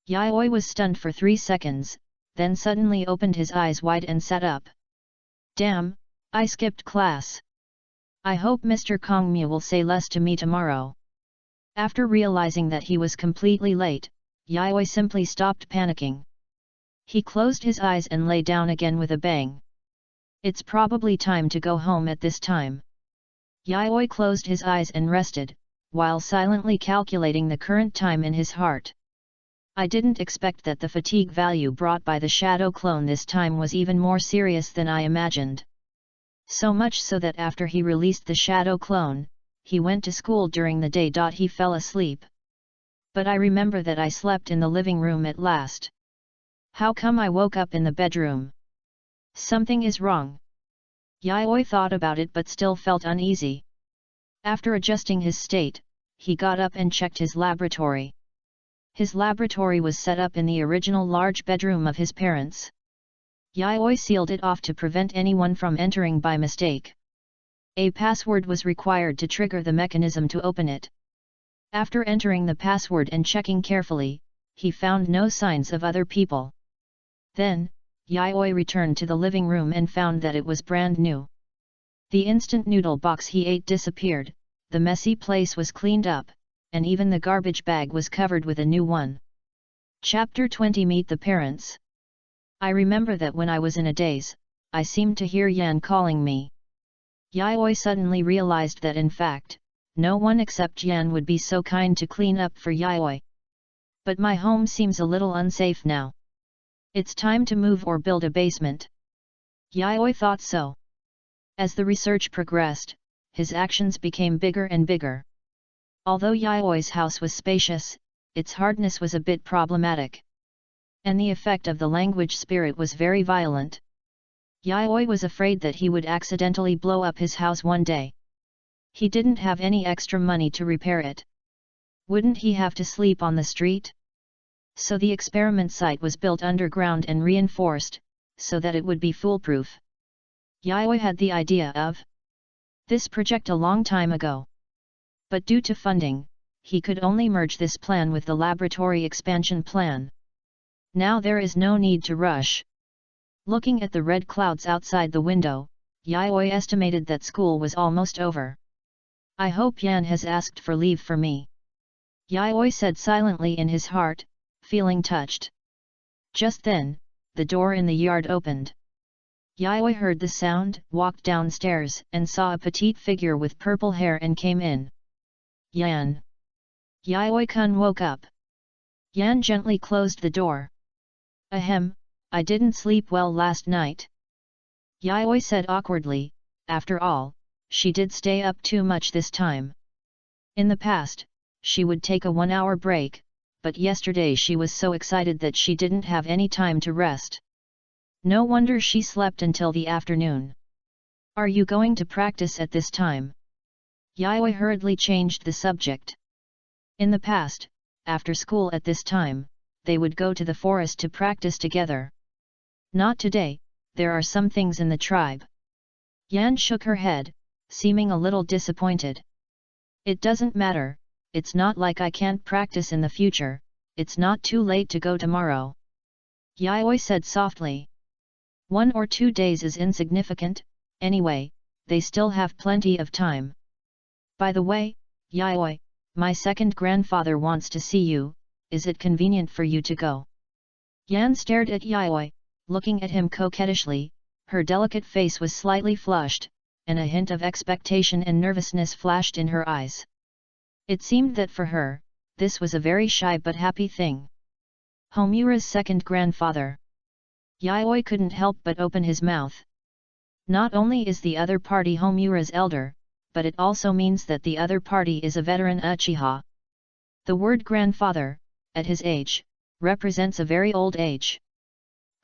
Yayoi was stunned for 3 seconds, then suddenly opened his eyes wide and sat up. Damn, I skipped class. I hope Mr. Kongmu will say less to me tomorrow. After realizing that he was completely late, Yayoi simply stopped panicking. He closed his eyes and lay down again with a bang. It's probably time to go home at this time. Yayoi closed his eyes and rested, while silently calculating the current time in his heart. I didn't expect that the fatigue value brought by the shadow clone this time was even more serious than I imagined. So much so that after he released the shadow clone, he went to school during the day. He fell asleep. But I remember that I slept in the living room at last. How come I woke up in the bedroom? Something is wrong. Yayoi thought about it but still felt uneasy. After adjusting his state, he got up and checked his laboratory. His laboratory was set up in the original large bedroom of his parents. Yayoi sealed it off to prevent anyone from entering by mistake. A password was required to trigger the mechanism to open it. After entering the password and checking carefully, he found no signs of other people. Then, Yayoi returned to the living room and found that it was brand new. The instant noodle box he ate disappeared, the messy place was cleaned up, and even the garbage bag was covered with a new one. Chapter 20 Meet the Parents. I remember that when I was in a daze, I seemed to hear Yan calling me. Yayoi suddenly realized that in fact, no one except Yan would be so kind to clean up for Yayoi. But my home seems a little unsafe now. It's time to move or build a basement. Yayoi thought so. As the research progressed, his actions became bigger and bigger. Although Yaoi's house was spacious, its hardness was a bit problematic. And the effect of the language spirit was very violent. Yaoi was afraid that he would accidentally blow up his house one day. He didn't have any extra money to repair it. Wouldn't he have to sleep on the street? So the experiment site was built underground and reinforced, so that it would be foolproof. Yaoi had the idea of this project a long time ago. But due to funding, he could only merge this plan with the laboratory expansion plan. Now there is no need to rush. Looking at the red clouds outside the window, Yaoi estimated that school was almost over. I hope Yan has asked for leave for me. Yaoi said silently in his heart, feeling touched. Just then, the door in the yard opened. Yaoi heard the sound, walked downstairs and saw a petite figure with purple hair and came in. Yan. Yaoi-kun woke up. Yan gently closed the door. Ahem, I didn't sleep well last night. Yaoi said awkwardly, after all, she did stay up too much this time. In the past, she would take a 1-hour break, but yesterday she was so excited that she didn't have any time to rest. No wonder she slept until the afternoon. Are you going to practice at this time? Yaoi hurriedly changed the subject. In the past, after school at this time, they would go to the forest to practice together. Not today, there are some things in the tribe. Yan shook her head, seeming a little disappointed. It doesn't matter, it's not like I can't practice in the future, it's not too late to go tomorrow. Yaoi said softly. 1 or 2 days is insignificant, anyway, they still have plenty of time. By the way, Yaoi, my second grandfather wants to see you, is it convenient for you to go? Yan stared at Yaoi, looking at him coquettishly, her delicate face was slightly flushed, and a hint of expectation and nervousness flashed in her eyes. It seemed that for her, this was a very shy but happy thing. Homura's second grandfather. Yaoi couldn't help but open his mouth. Not only is the other party Homura's elder, but it also means that the other party is a veteran Uchiha. The word grandfather, at his age, represents a very old age.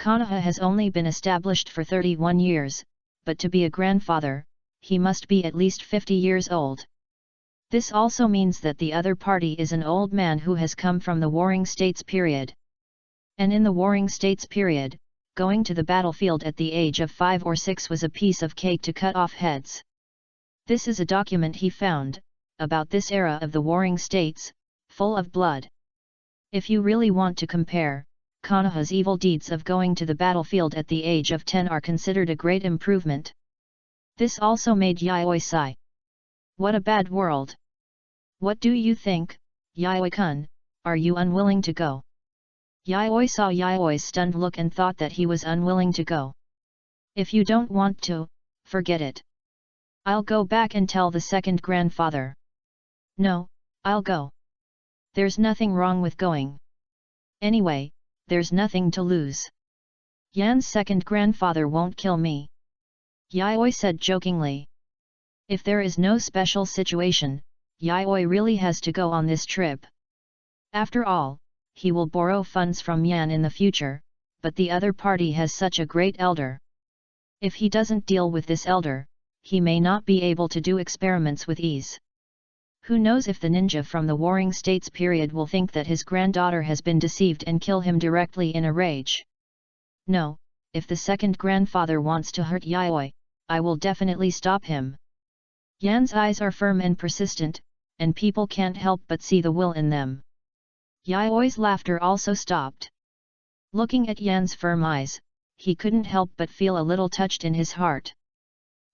Konoha has only been established for 31 years, but to be a grandfather, he must be at least 50 years old. This also means that the other party is an old man who has come from the Warring States period. And in the Warring States period, going to the battlefield at the age of 5 or 6 was a piece of cake to cut off heads. This is a document he found, about this era of the Warring States, full of blood. If you really want to compare, Konoha's evil deeds of going to the battlefield at the age of 10 are considered a great improvement. This also made Yaoi sigh. What a bad world! What do you think, Yaoi-kun, are you unwilling to go? Yaoi saw Yaoi's stunned look and thought that he was unwilling to go. If you don't want to, forget it. I'll go back and tell the second grandfather. No, I'll go. There's nothing wrong with going. Anyway, there's nothing to lose. Yan's second grandfather won't kill me. Yaoi said jokingly. If there is no special situation, Yaoi really has to go on this trip. After all, he will borrow funds from Yan in the future, but the other party has such a great elder. If he doesn't deal with this elder, he may not be able to do experiments with ease. Who knows if the ninja from the Warring States period will think that his granddaughter has been deceived and kill him directly in a rage. No, if the second grandfather wants to hurt Yaoi, I will definitely stop him. Yan's eyes are firm and persistent, and people can't help but see the will in them. Yaoi's laughter also stopped. Looking at Yan's firm eyes, he couldn't help but feel a little touched in his heart.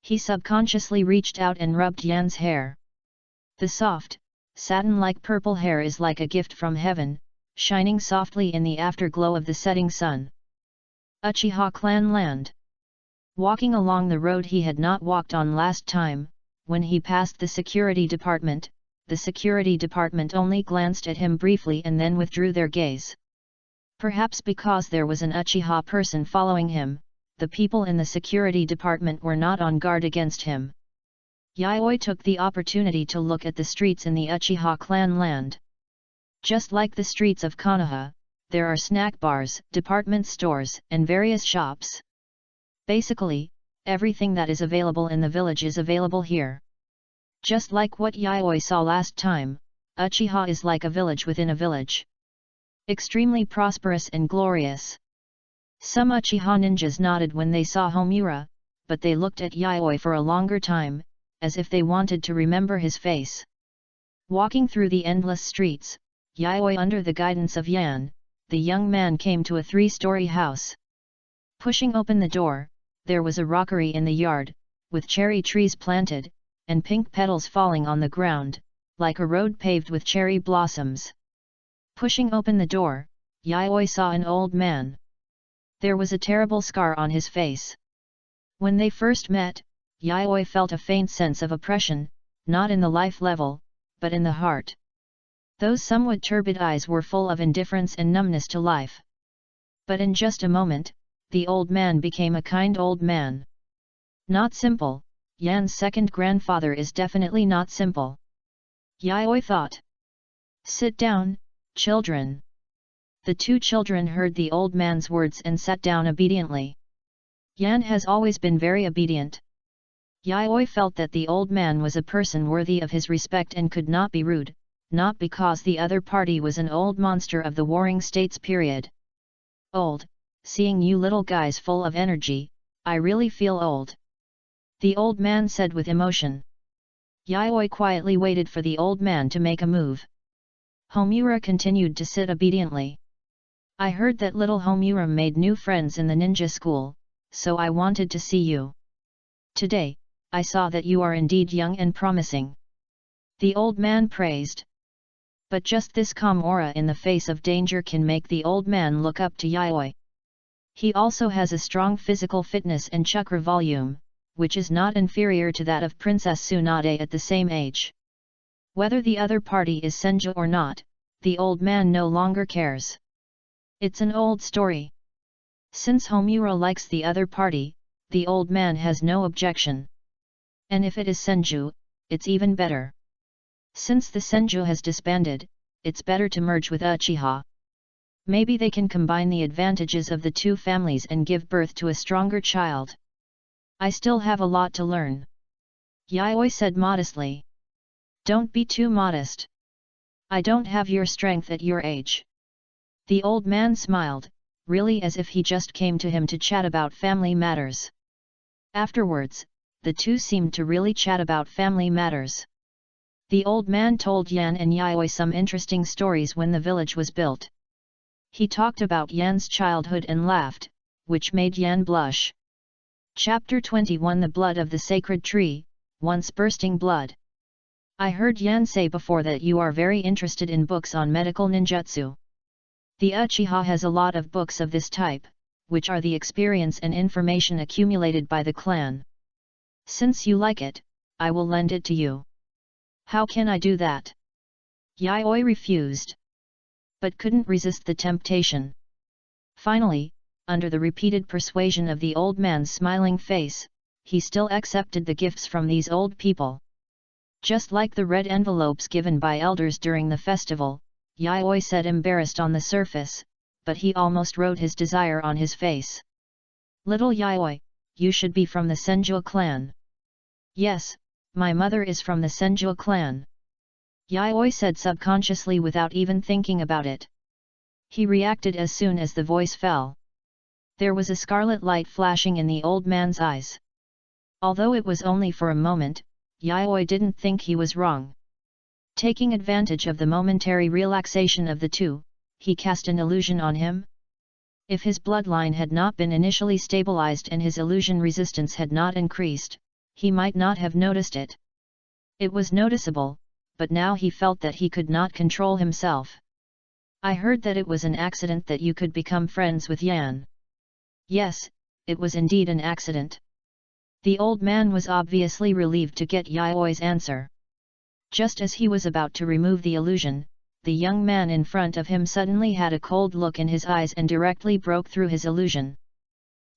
He subconsciously reached out and rubbed Yan's hair. The soft, satin-like purple hair is like a gift from heaven, shining softly in the afterglow of the setting sun. Uchiha Clan Land. Walking along the road he had not walked on last time, when he passed the security department only glanced at him briefly and then withdrew their gaze. Perhaps because there was an Uchiha person following him, the people in the security department were not on guard against him. Yayoi took the opportunity to look at the streets in the Uchiha clan land. Just like the streets of Konoha, there are snack bars, department stores, and various shops. Basically, everything that is available in the village is available here. Just like what Yayoi saw last time, Uchiha is like a village within a village. Extremely prosperous and glorious. Some Uchiha ninjas nodded when they saw Homura, but they looked at Yayoi for a longer time, as if they wanted to remember his face. Walking through the endless streets, Yayoi under the guidance of Yan, the young man came to a 3-story house. Pushing open the door, there was a rockery in the yard, with cherry trees planted, and pink petals falling on the ground, like a road paved with cherry blossoms. Pushing open the door, Yayoi saw an old man. There was a terrible scar on his face. When they first met, Yayoi felt a faint sense of oppression, not in the life level, but in the heart. Those somewhat turbid eyes were full of indifference and numbness to life. But in just a moment, the old man became a kind old man. Not simple, Yan's second grandfather is definitely not simple. Yayoi thought. Sit down, children. The 2 children heard the old man's words and sat down obediently. Yan has always been very obedient. Yayoi felt that the old man was a person worthy of his respect and could not be rude, not because the other party was an old monster of the Warring States period. Old, seeing you little guys full of energy, I really feel old. The old man said with emotion. Yayoi quietly waited for the old man to make a move. Homura continued to sit obediently. I heard that little Homura made new friends in the ninja school, so I wanted to see you. Today, I saw that you are indeed young and promising. The old man praised. But just this calm aura in the face of danger can make the old man look up to Yayoi. He also has a strong physical fitness and chakra volume, which is not inferior to that of Princess Tsunade at the same age. Whether the other party is Senju or not, the old man no longer cares. It's an old story. Since Homura likes the other party, the old man has no objection. And if it is Senju, it's even better. Since the Senju has disbanded, it's better to merge with Uchiha. Maybe they can combine the advantages of the 2 families and give birth to a stronger child. I still have a lot to learn. Yayoi said modestly. Don't be too modest. I don't have your strength at your age. The old man smiled, really as if he just came to him to chat about family matters. Afterwards, the 2 seemed to really chat about family matters. The old man told Yan and Yayoi some interesting stories when the village was built. He talked about Yan's childhood and laughed, which made Yan blush. Chapter 21 The Blood of the Sacred Tree, Once Bursting Blood. I heard Yan say before that you are very interested in books on medical ninjutsu. The Uchiha has a lot of books of this type, which are the experience and information accumulated by the clan. Since you like it, I will lend it to you. How can I do that? Yayoi refused. But couldn't resist the temptation. Finally, under the repeated persuasion of the old man's smiling face, he still accepted the gifts from these old people. Just like the red envelopes given by elders during the festival, Yayoi said embarrassed on the surface, but he almost wrote his desire on his face. Little Yayoi, you should be from the Senju clan. Yes, my mother is from the Senju clan. Yayoi said subconsciously without even thinking about it. He reacted as soon as the voice fell. There was a scarlet light flashing in the old man's eyes. Although it was only for a moment, Yayoi didn't think he was wrong. Taking advantage of the momentary relaxation of the 2, he cast an illusion on him. If his bloodline had not been initially stabilized and his illusion resistance had not increased, he might not have noticed it. It was noticeable, but now he felt that he could not control himself. I heard that it was an accident that you could become friends with Yan. Yes, it was indeed an accident. The old man was obviously relieved to get Yayoi's answer. Just as he was about to remove the illusion, the young man in front of him suddenly had a cold look in his eyes and directly broke through his illusion.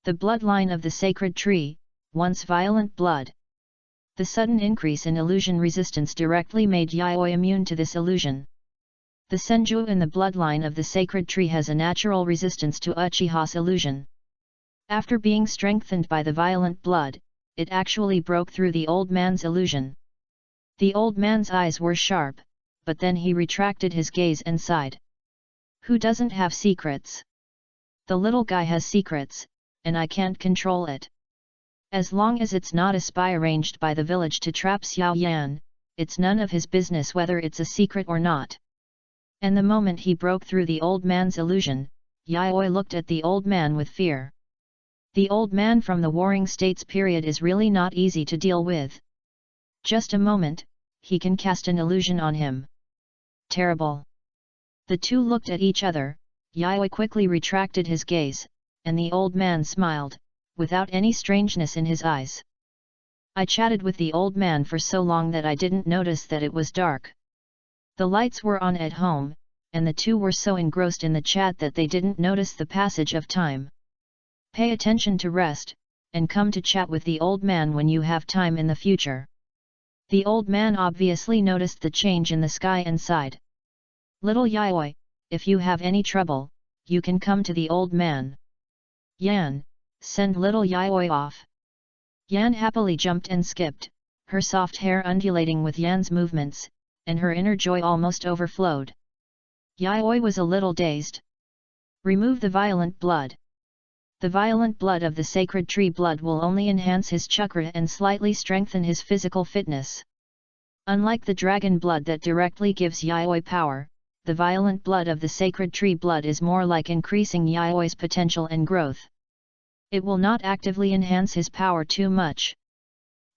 The bloodline of the sacred tree, once violent blood. The sudden increase in illusion resistance directly made Yayoi immune to this illusion. The Senju in the bloodline of the sacred tree has a natural resistance to Uchiha's illusion. After being strengthened by the violent blood, it actually broke through the old man's illusion. The old man's eyes were sharp, but then he retracted his gaze and sighed. Who doesn't have secrets? The little guy has secrets, and I can't control it. As long as it's not a spy arranged by the village to trap Xiao Yan, it's none of his business whether it's a secret or not. And the moment he broke through the old man's illusion, Yayoi looked at the old man with fear. The old man from the Warring States period is really not easy to deal with. Just a moment, he can cast an illusion on him. Terrible. The two looked at each other. Yayoi quickly retracted his gaze, and the old man smiled, without any strangeness in his eyes. I chatted with the old man for so long that I didn't notice that it was dark. The lights were on at home, and the two were so engrossed in the chat that they didn't notice the passage of time. Pay attention to rest, and come to chat with the old man when you have time in the future. The old man obviously noticed the change in the sky and sighed. Little Yayoi, if you have any trouble, you can come to the old man. Yan, send little Yayoi off. Yan happily jumped and skipped, her soft hair undulating with Yan's movements, and her inner joy almost overflowed. Yayoi was a little dazed. Remove the violent blood. The violent blood of the sacred tree blood will only enhance his chakra and slightly strengthen his physical fitness. Unlike the dragon blood that directly gives Yayoi power, the violent blood of the sacred tree blood is more like increasing Yayoi's potential and growth. It will not actively enhance his power too much.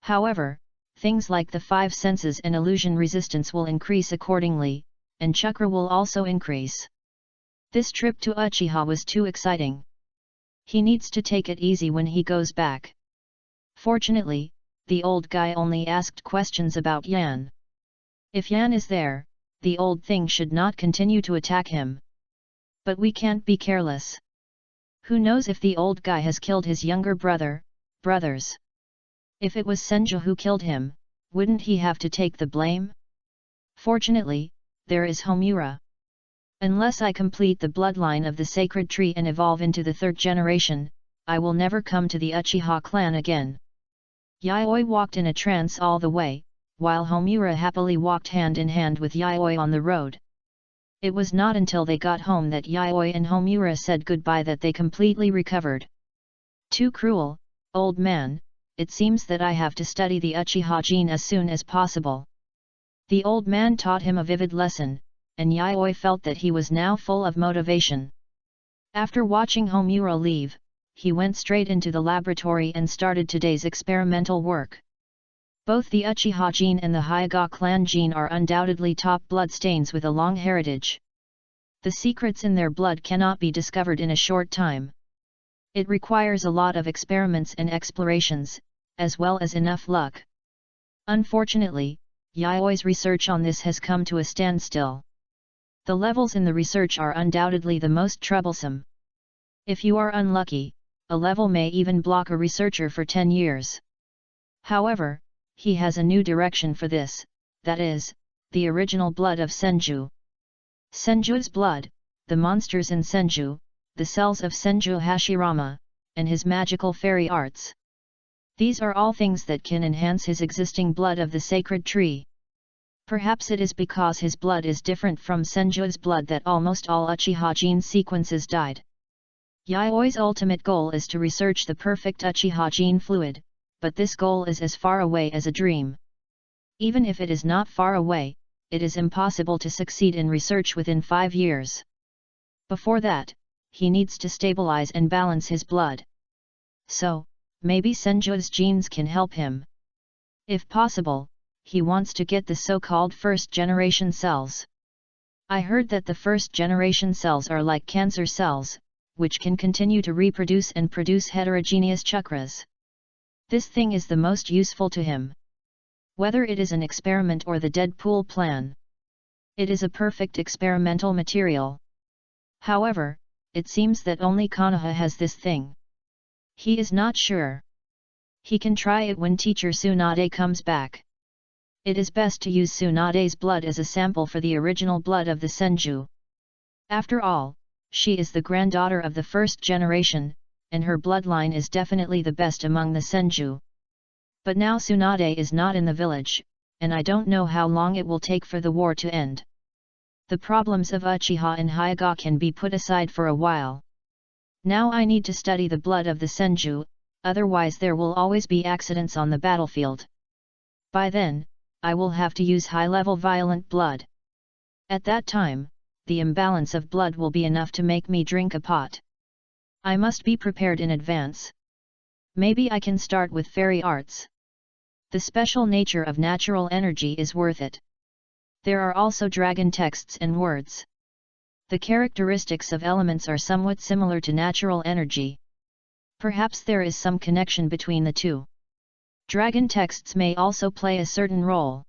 However, things like the five senses and illusion resistance will increase accordingly, and chakra will also increase. This trip to Uchiha was too exciting. He needs to take it easy when he goes back. Fortunately, the old guy only asked questions about Yan. If Yan is there, the old thing should not continue to attack him. But we can't be careless. Who knows if the old guy has killed his younger brothers? If it was Senju who killed him, wouldn't he have to take the blame? Fortunately, there is Homura. Unless I complete the bloodline of the sacred tree and evolve into the third generation, I will never come to the Uchiha clan again. Yayoi walked in a trance all the way, while Homura happily walked hand in hand with Yayoi on the road. It was not until they got home that Yayoi and Homura said goodbye that they completely recovered. Too cruel, old man, it seems that I have to study the Uchiha gene as soon as possible. The old man taught him a vivid lesson, and Yayoi felt that he was now full of motivation. After watching Homura leave, he went straight into the laboratory and started today's experimental work. Both the Uchiha gene and the Hyuga clan gene are undoubtedly top bloodstains with a long heritage. The secrets in their blood cannot be discovered in a short time. It requires a lot of experiments and explorations, as well as enough luck. Unfortunately, Yayoi's research on this has come to a standstill. The levels in the research are undoubtedly the most troublesome. If you are unlucky, a level may even block a researcher for 10 years. However, he has a new direction for this, that is, the original blood of Senju. Senju's blood, the monsters in Senju, the cells of Senju Hashirama, and his magical fairy arts. These are all things that can enhance his existing blood of the sacred tree. Perhaps it is because his blood is different from Senju's blood that almost all Uchiha gene sequences died. Yayoi's ultimate goal is to research the perfect Uchiha gene fluid, but this goal is as far away as a dream. Even if it is not far away, it is impossible to succeed in research within 5 years. Before that, he needs to stabilize and balance his blood. So, maybe Senju's genes can help him. If possible, he wants to get the so-called first-generation cells. I heard that the first-generation cells are like cancer cells, which can continue to reproduce and produce heterogeneous chakras. This thing is the most useful to him. Whether it is an experiment or the Deadpool plan, it is a perfect experimental material. However, it seems that only Konoha has this thing. He is not sure. He can try it when teacher Tsunade comes back. It is best to use Tsunade's blood as a sample for the original blood of the Senju. After all, she is the granddaughter of the first generation, and her bloodline is definitely the best among the Senju. But now Tsunade is not in the village, and I don't know how long it will take for the war to end. The problems of Uchiha and Hyuga can be put aside for a while. Now I need to study the blood of the Senju, otherwise there will always be accidents on the battlefield. By then, I will have to use high-level violent blood. At that time, the imbalance of blood will be enough to make me drink a pot. I must be prepared in advance. Maybe I can start with fairy arts. The special nature of natural energy is worth it. There are also dragon texts and words. The characteristics of elements are somewhat similar to natural energy. Perhaps there is some connection between the two. Dragon texts may also play a certain role.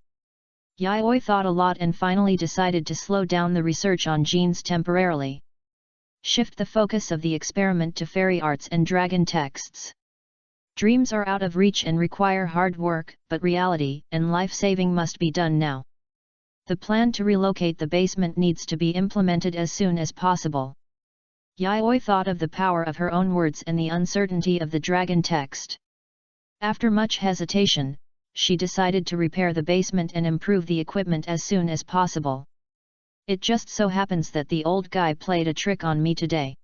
Yayoi thought a lot and finally decided to slow down the research on genes temporarily. Shift the focus of the experiment to fairy arts and dragon texts. Dreams are out of reach and require hard work, but reality and life-saving must be done now. The plan to relocate the basement needs to be implemented as soon as possible. Yayoi thought of the power of her own words and the uncertainty of the dragon text. After much hesitation, she decided to repair the basement and improve the equipment as soon as possible. It just so happens that the old guy played a trick on me today.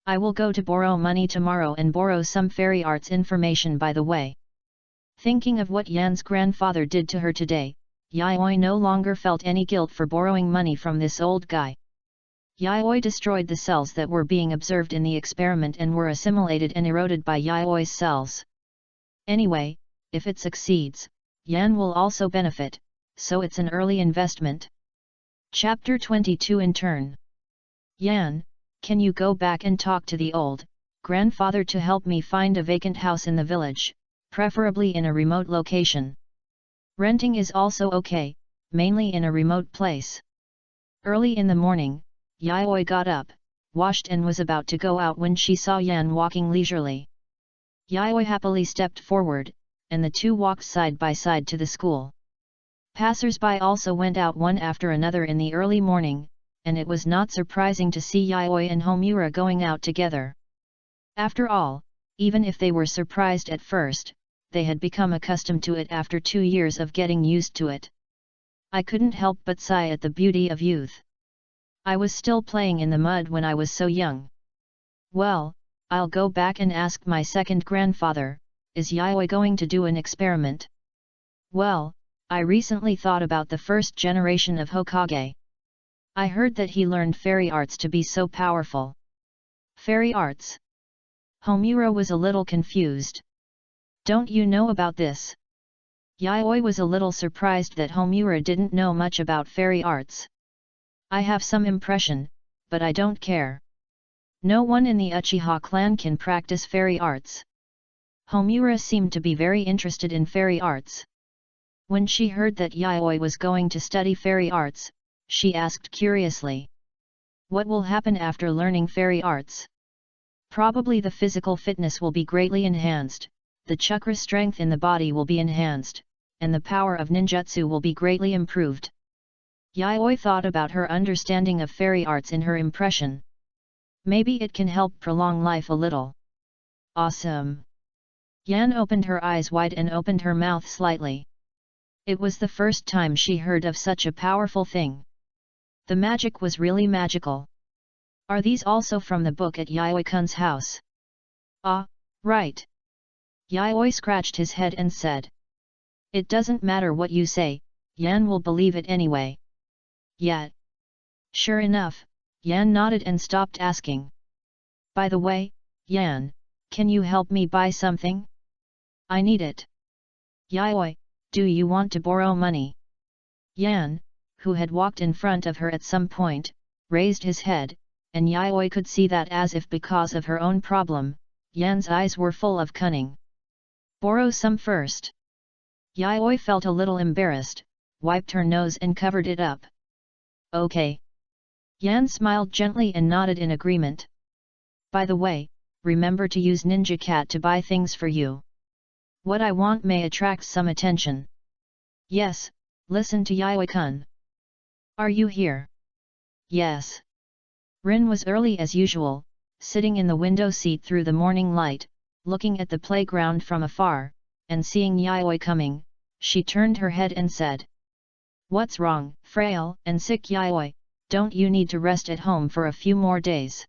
I will go to borrow money tomorrow and borrow some fairy arts information by the way. Thinking of what Yan's grandfather did to her today, Yayoi no longer felt any guilt for borrowing money from this old guy. Yayoi destroyed the cells that were being observed in the experiment and were assimilated and eroded by Yayoi's cells. Anyway, if it succeeds, Yan will also benefit, so it's an early investment. Chapter 22 in turn. Yan, can you go back and talk to the old grandfather to help me find a vacant house in the village, preferably in a remote location. Renting is also okay, mainly in a remote place. Early in the morning, Yayoi got up, washed and was about to go out when she saw Yan walking leisurely. Yayoi happily stepped forward, and the two walked side by side to the school. Passers-by also went out one after another in the early morning, and it was not surprising to see Yayoi and Homura going out together. After all, even if they were surprised at first, they had become accustomed to it after 2 years of getting used to it. I couldn't help but sigh at the beauty of youth. I was still playing in the mud when I was so young. Well, I'll go back and ask my second grandfather, is Yayoi going to do an experiment? Well, I recently thought about the first generation of Hokage. I heard that he learned fairy arts to be so powerful. Fairy arts? Homura was a little confused. Don't you know about this? Yayoi was a little surprised that Homura didn't know much about fairy arts. I have some impression, but I don't care. No one in the Uchiha clan can practice fairy arts. Homura seemed to be very interested in fairy arts. When she heard that Yayoi was going to study fairy arts, she asked curiously. What will happen after learning fairy arts? Probably the physical fitness will be greatly enhanced, the chakra strength in the body will be enhanced, and the power of ninjutsu will be greatly improved. Yayoi thought about her understanding of fairy arts in her impression. Maybe it can help prolong life a little. Awesome! Yan opened her eyes wide and opened her mouth slightly. It was the first time she heard of such a powerful thing. The magic was really magical. Are these also from the book at Yayoi-kun's house? Ah, right. Yayoi scratched his head and said. It doesn't matter what you say, Yan will believe it anyway. Yet. Sure enough, Yan nodded and stopped asking. By the way, Yan, can you help me buy something? I need it. Yayoi, do you want to borrow money? Yan, who had walked in front of her at some point, raised his head, and Yayoi could see that as if because of her own problem, Yan's eyes were full of cunning. Borrow some first. Yayoi felt a little embarrassed, wiped her nose and covered it up. Okay. Yan smiled gently and nodded in agreement. By the way, remember to use Ninja Cat to buy things for you. What I want may attract some attention. Yes, listen to Yayoi-kun. Are you here? Yes. Rin was early as usual, sitting in the window seat through the morning light, looking at the playground from afar, and seeing Yayoi coming, she turned her head and said, "What's wrong, frail and sick Yayoi, don't you need to rest at home for a few more days?"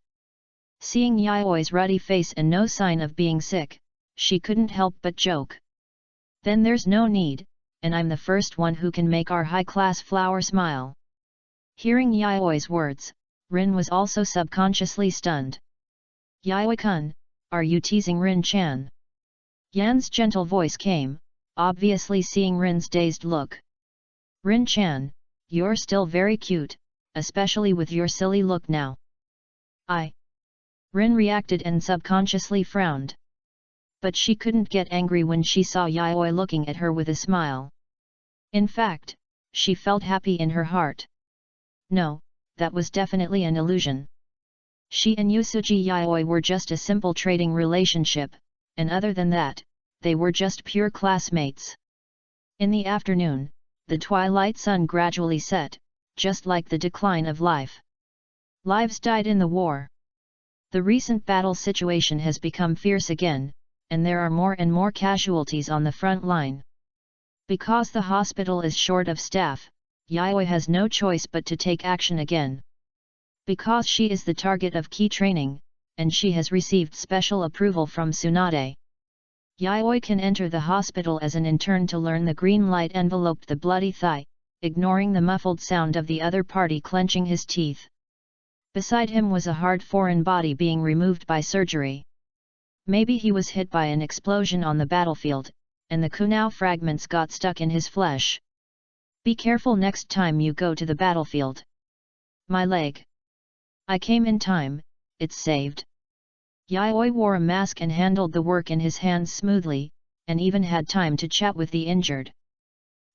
Seeing Yayoi's ruddy face and no sign of being sick, she couldn't help but joke. "Then there's no need, and I'm the first one who can make our high-class flower smile." Hearing Yayoi's words, Rin was also subconsciously stunned. "Yayoi-kun, are you teasing Rin-chan?" Yan's gentle voice came, obviously seeing Rin's dazed look. "Rin-chan, you're still very cute, especially with your silly look now." Rin reacted and subconsciously frowned. But she couldn't get angry when she saw Yayoi looking at her with a smile. In fact, she felt happy in her heart. No, that was definitely an illusion. She and Yusuji Yayoi were just a simple trading relationship, and other than that, they were just pure classmates. In the afternoon, the twilight sun gradually set, just like the decline of life. Lives died in the war. The recent battle situation has become fierce again, and there are more and more casualties on the front line. Because the hospital is short of staff, Yayoi has no choice but to take action again. Because she is the target of key training, and she has received special approval from Tsunade, Yayoi can enter the hospital as an intern to learn. The green light enveloped the bloody thigh, ignoring the muffled sound of the other party clenching his teeth. Beside him was a hard foreign body being removed by surgery. Maybe he was hit by an explosion on the battlefield, and the kunai fragments got stuck in his flesh. Be careful next time you go to the battlefield. My leg. I came in time, it's saved. Yayoi wore a mask and handled the work in his hands smoothly, and even had time to chat with the injured.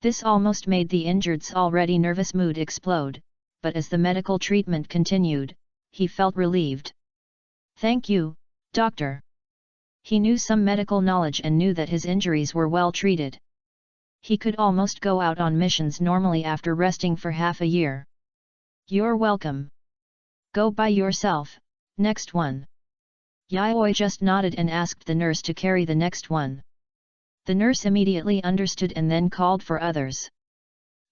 This almost made the injured's already nervous mood explode, but as the medical treatment continued, he felt relieved. Thank you, doctor. He knew some medical knowledge and knew that his injuries were well treated. He could almost go out on missions normally after resting for half a year. You're welcome. Go by yourself, next one. Yayoi just nodded and asked the nurse to carry the next one. The nurse immediately understood and then called for others.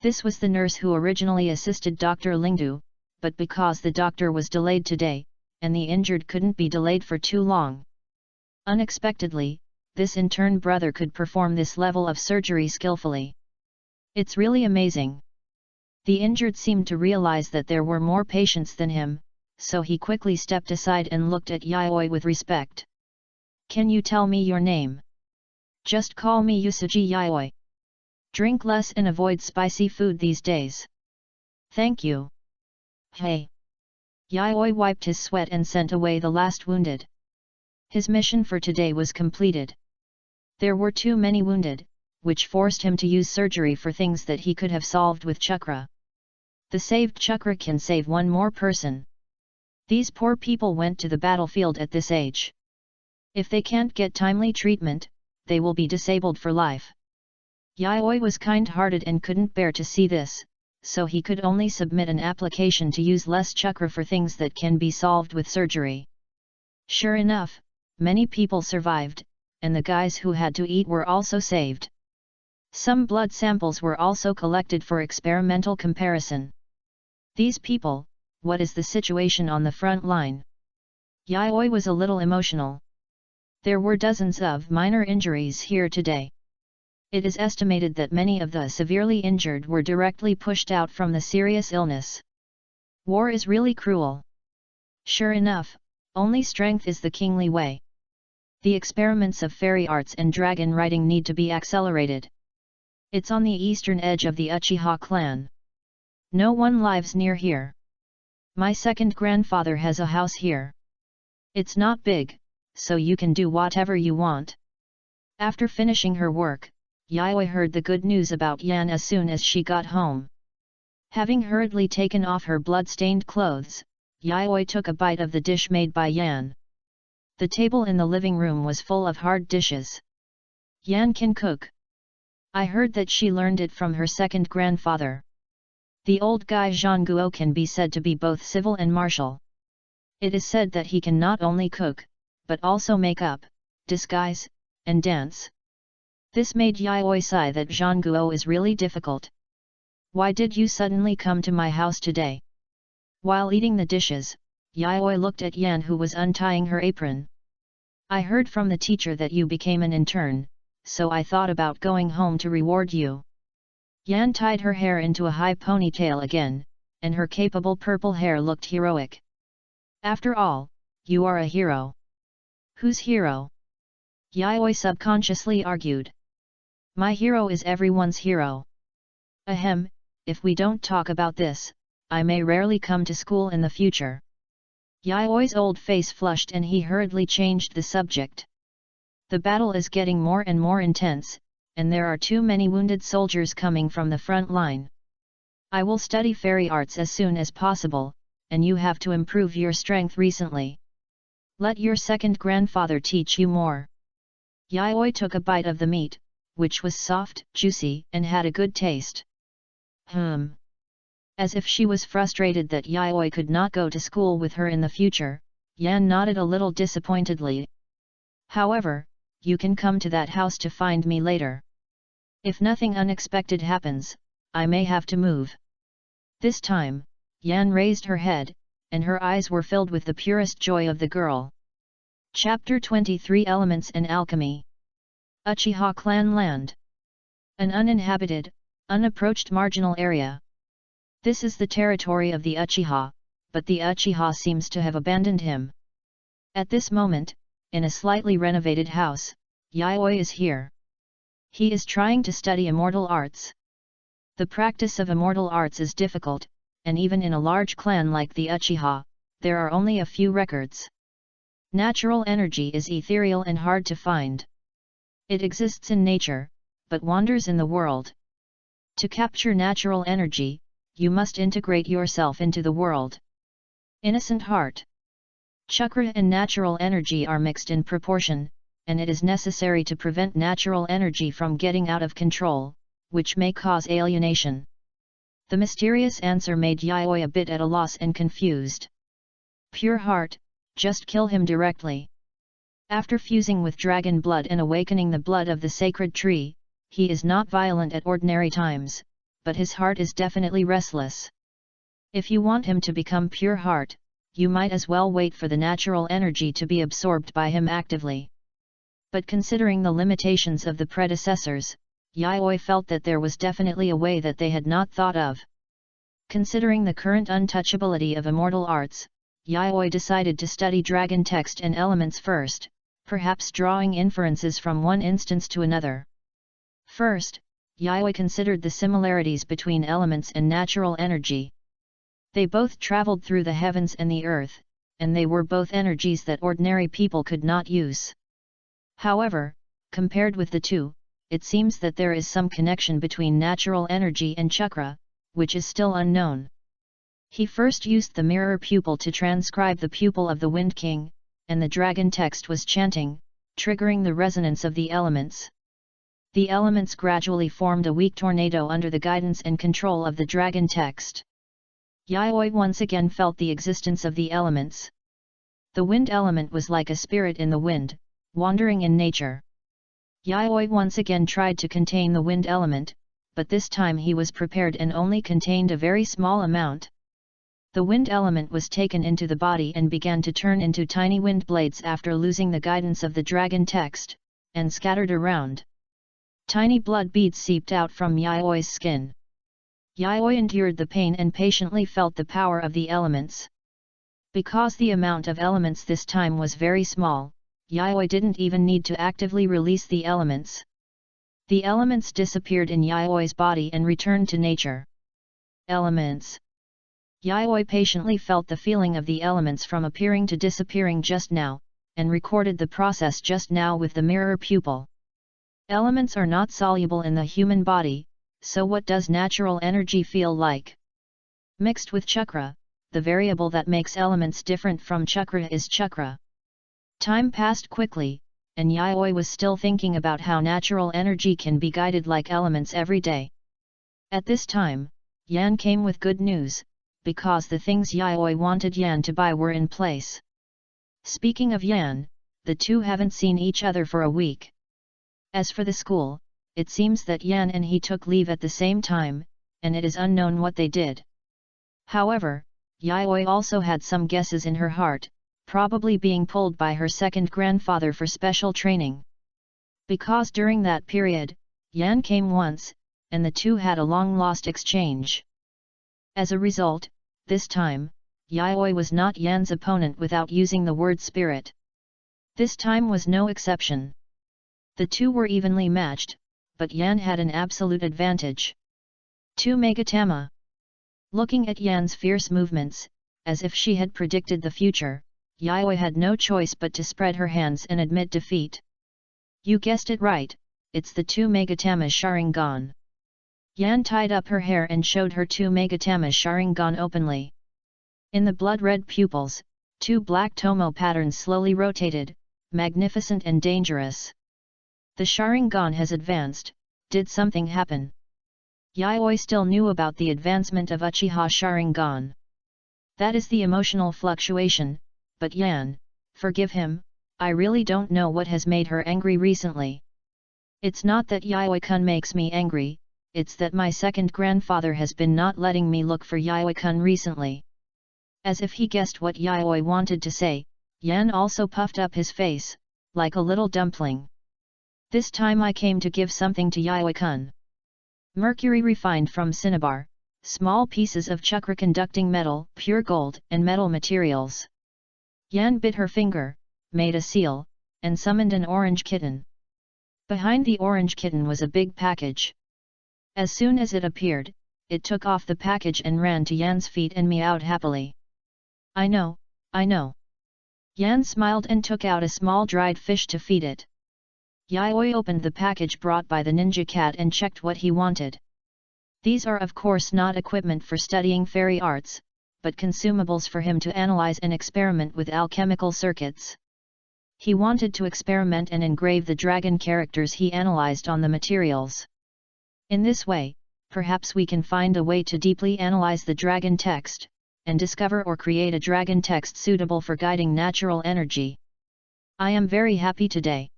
This was the nurse who originally assisted Dr. Lingdu, but because the doctor was delayed today, and the injured couldn't be delayed for too long. Unexpectedly, this intern brother could perform this level of surgery skillfully. It's really amazing. The injured seemed to realize that there were more patients than him, so he quickly stepped aside and looked at Yayoi with respect. Can you tell me your name? Just call me Yusuji Yayoi. Drink less and avoid spicy food these days. Thank you. Hey. Yayoi wiped his sweat and sent away the last wounded. His mission for today was completed. There were too many wounded, which forced him to use surgery for things that he could have solved with chakra. The saved chakra can save one more person. These poor people went to the battlefield at this age. If they can't get timely treatment, they will be disabled for life. Yayoi was kind-hearted and couldn't bear to see this, so he could only submit an application to use less chakra for things that can be solved with surgery. Sure enough, many people survived, and the guys who had to eat were also saved. Some blood samples were also collected for experimental comparison. These people, what is the situation on the front line? Yayoi was a little emotional. There were dozens of minor injuries here today. It is estimated that many of the severely injured were directly pushed out from the serious illness. War is really cruel. Sure enough, only strength is the kingly way. The experiments of fairy arts and dragon riding need to be accelerated. It's on the eastern edge of the Uchiha clan. No one lives near here. My second grandfather has a house here. It's not big, so you can do whatever you want. After finishing her work, Yayoi heard the good news about Yan as soon as she got home. Having hurriedly taken off her blood-stained clothes, Yayoi took a bite of the dish made by Yan. The table in the living room was full of hard dishes. Yan can cook. I heard that she learned it from her second grandfather. The old guy Zhangguo can be said to be both civil and martial. It is said that he can not only cook, but also make up, disguise, and dance. This made Yayoi sigh that Zhangguo is really difficult. Why did you suddenly come to my house today? While eating the dishes, Yayoi looked at Yan who was untying her apron. I heard from the teacher that you became an intern, so I thought about going home to reward you. Yan tied her hair into a high ponytail again, and her capable purple hair looked heroic. After all, you are a hero. Whose hero? Yayoi subconsciously argued. My hero is everyone's hero. Ahem, if we don't talk about this, I may rarely come to school in the future. Yayoi's old face flushed and he hurriedly changed the subject. The battle is getting more and more intense, and there are too many wounded soldiers coming from the front line. I will study fairy arts as soon as possible, and you have to improve your strength recently. Let your second grandfather teach you more. Yayoi took a bite of the meat, which was soft, juicy, and had a good taste. As if she was frustrated that Yayoi could not go to school with her in the future, Yan nodded a little disappointedly. However, you can come to that house to find me later. If nothing unexpected happens, I may have to move. This time, Yan raised her head, and her eyes were filled with the purest joy of the girl. Chapter 23 Elements and Alchemy. Uchiha Clan Land. An uninhabited, unapproached marginal area. This is the territory of the Uchiha, but the Uchiha seems to have abandoned him. At this moment, in a slightly renovated house, Yayoi is here. He is trying to study immortal arts. The practice of immortal arts is difficult, and even in a large clan like the Uchiha, there are only a few records. Natural energy is ethereal and hard to find. It exists in nature, but wanders in the world. To capture natural energy, you must integrate yourself into the world. Innocent heart. Chakra and natural energy are mixed in proportion, and it is necessary to prevent natural energy from getting out of control, which may cause alienation. The mysterious answer made Yayoi a bit at a loss and confused. Pure heart, just kill him directly. After fusing with dragon blood and awakening the blood of the sacred tree, he is not violent at ordinary times, but his heart is definitely restless. If you want him to become pure heart, you might as well wait for the natural energy to be absorbed by him actively. But considering the limitations of the predecessors, Yayoi felt that there was definitely a way that they had not thought of. Considering the current untouchability of immortal arts, Yayoi decided to study dragon text and elements first, perhaps drawing inferences from one instance to another. First, Yayoi considered the similarities between elements and natural energy. They both traveled through the heavens and the earth, and they were both energies that ordinary people could not use. However, compared with the two, it seems that there is some connection between natural energy and chakra, which is still unknown. He first used the mirror pupil to transcribe the pupil of the Wind King, and the dragon text was chanting, triggering the resonance of the elements. The elements gradually formed a weak tornado under the guidance and control of the dragon text. Yayoi once again felt the existence of the elements. The wind element was like a spirit in the wind, wandering in nature. Yayoi once again tried to contain the wind element, but this time he was prepared and only contained a very small amount. The wind element was taken into the body and began to turn into tiny wind blades after losing the guidance of the dragon text, and scattered around. Tiny blood beads seeped out from Yayoi's skin. Yayoi endured the pain and patiently felt the power of the elements. Because the amount of elements this time was very small, Yayoi didn't even need to actively release the elements. The elements disappeared in Yayoi's body and returned to nature. Elements. Yayoi patiently felt the feeling of the elements from appearing to disappearing just now, and recorded the process just now with the mirror pupil. Elements are not soluble in the human body, so what does natural energy feel like? Mixed with chakra, the variable that makes elements different from chakra is chakra. Time passed quickly, and Yayoi was still thinking about how natural energy can be guided like elements every day. At this time, Yan came with good news, because the things Yayoi wanted Yan to buy were in place. Speaking of Yan, the two haven't seen each other for a week. As for the school, it seems that Yan and he took leave at the same time, and it is unknown what they did. However, Yayoi also had some guesses in her heart, probably being pulled by her second grandfather for special training. Because during that period, Yan came once, and the two had a long-lost exchange. As a result, this time, Yayoi was not Yan's opponent without using the word spirit. This time was no exception. The two were evenly matched, but Yan had an absolute advantage. 2 Megatama. Looking at Yan's fierce movements, as if she had predicted the future, Yayoi had no choice but to spread her hands and admit defeat. You guessed it right, it's the 2 Megatama Sharingan. Yan tied up her hair and showed her 2 Megatama Sharingan openly. In the blood-red pupils, 2 black tomo patterns slowly rotated, magnificent and dangerous. The Sharingan has advanced. Did something happen? Yayoi still knew about the advancement of Uchiha Sharingan. That is the emotional fluctuation, but Yan, forgive him, I really don't know what has made her angry recently. It's not that Yayoi-kun makes me angry, it's that my second grandfather has been not letting me look for Yayoi-kun recently. As if he guessed what Yayoi wanted to say, Yan also puffed up his face, like a little dumpling. This time I came to give something to Yayoi-kun. Mercury refined from cinnabar, small pieces of chakra-conducting metal, pure gold, and metal materials. Yan bit her finger, made a seal, and summoned an orange kitten. Behind the orange kitten was a big package. As soon as it appeared, it took off the package and ran to Yan's feet and meowed happily. I know, I know. Yan smiled and took out a small dried fish to feed it. Yayoi opened the package brought by the ninja cat and checked what he wanted. These are of course not equipment for studying fairy arts, but consumables for him to analyze and experiment with alchemical circuits. He wanted to experiment and engrave the dragon characters he analyzed on the materials. In this way, perhaps we can find a way to deeply analyze the dragon text, and discover or create a dragon text suitable for guiding natural energy. I am very happy today.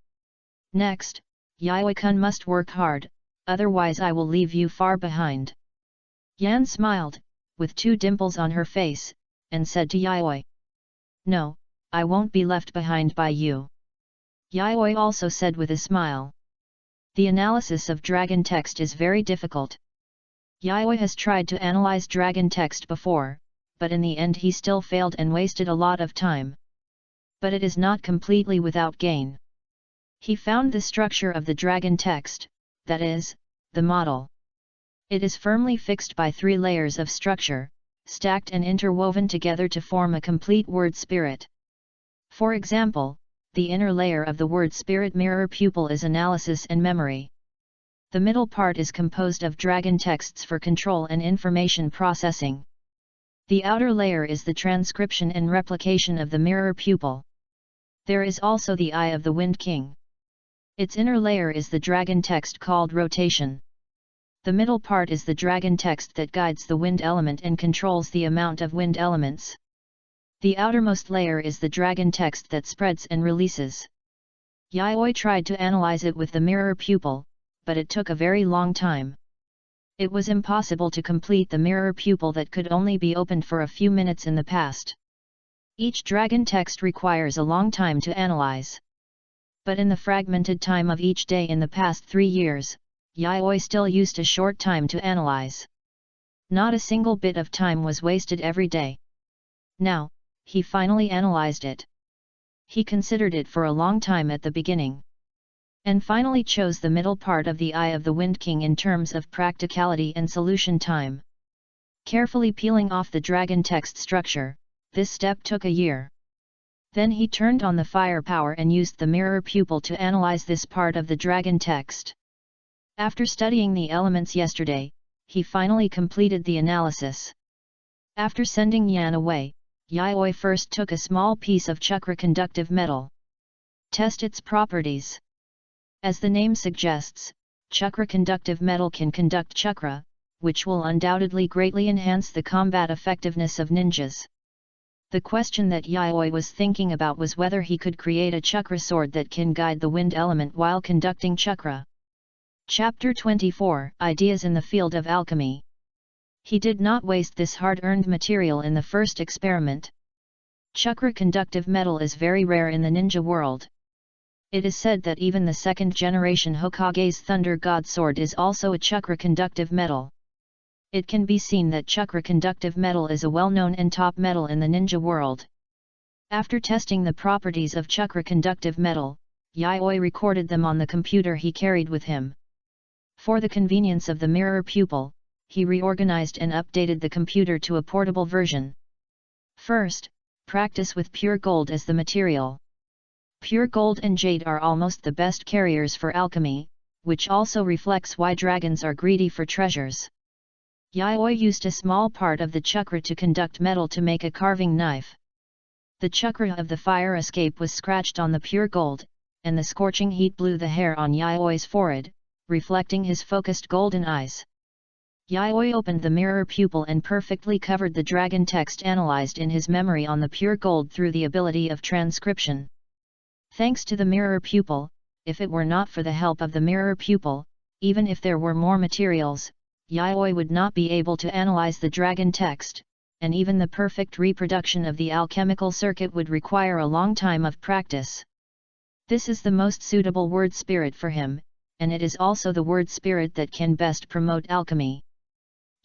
Next, Yayoi-kun must work hard, otherwise I will leave you far behind. Yan smiled, with 2 dimples on her face, and said to Yayoi. No, I won't be left behind by you. Yayoi also said with a smile. The analysis of dragon text is very difficult. Yayoi has tried to analyze dragon text before, but in the end he still failed and wasted a lot of time. But it is not completely without gain. He found the structure of the dragon text, that is, the model. It is firmly fixed by 3 layers of structure, stacked and interwoven together to form a complete word spirit. For example, the inner layer of the word spirit mirror pupil is analysis and memory. The middle part is composed of dragon texts for control and information processing. The outer layer is the transcription and replication of the mirror pupil. There is also the Eye of the Wind King. Its inner layer is the dragon text called rotation. The middle part is the dragon text that guides the wind element and controls the amount of wind elements. The outermost layer is the dragon text that spreads and releases. Yayoi tried to analyze it with the mirror pupil, but it took a very long time. It was impossible to complete the mirror pupil that could only be opened for a few minutes in the past. Each dragon text requires a long time to analyze. But in the fragmented time of each day in the past 3 years, Yayoi still used a short time to analyze. Not a single bit of time was wasted every day. Now, he finally analyzed it. He considered it for a long time at the beginning. And finally chose the middle part of the Eye of the Wind King in terms of practicality and solution time. Carefully peeling off the dragon text structure, this step took a year. Then he turned on the firepower and used the mirror pupil to analyze this part of the dragon text. After studying the elements yesterday, he finally completed the analysis. After sending Yan away, Yayoi first took a small piece of chakra-conductive metal. Test its properties. As the name suggests, chakra conductive metal can conduct chakra, which will undoubtedly greatly enhance the combat effectiveness of ninjas. The question that Yayoi was thinking about was whether he could create a chakra sword that can guide the wind element while conducting chakra. Chapter 24 Ideas in the Field of Alchemy. He did not waste this hard-earned material in the first experiment. Chakra conductive metal is very rare in the ninja world. It is said that even the second-generation Hokage's Thunder God Sword is also a chakra conductive metal. It can be seen that chakra conductive metal is a well-known and top metal in the ninja world. After testing the properties of chakra conductive metal, Yayoi recorded them on the computer he carried with him. For the convenience of the mirror pupil, he reorganized and updated the computer to a portable version. First, practice with pure gold as the material. Pure gold and jade are almost the best carriers for alchemy, which also reflects why dragons are greedy for treasures. Yayoi used a small part of the chakra to conduct metal to make a carving knife. The chakra of the fire escape was scratched on the pure gold, and the scorching heat blew the hair on Yayoi's forehead, reflecting his focused golden eyes. Yayoi opened the mirror pupil and perfectly covered the dragon text analyzed in his memory on the pure gold through the ability of transcription. Thanks to the mirror pupil, if it were not for the help of the mirror pupil, even if there were more materials, Yayoi would not be able to analyze the dragon text, and even the perfect reproduction of the alchemical circuit would require a long time of practice. This is the most suitable word spirit for him, and it is also the word spirit that can best promote alchemy.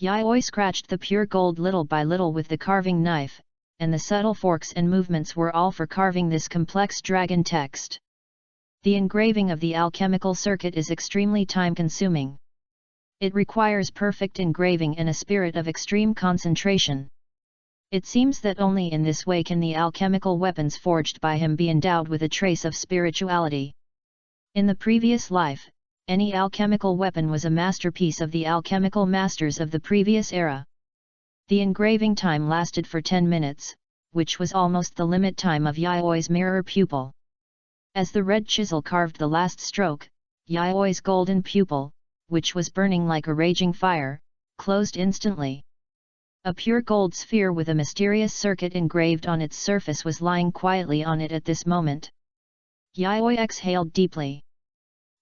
Yayoi scratched the pure gold little by little with the carving knife, and the subtle forks and movements were all for carving this complex dragon text. The engraving of the alchemical circuit is extremely time-consuming. It requires perfect engraving and a spirit of extreme concentration. It seems that only in this way can the alchemical weapons forged by him be endowed with a trace of spirituality. In the previous life, any alchemical weapon was a masterpiece of the alchemical masters of the previous era. The engraving time lasted for 10 minutes, which was almost the limit time of Yayoi's mirror pupil. As the red chisel carved the last stroke, Yayoi's golden pupil, which was burning like a raging fire, closed instantly. A pure gold sphere with a mysterious circuit engraved on its surface was lying quietly on it at this moment. Yayoi exhaled deeply.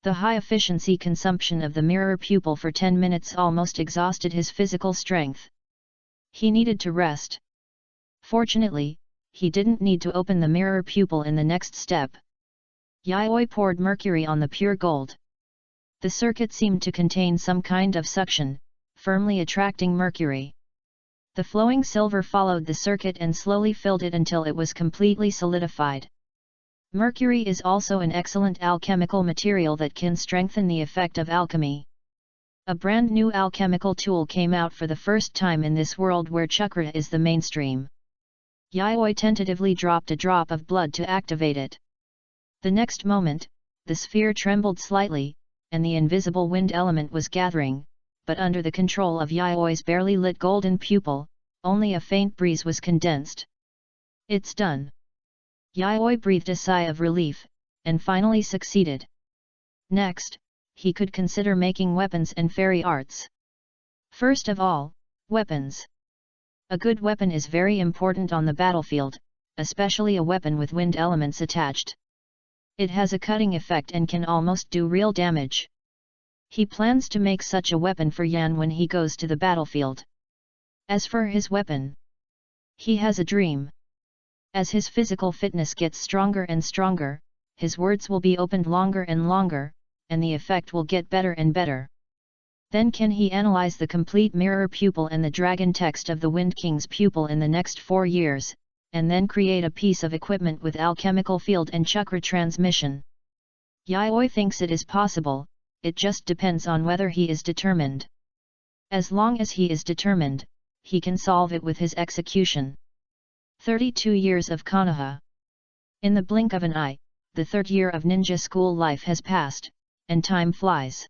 The high-efficiency consumption of the mirror pupil for 10 minutes almost exhausted his physical strength. He needed to rest. Fortunately, he didn't need to open the mirror pupil in the next step. Yayoi poured mercury on the pure gold. The circuit seemed to contain some kind of suction, firmly attracting mercury. The flowing silver followed the circuit and slowly filled it until it was completely solidified. Mercury is also an excellent alchemical material that can strengthen the effect of alchemy. A brand new alchemical tool came out for the first time in this world where chakra is the mainstream. Yayoi tentatively dropped a drop of blood to activate it. The next moment, the sphere trembled slightly, and the invisible wind element was gathering, but under the control of Yayoi's barely lit golden pupil, only a faint breeze was condensed. It's done. Yayoi breathed a sigh of relief, and finally succeeded. Next, he could consider making weapons and fairy arts. First of all, weapons. A good weapon is very important on the battlefield, especially a weapon with wind elements attached. It has a cutting effect and can almost do real damage. He plans to make such a weapon for Yan when he goes to the battlefield. As for his weapon, he has a dream. As his physical fitness gets stronger and stronger, his words will be opened longer and longer, and the effect will get better and better. Then can he analyze the complete mirror pupil and the dragon text of the Wind King's pupil in the next 4 years, and then create a piece of equipment with alchemical field and chakra transmission. Yayoi thinks it is possible, it just depends on whether he is determined. As long as he is determined, he can solve it with his execution. 32 years of Konoha. In the blink of an eye, the 3rd year of ninja school life has passed, and time flies.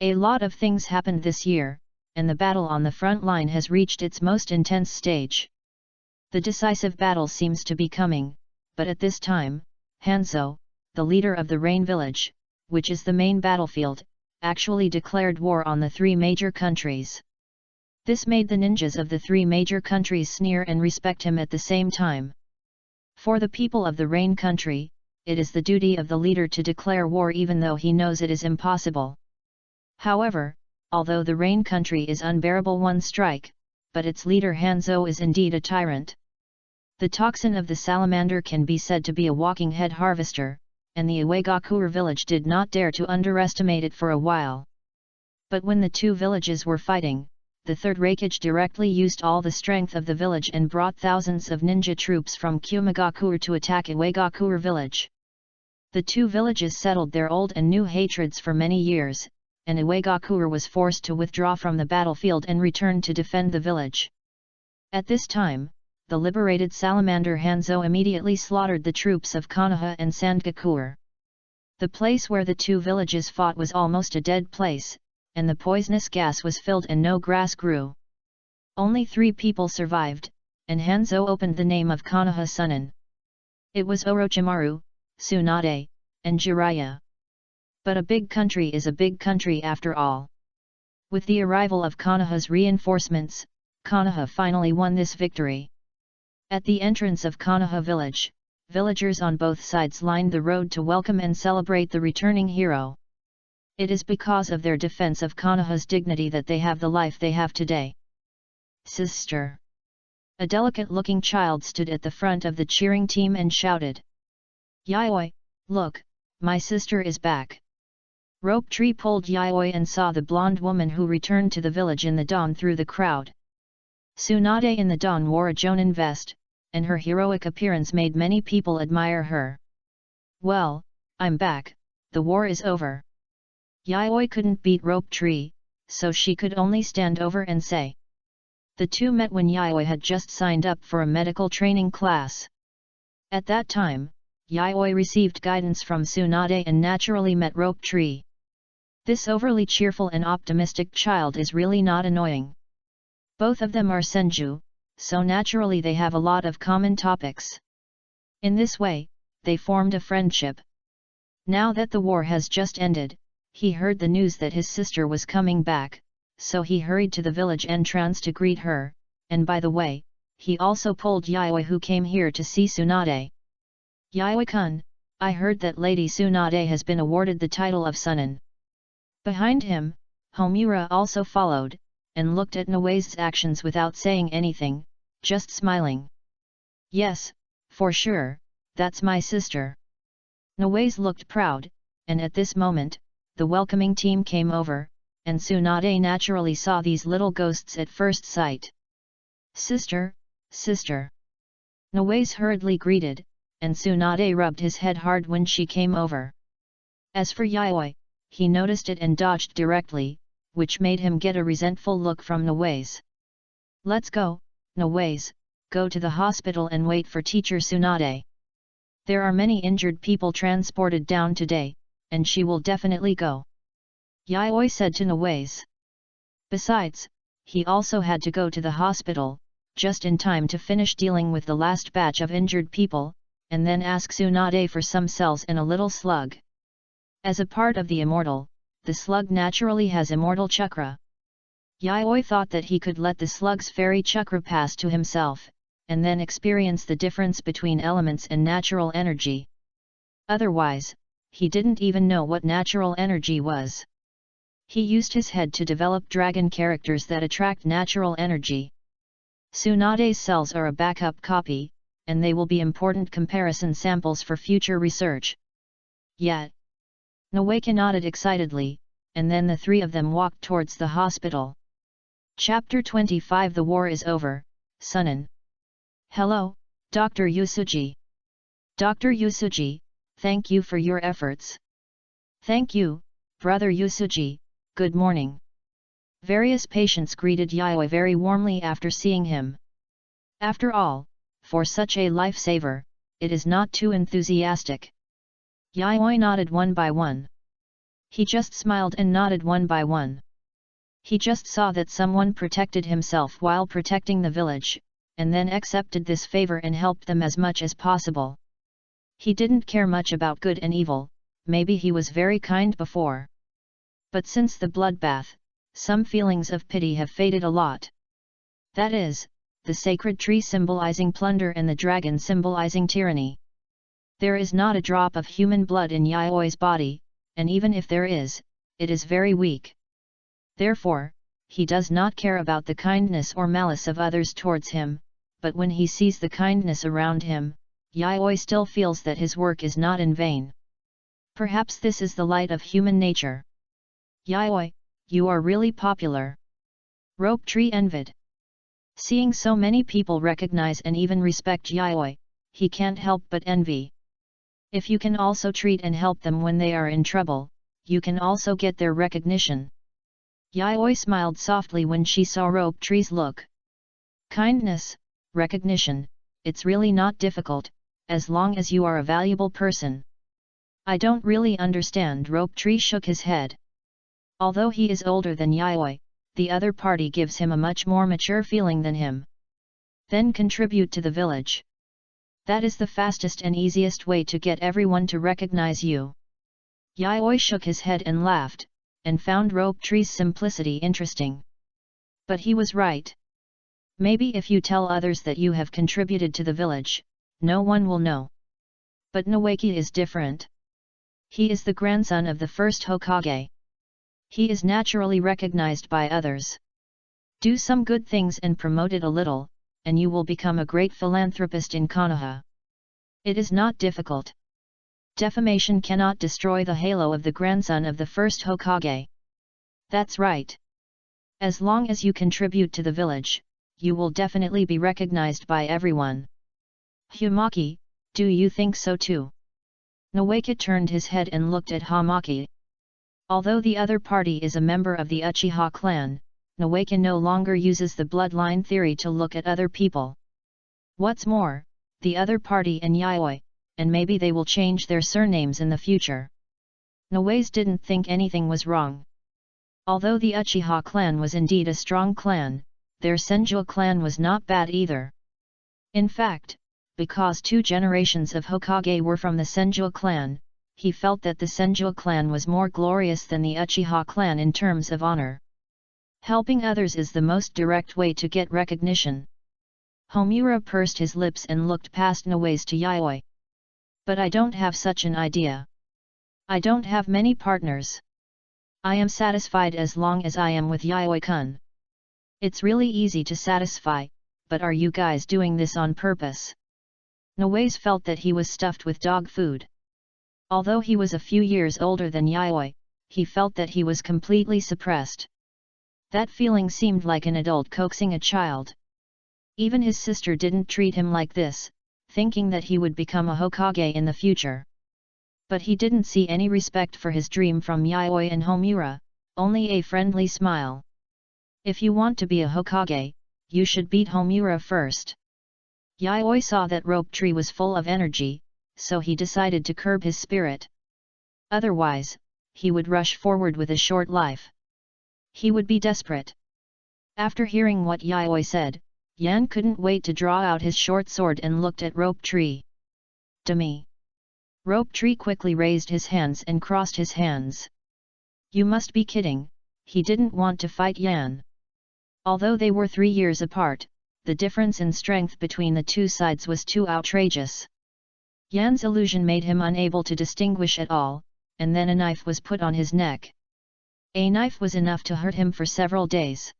A lot of things happened this year, and the battle on the front line has reached its most intense stage. The decisive battle seems to be coming, but at this time, Hanzo, the leader of the Rain Village, which is the main battlefield, actually declared war on the three major countries. This made the ninjas of the three major countries sneer and respect him at the same time. For the people of the Rain country, it is the duty of the leader to declare war even though he knows it is impossible. However, although the Rain country is unbearable one strike, but its leader Hanzo is indeed a tyrant. The toxin of the salamander can be said to be a walking head harvester, and the Iwagakure village did not dare to underestimate it for a while. But when the two villages were fighting, the third Raikage directly used all the strength of the village and brought thousands of ninja troops from Kumagakure to attack Iwagakure village. The two villages settled their old and new hatreds for many years, and Iwagakure was forced to withdraw from the battlefield and return to defend the village. At this time, the liberated salamander Hanzo immediately slaughtered the troops of Konoha and Sandgakure. The place where the two villages fought was almost a dead place, and the poisonous gas was filled and no grass grew. Only 3 people survived, and Hanzo opened the name of Konoha Sunin. It was Orochimaru, Tsunade, and Jiraiya. But a big country is a big country after all. With the arrival of Konoha's reinforcements, Konoha finally won this victory. At the entrance of Konoha village, villagers on both sides lined the road to welcome and celebrate the returning hero. It is because of their defense of Konoha's dignity that they have the life they have today. Sister. A delicate-looking child stood at the front of the cheering team and shouted. Yayoi, look, my sister is back. Rope Tree pulled Yayoi and saw the blonde woman who returned to the village in the dawn through the crowd. Tsunade in the dawn wore a jonin vest, and her heroic appearance made many people admire her. Well, I'm back, the war is over. Yayoi couldn't beat Rope Tree, so she could only stand over and say. The two met when Yayoi had just signed up for a medical training class. At that time, Yayoi received guidance from Tsunade and naturally met Rope Tree. This overly cheerful and optimistic child is really not annoying. Both of them are senju, so naturally they have a lot of common topics. In this way, they formed a friendship. Now that the war has just ended, he heard the news that his sister was coming back, so he hurried to the village entrance to greet her, and by the way, he also pulled Yayoi who came here to see Tsunade. Yayoi-kun, I heard that Lady Tsunade has been awarded the title of Sunin. Behind him, Homura also followed, and looked at Noe's actions without saying anything, just smiling. Yes, for sure, that's my sister. Noe's looked proud, and at this moment, the welcoming team came over, and Tsunade naturally saw these little ghosts at first sight. Sister, sister. Noe's hurriedly greeted, and Tsunade rubbed his head hard when she came over. As for Yayoi, he noticed it and dodged directly, which made him get a resentful look from Noe's. Let's go, Noe's, go to the hospital and wait for teacher Tsunade. There are many injured people transported down today, and she will definitely go. Yayoi said to Noe's. Besides, he also had to go to the hospital, just in time to finish dealing with the last batch of injured people, and then ask Tsunade for some cells and a little slug. As a part of the immortal, the slug naturally has immortal chakra. Yayoi thought that he could let the slug's fairy chakra pass to himself, and then experience the difference between elements and natural energy. Otherwise, he didn't even know what natural energy was. He used his head to develop dragon characters that attract natural energy. Tsunade's cells are a backup copy, and they will be important comparison samples for future research. Yet, Noe nodded excitedly, and then the 3 of them walked towards the hospital. Chapter 25 The War is Over, Sunin. Hello, Dr. Yusuji. Dr. Yusuji, thank you for your efforts. Thank you, Brother Yusuji, good morning. Various patients greeted Yayoi very warmly after seeing him. After all, for such a lifesaver, it is not too enthusiastic. Yayoi nodded one by one. He just smiled and nodded one by one. He just saw that someone protected himself while protecting the village, and then accepted this favor and helped them as much as possible. He didn't care much about good and evil, maybe he was very kind before. But since the bloodbath, some feelings of pity have faded a lot. That is, the sacred tree symbolizing plunder and the dragon symbolizing tyranny. There is not a drop of human blood in Yaoi's body, and even if there is, it is very weak. Therefore, he does not care about the kindness or malice of others towards him, but when he sees the kindness around him, Yaoi still feels that his work is not in vain. Perhaps this is the light of human nature. Yaoi, you are really popular. Rope Tree envied. Seeing so many people recognize and even respect Yaoi, he can't help but envy. If you can also treat and help them when they are in trouble, you can also get their recognition. Yaoi smiled softly when she saw Rope Tree's look. Kindness, recognition, it's really not difficult, as long as you are a valuable person. I don't really understand. Rope Tree shook his head. Although he is older than Yaoi, the other party gives him a much more mature feeling than him. Then contribute to the village. That is the fastest and easiest way to get everyone to recognize you. Yaoi shook his head and laughed, and found Rope Tree's simplicity interesting. But he was right. Maybe if you tell others that you have contributed to the village, no one will know. But Noeki is different. He is the grandson of the first Hokage. He is naturally recognized by others. Do some good things and promote it a little, and you will become a great philanthropist in Konoha. It is not difficult. Defamation cannot destroy the halo of the grandson of the first Hokage. That's right. As long as you contribute to the village, you will definitely be recognized by everyone. Humaki, do you think so too? Noeki turned his head and looked at Hamaki. Although the other party is a member of the Uchiha clan, Noeki no longer uses the bloodline theory to look at other people. What's more, the other party and Yaoi, and maybe they will change their surnames in the future. Noeki didn't think anything was wrong. Although the Uchiha clan was indeed a strong clan, their Senju clan was not bad either. In fact, because 2 generations of Hokage were from the Senju clan, he felt that the Senju clan was more glorious than the Uchiha clan in terms of honor. Helping others is the most direct way to get recognition. Homura pursed his lips and looked past Noeki to Yaoi. But I don't have such an idea. I don't have many partners. I am satisfied as long as I am with Yaoi-kun. It's really easy to satisfy, but are you guys doing this on purpose? Noeki felt that he was stuffed with dog food. Although he was a few years older than Yaoi, he felt that he was completely suppressed. That feeling seemed like an adult coaxing a child. Even his sister didn't treat him like this, thinking that he would become a Hokage in the future. But he didn't see any respect for his dream from Yaoi and Homura, only a friendly smile. If you want to be a Hokage, you should beat Homura first. Yaoi saw that Rope Tree was full of energy, so he decided to curb his spirit. Otherwise, he would rush forward with a short life. He would be desperate. After hearing what Yaoi said, Yan couldn't wait to draw out his short sword and looked at Rope Tree. "Dummy!" Rope Tree quickly raised his hands and crossed his hands. You must be kidding, he didn't want to fight Yan. Although they were 3 years apart, the difference in strength between the two sides was too outrageous. Yan's illusion made him unable to distinguish at all, and then a knife was put on his neck. A knife was enough to hurt him for several days.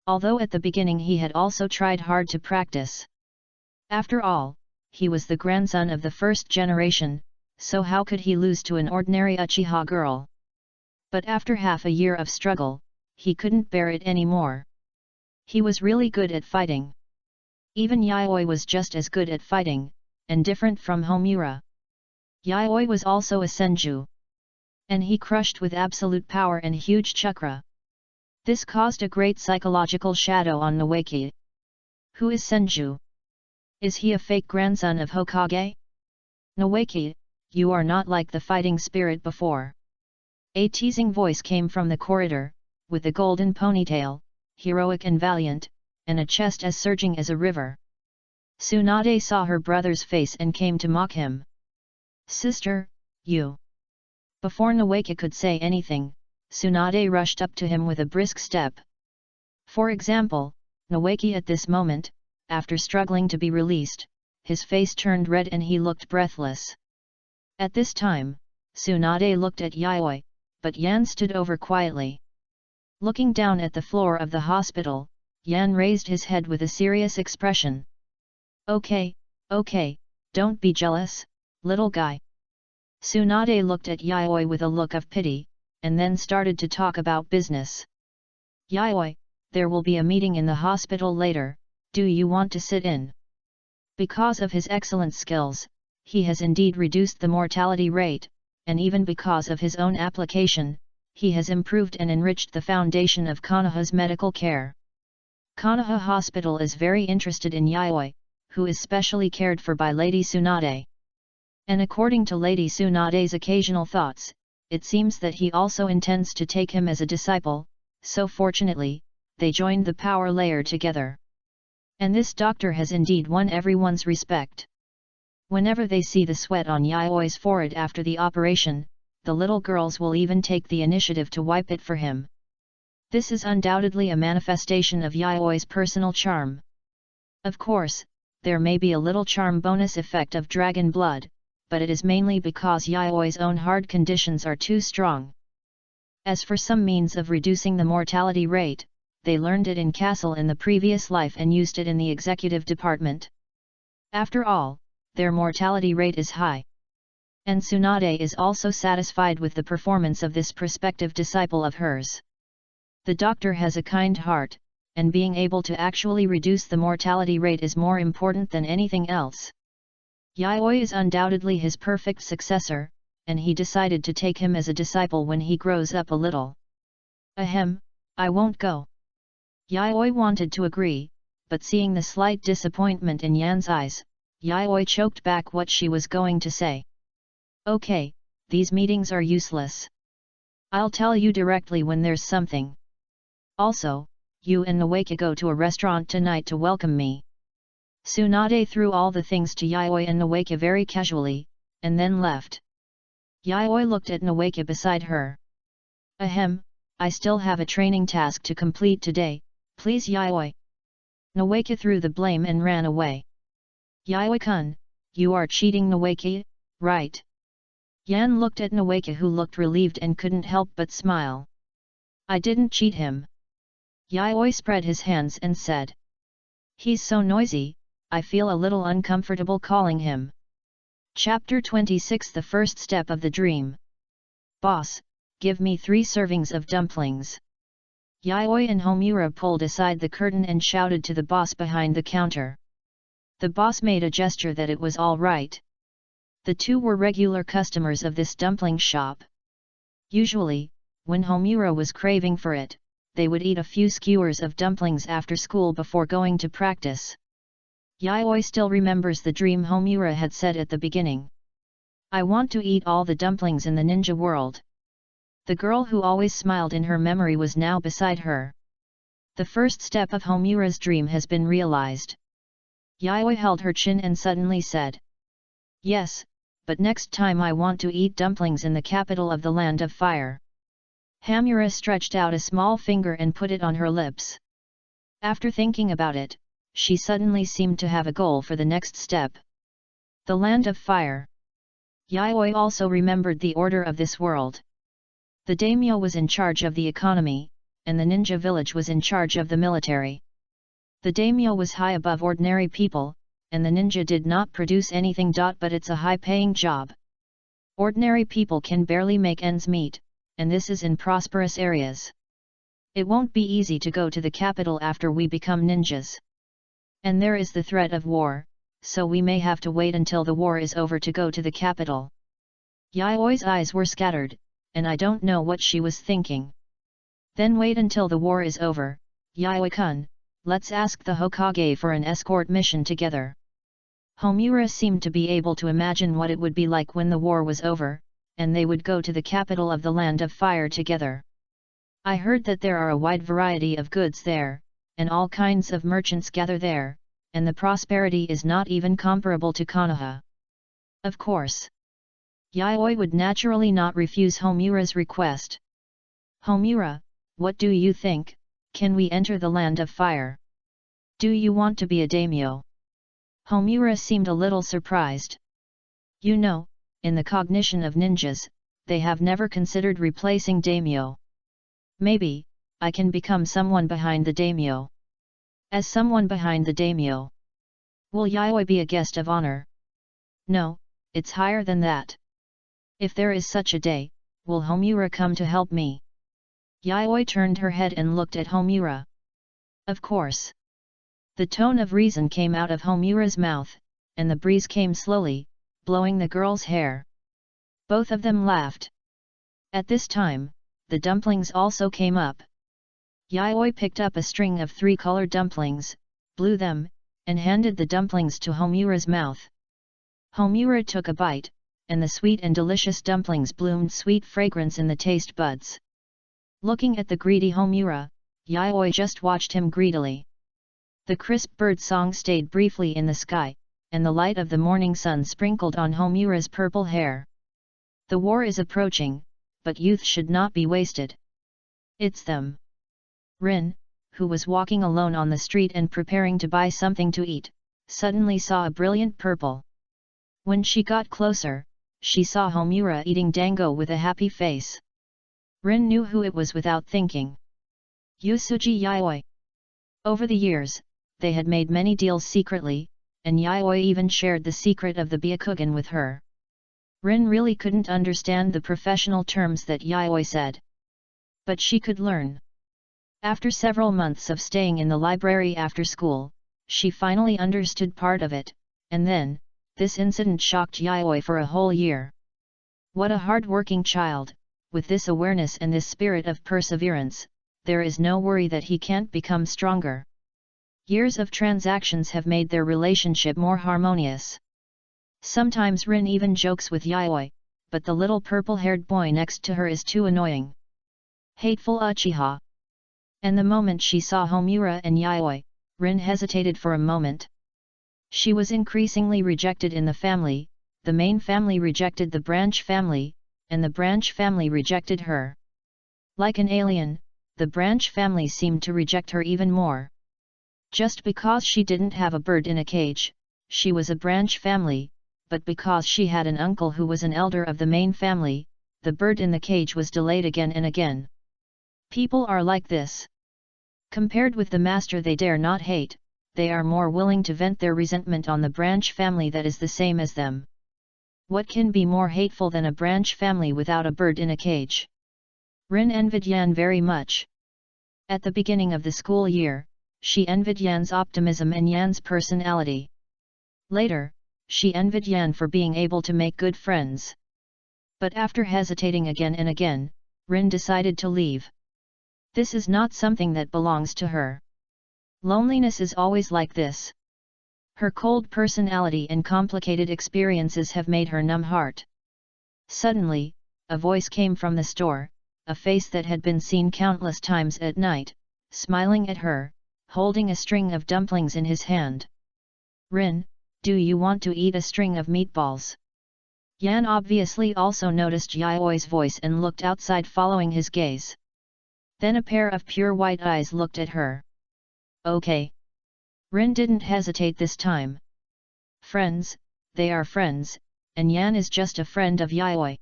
Although at the beginning he had also tried hard to practice. After all, he was the grandson of the first generation, so how could he lose to an ordinary Uchiha girl? But after half a year of struggle, he couldn't bear it anymore. He was really good at fighting. Even Yaoi was just as good at fighting, and different from Homura. Yaoi was also a Senju. And he crushed with absolute power and huge chakra. This caused a great psychological shadow on Noeki. Who is Senju? Is he a fake grandson of Hokage? Noeki, you are not like the fighting spirit before. A teasing voice came from the corridor, with a golden ponytail, heroic and valiant, and a chest as surging as a river. Tsunade saw her brother's face and came to mock him. Sister, you. Before Noeka could say anything, Tsunade rushed up to him with a brisk step. For example, Noeki at this moment, after struggling to be released, his face turned red and he looked breathless. At this time, Tsunade looked at Yayoi, but Yan stood over quietly. Looking down at the floor of the hospital, Yan raised his head with a serious expression. Okay, don't be jealous, little guy. Tsunade looked at Yayoi with a look of pity, and then started to talk about business. Yayoi, there will be a meeting in the hospital later, do you want to sit in? Because of his excellent skills, he has indeed reduced the mortality rate, and even because of his own application, he has improved and enriched the foundation of Konoha's medical care. Konoha Hospital is very interested in Yayoi, who is specially cared for by Lady Tsunade. And according to Lady Tsunade's occasional thoughts, it seems that he also intends to take him as a disciple, so fortunately, they joined the power layer together. And this doctor has indeed won everyone's respect. Whenever they see the sweat on Yayoi's forehead after the operation, the little girls will even take the initiative to wipe it for him. This is undoubtedly a manifestation of Yayoi's personal charm. Of course, there may be a little charm bonus effect of dragon blood, but it is mainly because Yayoi's own hard conditions are too strong. As for some means of reducing the mortality rate, they learned it in Castle in the previous life and used it in the executive department. After all, their mortality rate is high. And Tsunade is also satisfied with the performance of this prospective disciple of hers. The doctor has a kind heart, and being able to actually reduce the mortality rate is more important than anything else. Yayoi is undoubtedly his perfect successor, and he decided to take him as a disciple when he grows up a little. Ahem, I won't go. Yayoi wanted to agree, but seeing the slight disappointment in Yan's eyes, Yayoi choked back what she was going to say. Okay, these meetings are useless. I'll tell you directly when there's something. Also, you and Noeka go to a restaurant tonight to welcome me. Tsunade threw all the things to Yayoi and Noeka very casually, and then left. Yayoi looked at Noeka beside her. Ahem, I still have a training task to complete today, please Yayoi. Noeka threw the blame and ran away. Yayoi-kun, you are cheating Noeka, right? Yan looked at Noeka who looked relieved and couldn't help but smile. I didn't cheat him. Yayoi spread his hands and said. He's so noisy, I feel a little uncomfortable calling him. Chapter 26 The First Step of the Dream. Boss, give me 3 servings of dumplings. Yayoi and Homura pulled aside the curtain and shouted to the boss behind the counter. The boss made a gesture that it was all right. The two were regular customers of this dumpling shop. Usually, when Homura was craving for it, they would eat a few skewers of dumplings after school before going to practice. Yayoi still remembers the dream Homura had said at the beginning. I want to eat all the dumplings in the ninja world. The girl who always smiled in her memory was now beside her. The first step of Homura's dream has been realized. Yayoi held her chin and suddenly said. Yes, but next time I want to eat dumplings in the capital of the Land of Fire. Homura stretched out a small finger and put it on her lips. After thinking about it, she suddenly seemed to have a goal for the next step. The Land of Fire. Yayoi also remembered the order of this world. The daimyo was in charge of the economy, and the ninja village was in charge of the military. The daimyo was high above ordinary people, and the ninja did not produce anything. But it's a high-paying job. Ordinary people can barely make ends meet, and this is in prosperous areas. It won't be easy to go to the capital after we become ninjas. And there is the threat of war, so we may have to wait until the war is over to go to the capital. Yayoi's eyes were scattered, and I don't know what she was thinking. Then wait until the war is over, Yayoi-kun, let's ask the Hokage for an escort mission together. Homura seemed to be able to imagine what it would be like when the war was over, and they would go to the capital of the Land of Fire together. I heard that there are a wide variety of goods there, and all kinds of merchants gather there, and the prosperity is not even comparable to Konoha. Of course. Yayoi would naturally not refuse Homura's request. Homura, what do you think, can we enter the land of fire? Do you want to be a daimyo? Homura seemed a little surprised. You know, in the cognition of ninjas, they have never considered replacing daimyo. Maybe, I can become someone behind the daimyo. As someone behind the daimyo. Will Yayoi be a guest of honor? No, it's higher than that. If there is such a day, will Homura come to help me? Yayoi turned her head and looked at Homura. Of course. The tone of reason came out of Homura's mouth, and the breeze came slowly, blowing the girl's hair. Both of them laughed. At this time, the dumplings also came up. Yayoi picked up a string of 3 colored dumplings, blew them, and handed the dumplings to Homura's mouth. Homura took a bite, and the sweet and delicious dumplings bloomed sweet fragrance in the taste buds. Looking at the greedy Homura, Yayoi just watched him greedily. The crisp bird song stayed briefly in the sky, and the light of the morning sun sprinkled on Homura's purple hair. The war is approaching, but youth should not be wasted. It's them. Rin, who was walking alone on the street and preparing to buy something to eat, suddenly saw a brilliant purple. When she got closer, she saw Homura eating dango with a happy face. Rin knew who it was without thinking. Yusuji Yayoi. Over the years, they had made many deals secretly, and Yayoi even shared the secret of the Byakugan with her. Rin really couldn't understand the professional terms that Yayoi said. But she could learn. After several months of staying in the library after school, she finally understood part of it, and then, this incident shocked Yayoi for a whole year. What a hard-working child, with this awareness and this spirit of perseverance, there is no worry that he can't become stronger. Years of transactions have made their relationship more harmonious. Sometimes Rin even jokes with Yayoi, but the little purple-haired boy next to her is too annoying. Hateful Uchiha. And the moment she saw Homura and Yayoi, Rin hesitated for a moment. She was increasingly rejected in the family, the main family rejected the branch family, and the branch family rejected her. Like an alien, the branch family seemed to reject her even more. Just because she didn't have a bird in a cage, she was a branch family, but because she had an uncle who was an elder of the main family, the bird in the cage was delayed again and again. People are like this. Compared with the master they dare not hate, they are more willing to vent their resentment on the branch family that is the same as them. What can be more hateful than a branch family without a bird in a cage? Rin envied Yan very much. At the beginning of the school year, she envied Yan's optimism and Yan's personality. Later, she envied Yan for being able to make good friends. But after hesitating again and again, Rin decided to leave. This is not something that belongs to her. Loneliness is always like this. Her cold personality and complicated experiences have made her numb heart. Suddenly, a voice came from the store, a face that had been seen countless times at night, smiling at her, holding a string of dumplings in his hand. Rin, do you want to eat a string of meatballs? Yan obviously also noticed Yayoi's voice and looked outside following his gaze. Then a pair of pure white eyes looked at her. Okay. Rin didn't hesitate this time. Friends, they are friends, and Yan is just a friend of Yayoi.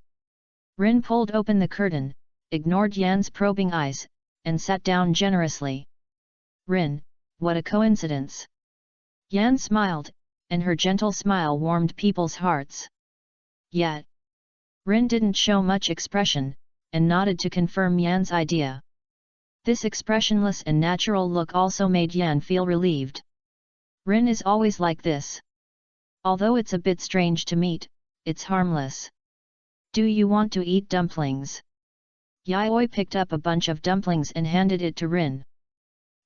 Rin pulled open the curtain, ignored Yan's probing eyes, and sat down generously. Rin, what a coincidence. Yan smiled, and her gentle smile warmed people's hearts. Yet, Rin didn't show much expression, and nodded to confirm Yan's idea. This expressionless and natural look also made Yan feel relieved. Rin is always like this. Although it's a bit strange to meet, it's harmless. Do you want to eat dumplings? Yayoi picked up a bunch of dumplings and handed it to Rin.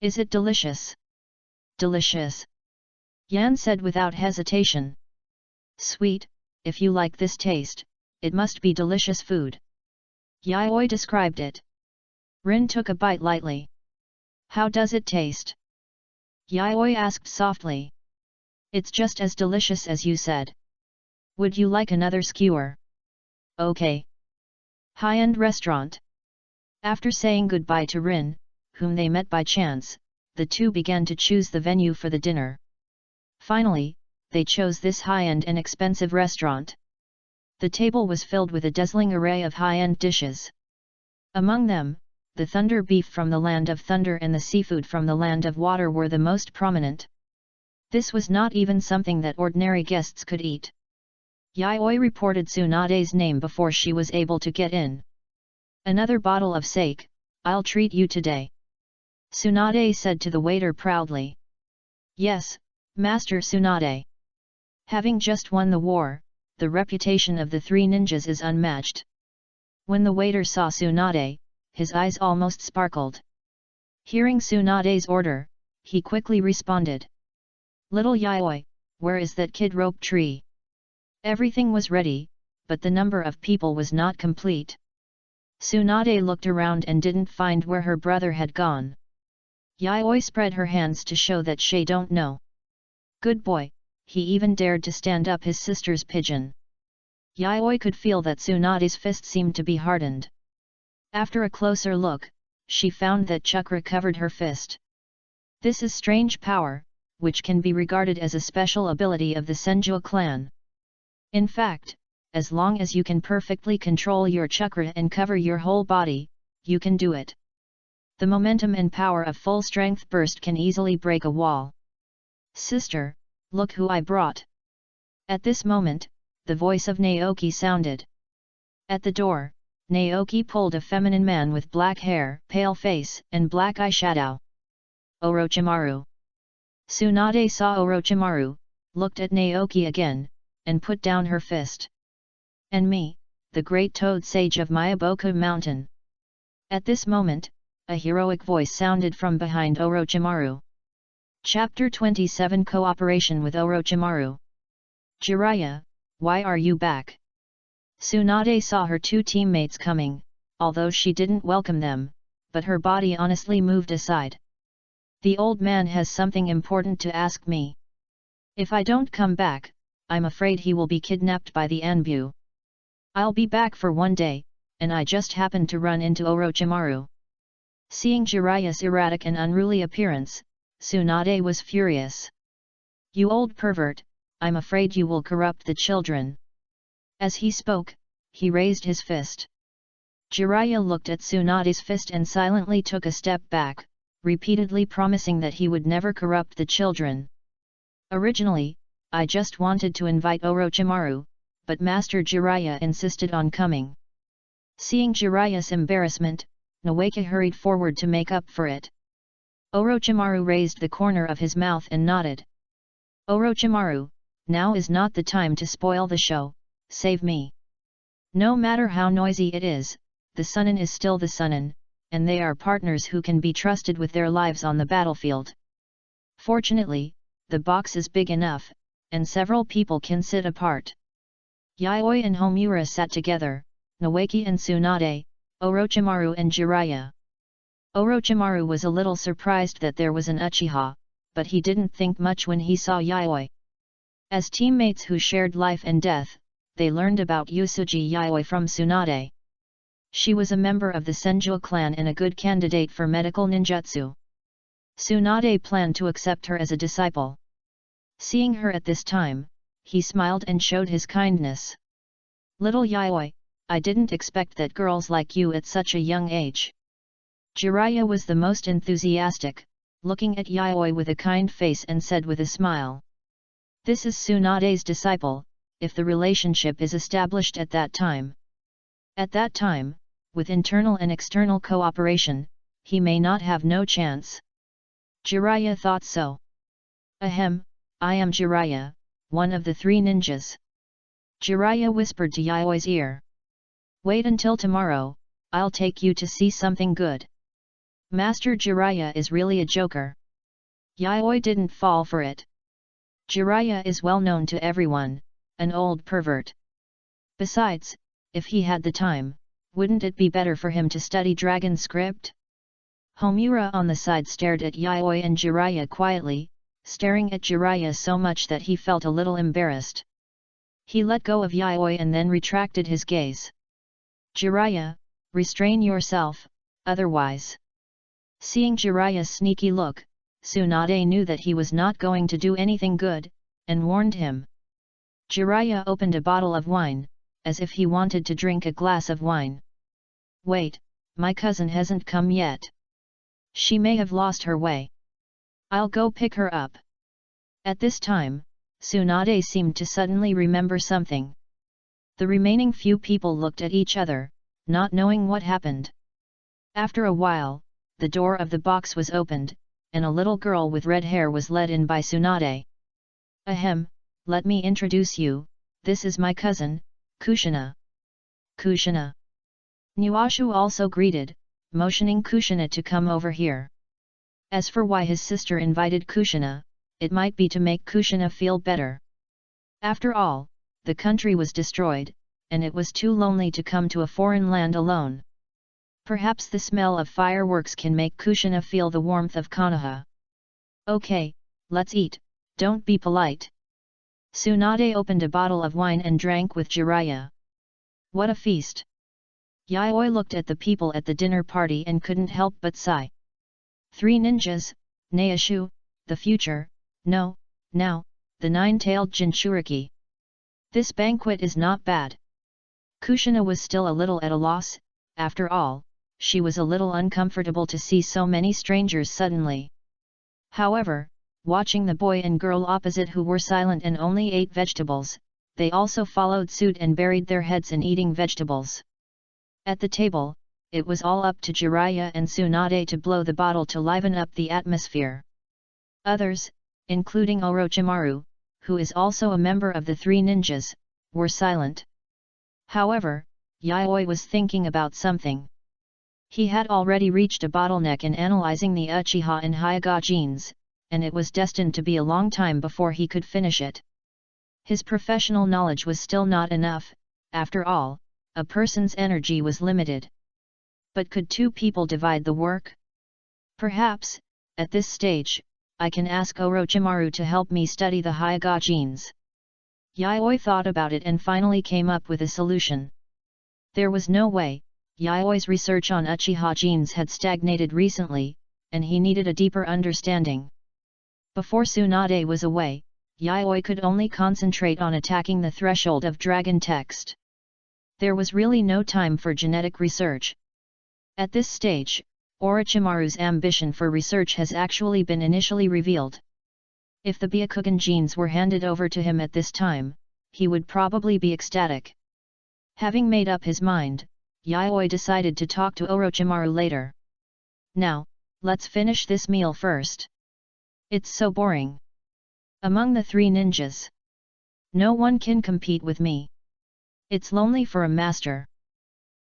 Is it delicious? Delicious. Yan said without hesitation. Sweet, if you like this taste, it must be delicious food. Yayoi described it. Rin took a bite lightly. How does it taste? Yayoi asked softly. It's just as delicious as you said. Would you like another skewer? Okay. High-end restaurant. After saying goodbye to Rin, whom they met by chance, the two began to choose the venue for the dinner. Finally, they chose this high-end and expensive restaurant. The table was filled with a dazzling array of high-end dishes. Among them, the thunder beef from the land of thunder and the seafood from the land of water were the most prominent. This was not even something that ordinary guests could eat. Yayoi reported Tsunade's name before she was able to get in. Another bottle of sake, I'll treat you today. Tsunade said to the waiter proudly. Yes, Master Tsunade. Having just won the war, the reputation of the three ninjas is unmatched. When the waiter saw Tsunade, his eyes almost sparkled. Hearing Tsunade's order, he quickly responded. Little Yayoi, where is that kid rope tree? Everything was ready, but the number of people was not complete. Tsunade looked around and didn't find where her brother had gone. Yayoi spread her hands to show that she don't know. Good boy, he even dared to stand up his sister's pigeon. Yayoi could feel that Tsunade's fist seemed to be hardened. After a closer look, she found that chakra covered her fist. This is strange power, which can be regarded as a special ability of the Senju clan. In fact, as long as you can perfectly control your chakra and cover your whole body, you can do it. The momentum and power of full strength burst can easily break a wall. Sister, look who I brought. At this moment, the voice of Naoki sounded. At the door, Naoki pulled a feminine man with black hair, pale face, and black eyeshadow. Orochimaru. Tsunade saw Orochimaru, looked at Naoki again, and put down her fist. And me, the great toad sage of Miyaboku Mountain. At this moment, a heroic voice sounded from behind Orochimaru. Chapter 27 Cooperation with Orochimaru. Jiraiya, why are you back? Tsunade saw her two teammates coming, although she didn't welcome them, but her body honestly moved aside. The old man has something important to ask me. If I don't come back, I'm afraid he will be kidnapped by the Anbu. I'll be back for one day, and I just happened to run into Orochimaru. Seeing Jiraiya's erratic and unruly appearance, Tsunade was furious. You old pervert, I'm afraid you will corrupt the children. As he spoke, he raised his fist. Jiraiya looked at Tsunade's fist and silently took a step back, repeatedly promising that he would never corrupt the children. Originally, I just wanted to invite Orochimaru, but Master Jiraiya insisted on coming. Seeing Jiraiya's embarrassment, Naoki hurried forward to make up for it. Orochimaru raised the corner of his mouth and nodded. Orochimaru, now is not the time to spoil the show, save me. No matter how noisy it is, the Sunin is still the Sunin, and they are partners who can be trusted with their lives on the battlefield. Fortunately, the box is big enough, and several people can sit apart. Yayoi and Homura sat together, Naoki and Tsunade, Orochimaru and Jiraiya. Orochimaru was a little surprised that there was an Uchiha, but he didn't think much when he saw Yayoi. As teammates who shared life and death, they learned about Usuji Yayoi from Tsunade. She was a member of the Senju clan and a good candidate for medical ninjutsu. Tsunade planned to accept her as a disciple. Seeing her at this time, he smiled and showed his kindness. Little Yayoi, I didn't expect that girls like you at such a young age. Jiraiya was the most enthusiastic, looking at Yayoi with a kind face and said with a smile. This is Tsunade's disciple, if the relationship is established at that time. At that time, with internal and external cooperation, he may not have no chance. Jiraiya thought so. Ahem, I am Jiraiya, one of the three ninjas. Jiraiya whispered to Yayoi's ear. Wait until tomorrow, I'll take you to see something good. Master Jiraiya is really a joker. Yayoi didn't fall for it. Jiraiya is well known to everyone, an old pervert. Besides, if he had the time, wouldn't it be better for him to study dragon script? Homura on the side stared at Yayoi and Jiraiya quietly, staring at Jiraiya so much that he felt a little embarrassed. He let go of Yayoi and then retracted his gaze. Jiraiya, restrain yourself, otherwise. Seeing Jiraiya's sneaky look, Tsunade knew that he was not going to do anything good, and warned him. Jiraiya opened a bottle of wine, as if he wanted to drink a glass of wine. Wait, my cousin hasn't come yet. She may have lost her way. I'll go pick her up. At this time, Tsunade seemed to suddenly remember something. The remaining few people looked at each other, not knowing what happened. After a while, the door of the box was opened, and a little girl with red hair was led in by Tsunade. Ahem, let me introduce you, this is my cousin, Kushina. Kushina. Nuashu also greeted, motioning Kushina to come over here. As for why his sister invited Kushina, it might be to make Kushina feel better. After all, the country was destroyed, and it was too lonely to come to a foreign land alone. Perhaps the smell of fireworks can make Kushina feel the warmth of Konoha. Okay, let's eat, don't be polite. Tsunade opened a bottle of wine and drank with Jiraiya. What a feast! Yayoi looked at the people at the dinner party and couldn't help but sigh. 3 ninjas, Naishu, the future, no, now, the 9-tailed Jinchuriki. This banquet is not bad. Kushina was still a little at a loss, after all, she was a little uncomfortable to see so many strangers suddenly. However, watching the boy and girl opposite who were silent and only ate vegetables, they also followed suit and buried their heads in eating vegetables. At the table, it was all up to Jiraiya and Tsunade to blow the bottle to liven up the atmosphere. Others, including Orochimaru, who is also a member of the 3 ninjas, were silent. However, Yayoi was thinking about something. He had already reached a bottleneck in analyzing the Uchiha and Hyuga genes, and it was destined to be a long time before he could finish it. His professional knowledge was still not enough, after all, a person's energy was limited. But could 2 people divide the work? Perhaps, at this stage, I can ask Orochimaru to help me study the Hyuga genes. Yayoi thought about it and finally came up with a solution. There was no way, Yayoi's research on Uchiha genes had stagnated recently, and he needed a deeper understanding. Before Tsunade was away, Yayoi could only concentrate on attacking the threshold of dragon text. There was really no time for genetic research. At this stage, Orochimaru's ambition for research has actually been initially revealed. If the Byakugan genes were handed over to him at this time, he would probably be ecstatic. Having made up his mind, Yayoi decided to talk to Orochimaru later. Now, let's finish this meal first. It's so boring. Among the 3 ninjas, no one can compete with me. It's lonely for a master.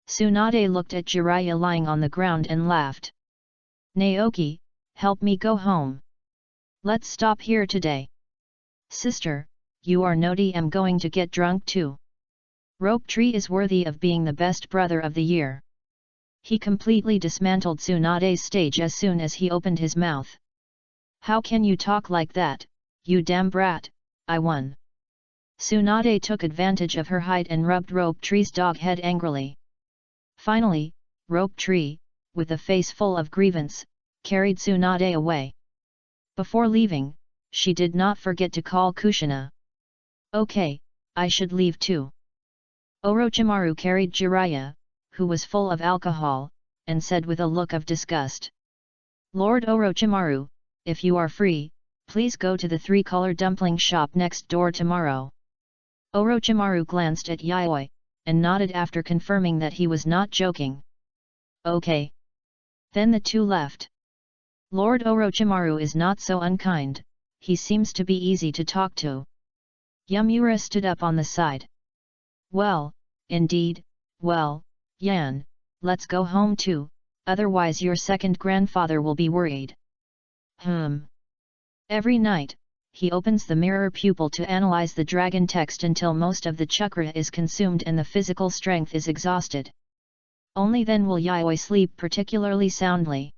Tsunade looked at Jiraiya lying on the ground and laughed. Naoki, help me go home. Let's stop here today. Sister, you are naughty. I'm going to get drunk too. Rope Tree is worthy of being the best brother of the year. He completely dismantled Tsunade's stage as soon as he opened his mouth. How can you talk like that, you damn brat? I won. Tsunade took advantage of her height and rubbed Rope Tree's dog head angrily. Finally, Rope Tree, with a face full of grievance, carried Tsunade away. Before leaving, she did not forget to call Kushina. Okay, I should leave too. Orochimaru carried Jiraiya, who was full of alcohol, and said with a look of disgust. Lord Orochimaru, if you are free, please go to the 3-color dumpling shop next door tomorrow. Orochimaru glanced at Yayoi, and nodded after confirming that he was not joking. Okay. Then the 2 left. Lord Orochimaru is not so unkind, he seems to be easy to talk to. Yamura stood up on the side. Well, indeed, well, Yan, let's go home too, otherwise your second grandfather will be worried. Every night, he opens the mirror pupil to analyze the dragon text until most of the chakra is consumed and the physical strength is exhausted. Only then will Yayoi sleep particularly soundly.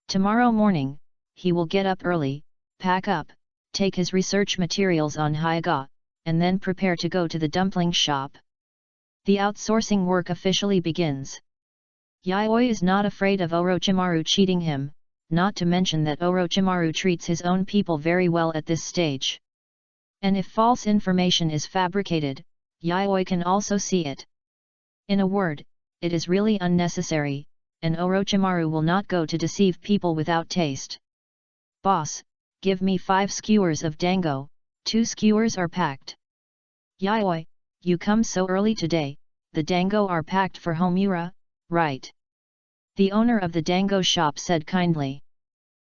Tomorrow morning, he will get up early, pack up, take his research materials on Hyuga, and then prepare to go to the dumpling shop. The outsourcing work officially begins. Yayoi is not afraid of Orochimaru cheating him, not to mention that Orochimaru treats his own people very well at this stage. And if false information is fabricated, Yayoi can also see it. In a word, it is really unnecessary, and Orochimaru will not go to deceive people without taste. Boss, give me 5 skewers of dango, 2 skewers are packed. Yayoi, you come so early today, the dango are packed for Homura, right? The owner of the dango shop said kindly.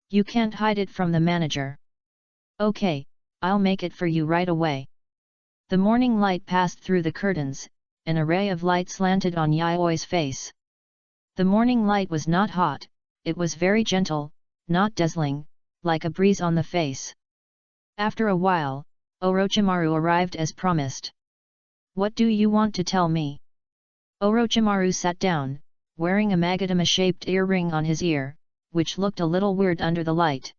You can't hide it from the manager. Okay, I'll make it for you right away. The morning light passed through the curtains, an array of light slanted on Yayoi's face. The morning light was not hot, it was very gentle, not dazzling, like a breeze on the face. After a while, Orochimaru arrived as promised. What do you want to tell me? Orochimaru sat down, wearing a Magatama-shaped earring on his ear, which looked a little weird under the light.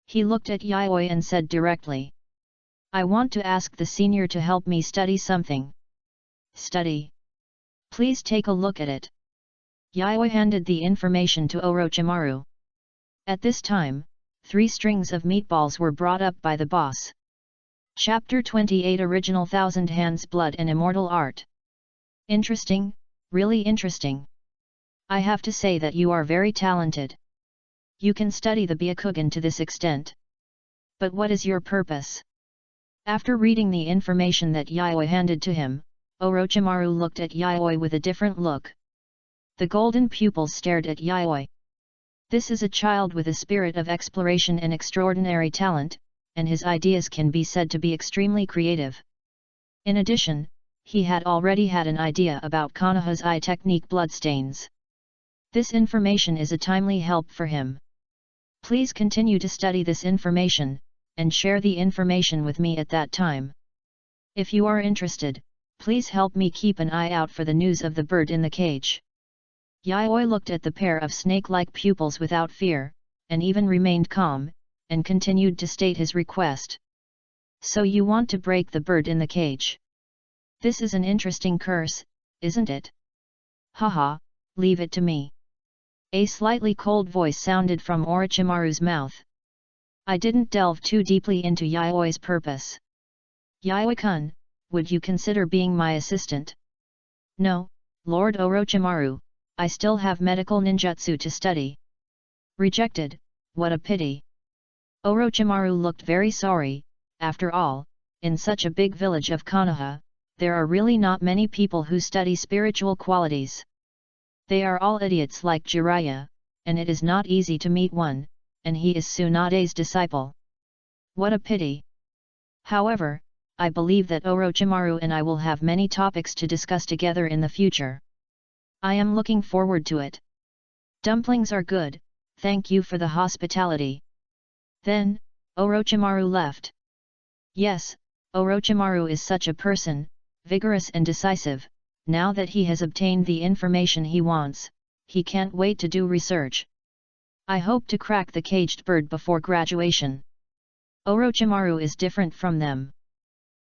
He looked at Yayoi and said directly. I want to ask the senior to help me study something. Study? Please take a look at it. Yayoi handed the information to Orochimaru. At this time, 3 strings of meatballs were brought up by the boss. Chapter 28 Original Thousand Hands Blood and Immortal Art. Interesting, really interesting. I have to say that you are very talented. You can study the Byakugan to this extent. But what is your purpose? After reading the information that Yayoi handed to him, Orochimaru looked at Yayoi with a different look. The golden pupils stared at Yayoi. This is a child with a spirit of exploration and extraordinary talent, and his ideas can be said to be extremely creative. In addition, he had already had an idea about Konoha's eye technique bloodstains. This information is a timely help for him. Please continue to study this information, and share the information with me at that time. If you are interested, please help me keep an eye out for the news of the bird in the cage. Yayoi looked at the pair of snake-like pupils without fear, and even remained calm, and continued to state his request. So you want to break the bird in the cage? This is an interesting curse, isn't it? Haha, leave it to me. A slightly cold voice sounded from Orochimaru's mouth. I didn't delve too deeply into Yayoi's purpose. Yayoi-kun, would you consider being my assistant? No, Lord Orochimaru, I still have medical ninjutsu to study. Rejected, what a pity. Orochimaru looked very sorry. After all, in such a big village of Konoha, there are really not many people who study spiritual qualities. They are all idiots like Jiraiya, and it is not easy to meet one, and he is Tsunade's disciple. What a pity. However, I believe that Orochimaru and I will have many topics to discuss together in the future. I am looking forward to it. Dumplings are good, thank you for the hospitality. Then, Orochimaru left. Yes, Orochimaru is such a person, vigorous and decisive. Now that he has obtained the information he wants, he can't wait to do research. I hope to crack the caged bird before graduation. Orochimaru is different from them.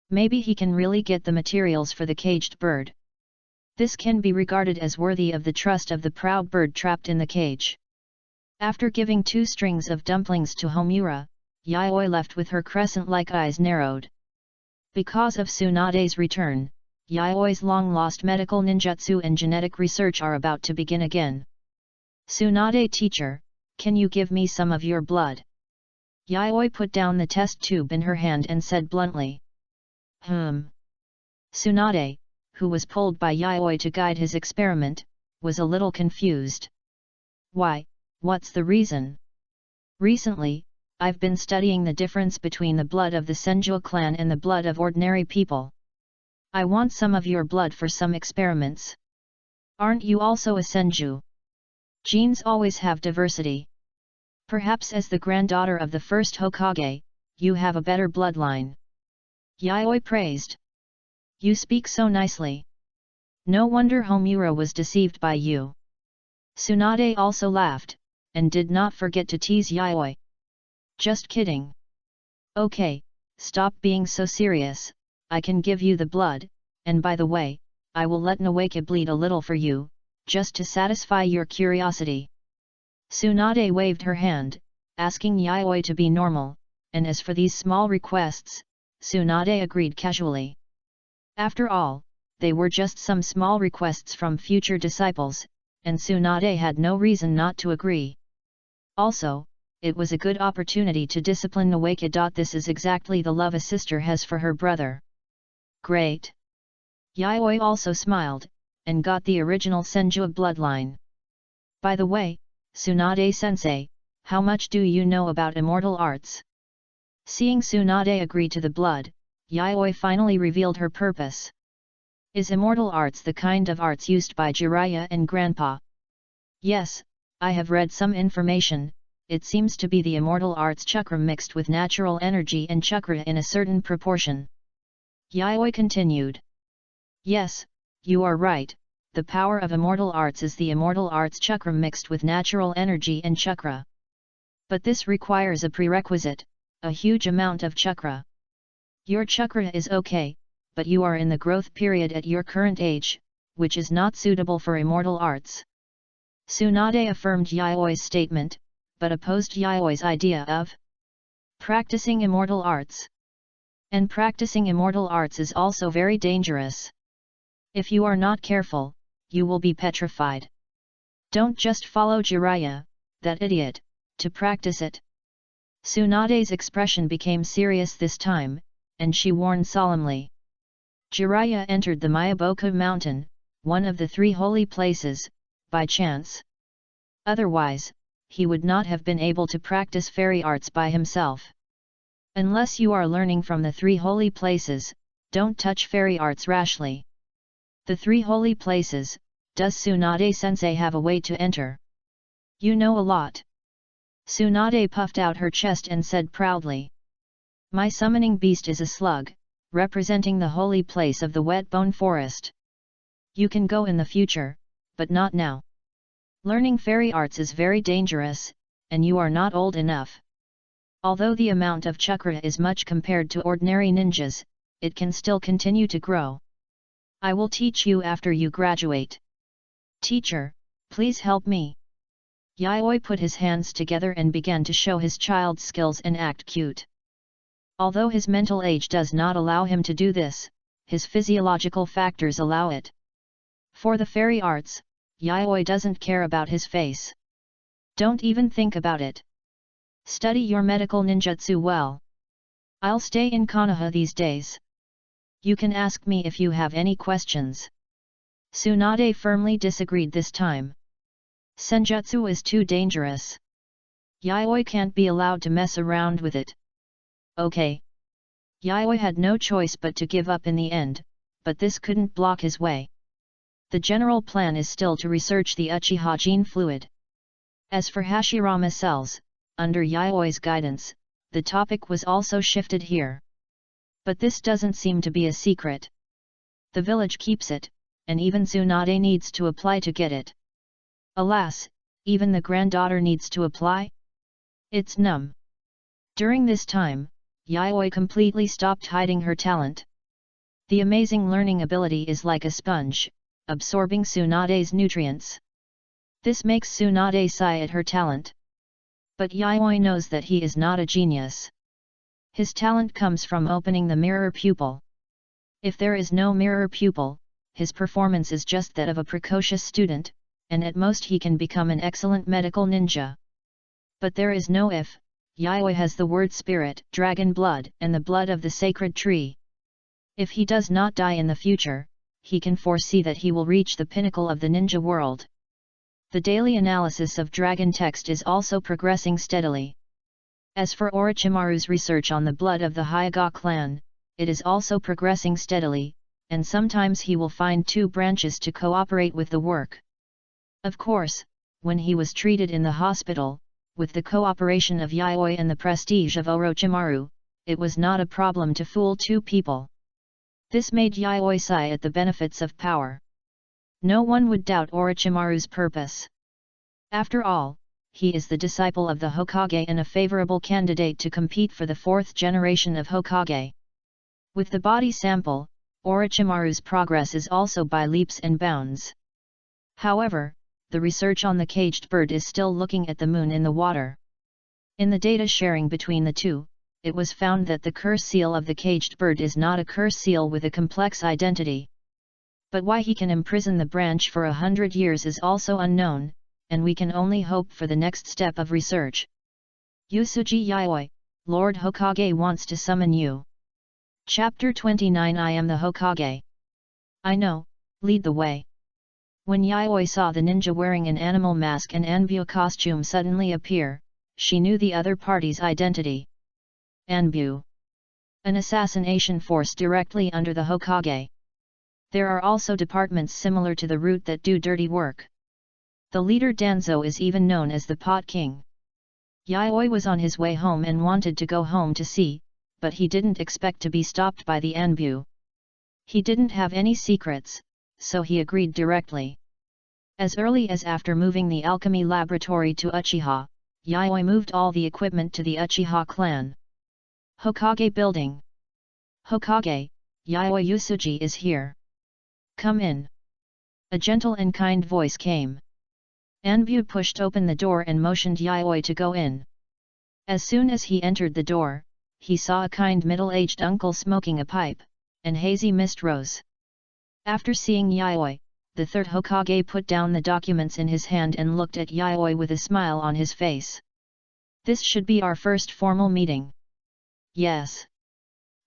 Maybe he can really get the materials for the caged bird. This can be regarded as worthy of the trust of the proud bird trapped in the cage. After giving 2 strings of dumplings to Homura, Yayoi left with her crescent-like eyes narrowed. Because of Tsunade's return, Yayoi's long-lost medical ninjutsu and genetic research are about to begin again. Tsunade teacher, can you give me some of your blood? Yayoi put down the test tube in her hand and said bluntly. Tsunade, who was pulled by Yayoi to guide his experiment, was a little confused. Why, what's the reason? Recently, I've been studying the difference between the blood of the Senju clan and the blood of ordinary people. I want some of your blood for some experiments. Aren't you also a Senju? Genes always have diversity. Perhaps as the granddaughter of the first Hokage, you have a better bloodline. Yayoi praised. You speak so nicely. No wonder Homura was deceived by you. Tsunade also laughed, and did not forget to tease Yayoi. Just kidding. Okay, stop being so serious, I can give you the blood, and by the way, I will let Nawaka bleed a little for you, just to satisfy your curiosity." Tsunade waved her hand, asking Yayoi to be normal, and as for these small requests, Tsunade agreed casually. After all, they were just some small requests from future disciples, and Tsunade had no reason not to agree. Also, it was a good opportunity to discipline Nawaka. This is exactly the love a sister has for her brother. Great! Yayoi also smiled, and got the original Senju bloodline. By the way, Tsunade-sensei, how much do you know about immortal arts? Seeing Tsunade agree to the blood, Yayoi finally revealed her purpose. Is immortal arts the kind of arts used by Jiraiya and Grandpa? Yes, I have read some information. It seems to be the immortal arts chakra mixed with natural energy and chakra in a certain proportion. Yayoi continued. Yes, you are right, the power of immortal arts is the immortal arts chakra mixed with natural energy and chakra. But this requires a prerequisite, a huge amount of chakra. Your chakra is okay, but you are in the growth period at your current age, which is not suitable for immortal arts. Tsunade affirmed Yayoi's statement, but opposed Yayoi's idea of practicing immortal arts. And practicing immortal arts is also very dangerous. If you are not careful, you will be petrified. Don't just follow Jiraiya, that idiot, to practice it. Tsunade's expression became serious this time, and she warned solemnly. Jiraiya entered the Miyaboku mountain, one of the 3 holy places, by chance. Otherwise, he would not have been able to practice fairy arts by himself. Unless you are learning from the 3 holy places, don't touch fairy arts rashly. The 3 holy places, does Tsunade-sensei have a way to enter? You know a lot. Tsunade puffed out her chest and said proudly. My summoning beast is a slug, representing the holy place of the wet bone forest. You can go in the future, but not now. Learning fairy arts is very dangerous, and you are not old enough. Although the amount of chakra is much compared to ordinary ninjas, it can still continue to grow. I will teach you after you graduate. Teacher, please help me. Yayoi put his hands together and began to show his child's skills and act cute. Although his mental age does not allow him to do this, his physiological factors allow it. For the fairy arts, Yayoi doesn't care about his face. Don't even think about it. Study your medical ninjutsu well. I'll stay in Konoha these days. You can ask me if you have any questions. Tsunade firmly disagreed this time. Senjutsu is too dangerous. Yayoi can't be allowed to mess around with it. Okay. Yayoi had no choice but to give up in the end, but this couldn't block his way. The general plan is still to research the Uchiha gene fluid. As for Hashirama cells, under Yayoi's guidance, the topic was also shifted here. But this doesn't seem to be a secret. The village keeps it, and even Tsunade needs to apply to get it. Alas, even the granddaughter needs to apply? It's numb. During this time, Yayoi completely stopped hiding her talent. The amazing learning ability is like a sponge, absorbing Tsunade's nutrients. This makes Tsunade sigh at her talent. But Yayoi knows that he is not a genius. His talent comes from opening the mirror pupil. If there is no mirror pupil, his performance is just that of a precocious student, and at most he can become an excellent medical ninja. But there is no if. Yayoi has the word spirit, dragon blood, and the blood of the sacred tree. If he does not die in the future, he can foresee that he will reach the pinnacle of the ninja world. The daily analysis of dragon text is also progressing steadily. As for Orochimaru's research on the blood of the Hyuga clan, it is also progressing steadily, and sometimes he will find 2 branches to cooperate with the work. Of course, when he was treated in the hospital, with the cooperation of Yayoi and the prestige of Orochimaru, it was not a problem to fool 2 people. This made Yayoi sigh at the benefits of power. No one would doubt Orochimaru's purpose. After all, he is the disciple of the Hokage and a favorable candidate to compete for the 4th generation of Hokage. With the body sample, Orochimaru's progress is also by leaps and bounds. However, the research on the caged bird is still looking at the moon in the water. In the data sharing between the two, it was found that the curse seal of the caged bird is not a curse seal with a complex identity. But why he can imprison the branch for 100 years is also unknown, and we can only hope for the next step of research. Yusuji Yayoi, Lord Hokage wants to summon you. Chapter 29 I am the Hokage. I know, lead the way. When Yayoi saw the ninja wearing an animal mask and Anbu costume suddenly appear, she knew the other party's identity. Anbu. An assassination force directly under the Hokage. There are also departments similar to the root that do dirty work. The leader Danzo is even known as the Pot King. Yayoi was on his way home and wanted to go home to see, but he didn't expect to be stopped by the Anbu. He didn't have any secrets, so he agreed directly. As early as after moving the alchemy laboratory to Uchiha, Yayoi moved all the equipment to the Uchiha clan. Hokage building. Hokage, Yayoi Yusuji is here. Come in. A gentle and kind voice came. Anbu pushed open the door and motioned Yayoi to go in. As soon as he entered the door, he saw a kind middle-aged uncle smoking a pipe, and hazy mist rose. After seeing Yayoi, the third Hokage put down the documents in his hand and looked at Yayoi with a smile on his face. This should be our first formal meeting. Yes.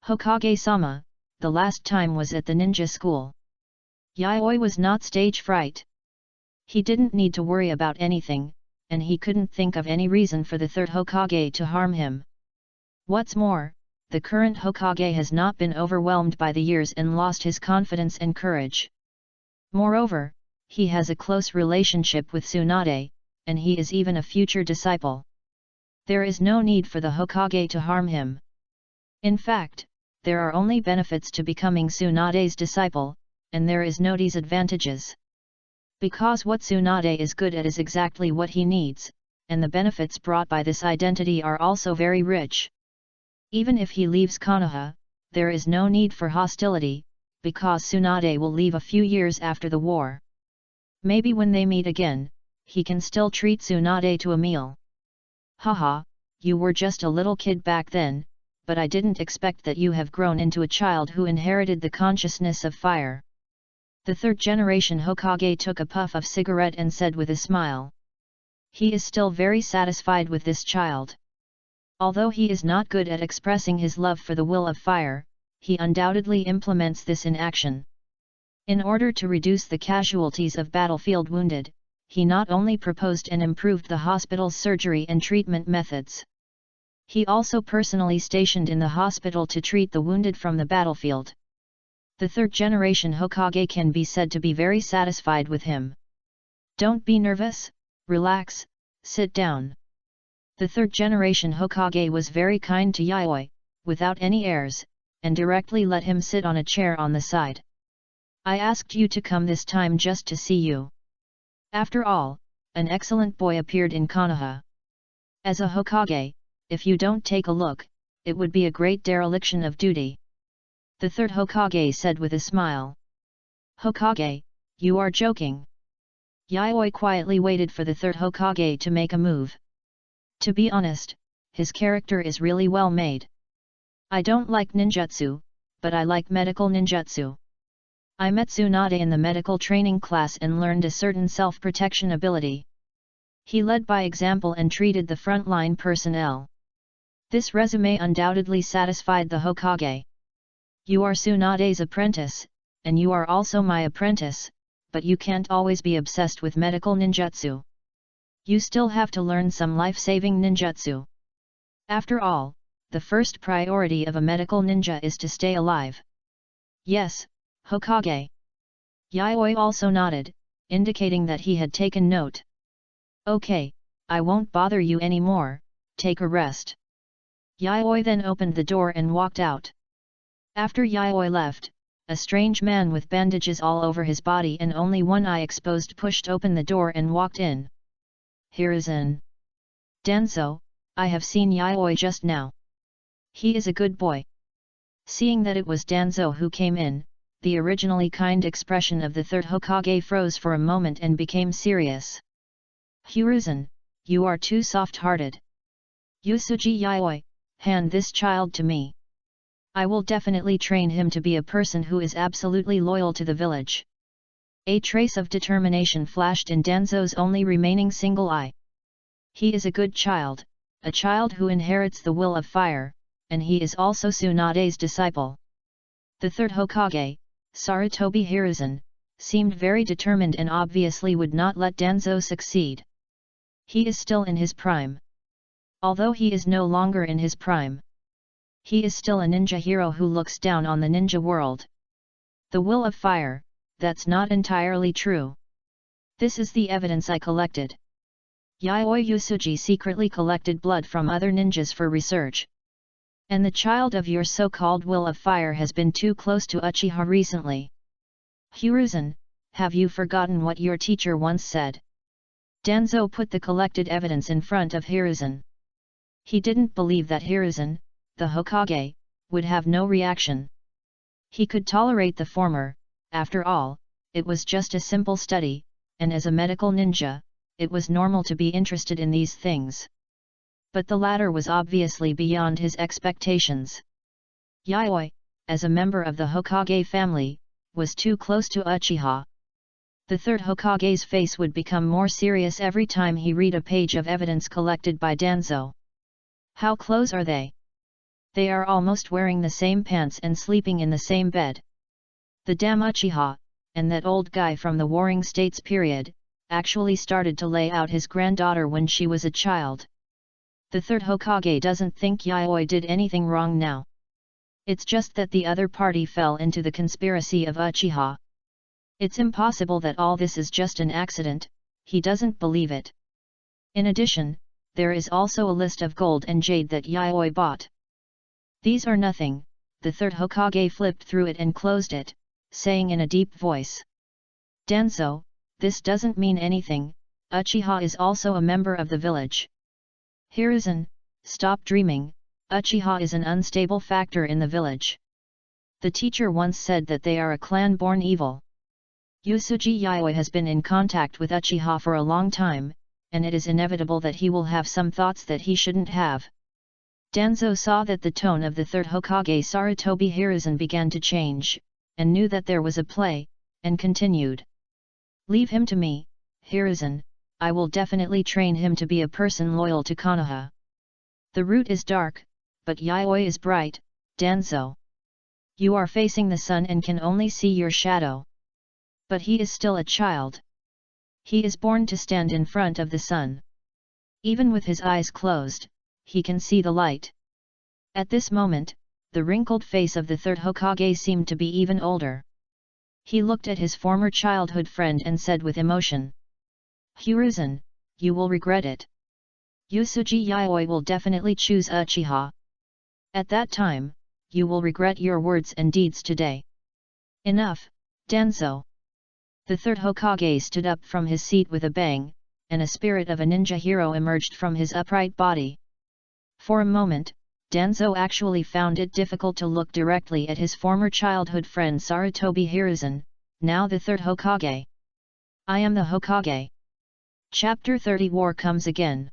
Hokage-sama, the last time was at the ninja school. Yayoi was not stage fright. He didn't need to worry about anything, and he couldn't think of any reason for the third Hokage to harm him. What's more, the current Hokage has not been overwhelmed by the years and lost his confidence and courage. Moreover, he has a close relationship with Tsunade, and he is even a future disciple. There is no need for the Hokage to harm him. In fact, there are only benefits to becoming Tsunade's disciple, and there is no disadvantages. Because what Tsunade is good at is exactly what he needs, and the benefits brought by this identity are also very rich. Even if he leaves Konoha, there is no need for hostility, because Tsunade will leave a few years after the war. Maybe when they meet again, he can still treat Tsunade to a meal. Haha, you were just a little kid back then, but I didn't expect that you have grown into a child who inherited the consciousness of fire. The third-generation Hokage took a puff of cigarette and said with a smile. He is still very satisfied with this child. Although he is not good at expressing his love for the will of fire, he undoubtedly implements this in action. In order to reduce the casualties of battlefield wounded, he not only proposed and improved the hospital's surgery and treatment methods. He also personally stationed in the hospital to treat the wounded from the battlefield. The third-generation Hokage can be said to be very satisfied with him. Don't be nervous, relax, sit down. The third-generation Hokage was very kind to Yayoi, without any airs, and directly let him sit on a chair on the side. I asked you to come this time just to see you. After all, an excellent boy appeared in Konoha. As a Hokage, if you don't take a look, it would be a great dereliction of duty. The third Hokage said with a smile. Hokage, you are joking. Yayoi quietly waited for the third Hokage to make a move. To be honest, his character is really well made. I don't like ninjutsu, but I like medical ninjutsu. I met Tsunade in the medical training class and learned a certain self-protection ability. He led by example and treated the frontline personnel. This resume undoubtedly satisfied the Hokage. You are Tsunade's apprentice, and you are also my apprentice, but you can't always be obsessed with medical ninjutsu. You still have to learn some life-saving ninjutsu. After all, the first priority of a medical ninja is to stay alive. Yes, Hokage. Yayoi also nodded, indicating that he had taken note. Okay, I won't bother you anymore, take a rest. Yayoi then opened the door and walked out. After Yayoi left, a strange man with bandages all over his body and only one eye exposed pushed open the door and walked in. Hiruzen. Danzo, I have seen Yayoi just now. He is a good boy. Seeing that it was Danzo who came in, the originally kind expression of the third Hokage froze for a moment and became serious. Hiruzen, you are too soft-hearted. Yusuji Yayoi, hand this child to me. I will definitely train him to be a person who is absolutely loyal to the village. A trace of determination flashed in Danzo's only remaining single eye. He is a good child, a child who inherits the will of fire, and he is also Tsunade's disciple. The third Hokage, Sarutobi Hiruzen, seemed very determined and obviously would not let Danzo succeed. He is still in his prime. Although he is no longer in his prime, he is still a ninja hero who looks down on the ninja world. The will of fire, that's not entirely true. This is the evidence I collected. Yayoi Yusuji secretly collected blood from other ninjas for research. And the child of your so-called will of fire has been too close to Uchiha recently. Hiruzen, have you forgotten what your teacher once said? Danzo put the collected evidence in front of Hiruzen. He didn't believe that Hiruzen, the Hokage, would have no reaction. He could tolerate the former, after all, it was just a simple study, and as a medical ninja, it was normal to be interested in these things. But the latter was obviously beyond his expectations. Yayoi, as a member of the Hokage family, was too close to Uchiha. The third Hokage's face would become more serious every time he read a page of evidence collected by Danzo. How close are they? They are almost wearing the same pants and sleeping in the same bed. The damn Uchiha, and that old guy from the Warring States period, actually started to lay out his granddaughter when she was a child. The third Hokage doesn't think Yayoi did anything wrong now. It's just that the other party fell into the conspiracy of Uchiha. It's impossible that all this is just an accident, he doesn't believe it. In addition, there is also a list of gold and jade that Yayoi bought. These are nothing, the third Hokage flipped through it and closed it, saying in a deep voice. Danzo, this doesn't mean anything, Uchiha is also a member of the village. Hiruzen, stop dreaming, Uchiha is an unstable factor in the village. The teacher once said that they are a clan born evil. Yusuji Yayoi has been in contact with Uchiha for a long time, and it is inevitable that he will have some thoughts that he shouldn't have. Danzo saw that the tone of the third Hokage Sarutobi Hiruzen began to change, and knew that there was a play, and continued. Leave him to me, Hiruzen, I will definitely train him to be a person loyal to Konoha. The route is dark, but Yayoi is bright, Danzo. You are facing the sun and can only see your shadow. But he is still a child. He is born to stand in front of the sun. Even with his eyes closed, he can see the light. At this moment, the wrinkled face of the third Hokage seemed to be even older. He looked at his former childhood friend and said with emotion. Hiruzen, you will regret it. Yusuji Yayoi will definitely choose Uchiha. At that time, you will regret your words and deeds today. Enough, Danzo. The third Hokage stood up from his seat with a bang, and a spirit of a ninja hero emerged from his upright body. For a moment, Danzo actually found it difficult to look directly at his former childhood friend Sarutobi Hiruzen, now the third Hokage. I am the Hokage. Chapter 30 War comes again.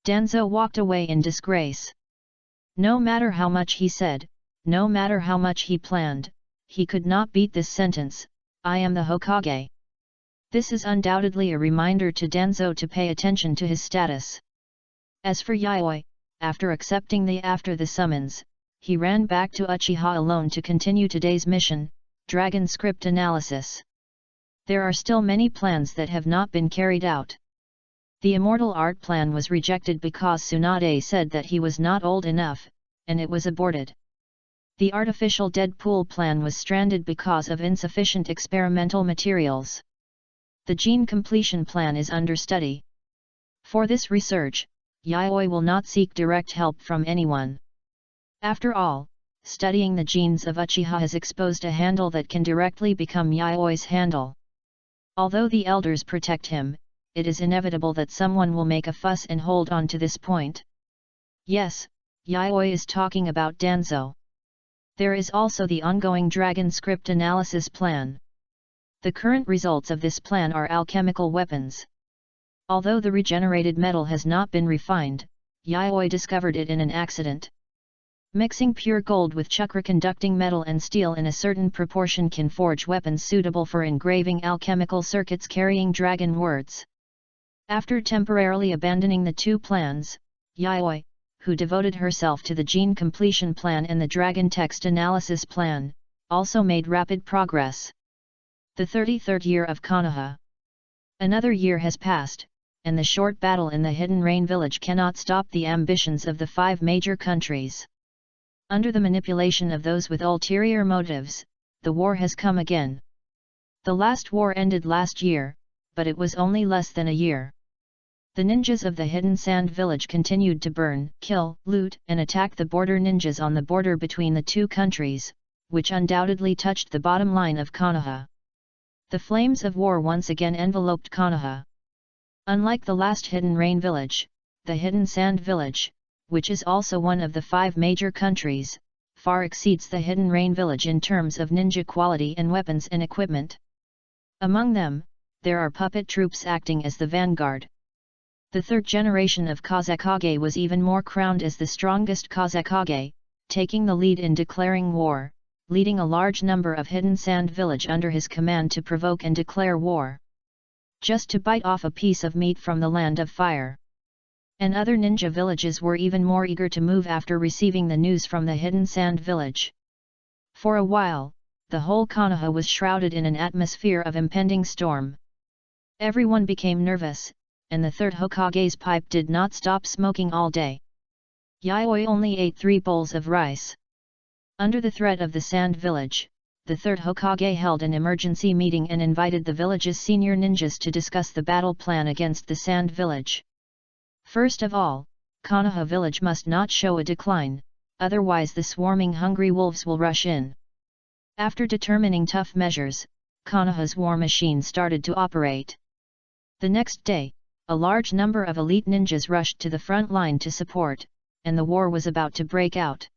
Danzo walked away in disgrace. No matter how much he said, no matter how much he planned, he could not beat this sentence, I am the Hokage. This is undoubtedly a reminder to Danzo to pay attention to his status. As for Yayoi, after accepting the summons, he ran back to Uchiha alone to continue today's mission, Dragon Script Analysis. There are still many plans that have not been carried out. The Immortal Art plan was rejected because Tsunade said that he was not old enough, and it was aborted. The Artificial Deadpool plan was stranded because of insufficient experimental materials. The Gene Completion plan is under study. For this research, Yayoi will not seek direct help from anyone. After all, studying the genes of Uchiha has exposed a handle that can directly become Yayoi's handle. Although the elders protect him, it is inevitable that someone will make a fuss and hold on to this point. Yes, Yayoi is talking about Danzo. There is also the ongoing Dragon Script Analysis Plan. The current results of this plan are alchemical weapons. Although the regenerated metal has not been refined, Yayoi discovered it in an accident. Mixing pure gold with chakra-conducting metal and steel in a certain proportion can forge weapons suitable for engraving alchemical circuits carrying dragon words. After temporarily abandoning the two plans, Yayoi, who devoted herself to the gene completion plan and the dragon text analysis plan, also made rapid progress. The 33rd year of Konoha. Another year has passed, and the short battle in the Hidden Rain village cannot stop the ambitions of the 5 major countries. Under the manipulation of those with ulterior motives, the war has come again. The last war ended last year, but it was only less than a year. The ninjas of the Hidden Sand village continued to burn, kill, loot, and attack the border ninjas on the border between the two countries, which undoubtedly touched the bottom line of Konoha. The flames of war once again enveloped Konoha. Unlike the last Hidden Rain village, the Hidden Sand village, which is also one of the 5 major countries, far exceeds the Hidden Rain village in terms of ninja quality and weapons and equipment. Among them, there are puppet troops acting as the vanguard. The 3rd generation of Kazekage was even more crowned as the strongest Kazekage, taking the lead in declaring war, leading a large number of Hidden Sand village under his command to provoke and declare war. Just to bite off a piece of meat from the land of fire. And other ninja villages were even more eager to move after receiving the news from the Hidden Sand village. For a while, the whole Konoha was shrouded in an atmosphere of impending storm. Everyone became nervous, and the 3rd Hokage's pipe did not stop smoking all day. Yayoi only ate 3 bowls of rice. Under the threat of the Sand village, the 3rd Hokage held an emergency meeting and invited the village's senior ninjas to discuss the battle plan against the Sand village. First of all, Konoha village must not show a decline, otherwise the swarming hungry wolves will rush in. After determining tough measures, Konoha's war machine started to operate. The next day, a large number of elite ninjas rushed to the front line to support, and the war was about to break out.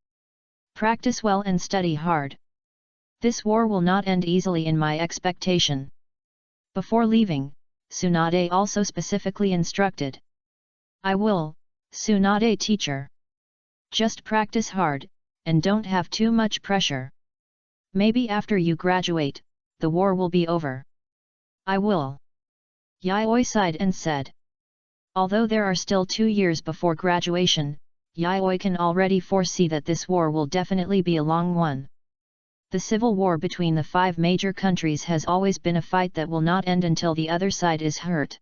Practice well and study hard. This war will not end easily in my expectation. Before leaving, Tsunade also specifically instructed. I will, Tsunade teacher. Just practice hard, and don't have too much pressure. Maybe after you graduate, the war will be over. I will. Yayoi sighed and said. Although there are still 2 years before graduation, Yayoi can already foresee that this war will definitely be a long one. The civil war between the 5 major countries has always been a fight that will not end until the other side is hurt.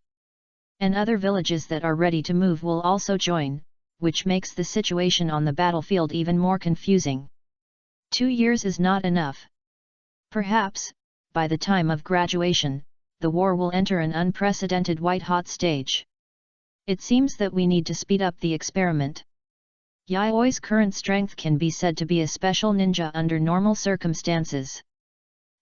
And other villages that are ready to move will also join, which makes the situation on the battlefield even more confusing. 2 years is not enough. Perhaps, by the time of graduation, the war will enter an unprecedented white-hot stage. It seems that we need to speed up the experiment. Yayoi's current strength can be said to be a special ninja under normal circumstances.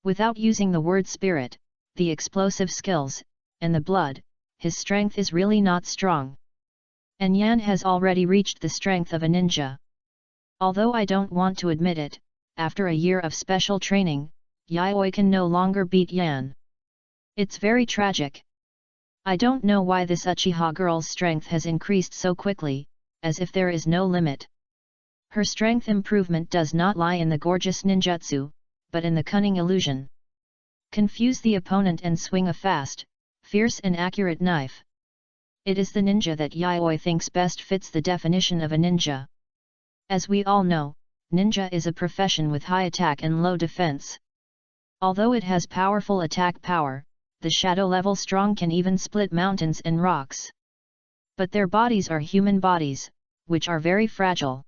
Without using the word spirit, the explosive skills, and the blood, his strength is really not strong. And Yan has already reached the strength of a ninja. Although I don't want to admit it, after a year of special training, Yayoi can no longer beat Yan. It's very tragic. I don't know why this Uchiha girl's strength has increased so quickly, as if there is no limit. Her strength improvement does not lie in the gorgeous ninjutsu, but in the cunning illusion. Confuse the opponent and swing a fast, fierce and accurate knife. It is the ninja that Yayoi thinks best fits the definition of a ninja. As we all know, ninja is a profession with high attack and low defense. Although it has powerful attack power, the shadow level strong can even split mountains and rocks. But their bodies are human bodies, which are very fragile.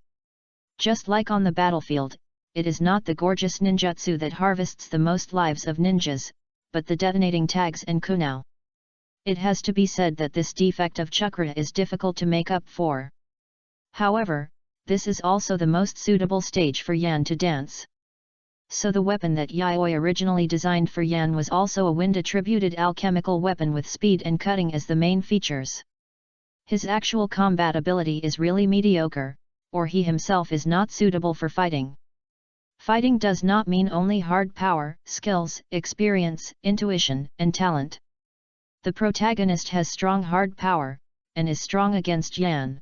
Just like on the battlefield, it is not the gorgeous ninjutsu that harvests the most lives of ninjas, but the detonating tags and kunao. It has to be said that this defect of chakra is difficult to make up for. However, this is also the most suitable stage for Yan to dance. So the weapon that Yayoi originally designed for Yan was also a wind-attributed alchemical weapon with speed and cutting as the main features. His actual combat ability is really mediocre, or he himself is not suitable for fighting. Fighting does not mean only hard power, skills, experience, intuition, and talent. The protagonist has strong hard power, and is strong against Yan.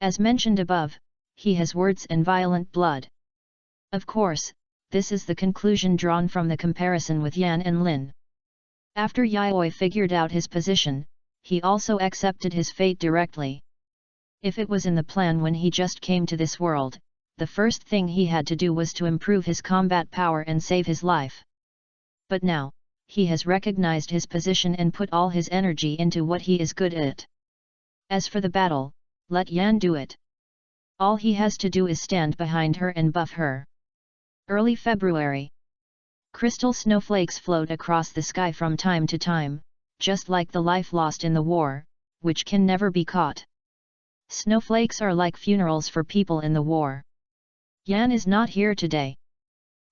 As mentioned above, he has words and violent blood. Of course, this is the conclusion drawn from the comparison with Yan and Lin. After Yayoi figured out his position, he also accepted his fate directly. If it was in the plan when he just came to this world, the first thing he had to do was to improve his combat power and save his life. But now, he has recognized his position and put all his energy into what he is good at. As for the battle, let Yan do it. All he has to do is stand behind her and buff her. Early February. Crystal snowflakes float across the sky from time to time, just like the life lost in the war, which can never be caught. Snowflakes are like funerals for people in the war. Yan is not here today.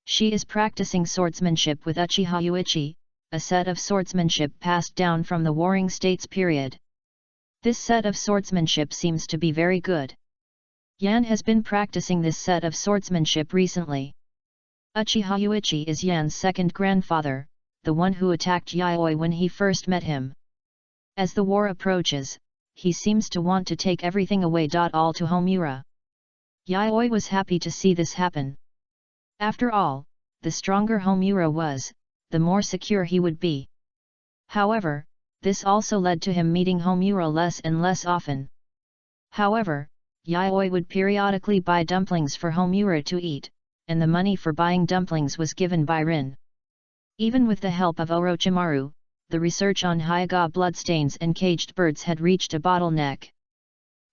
She is practicing swordsmanship with Uchiha Yuichi, a set of swordsmanship passed down from the Warring States period. This set of swordsmanship seems to be very good. Yan has been practicing this set of swordsmanship recently. Uchiha Yuichi is Yan's second grandfather, the one who attacked Yayoi when he first met him. As the war approaches, he seems to want to take everything away. All to Homura. Yayoi was happy to see this happen. After all, the stronger Homura was, the more secure he would be. However, this also led to him meeting Homura less and less often. However, Yayoi would periodically buy dumplings for Homura to eat, and the money for buying dumplings was given by Rin. Even with the help of Orochimaru, the research on Hyuga bloodstains and caged birds had reached a bottleneck.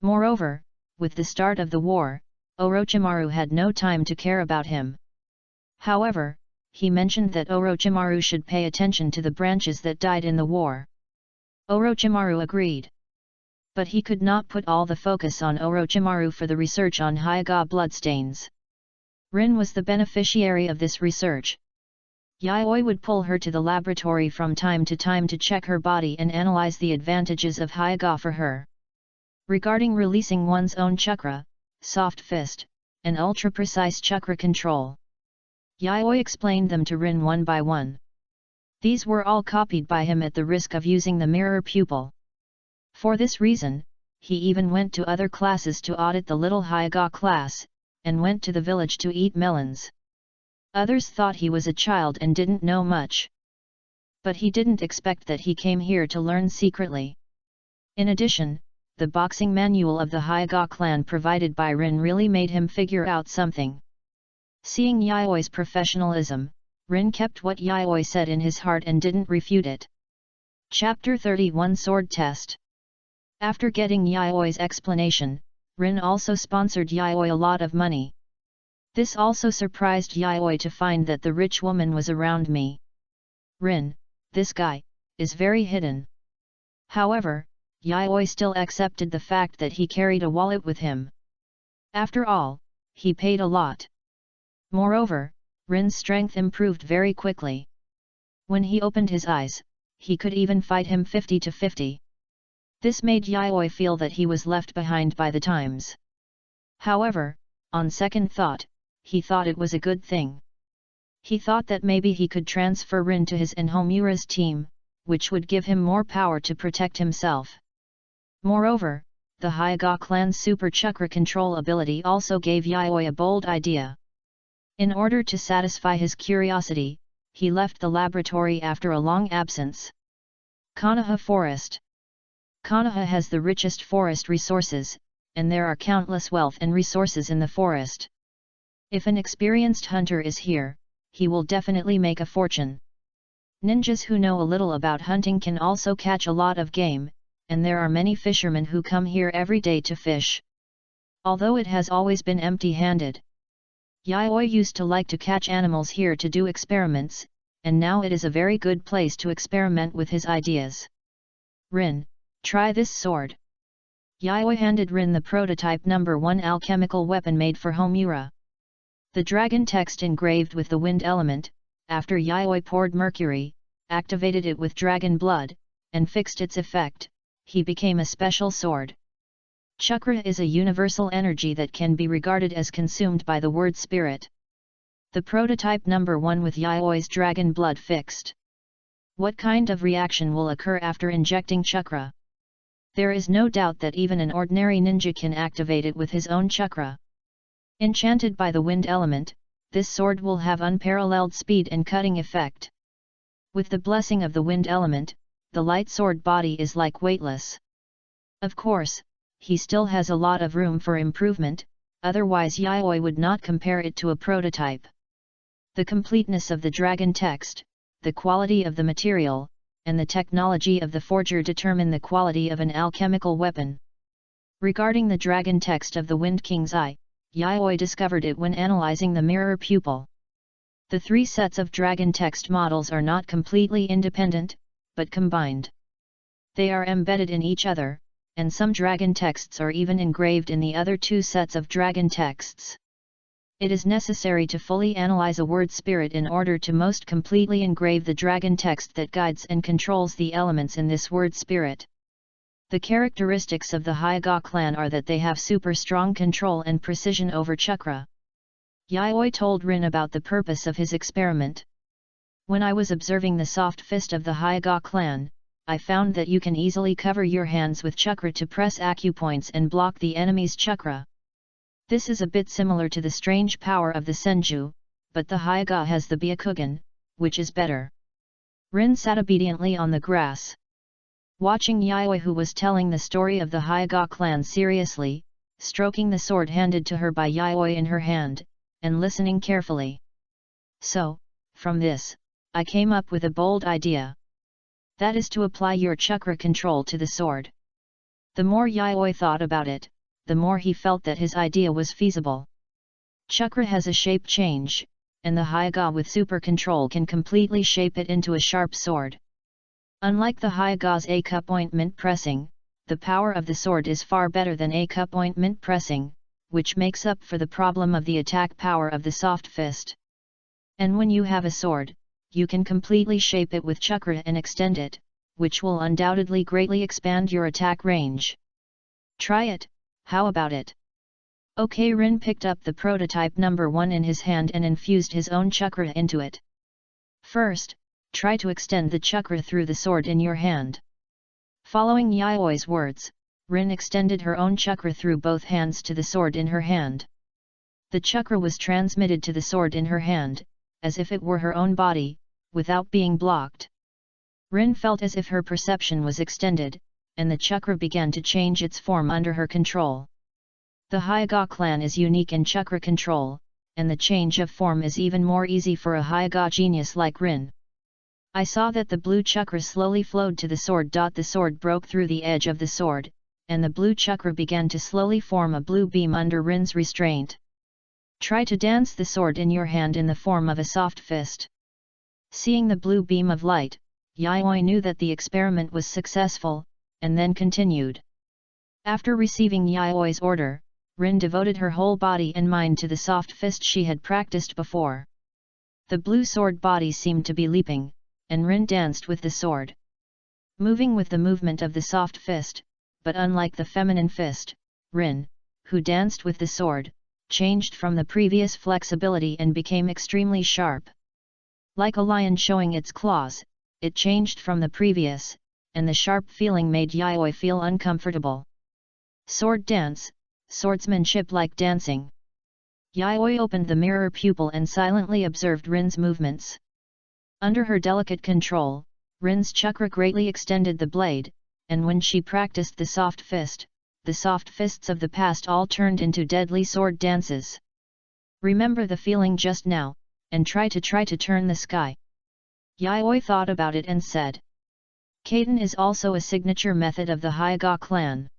Moreover, with the start of the war, Orochimaru had no time to care about him. However, he mentioned that Orochimaru should pay attention to the branches that died in the war. Orochimaru agreed. But he could not put all the focus on Orochimaru for the research on Hyuga bloodstains. Rin was the beneficiary of this research. Yayoi would pull her to the laboratory from time to time to check her body and analyze the advantages of Hyuga for her. Regarding releasing one's own chakra, soft fist, and ultra-precise chakra control, Yayoi explained them to Rin one by one. These were all copied by him at the risk of using the mirror pupil. For this reason, he even went to other classes to audit the little Hyuga class, and went to the village to eat melons. Others thought he was a child and didn't know much. But he didn't expect that he came here to learn secretly. In addition, the boxing manual of the Hyuga clan provided by Rin really made him figure out something. Seeing Yayoi's professionalism, Rin kept what Yayoi said in his heart and didn't refute it. Chapter 31 Sword Test. After getting Yayoi's explanation, Rin also sponsored Yayoi a lot of money. This also surprised Yayoi to find that the rich woman was around me. Rin, this guy, is very hidden. However, Yayoi still accepted the fact that he carried a wallet with him. After all, he paid a lot. Moreover, Rin's strength improved very quickly. When he opened his eyes, he could even fight him 50-50. This made Yayoi feel that he was left behind by the times. However, on second thought, he thought it was a good thing. He thought that maybe he could transfer Rin to his and Homura's team, which would give him more power to protect himself. Moreover, the Hyuga clan's super chakra control ability also gave Yayoi a bold idea. In order to satisfy his curiosity, he left the laboratory after a long absence. Konoha Forest. Konoha has the richest forest resources, and there are countless wealth and resources in the forest. If an experienced hunter is here, he will definitely make a fortune. Ninjas who know a little about hunting can also catch a lot of game, and there are many fishermen who come here every day to fish. Although it has always been empty-handed. Yayoi used to like to catch animals here to do experiments, and now it is a very good place to experiment with his ideas. Rin, try this sword. Yayoi handed Rin the prototype number 1 alchemical weapon made for Homura. The dragon text engraved with the wind element, after Yayoi poured mercury, activated it with dragon blood, and fixed its effect, he became a special sword. Chakra is a universal energy that can be regarded as consumed by the word spirit. The prototype number 1 with Yaoi's dragon blood fixed. What kind of reaction will occur after injecting chakra? There is no doubt that even an ordinary ninja can activate it with his own chakra. Enchanted by the wind element, this sword will have unparalleled speed and cutting effect. With the blessing of the wind element, the light sword body is like weightless. Of course, he still has a lot of room for improvement, otherwise Yaoi would not compare it to a prototype. The completeness of the dragon text, the quality of the material, and the technology of the forger determine the quality of an alchemical weapon. Regarding the dragon text of the Wind King's Eye, Yaoi discovered it when analyzing the mirror pupil. The 3 sets of dragon text models are not completely independent, but combined. They are embedded in each other, and some dragon texts are even engraved in the other 2 sets of dragon texts. It is necessary to fully analyze a word spirit in order to most completely engrave the dragon text that guides and controls the elements in this word spirit. The characteristics of the Hyuga clan are that they have super strong control and precision over chakra. Yaoi told Rin about the purpose of his experiment. When I was observing the soft fist of the Hyuga clan, I found that you can easily cover your hands with chakra to press acupoints and block the enemy's chakra. This is a bit similar to the strange power of the Senju, but the Hyuga has the Byakugan, which is better. Rin sat obediently on the grass. Watching Yaoi, who was telling the story of the Hyuga clan seriously, stroking the sword handed to her by Yaoi in her hand, and listening carefully. So, from this, I came up with a bold idea. That is to apply your chakra control to the sword. The more Yaoi thought about it, the more he felt that his idea was feasible. Chakra has a shape change, and the Hyuga with super control can completely shape it into a sharp sword. Unlike the Hyuga's A-cup ointment pressing, the power of the sword is far better than A-cup ointment pressing, which makes up for the problem of the attack power of the soft fist. And when you have a sword, you can completely shape it with chakra and extend it, which will undoubtedly greatly expand your attack range. Try it. How about it? Okay, Rin picked up the prototype number 1 in his hand and infused his own chakra into it. First, try to extend the chakra through the sword in your hand. Following Yaoi's words, Rin extended her own chakra through both hands to the sword in her hand. The chakra was transmitted to the sword in her hand, as if it were her own body, without being blocked. Rin felt as if her perception was extended, and the chakra began to change its form under her control. The Hyuga clan is unique in chakra control, and the change of form is even more easy for a Hyuga genius like Rin. I saw that the blue chakra slowly flowed to the sword. The sword broke through the edge of the sword, and the blue chakra began to slowly form a blue beam under Rin's restraint. Try to dance the sword in your hand in the form of a soft fist. Seeing the blue beam of light, Yaoi knew that the experiment was successful, and then continued. After receiving Yaoi's order, Rin devoted her whole body and mind to the soft fist she had practiced before. The blue sword body seemed to be leaping, and Rin danced with the sword. Moving with the movement of the soft fist, but unlike the feminine fist, Rin, who danced with the sword, changed from the previous flexibility and became extremely sharp. Like a lion showing its claws, it changed from the previous, and the sharp feeling made Yaoi feel uncomfortable. Sword dance, swordsmanship like dancing. Yaoi opened the mirror pupil and silently observed Rin's movements. Under her delicate control, Rin's chakra greatly extended the blade, and when she practiced the soft fists of the past all turned into deadly sword dances. Remember the feeling just now, and try to turn the sky. Yaoi thought about it and said. Kaiten is also a signature method of the Hyuga clan.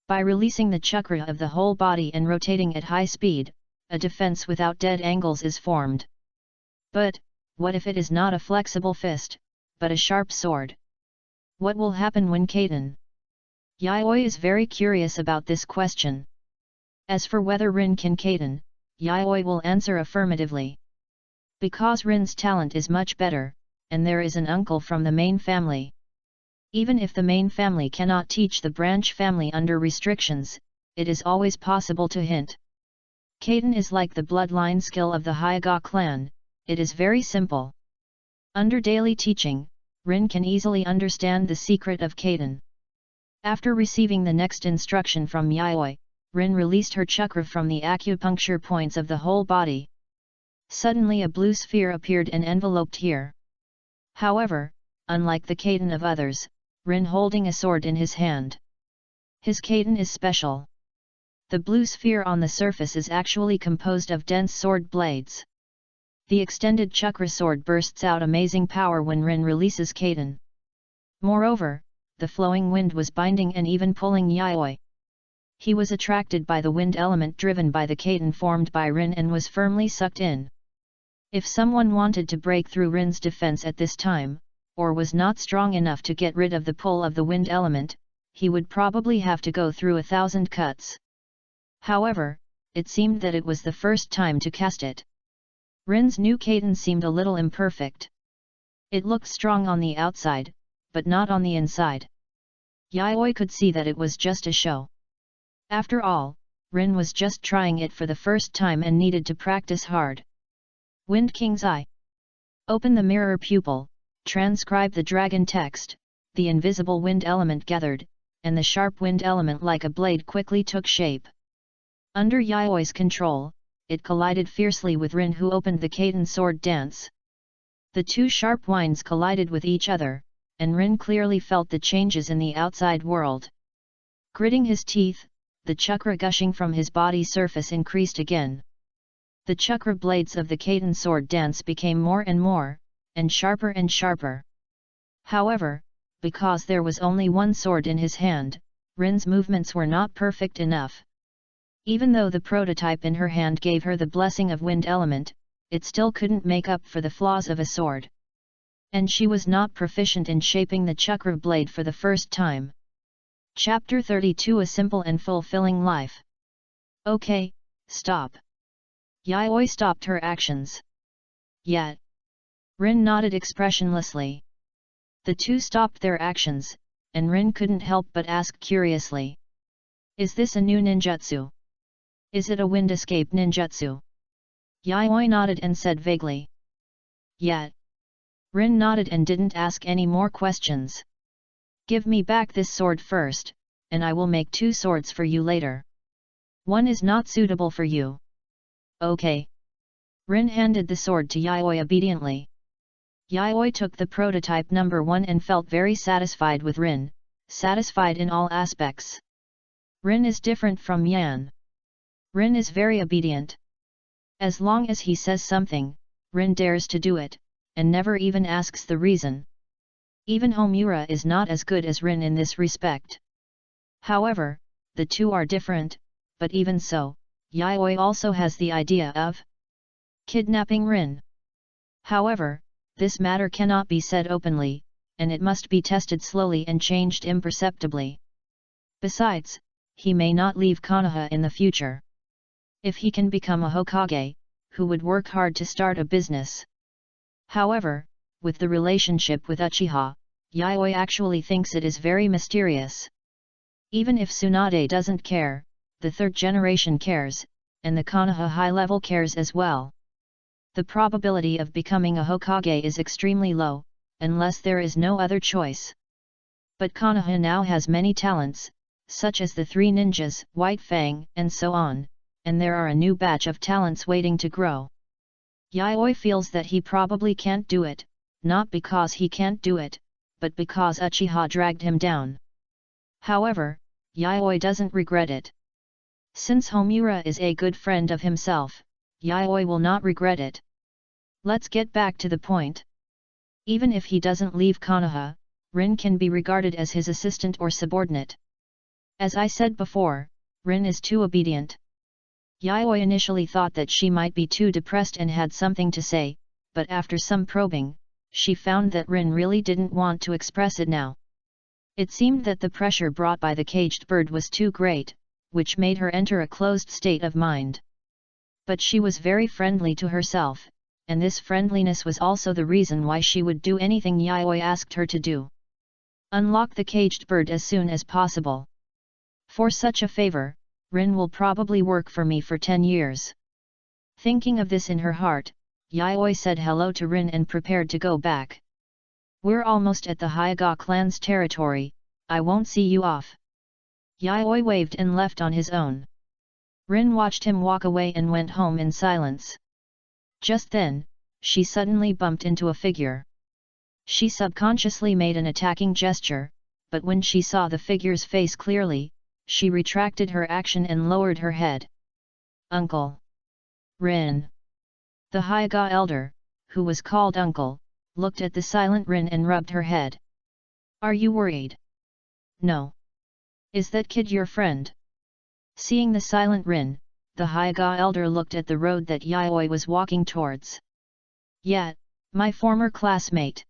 By releasing the chakra of the whole body and rotating at high speed, a defense without dead angles is formed. But, what if it is not a flexible fist, but a sharp sword? What will happen when Kaiten? Yaoi is very curious about this question. As for whether Rin can Kaiten, Yaoi will answer affirmatively. Because Rin's talent is much better, and there is an uncle from the main family. Even if the main family cannot teach the branch family under restrictions, it is always possible to hint. Kaden is like the bloodline skill of the Hyuga clan, it is very simple. Under daily teaching, Rin can easily understand the secret of Kaden. After receiving the next instruction from Yayoi, Rin released her chakra from the acupuncture points of the whole body. Suddenly a blue sphere appeared and enveloped here. However, unlike the Kaden of others, Rin holding a sword in his hand. His Kaden is special. The blue sphere on the surface is actually composed of dense sword blades. The extended chakra sword bursts out amazing power when Rin releases Kaden. Moreover, the flowing wind was binding and even pulling Yayoi. He was attracted by the wind element driven by the Kaden formed by Rin and was firmly sucked in. If someone wanted to break through Rin's defense at this time, or was not strong enough to get rid of the pull of the wind element, he would probably have to go through 1,000 cuts. However, it seemed that it was the first time to cast it. Rin's new Kaden seemed a little imperfect. It looked strong on the outside, but not on the inside. Yayoi could see that it was just a show. After all, Rin was just trying it for the first time and needed to practice hard. Wind King's Eye. Open the mirror pupil, transcribe the dragon text, the invisible wind element gathered, and the sharp wind element like a blade quickly took shape. Under Yayoi's control, it collided fiercely with Rin who opened the Kaden sword dance. The two sharp winds collided with each other, and Rin clearly felt the changes in the outside world. Gritting his teeth, the chakra gushing from his body surface increased again. The chakra blades of the Kaden sword dance became more and sharper. However, because there was only one sword in his hand, Rin's movements were not perfect enough. Even though the prototype in her hand gave her the blessing of wind element, it still couldn't make up for the flaws of a sword. And she was not proficient in shaping the chakra blade for the first time. Chapter 32 A Simple and Fulfilling Life. Okay, stop. Yayoi stopped her actions. Yet. Rin nodded expressionlessly. The two stopped their actions, and Rin couldn't help but ask curiously. Is this a new ninjutsu? Is it a wind escape ninjutsu? Yayoi nodded and said vaguely. Yet. Rin nodded and didn't ask any more questions. Give me back this sword first, and I will make 2 swords for you later. One is not suitable for you. Okay. Rin handed the sword to Yayoi obediently. Yayoi took the prototype number 1 and felt very satisfied with Rin, satisfied in all aspects. Rin is different from Yan. Rin is very obedient. As long as he says something, Rin dares to do it, and never even asks the reason. Even Homura is not as good as Rin in this respect. However, the two are different, but even so, Yayoi also has the idea of kidnapping Rin. However, this matter cannot be said openly, and it must be tested slowly and changed imperceptibly. Besides, he may not leave Konoha in the future. If he can become a Hokage, who would work hard to start a business. However, with the relationship with Uchiha, Yayoi actually thinks it is very mysterious. Even if Tsunade doesn't care, the third generation cares, and the Konoha high level cares as well. The probability of becoming a Hokage is extremely low, unless there is no other choice. But Konoha now has many talents, such as the 3 ninjas, White Fang, and so on, and there are a new batch of talents waiting to grow. Yayoi feels that he probably can't do it, not because he can't do it, but because Uchiha dragged him down. However, Yayoi doesn't regret it. Since Homura is a good friend of himself, Yayoi will not regret it. Let's get back to the point. Even if he doesn't leave Konoha, Rin can be regarded as his assistant or subordinate. As I said before, Rin is too obedient. Yayoi initially thought that she might be too depressed and had something to say, but after some probing, she found that Rin really didn't want to express it now. It seemed that the pressure brought by the caged bird was too great, which made her enter a closed state of mind. But she was very friendly to herself, and this friendliness was also the reason why she would do anything Yayoi asked her to do. Unlock the caged bird as soon as possible. For such a favor, Rin will probably work for me for 10 years. Thinking of this in her heart, Yayoi said hello to Rin and prepared to go back. We're almost at the Hyuga clan's territory, I won't see you off. Yayoi waved and left on his own. Rin watched him walk away and went home in silence. Just then, she suddenly bumped into a figure. She subconsciously made an attacking gesture, but when she saw the figure's face clearly, she retracted her action and lowered her head. Uncle! Rin! The Hyuga elder, who was called Uncle, looked at the silent Rin and rubbed her head. Are you worried? No. Is that kid your friend? Seeing the silent Rin, the Hyuga elder looked at the road that Yayoi was walking towards. Yeah, my former classmate.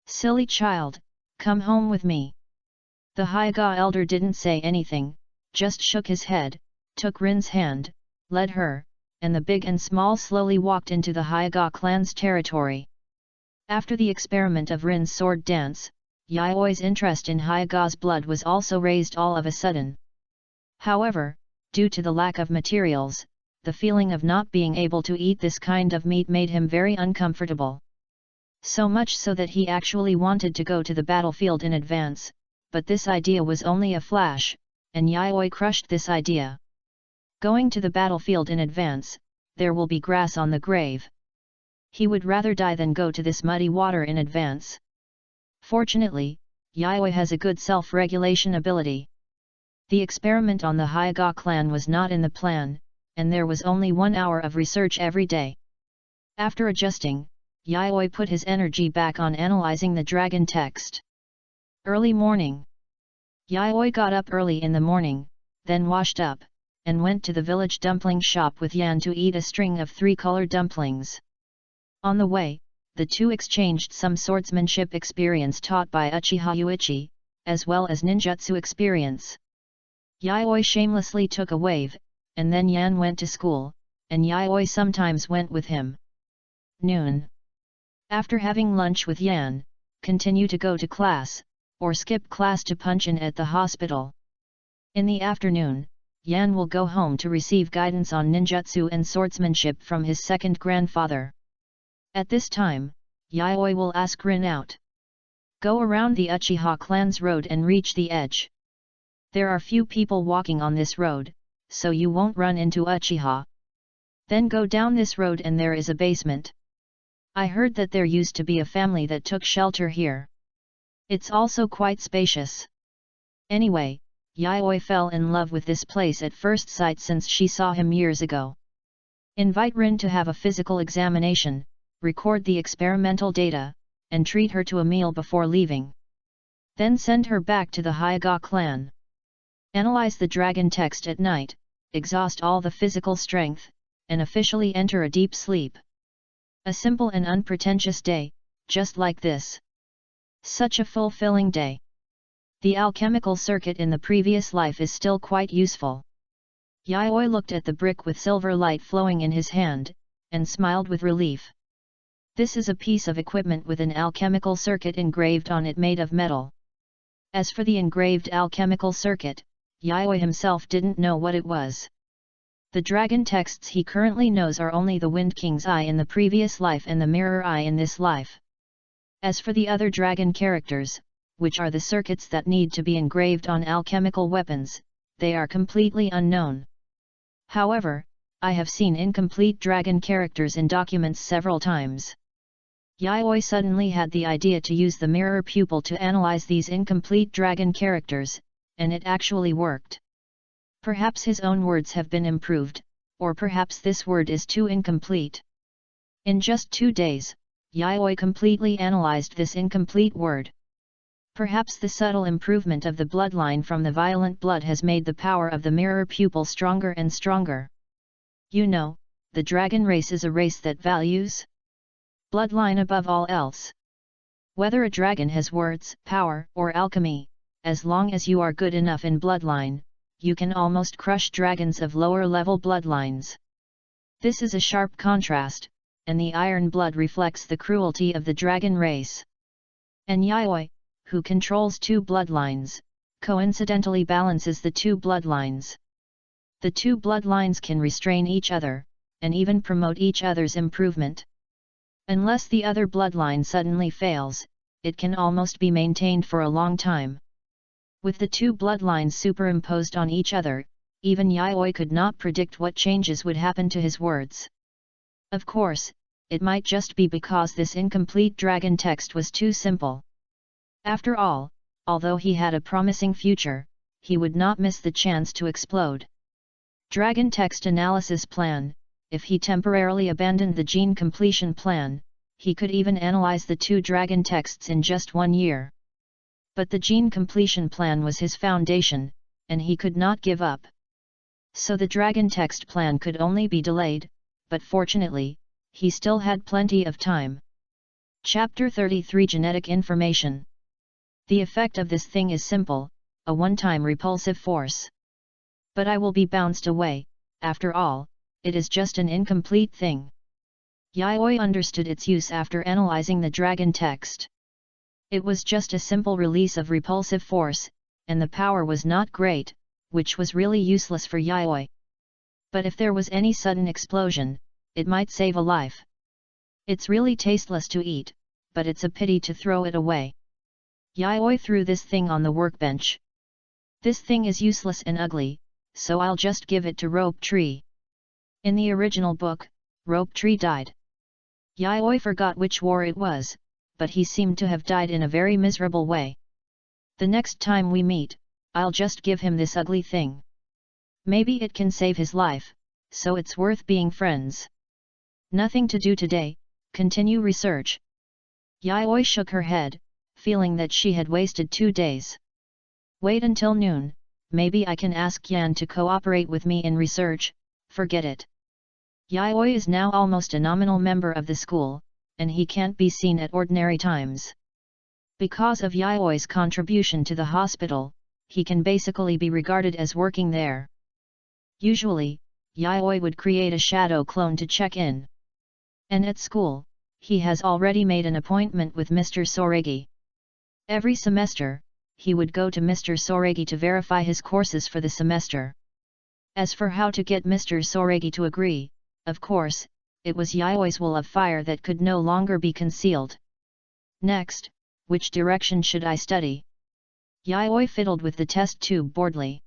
Silly child, come home with me. The Hyuga elder didn't say anything, just shook his head, took Rin's hand, led her, and the big and small slowly walked into the Hyuga clan's territory. After the experiment of Rin's sword dance, Yayoi's interest in Hyuga's blood was also raised all of a sudden. However, due to the lack of materials, the feeling of not being able to eat this kind of meat made him very uncomfortable. So much so that he actually wanted to go to the battlefield in advance, but this idea was only a flash, and Yayoi crushed this idea. Going to the battlefield in advance, there will be grass on the grave. He would rather die than go to this muddy water in advance. Fortunately, Yayoi has a good self-regulation ability. The experiment on the Hyuga clan was not in the plan, and there was only 1 hour of research every day. After adjusting, Yayoi put his energy back on analyzing the dragon text. Early morning. Yayoi got up early in the morning, then washed up, and went to the village dumpling shop with Yan to eat a string of 3-color dumplings. On the way, the two exchanged some swordsmanship experience taught by Uchiha Yuichi, as well as ninjutsu experience. Yayoi shamelessly took a wave, and then Yan went to school, and Yayoi sometimes went with him. Noon. After having lunch with Yan, continue to go to class, or skip class to punch in at the hospital. In the afternoon, Yan will go home to receive guidance on ninjutsu and swordsmanship from his second grandfather. At this time, Yayoi will ask Rin out. Go around the Uchiha clan's road and reach the edge. There are few people walking on this road, so you won't run into Uchiha. Then go down this road and there is a basement. I heard that there used to be a family that took shelter here. It's also quite spacious. Anyway, Yayoi fell in love with this place at first sight since she saw him years ago. Invite Rin to have a physical examination, record the experimental data, and treat her to a meal before leaving. Then send her back to the Hyuga clan. Analyze the dragon text at night, exhaust all the physical strength, and officially enter a deep sleep. A simple and unpretentious day, just like this. Such a fulfilling day. The alchemical circuit in the previous life is still quite useful. Yayoi looked at the brick with silver light flowing in his hand, and smiled with relief. This is a piece of equipment with an alchemical circuit engraved on it made of metal. As for the engraved alchemical circuit, Yayoi himself didn't know what it was. The dragon texts he currently knows are only the Wind King's Eye in the previous life and the Mirror Eye in this life. As for the other dragon characters, which are the circuits that need to be engraved on alchemical weapons, they are completely unknown. However, I have seen incomplete dragon characters in documents several times. Yayoi suddenly had the idea to use the mirror pupil to analyze these incomplete dragon characters, and it actually worked. Perhaps his own words have been improved, or perhaps this word is too incomplete. In just 2 days, Yayoi completely analyzed this incomplete word. Perhaps the subtle improvement of the bloodline from the violent blood has made the power of the mirror pupil stronger and stronger. You know, the dragon race is a race that values bloodline above all else. Whether a dragon has words, power, or alchemy, as long as you are good enough in bloodline, you can almost crush dragons of lower-level bloodlines. This is a sharp contrast, and the iron blood reflects the cruelty of the dragon race. And Yayoi, who controls 2 bloodlines, coincidentally balances the 2 bloodlines. The two bloodlines can restrain each other, and even promote each other's improvement. Unless the other bloodline suddenly fails, it can almost be maintained for a long time. With the two bloodlines superimposed on each other, even Yayoi could not predict what changes would happen to his words. Of course, it might just be because this incomplete dragon text was too simple. After all, although he had a promising future, he would not miss the chance to explode. Dragon text analysis plan. If he temporarily abandoned the gene completion plan, he could even analyze the two dragon texts in just 1 year. But the gene completion plan was his foundation, and he could not give up. So the dragon text plan could only be delayed, but fortunately, he still had plenty of time. Chapter 33 Genetic Information. The effect of this thing is simple, a one-time repulsive force. But I will be bounced away, after all, it is just an incomplete thing. Yayoi understood its use after analyzing the dragon text. It was just a simple release of repulsive force, and the power was not great, which was really useless for Yayoi. But if there was any sudden explosion, it might save a life. It's really tasteless to eat, but it's a pity to throw it away. Yayoi threw this thing on the workbench. This thing is useless and ugly, so I'll just give it to Rope Tree. In the original book, Rope Tree died. Yayoi forgot which war it was, but he seemed to have died in a very miserable way. The next time we meet, I'll just give him this ugly thing. Maybe it can save his life, so it's worth being friends. Nothing to do today, continue research. Yayoi shook her head, feeling that she had wasted 2 days. Wait until noon, maybe I can ask Yan to cooperate with me in research. Forget it. Yayoi is now almost a nominal member of the school, and he can't be seen at ordinary times. Because of Yayoi's contribution to the hospital, he can basically be regarded as working there. Usually, Yayoi would create a shadow clone to check in. And at school, he has already made an appointment with Mr. Soregi. Every semester, he would go to Mr. Soregi to verify his courses for the semester. As for how to get Mr. Soregi to agree, of course, it was Yayoi's will of fire that could no longer be concealed. Next, which direction should I study? Yayoi fiddled with the test tube boredly.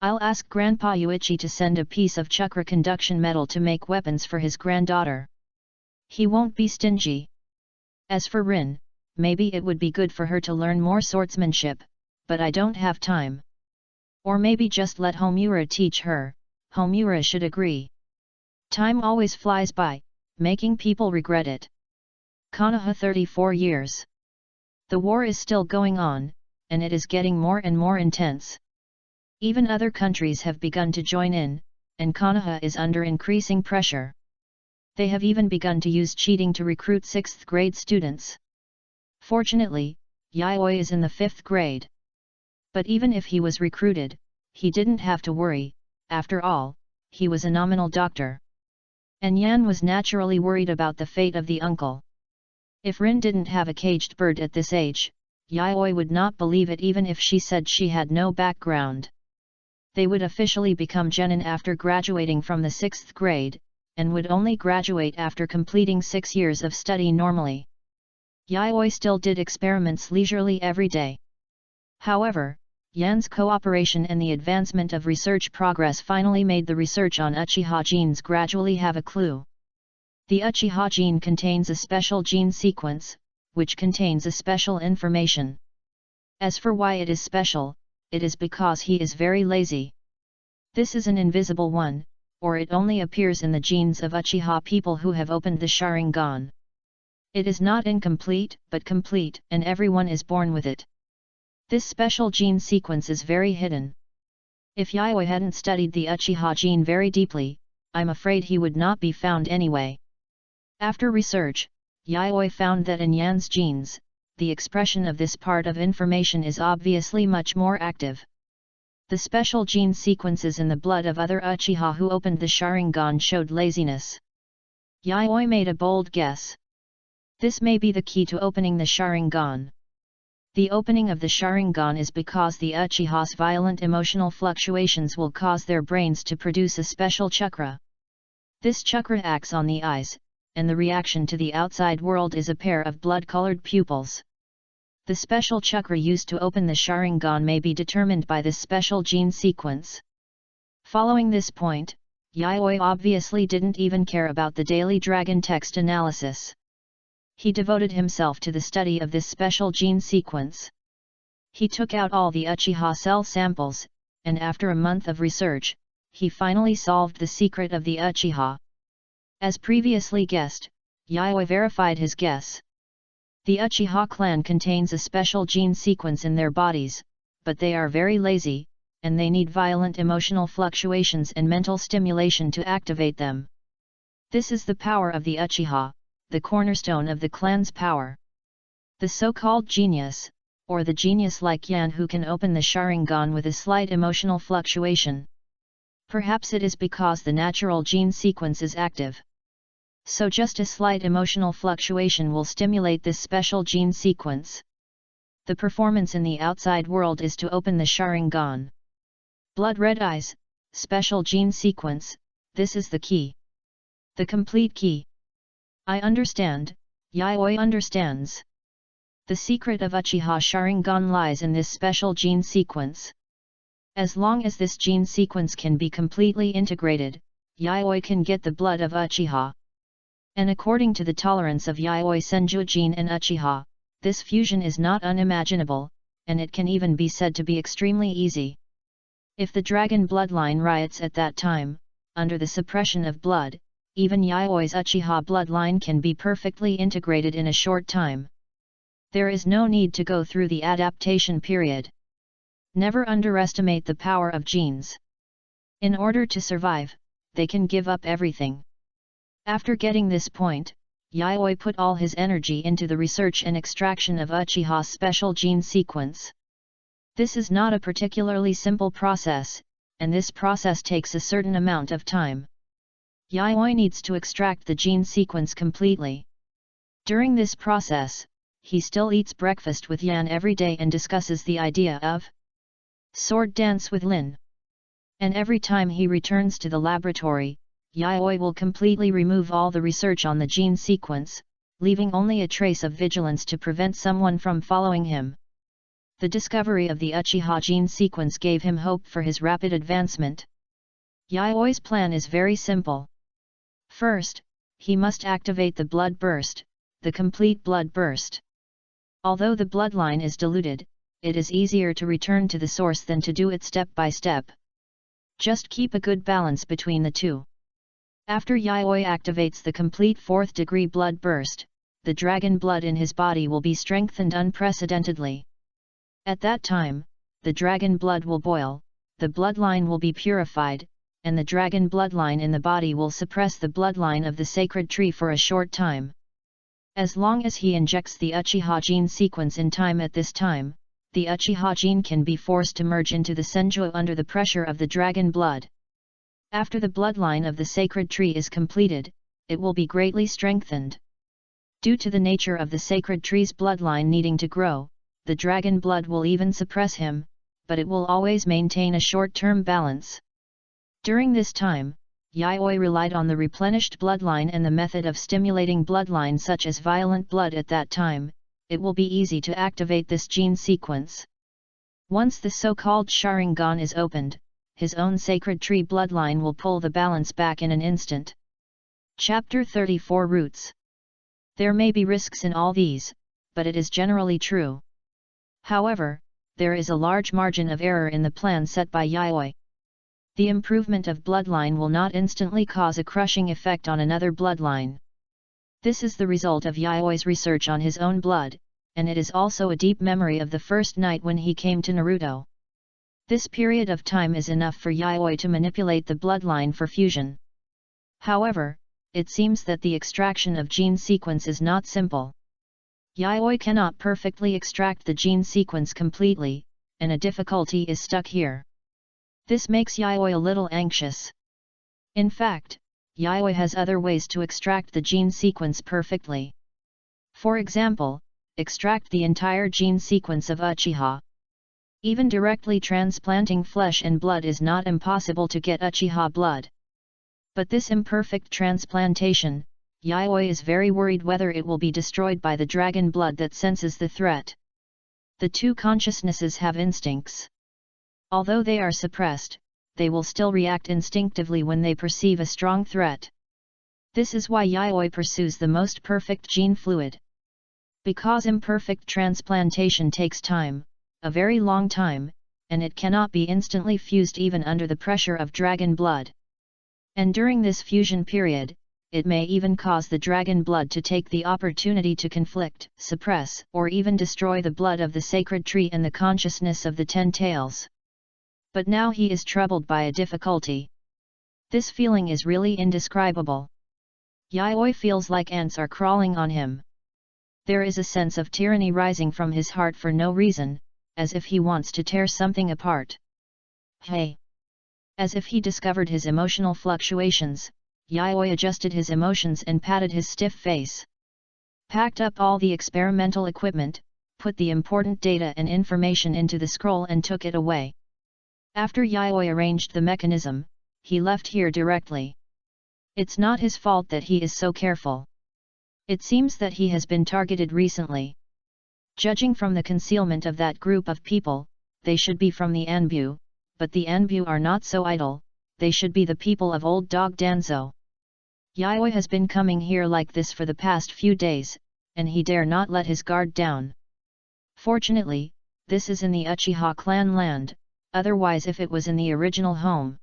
I'll ask Grandpa Yuichi to send a piece of chakra conduction metal to make weapons for his granddaughter. He won't be stingy. As for Rin, maybe it would be good for her to learn more swordsmanship, but I don't have time. Or maybe just let Homura teach her. Homura should agree. Time always flies by, making people regret it. Konoha 34 years. The war is still going on, and it is getting more and more intense. Even other countries have begun to join in, and Konoha is under increasing pressure. They have even begun to use cheating to recruit 6th grade students. Fortunately, Yayoi is in the 5th grade. But even if he was recruited, he didn't have to worry, after all, he was a nominal doctor. And Yan was naturally worried about the fate of the uncle. If Rin didn't have a caged bird at this age, Yayoi would not believe it even if she said she had no background. They would officially become genin after graduating from the 6th grade, and would only graduate after completing 6 years of study normally. Yayoi still did experiments leisurely every day. However, Yan's cooperation and the advancement of research progress finally made the research on Uchiha genes gradually have a clue. The Uchiha gene contains a special gene sequence, which contains a special information. As for why it is special, it is because he is very lazy. This is an invisible one, or it only appears in the genes of Uchiha people who have opened the Sharingan. It is not incomplete, but complete, and everyone is born with it. This special gene sequence is very hidden. If Yayoi hadn't studied the Uchiha gene very deeply, I'm afraid he would not be found anyway. After research, Yayoi found that in Yan's genes, the expression of this part of information is obviously much more active. The special gene sequences in the blood of other Uchiha who opened the Sharingan showed laziness. Yayoi made a bold guess. This may be the key to opening the Sharingan. The opening of the Sharingan is because the Uchiha's violent emotional fluctuations will cause their brains to produce a special chakra. This chakra acts on the eyes, and the reaction to the outside world is a pair of blood-colored pupils. The special chakra used to open the Sharingan may be determined by this special gene sequence. Following this point, Yayoi obviously didn't even care about the daily dragon text analysis. He devoted himself to the study of this special gene sequence. He took out all the Uchiha cell samples, and after a month of research, he finally solved the secret of the Uchiha. As previously guessed, Yayoi verified his guess. The Uchiha clan contains a special gene sequence in their bodies, but they are very lazy, and they need violent emotional fluctuations and mental stimulation to activate them. This is the power of the Uchiha, the cornerstone of the clan's power. The so-called genius, or the genius like Yan who can open the Sharingan with a slight emotional fluctuation. Perhaps it is because the natural gene sequence is active. So just a slight emotional fluctuation will stimulate this special gene sequence. The performance in the outside world is to open the Sharingan. Blood red eyes, special gene sequence, this is the key. The complete key. I understand, Yayoi understands. The secret of Uchiha Sharingan lies in this special gene sequence. As long as this gene sequence can be completely integrated, Yayoi can get the blood of Uchiha. And according to the tolerance of Yayoi Senjujin and Uchiha, this fusion is not unimaginable, and it can even be said to be extremely easy. If the dragon bloodline riots at that time, under the suppression of blood, even Yayoi's Uchiha bloodline can be perfectly integrated in a short time. There is no need to go through the adaptation period. Never underestimate the power of genes. In order to survive, they can give up everything. After getting this point, Yayoi put all his energy into the research and extraction of Uchiha's special gene sequence. This is not a particularly simple process, and this process takes a certain amount of time. Yayoi needs to extract the gene sequence completely. During this process, he still eats breakfast with Yan every day and discusses the idea of sword dance with Lin. And every time he returns to the laboratory, Yayoi will completely remove all the research on the gene sequence, leaving only a trace of vigilance to prevent someone from following him. The discovery of the Uchiha gene sequence gave him hope for his rapid advancement. Yayoi's plan is very simple. First, he must activate the blood burst, the complete blood burst. Although the bloodline is diluted, it is easier to return to the source than to do it step by step. Just keep a good balance between the two. After Yayoi activates the complete 4th degree blood burst, the dragon blood in his body will be strengthened unprecedentedly. At that time, the dragon blood will boil, the bloodline will be purified, and the dragon bloodline in the body will suppress the bloodline of the sacred tree for a short time. As long as he injects the Uchiha gene sequence in time at this time, the Uchiha gene can be forced to merge into the Senju under the pressure of the dragon blood. After the bloodline of the sacred tree is completed, it will be greatly strengthened. Due to the nature of the sacred tree's bloodline needing to grow, the dragon blood will even suppress him, but it will always maintain a short-term balance. During this time, Yayoi relied on the replenished bloodline and the method of stimulating bloodline such as violent blood at that time. It will be easy to activate this gene sequence. Once the so-called Sharingan is opened, his own sacred tree bloodline will pull the balance back in an instant. Chapter 34 Roots. There may be risks in all these, but it is generally true. However, there is a large margin of error in the plan set by Yayoi. The improvement of bloodline will not instantly cause a crushing effect on another bloodline. This is the result of Yayoi's research on his own blood, and it is also a deep memory of the first night when he came to Naruto. This period of time is enough for Yayoi to manipulate the bloodline for fusion. However, it seems that the extraction of gene sequence is not simple. Yayoi cannot perfectly extract the gene sequence completely, and a difficulty is stuck here. This makes Yayoi a little anxious. In fact, Yayoi has other ways to extract the gene sequence perfectly. For example, extract the entire gene sequence of Uchiha. Even directly transplanting flesh and blood is not impossible to get Uchiha blood. But this imperfect transplantation, Yayoi is very worried whether it will be destroyed by the dragon blood that senses the threat. The two consciousnesses have instincts. Although they are suppressed, they will still react instinctively when they perceive a strong threat. This is why Yayoi pursues the most perfect gene fluid. Because imperfect transplantation takes time, a very long time, and it cannot be instantly fused even under the pressure of dragon blood. And during this fusion period, it may even cause the dragon blood to take the opportunity to conflict, suppress, or even destroy the blood of the sacred tree and the consciousness of the 10 tails. But now he is troubled by a difficulty. This feeling is really indescribable. Yayoi feels like ants are crawling on him. There is a sense of tyranny rising from his heart for no reason, as if he wants to tear something apart. Hey! As if he discovered his emotional fluctuations, Yayoi adjusted his emotions and patted his stiff face. Packed up all the experimental equipment, put the important data and information into the scroll and took it away. After Yayoi arranged the mechanism, he left here directly. It's not his fault that he is so careful. It seems that he has been targeted recently. Judging from the concealment of that group of people, they should be from the Anbu, but the Anbu are not so idle, they should be the people of old dog Danzo. Yayoi has been coming here like this for the past few days, and he dare not let his guard down. Fortunately, this is in the Uchiha clan land, otherwise if it was in the original home,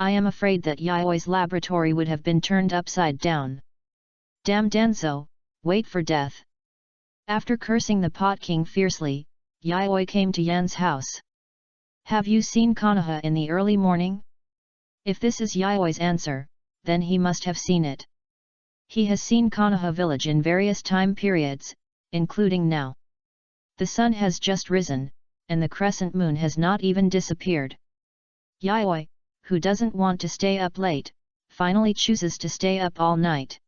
I am afraid that Yayoi's laboratory would have been turned upside down. Damn Danzo, wait for death. After cursing the Pot King fiercely, Yayoi came to Yan's house. Have you seen Konoha in the early morning? If this is Yayoi's answer, then he must have seen it. He has seen Konoha village in various time periods, including now. The sun has just risen, and the crescent moon has not even disappeared. Yayoi, who doesn't want to stay up late, finally chooses to stay up all night.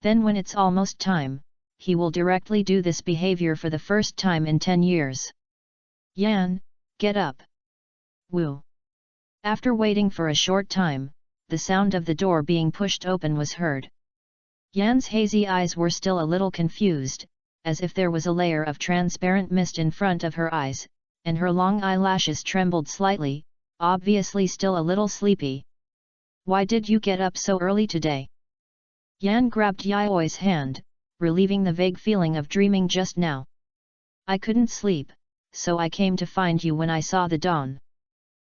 Then when it's almost time, he will directly do this behavior for the first time in 10 years. Yan, get up. Woo. After waiting for a short time, the sound of the door being pushed open was heard. Yan's hazy eyes were still a little confused, as if there was a layer of transparent mist in front of her eyes, and her long eyelashes trembled slightly, obviously still a little sleepy. Why did you get up so early today? Yan grabbed Yayoi's hand, relieving the vague feeling of dreaming just now. I couldn't sleep, so I came to find you when I saw the dawn.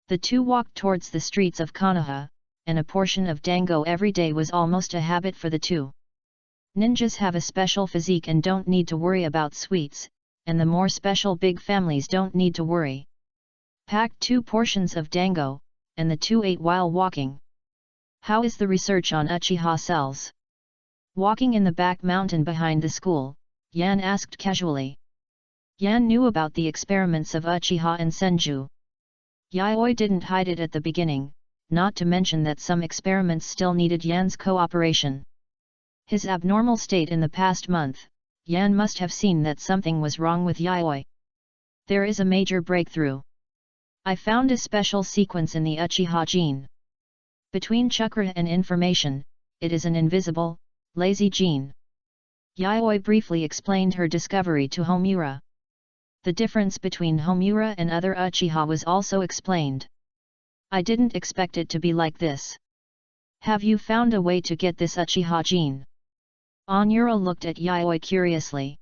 The two walked towards the streets of Konoha, and a portion of dango every day was almost a habit for the two. Ninjas have a special physique and don't need to worry about sweets, and the more special big families don't need to worry. Packed 2 portions of dango, and the two ate while walking. How is the research on Uchiha cells? Walking in the back mountain behind the school, Yan asked casually. Yan knew about the experiments of Uchiha and Senju. Yayoi didn't hide it at the beginning, not to mention that some experiments still needed Yan's cooperation. His abnormal state in the past month, Yan must have seen that something was wrong with Yayoi. There is a major breakthrough. I found a special sequence in the Uchiha gene. Between chakra and information, it is an invisible, lazy gene. Yayoi briefly explained her discovery to Homura. The difference between Homura and other Uchiha was also explained. I didn't expect it to be like this. Have you found a way to get this Uchiha gene? Onura looked at Yayoi curiously.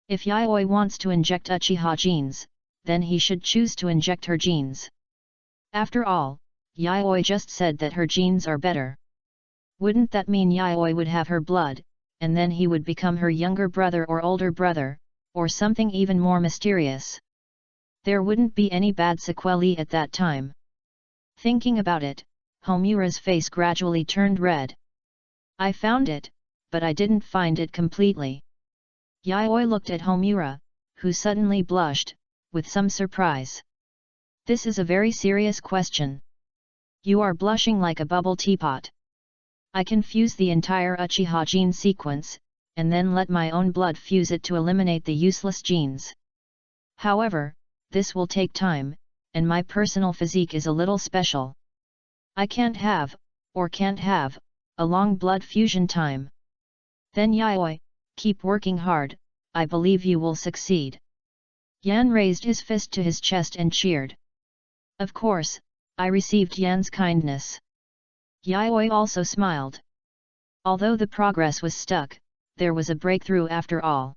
If Yayoi wants to inject Uchiha genes, then he should choose to inject her genes. After all, Yayoi just said that her genes are better. Wouldn't that mean Yayoi would have her blood, and then he would become her younger brother or older brother, or something even more mysterious? There wouldn't be any bad sequelae at that time. Thinking about it, Homura's face gradually turned red. I found it, but I didn't find it completely. Yayoi looked at Homura, who suddenly blushed, with some surprise. This is a very serious question. You are blushing like a bubble teapot. I can fuse the entire Uchiha gene sequence, and then let my own blood fuse it to eliminate the useless genes. However, this will take time, and my personal physique is a little special. I can't have a long blood fusion time. Then Yayoi, keep working hard, I believe you will succeed. Yan raised his fist to his chest and cheered. Of course, I received Yan's kindness. Yayoi also smiled. Although the progress was stuck, there was a breakthrough after all.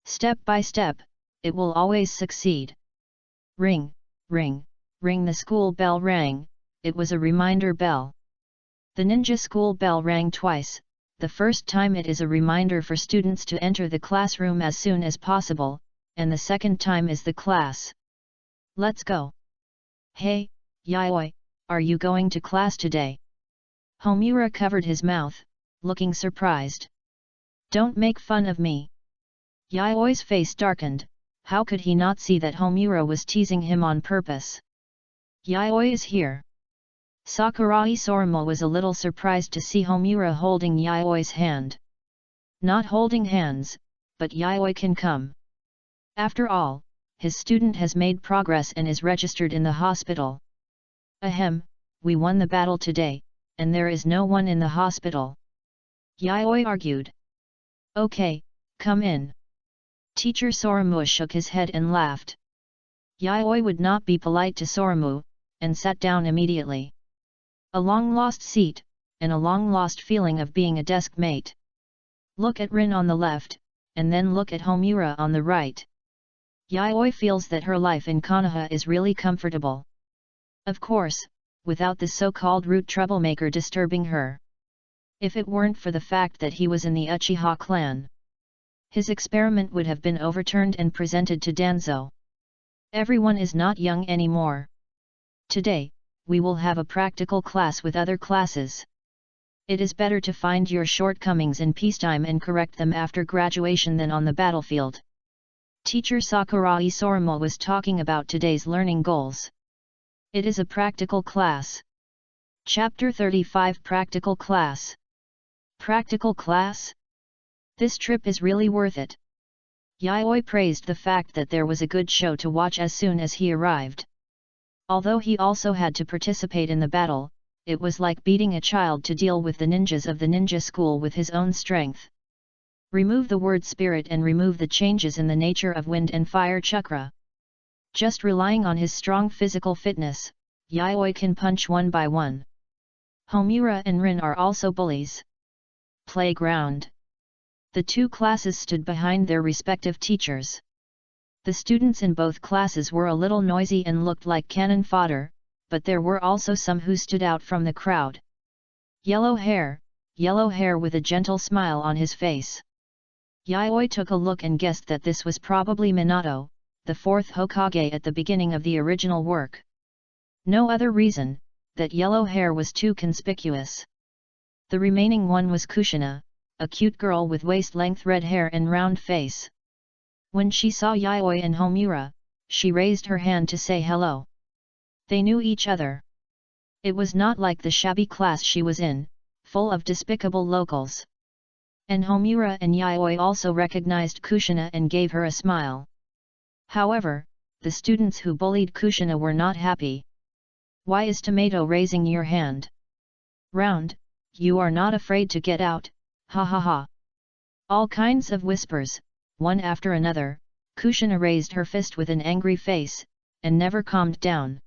Step by step, it will always succeed. Ring, ring, ring. The school bell rang. It was a reminder bell. The ninja school bell rang twice. The first time it is a reminder for students to enter the classroom as soon as possible, and the second time is the class. Let's go. Hey, Yayoi, are you going to class today? Homura covered his mouth, looking surprised. Don't make fun of me. Yayoi's face darkened. How could he not see that Homura was teasing him on purpose? Yayoi is here. Sakurai Sorama was a little surprised to see Homura holding Yayoi's hand. Not holding hands, but Yayoi can come. After all, his student has made progress and is registered in the hospital. Ahem, we won the battle today, and there is no one in the hospital. Yayoi argued. Okay, come in. Teacher Soramu shook his head and laughed. Yayoi would not be polite to Soramu, and sat down immediately. A long-lost seat, and a long-lost feeling of being a desk mate. Look at Rin on the left, and then look at Homura on the right. Yayoi feels that her life in Konoha is really comfortable. Of course, without the so-called root troublemaker disturbing her. If it weren't for the fact that he was in the Uchiha clan, his experiment would have been overturned and presented to Danzo. Everyone is not young anymore. Today, we will have a practical class with other classes. It is better to find your shortcomings in peacetime and correct them after graduation than on the battlefield. Teacher Sakurai Sorama was talking about today's learning goals. It is a practical class. Chapter 35 Practical Class. Practical class? This trip is really worth it. Yayoi praised the fact that there was a good show to watch as soon as he arrived. Although he also had to participate in the battle, it was like beating a child to deal with the ninjas of the ninja school with his own strength. Remove the word spirit and remove the changes in the nature of wind and fire chakra. Just relying on his strong physical fitness, Yayoi can punch one by one. Homura and Rin are also bullies. Playground. The two classes stood behind their respective teachers. The students in both classes were a little noisy and looked like cannon fodder, but there were also some who stood out from the crowd. Yellow hair with a gentle smile on his face. Yayoi took a look and guessed that this was probably Minato, the fourth Hokage at the beginning of the original work. No other reason, that yellow hair was too conspicuous. The remaining one was Kushina, a cute girl with waist-length red hair and round face. When she saw Yayoi and Homura, she raised her hand to say hello. They knew each other. It was not like the shabby class she was in, full of despicable locals. And Homura and Yayoi also recognized Kushina and gave her a smile. However, the students who bullied Kushina were not happy. Why is Tomato raising your hand? Round, you are not afraid to get out, ha ha ha. All kinds of whispers, one after another. Kushina raised her fist with an angry face, and never calmed down.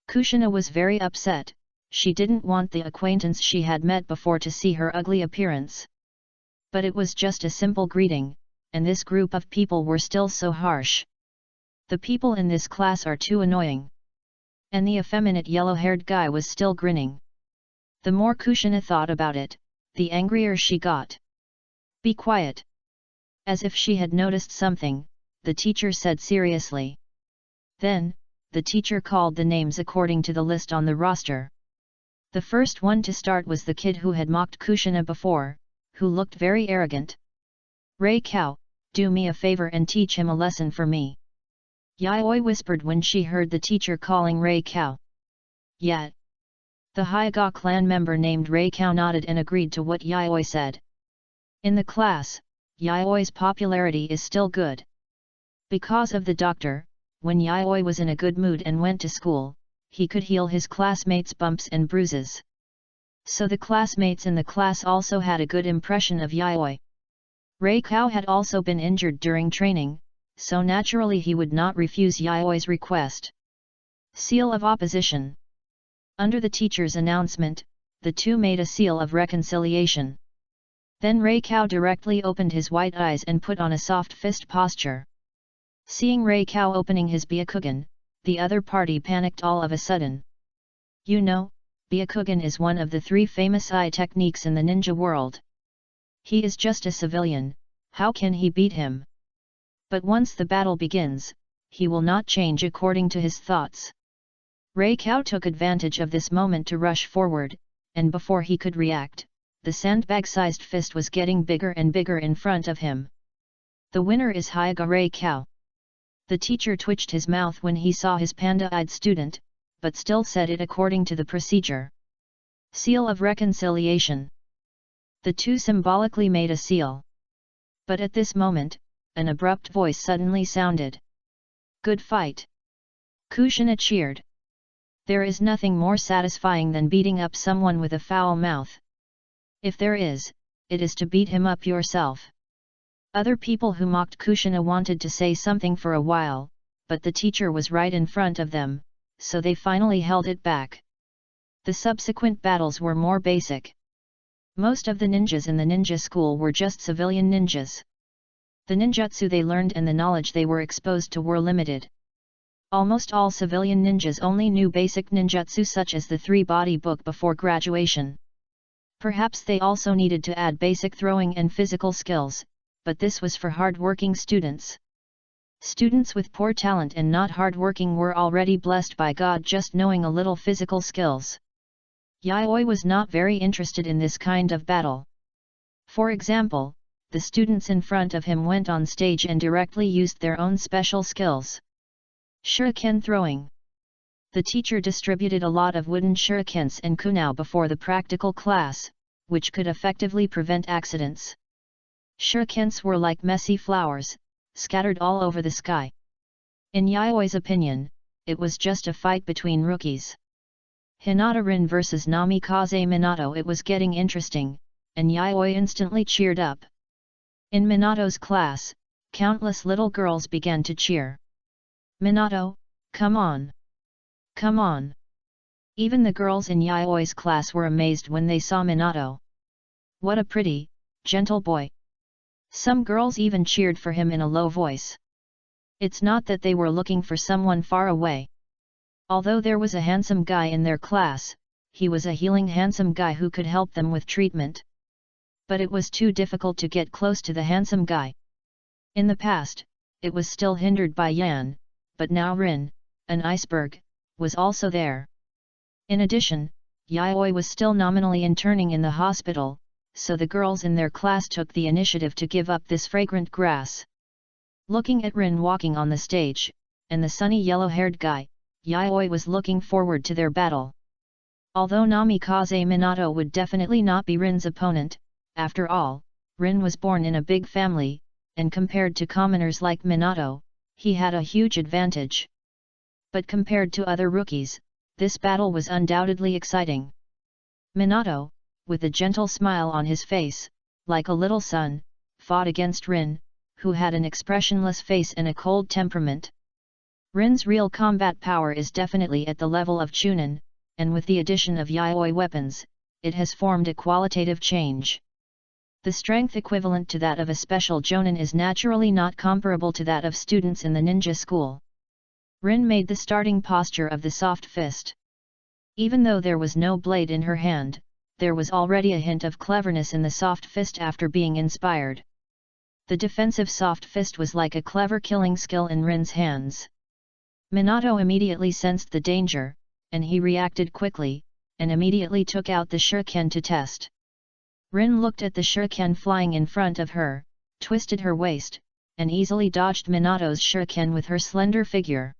Kushina was very upset. She didn't want the acquaintance she had met before to see her ugly appearance. But it was just a simple greeting, and this group of people were still so harsh. The people in this class are too annoying. And the effeminate yellow-haired guy was still grinning. The more Kushina thought about it, the angrier she got. Be quiet. As if she had noticed something, the teacher said seriously. Then, the teacher called the names according to the list on the roster. The first one to start was the kid who had mocked Kushina before, who looked very arrogant. Rei Kao, do me a favor and teach him a lesson for me. Yayoi whispered when she heard the teacher calling Rei Kao. Yet. The Hyuga clan member named Rei Kao nodded and agreed to what Yayoi said. In the class, Yaoi's popularity is still good. Because of the doctor, when Yaoi was in a good mood and went to school, he could heal his classmates' bumps and bruises. So the classmates in the class also had a good impression of Yaoi. Reikao had also been injured during training, so naturally he would not refuse Yaoi's request. Seal of opposition. Under the teacher's announcement, the two made a seal of reconciliation. Then Reikao directly opened his white eyes and put on a soft fist posture. Seeing Reikao opening his Byakugan, the other party panicked all of a sudden. You know, Byakugan is one of the 3 famous eye techniques in the ninja world. He is just a civilian, how can he beat him? But once the battle begins, he will not change according to his thoughts. Reikao took advantage of this moment to rush forward, and before he could react, the sandbag-sized fist was getting bigger and bigger in front of him. The winner is Hyaga Reikao. The teacher twitched his mouth when he saw his panda-eyed student, but still said it according to the procedure. Seal of reconciliation. The two symbolically made a seal. But at this moment, an abrupt voice suddenly sounded. Good fight! Kushina cheered. There is nothing more satisfying than beating up someone with a foul mouth. If there is, it is to beat him up yourself. Other people who mocked Kushina wanted to say something for a while, but the teacher was right in front of them, so they finally held it back. The subsequent battles were more basic. Most of the ninjas in the ninja school were just civilian ninjas. The ninjutsu they learned and the knowledge they were exposed to were limited. Almost all civilian ninjas only knew basic ninjutsu such as the 3-body book before graduation. Perhaps they also needed to add basic throwing and physical skills, but this was for hard-working students. Students with poor talent and not hard-working were already blessed by God just knowing a little physical skills. Yaoi was not very interested in this kind of battle. For example, the students in front of him went on stage and directly used their own special skills. Shuriken throwing. The teacher distributed a lot of wooden shurikens and kunao before the practical class, which could effectively prevent accidents. Shurikens were like messy flowers, scattered all over the sky. In Yaoi's opinion, it was just a fight between rookies. Hinata Rin vs Namikaze Minato. It was getting interesting, and Yaoi instantly cheered up. In Minato's class, countless little girls began to cheer. Minato, come on! Come on! Even the girls in Yaoi's class were amazed when they saw Minato. What a pretty, gentle boy! Some girls even cheered for him in a low voice. It's not that they were looking for someone far away. Although there was a handsome guy in their class, he was a healing handsome guy who could help them with treatment. But it was too difficult to get close to the handsome guy. In the past, it was still hindered by Yan, but now Rin, an iceberg, was also there. In addition, Yaoi was still nominally interning in the hospital, so the girls in their class took the initiative to give up this fragrant grass. Looking at Rin walking on the stage, and the sunny yellow-haired guy, Yaoi was looking forward to their battle. Although Namikaze Minato would definitely not be Rin's opponent, after all, Rin was born in a big family, and compared to commoners like Minato, he had a huge advantage. But compared to other rookies, this battle was undoubtedly exciting. Minato, with a gentle smile on his face, like a little son, fought against Rin, who had an expressionless face and a cold temperament. Rin's real combat power is definitely at the level of Chunin, and with the addition of Yaoi weapons, it has formed a qualitative change. The strength equivalent to that of a special Jonin is naturally not comparable to that of students in the ninja school. Rin made the starting posture of the soft fist. Even though there was no blade in her hand, there was already a hint of cleverness in the soft fist after being inspired. The defensive soft fist was like a clever killing skill in Rin's hands. Minato immediately sensed the danger, and he reacted quickly, and immediately took out the shuriken to test. Rin looked at the shuriken flying in front of her, twisted her waist, and easily dodged Minato's shuriken with her slender figure.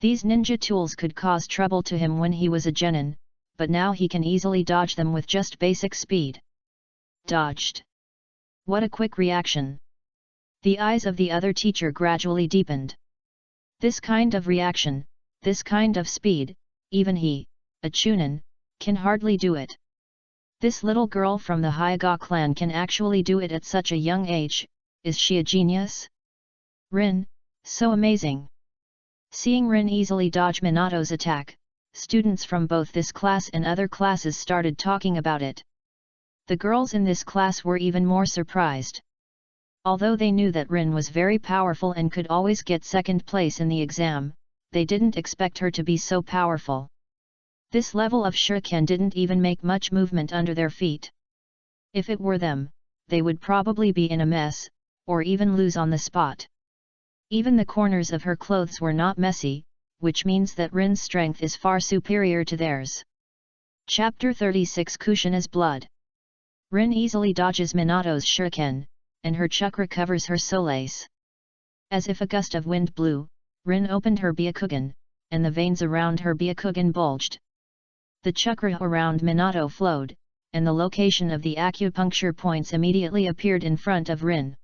These ninja tools could cause trouble to him when he was a genin, but now he can easily dodge them with just basic speed. Dodged. What a quick reaction! The eyes of the other teacher gradually deepened. This kind of reaction, this kind of speed, even he, a Chunin, can hardly do it. This little girl from the Hyuga clan can actually do it at such a young age. Is she a genius? Rin, so amazing! Seeing Rin easily dodge Minato's attack, students from both this class and other classes started talking about it. The girls in this class were even more surprised. Although they knew that Rin was very powerful and could always get second place in the exam, they didn't expect her to be so powerful. This level of shuriken didn't even make much movement under their feet. If it were them, they would probably be in a mess, or even lose on the spot. Even the corners of her clothes were not messy, which means that Rin's strength is far superior to theirs. Chapter 36 Kushina's Blood. Rin easily dodges Minato's shuriken, and her chakra covers her solace. As if a gust of wind blew, Rin opened her Byakugan, and the veins around her Byakugan bulged. The chakra around Minato flowed, and the location of the acupuncture points immediately appeared in front of Rin.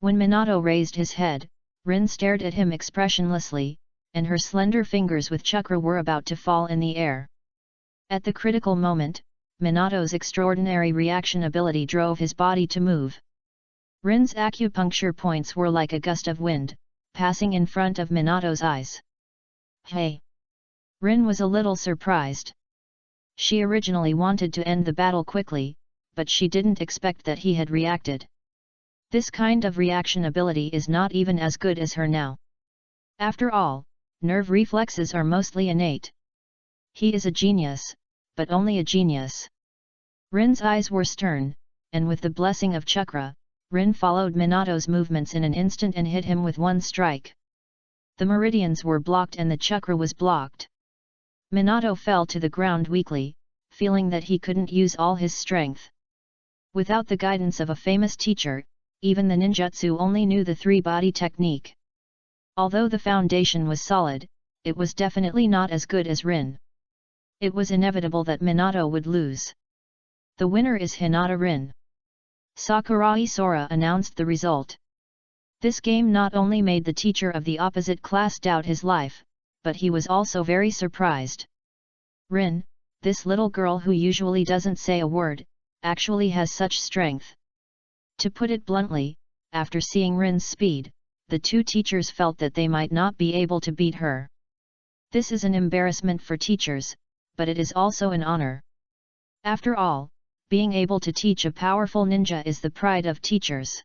When Minato raised his head, Rin stared at him expressionlessly, and her slender fingers with chakra were about to fall in the air. At the critical moment, Minato's extraordinary reaction ability drove his body to move. Rin's acupuncture points were like a gust of wind, passing in front of Minato's eyes. Hey! Rin was a little surprised. She originally wanted to end the battle quickly, but she didn't expect that he had reacted. This kind of reaction ability is not even as good as her now. After all, nerve reflexes are mostly innate. He is a genius, but only a genius. Rin's eyes were stern, and with the blessing of chakra, Rin followed Minato's movements in an instant and hit him with one strike. The meridians were blocked and the chakra was blocked. Minato fell to the ground weakly, feeling that he couldn't use all his strength. Without the guidance of a famous teacher, even the ninjutsu only knew the three-body technique. Although the foundation was solid, it was definitely not as good as Rin. It was inevitable that Minato would lose. The winner is Hinata Rin. Sakurai Sora announced the result. This game not only made the teacher of the opposite class doubt his life, but he was also very surprised. Rin, this little girl who usually doesn't say a word, actually has such strength. To put it bluntly, after seeing Rin's speed, the two teachers felt that they might not be able to beat her. This is an embarrassment for teachers, but it is also an honor. After all, being able to teach a powerful ninja is the pride of teachers.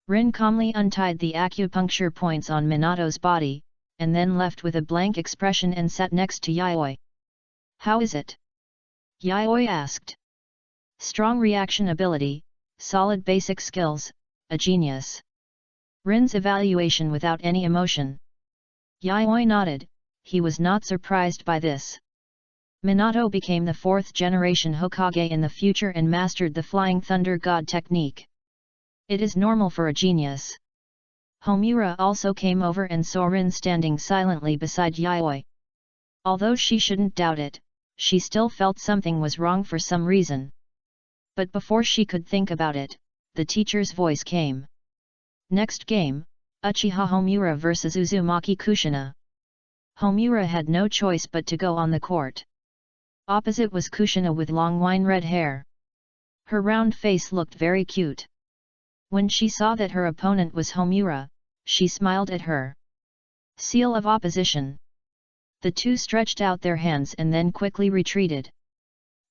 Rin calmly untied the acupuncture points on Minato's body, and then left with a blank expression and sat next to Yayoi. How is it? Yayoi asked. Strong reaction ability, solid basic skills, a genius. Rin's evaluation without any emotion. Yayoi nodded, he was not surprised by this. Minato became the fourth-generation Hokage in the future and mastered the Flying Thunder God technique. It is normal for a genius. Homura also came over and saw Rin standing silently beside Yayoi. Although she shouldn't doubt it, she still felt something was wrong for some reason. But before she could think about it, the teacher's voice came. Next game, Uchiha Homura vs Uzumaki Kushina. Homura had no choice but to go on the court. Opposite was Kushina with long wine-red hair. Her round face looked very cute. When she saw that her opponent was Homura, she smiled at her. Seal of opposition. The two stretched out their hands and then quickly retreated.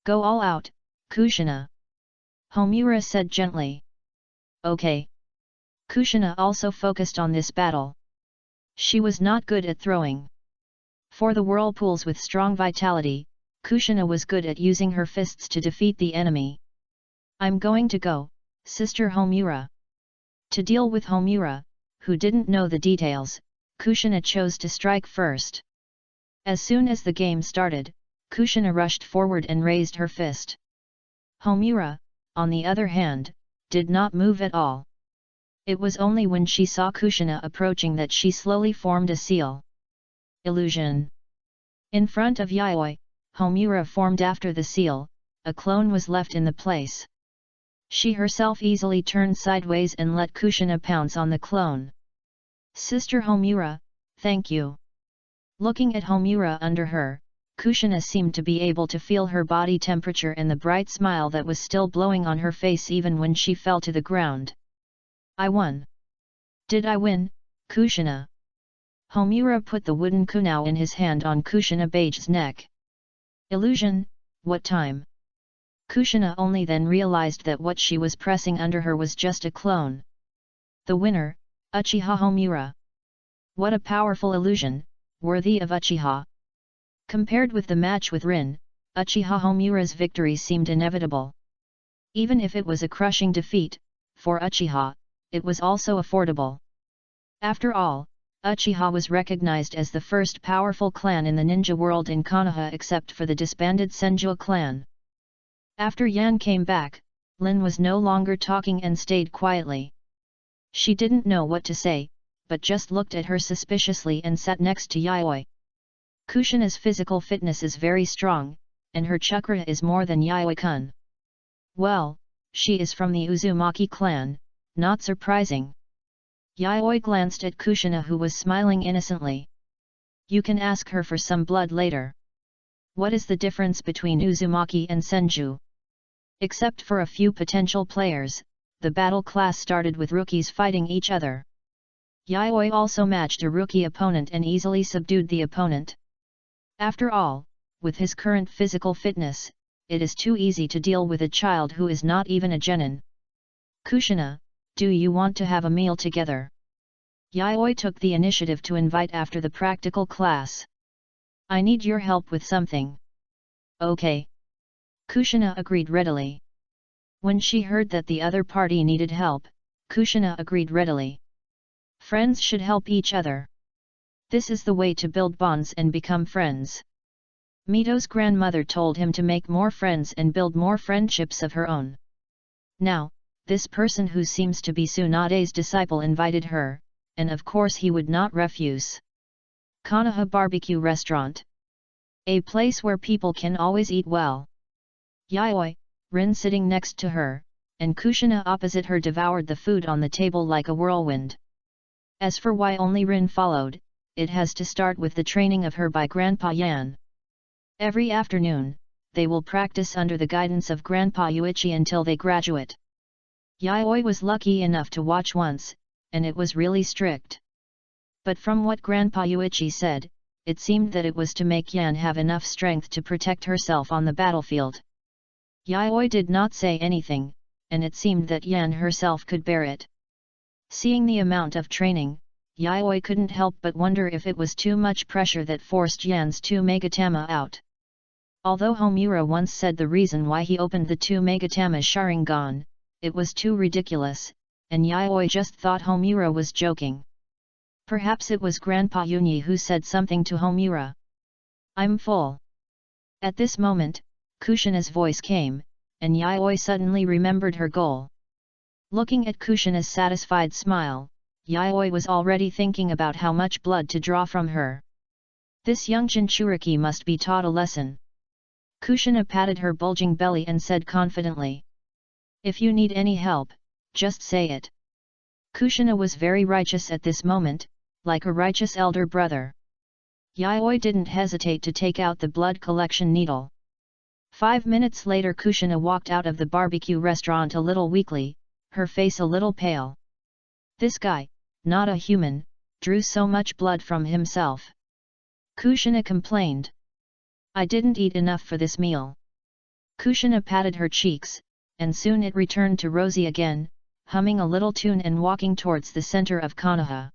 Go all out, Kushina. Homura said gently. Okay. Kushina also focused on this battle. She was not good at throwing. For the whirlpools with strong vitality, Kushina was good at using her fists to defeat the enemy. I'm going to go, Sister Homura. To deal with Homura, who didn't know the details, Kushina chose to strike first. As soon as the game started, Kushina rushed forward and raised her fist. Homura, on the other hand, did not move at all. It was only when she saw Kushina approaching that she slowly formed a seal. Illusion. In front of Yayoi, Homura formed after the seal, a clone was left in the place. She herself easily turned sideways and let Kushina pounce on the clone. Sister Homura, thank you. Looking at Homura under her, Kushina seemed to be able to feel her body temperature and the bright smile that was still blowing on her face even when she fell to the ground. I won. Did I win, Kushina? Homura put the wooden kunao in his hand on Kushina Beige's neck. Illusion, what time? Kushina only then realized that what she was pressing under her was just a clone. The winner, Uchiha Homura. What a powerful illusion, worthy of Uchiha. Compared with the match with Rin, Uchiha Homura's victory seemed inevitable. Even if it was a crushing defeat, for Uchiha, it was also affordable. After all, Uchiha was recognized as the first powerful clan in the ninja world in Konoha except for the disbanded Senju clan. After Yan came back, Lin was no longer talking and stayed quietly. She didn't know what to say, but just looked at her suspiciously and sat next to Yayoi. Kushina's physical fitness is very strong, and her chakra is more than Yayoi-kun. Well, she is from the Uzumaki clan, not surprising. Yayoi glanced at Kushina who was smiling innocently. You can ask her for some blood later. What is the difference between Uzumaki and Senju? Except for a few potential players, the battle class started with rookies fighting each other. Yayoi also matched a rookie opponent and easily subdued the opponent. After all, with his current physical fitness, it is too easy to deal with a child who is not even a genin. Kushina, do you want to have a meal together? Yayoi took the initiative to invite after the practical class. I need your help with something. Okay. Kushina agreed readily. When she heard that the other party needed help, Kushina agreed readily. Friends should help each other. This is the way to build bonds and become friends. Mito's grandmother told him to make more friends and build more friendships of her own. Now, this person who seems to be Tsunade's disciple invited her, and of course he would not refuse. Konoha Barbecue Restaurant. A place where people can always eat well. Yayoi, Rin sitting next to her, and Kushina opposite her devoured the food on the table like a whirlwind. As for why only Rin followed, it has to start with the training of her by Grandpa Yan. Every afternoon, they will practice under the guidance of Grandpa Yuichi until they graduate. Yayoi was lucky enough to watch once, and it was really strict. But from what Grandpa Yuichi said, it seemed that it was to make Yan have enough strength to protect herself on the battlefield. Yayoi did not say anything, and it seemed that Yan herself could bear it. Seeing the amount of training, Yayoi couldn't help but wonder if it was too much pressure that forced Yan's 2 Megatama out. Although Homura once said the reason why he opened the 2 Megatama Sharingan, it was too ridiculous, and Yayoi just thought Homura was joking. Perhaps it was Grandpa Yunyi who said something to Homura. I'm full. At this moment, Kushina's voice came, and Yayoi suddenly remembered her goal. Looking at Kushina's satisfied smile, Yayoi was already thinking about how much blood to draw from her. This young Jinchuriki must be taught a lesson. Kushina patted her bulging belly and said confidently. If you need any help, just say it. Kushina was very righteous at this moment, like a righteous elder brother. Yayoi didn't hesitate to take out the blood collection needle. 5 minutes later Kushina walked out of the barbecue restaurant a little weakly, her face a little pale. This guy, not a human, drew so much blood from himself. Kushina complained. I didn't eat enough for this meal. Kushina patted her cheeks, and soon it returned to rosy again, humming a little tune and walking towards the center of Konoha.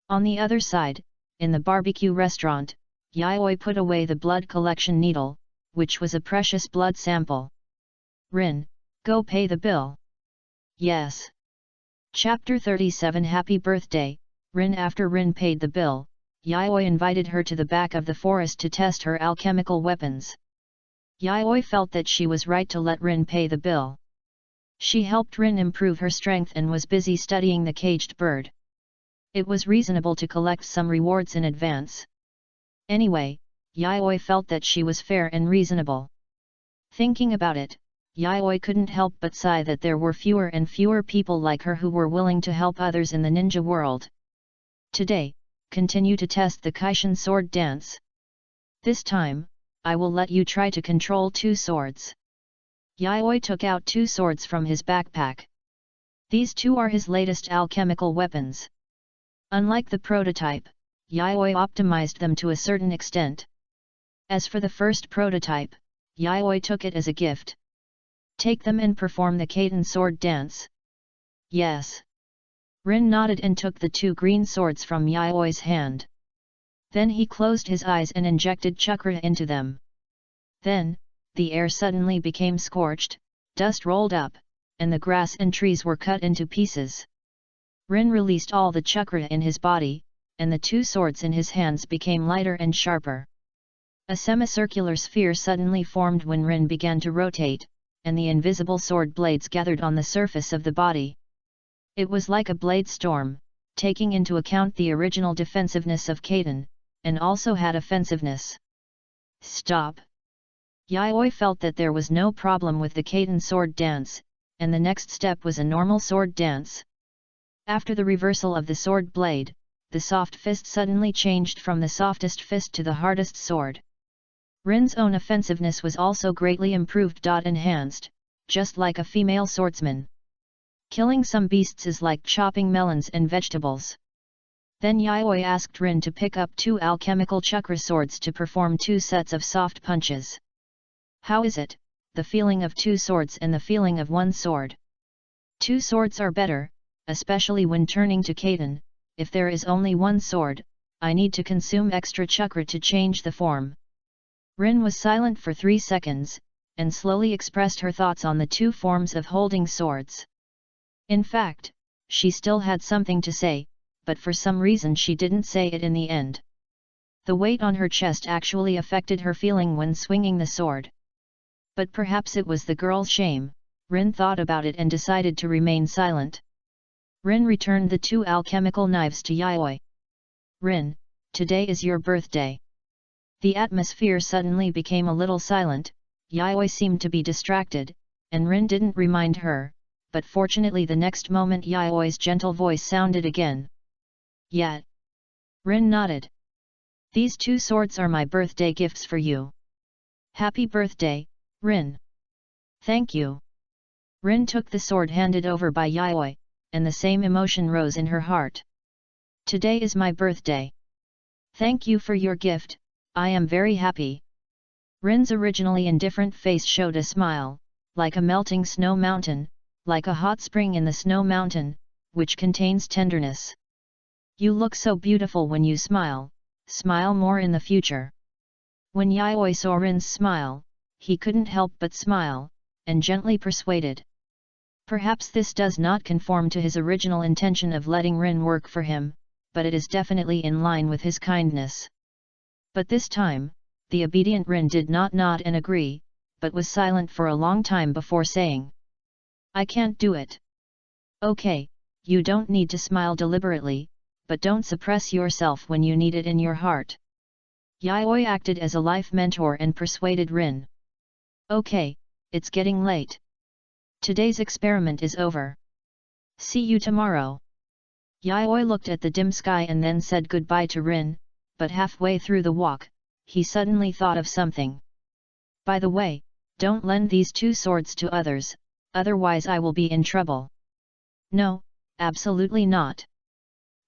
On the other side, in the barbecue restaurant, Yayoi put away the blood collection needle, which was a precious blood sample. Rin, go pay the bill. Yes. Chapter 37 Happy Birthday, Rin. After Rin paid the bill, Yayoi invited her to the back of the forest to test her alchemical weapons. Yayoi felt that she was right to let Rin pay the bill. She helped Rin improve her strength and was busy studying the caged bird. It was reasonable to collect some rewards in advance. Anyway, Yayoi felt that she was fair and reasonable. Thinking about it, Yayoi couldn't help but sigh that there were fewer and fewer people like her who were willing to help others in the ninja world. Today, continue to test the Kaishin sword dance. This time, I will let you try to control 2 swords. Yayoi took out 2 swords from his backpack. These 2 are his latest alchemical weapons. Unlike the prototype, Yayoi optimized them to a certain extent. As for the first prototype, Yayoi took it as a gift. Take them and perform the Kaiten sword dance. Yes. Rin nodded and took the 2 green swords from Yayoi's hand. Then he closed his eyes and injected chakra into them. Then, the air suddenly became scorched, dust rolled up, and the grass and trees were cut into pieces. Rin released all the chakra in his body, and the 2 swords in his hands became lighter and sharper. A semicircular sphere suddenly formed when Rin began to rotate, and the invisible sword blades gathered on the surface of the body. It was like a blade storm, taking into account the original defensiveness of Kaiten, and also had offensiveness. Stop! Yayoi felt that there was no problem with the Kaiten sword dance, and the next step was a normal sword dance. After the reversal of the sword blade, the soft fist suddenly changed from the softest fist to the hardest sword. Rin's own offensiveness was also greatly improved. Enhanced, just like a female swordsman. Killing some beasts is like chopping melons and vegetables. Then Yayoi asked Rin to pick up 2 alchemical chakra swords to perform 2 sets of soft punches. How is it, the feeling of 2 swords and the feeling of 1 sword? 2 swords are better, especially when turning to Kaiten. If there is only 1 sword, I need to consume extra chakra to change the form. Rin was silent for 3 seconds, and slowly expressed her thoughts on the 2 forms of holding swords. In fact, she still had something to say, but for some reason she didn't say it in the end. The weight on her chest actually affected her feeling when swinging the sword. But perhaps it was the girl's shame. Rin thought about it and decided to remain silent. Rin returned the 2 alchemical knives to Yayoi. Rin, today is your birthday. The atmosphere suddenly became a little silent. Yayoi seemed to be distracted, and Rin didn't remind her, but fortunately the next moment Yayoi's gentle voice sounded again. Yet. Rin nodded. These 2 swords are my birthday gifts for you. Happy birthday, Rin. Thank you. Rin took the sword handed over by Yayoi, and the same emotion rose in her heart. Today is my birthday. Thank you for your gift, I am very happy. Rin's originally indifferent face showed a smile, like a melting snow mountain, like a hot spring in the snow mountain, which contains tenderness. You look so beautiful when you smile, smile more in the future. When Yayoi saw Rin's smile, he couldn't help but smile, and gently persuaded. Perhaps this does not conform to his original intention of letting Rin work for him, but it is definitely in line with his kindness. But this time, the obedient Rin did not nod and agree, but was silent for a long time before saying, I can't do it. Okay, you don't need to smile deliberately, but don't suppress yourself when you need it in your heart. Yayoi acted as a life mentor and persuaded Rin. Okay, it's getting late. Today's experiment is over. See you tomorrow. Yayoi looked at the dim sky and then said goodbye to Rin, but halfway through the walk, he suddenly thought of something. By the way, don't lend these 2 swords to others, otherwise I will be in trouble. No, absolutely not.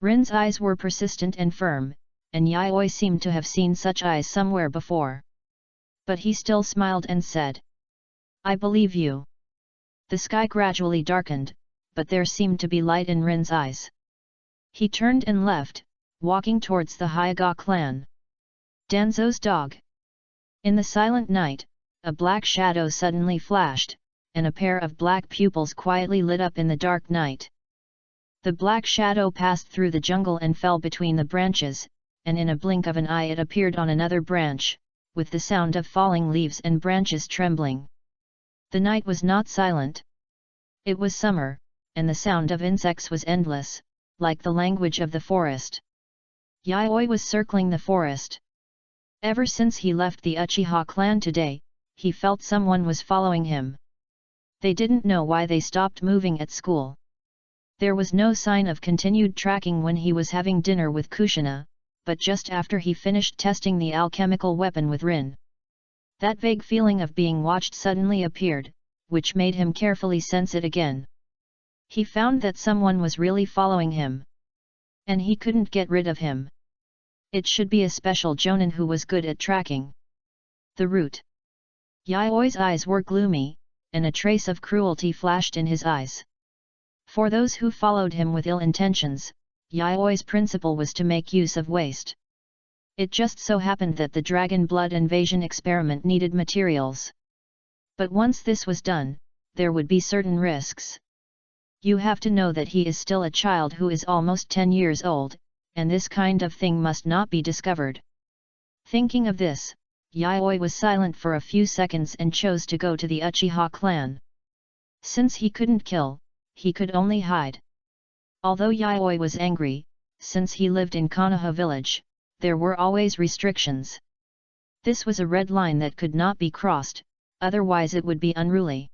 Rin's eyes were persistent and firm, and Yayoi seemed to have seen such eyes somewhere before. But he still smiled and said, I believe you. The sky gradually darkened, but there seemed to be light in Rin's eyes. He turned and left, walking towards the Hyuga clan. Danzo's dog. In the silent night, a black shadow suddenly flashed, and a pair of black pupils quietly lit up in the dark night. The black shadow passed through the jungle and fell between the branches, and in a blink of an eye it appeared on another branch, with the sound of falling leaves and branches trembling. The night was not silent. It was summer, and the sound of insects was endless, like the language of the forest. Yayoi was circling the forest. Ever since he left the Uchiha clan today, he felt someone was following him. They didn't know why they stopped moving at school. There was no sign of continued tracking when he was having dinner with Kushina, but just after he finished testing the alchemical weapon with Rin. That vague feeling of being watched suddenly appeared, which made him carefully sense it again. He found that someone was really following him. And he couldn't get rid of him. It should be a special Jonin who was good at tracking. The route. Yaoi's eyes were gloomy, and a trace of cruelty flashed in his eyes. For those who followed him with ill intentions, Yaoi's principle was to make use of waste. It just so happened that the dragon blood invasion experiment needed materials. But once this was done, there would be certain risks. You have to know that he is still a child who is almost 10 years old, and this kind of thing must not be discovered. Thinking of this, Yaoi was silent for a few seconds and chose to go to the Uchiha clan. Since he couldn't kill, he could only hide. Although Yaoi was angry, since he lived in Konoha village, there were always restrictions. This was a red line that could not be crossed, otherwise it would be unruly.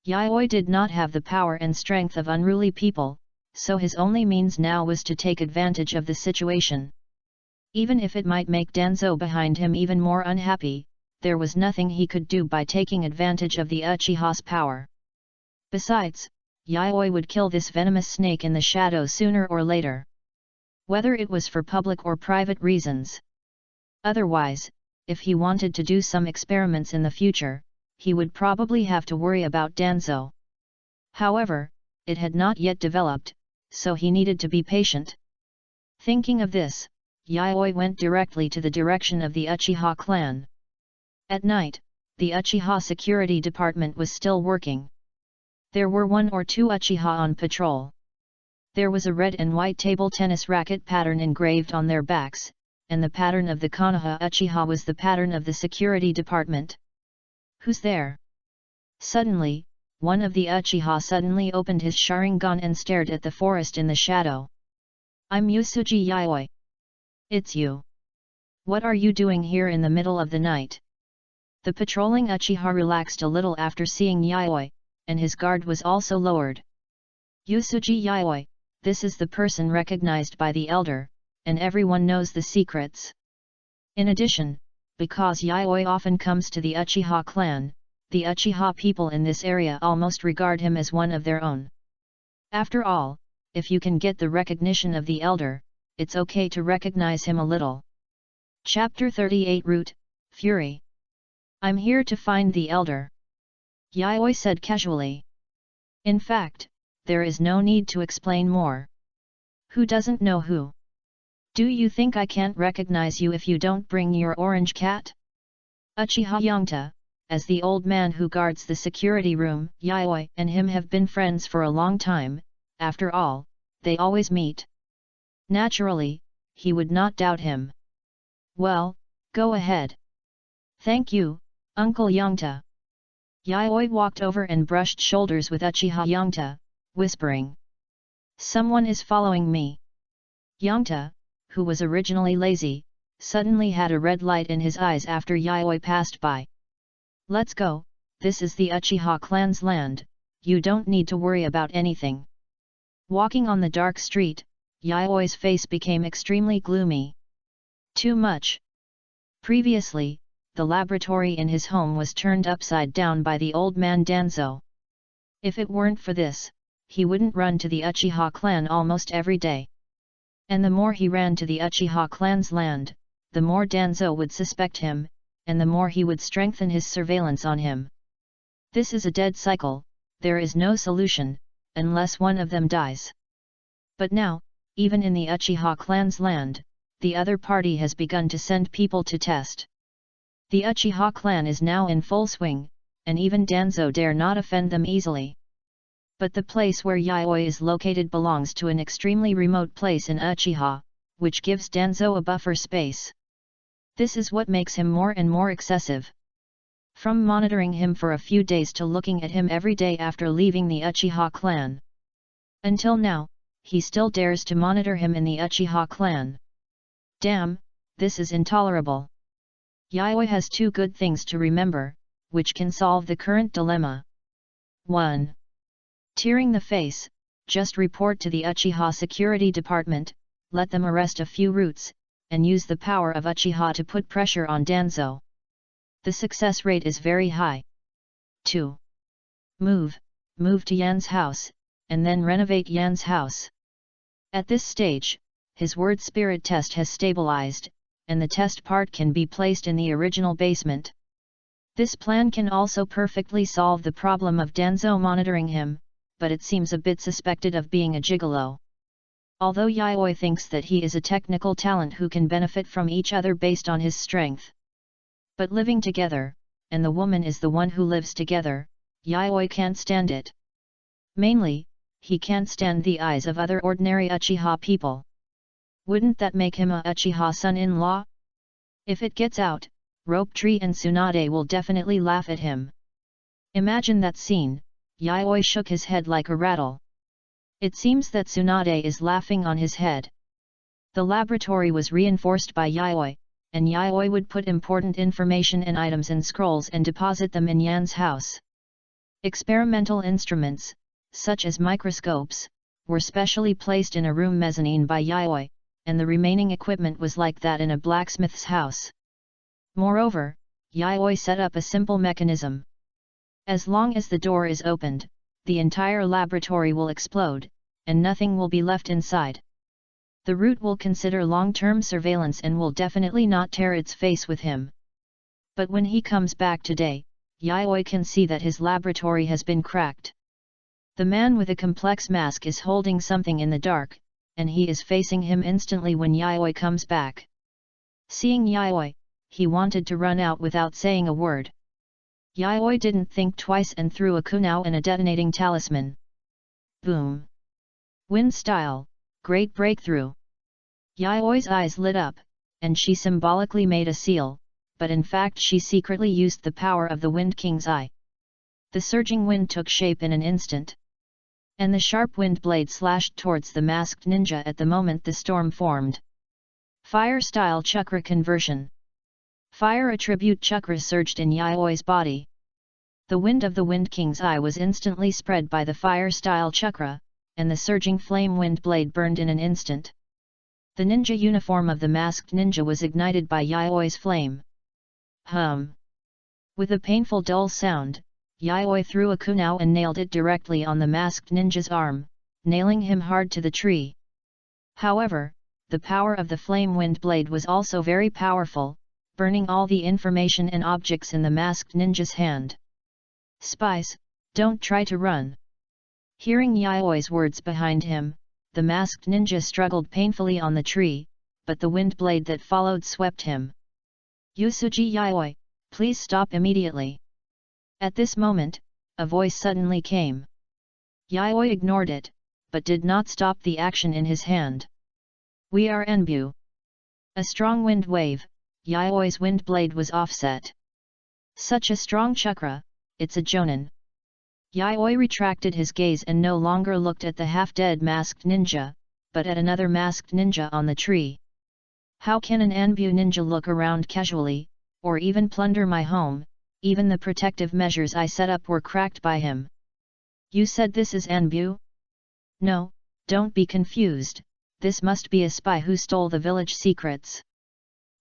Yaoi did not have the power and strength of unruly people, so his only means now was to take advantage of the situation. Even if it might make Danzo behind him even more unhappy, there was nothing he could do by taking advantage of the Uchiha's power. Besides, Yaoi would kill this venomous snake in the shadow sooner or later. Whether it was for public or private reasons. Otherwise, if he wanted to do some experiments in the future, he would probably have to worry about Danzo. However, it had not yet developed, so he needed to be patient. Thinking of this, Yaoi went directly to the direction of the Uchiha clan. At night, the Uchiha security department was still working. There were 1 or 2 Uchiha on patrol. There was a red and white table tennis racket pattern engraved on their backs, and the pattern of the Konoha Uchiha was the pattern of the security department. Who's there? Suddenly, one of the Uchiha suddenly opened his Sharingan and stared at the forest in the shadow. I'm Yusuji Yaoi. It's you. What are you doing here in the middle of the night? The patrolling Uchiha relaxed a little after seeing Yaoi, and his guard was also lowered. Yusuji Yaoi, this is the person recognized by the elder, and everyone knows the secrets. In addition, because Yaoi often comes to the Uchiha clan, the Uchiha people in this area almost regard him as one of their own. After all, if you can get the recognition of the elder, it's okay to recognize him a little. Chapter 38 Root, Fury. I'm here to find the elder. Yaoi said casually. In fact, there is no need to explain more. Who doesn't know who? Do you think I can't recognize you if you don't bring your orange cat? Uchiha Yongta, as the old man who guards the security room, Yaoi and him have been friends for a long time, after all, they always meet. Naturally, he would not doubt him. Well, go ahead. Thank you, Uncle Yongta. Yaoi walked over and brushed shoulders with Uchiha Yongta, whispering. Someone is following me. Yongta, who was originally lazy, suddenly had a red light in his eyes after Yaoi passed by. Let's go, this is the Uchiha clan's land, you don't need to worry about anything. Walking on the dark street, Yaoi's face became extremely gloomy. Too much. Previously, the laboratory in his home was turned upside down by the old man Danzo. If it weren't for this, he wouldn't run to the Uchiha clan almost every day. And the more he ran to the Uchiha clan's land, the more Danzo would suspect him, and the more he would strengthen his surveillance on him. This is a dead cycle, there is no solution, unless one of them dies. But now, even in the Uchiha clan's land, the other party has begun to send people to test. The Uchiha clan is now in full swing, and even Danzo dare not offend them easily. But the place where Yaoi is located belongs to an extremely remote place in Uchiha, which gives Danzo a buffer space. This is what makes him more and more excessive. From monitoring him for a few days to looking at him every day after leaving the Uchiha clan. Until now, he still dares to monitor him in the Uchiha clan. Damn, this is intolerable. Yaoi has 2 good things to remember, which can solve the current dilemma. 1. Tearing the face, just report to the Uchiha Security Department, let them arrest a few roots, and use the power of Uchiha to put pressure on Danzo. The success rate is very high. 2. Move to Yan's house, and then renovate Yan's house. At this stage, his word spirit test has stabilized, and the test part can be placed in the original basement. This plan can also perfectly solve the problem of Danzo monitoring him, but it seems a bit suspected of being a gigolo. Although Yayoi thinks that he is a technical talent who can benefit from each other based on his strength. But living together, and the woman is the one who lives together, Yayoi can't stand it. Mainly, he can't stand the eyes of other ordinary Uchiha people. Wouldn't that make him a Uchiha son-in-law? If it gets out, Rope Tree and Tsunade will definitely laugh at him. Imagine that scene. Yayoi shook his head like a rattle. It seems that Tsunade is laughing on his head. The laboratory was reinforced by Yayoi, and Yayoi would put important information and items in scrolls and deposit them in Yan's house. Experimental instruments, such as microscopes, were specially placed in a room mezzanine by Yayoi, and the remaining equipment was like that in a blacksmith's house. Moreover, Yayoi set up a simple mechanism. As long as the door is opened, the entire laboratory will explode, and nothing will be left inside. The root will consider long-term surveillance and will definitely not tear its face with him. But when he comes back today, Yayoi can see that his laboratory has been cracked. The man with a complex mask is holding something in the dark, and he is facing him instantly when Yayoi comes back. Seeing Yayoi, he wanted to run out without saying a word. Yayoi didn't think twice and threw a kunao and a detonating talisman. Boom! Wind style, great breakthrough! Yayoi's eyes lit up, and she symbolically made a seal, but in fact she secretly used the power of the Wind King's eye. The surging wind took shape in an instant. And the sharp wind blade slashed towards the masked ninja at the moment the storm formed. Fire style chakra conversion. Fire attribute chakra surged in Yayoi's body. The wind of the Wind King's eye was instantly spread by the fire style chakra, and the surging flame wind blade burned in an instant. The ninja uniform of the masked ninja was ignited by Yayoi's flame. Hum! With a painful dull sound, Yayoi threw a kunao and nailed it directly on the masked ninja's arm, nailing him hard to the tree. However, the power of the flame wind blade was also very powerful, burning all the information and objects in the masked ninja's hand. Spies, don't try to run. Hearing Yayoi's words behind him, the masked ninja struggled painfully on the tree, but the wind blade that followed swept him. Yusuji Yayoi, please stop immediately. At this moment, a voice suddenly came. Yayoi ignored it, but did not stop the action in his hand. We are Enbu. A strong wind wave, Yayoi's wind blade was offset. Such a strong chakra, it's a jonin. Yayoi retracted his gaze and no longer looked at the half-dead masked ninja, but at another masked ninja on the tree. How can an Enbu ninja look around casually, or even plunder my home? Even the protective measures I set up were cracked by him. You said this is Enbu? No, don't be confused, this must be a spy who stole the village secrets.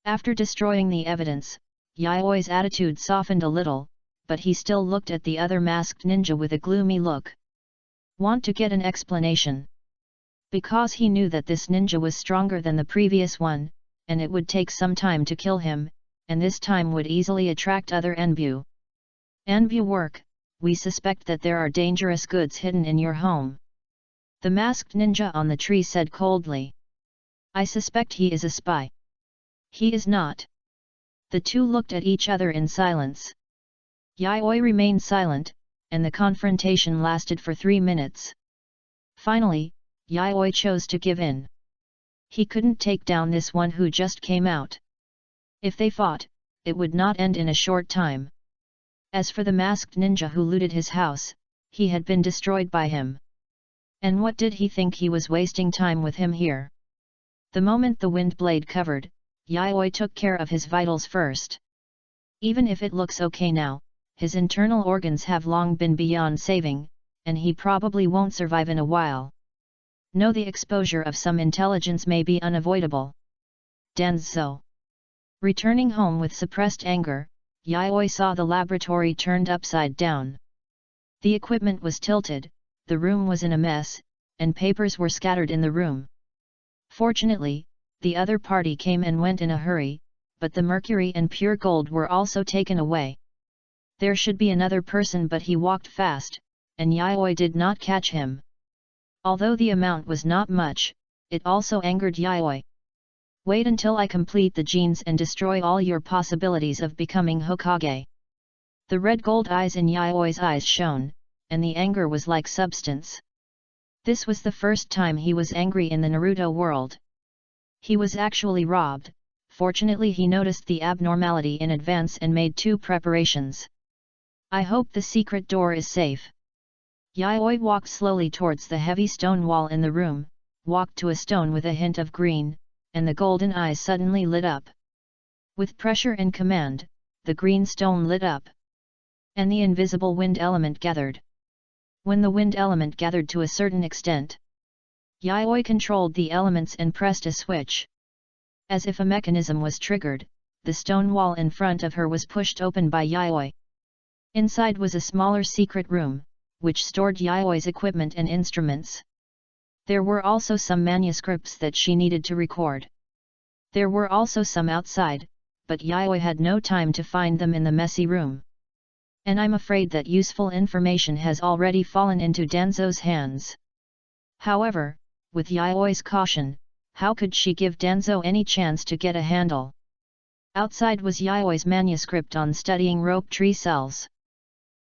After destroying the evidence, Yayoi's attitude softened a little, but he still looked at the other masked ninja with a gloomy look. Want to get an explanation? Because he knew that this ninja was stronger than the previous one, and it would take some time to kill him, and this time would easily attract other Enbu. Enbu work, we suspect that there are dangerous goods hidden in your home. The masked ninja on the tree said coldly. I suspect he is a spy. He is not. The two looked at each other in silence. Yayoi remained silent, and the confrontation lasted for 3 minutes. Finally, Yayoi chose to give in. He couldn't take down this one who just came out. If they fought, it would not end in a short time. As for the masked ninja who looted his house, he had been destroyed by him. And what did he think he was wasting time with him here? The moment the wind blade covered, Yayoi took care of his vitals first. Even if it looks okay now, his internal organs have long been beyond saving, and he probably won't survive in a while. No, the exposure of some intelligence may be unavoidable. Danzo. Returning home with suppressed anger, Yayoi saw the laboratory turned upside down. The equipment was tilted, the room was in a mess, and papers were scattered in the room. Fortunately, the other party came and went in a hurry, but the mercury and pure gold were also taken away. There should be another person, but he walked fast, and Yayoi did not catch him. Although the amount was not much, it also angered Yayoi. Wait until I complete the genes and destroy all your possibilities of becoming Hokage. The red gold eyes in Yayoi's eyes shone, and the anger was like substance. This was the first time he was angry in the Naruto world. He was actually robbed. Fortunately, he noticed the abnormality in advance and made 2 preparations. I hope the secret door is safe. Yayoi walked slowly towards the heavy stone wall in the room, walked to a stone with a hint of green, and the golden eyes suddenly lit up. With pressure and command, the green stone lit up. And the invisible wind element gathered. When the wind element gathered to a certain extent, Yayoi controlled the elements and pressed a switch. As if a mechanism was triggered, the stone wall in front of her was pushed open by Yayoi. Inside was a smaller secret room, which stored Yayoi's equipment and instruments. There were also some manuscripts that she needed to record. There were also some outside, but Yayoi had no time to find them in the messy room. And I'm afraid that useful information has already fallen into Danzo's hands. However, with Yayoi's caution, how could she give Danzo any chance to get a handle? Outside was Yayoi's manuscript on studying rope tree cells.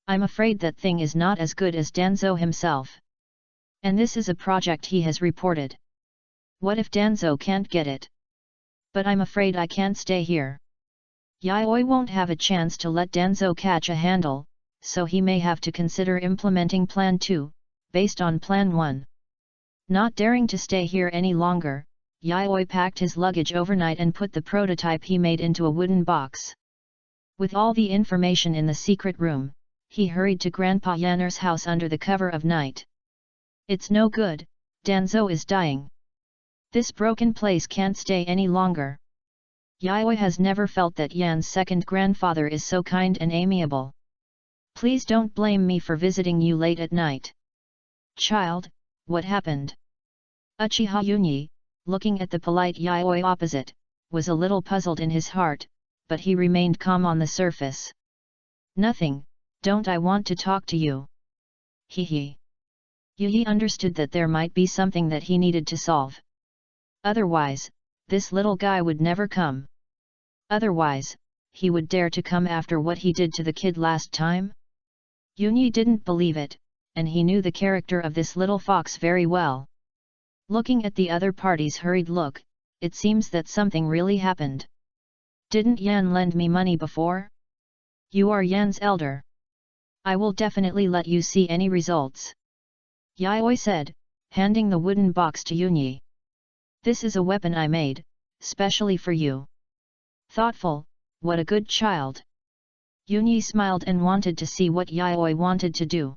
I'm afraid that thing is not as good as Danzo himself. And this is a project he has reported. What if Danzo can't get it? But I'm afraid I can't stay here. Yayoi won't have a chance to let Danzo catch a handle, so he may have to consider implementing Plan 2, based on Plan 1. Not daring to stay here any longer, Yayoi packed his luggage overnight and put the prototype he made into a wooden box. With all the information in the secret room, he hurried to Grandpa Yanner's house under the cover of night. It's no good, Danzo is dying. This broken place can't stay any longer. Yayoi has never felt that Yan's second grandfather is so kind and amiable. Please don't blame me for visiting you late at night. Child, what happened? Uchiha Yunyi, looking at the polite Yayoi opposite, was a little puzzled in his heart, but he remained calm on the surface. Nothing, don't I want to talk to you? He. Yui understood that there might be something that he needed to solve. Otherwise, this little guy would never come. Otherwise, he would dare to come after what he did to the kid last time? Yunyi didn't believe it, and he knew the character of this little fox very well. Looking at the other party's hurried look, it seems that something really happened. Didn't Yan lend me money before? You are Yan's elder. I will definitely let you see any results. Yayoi said, handing the wooden box to Yunyi. This is a weapon I made, specially for you. Thoughtful, what a good child. Yunyi smiled and wanted to see what Yayoi wanted to do.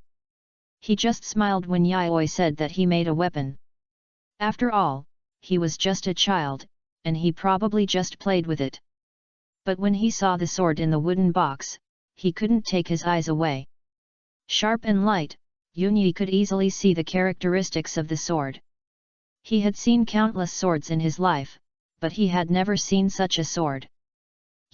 He just smiled when Yayoi said that he made a weapon. After all, he was just a child, and he probably just played with it. But when he saw the sword in the wooden box, he couldn't take his eyes away. Sharp and light, Yunyi could easily see the characteristics of the sword. He had seen countless swords in his life, but he had never seen such a sword.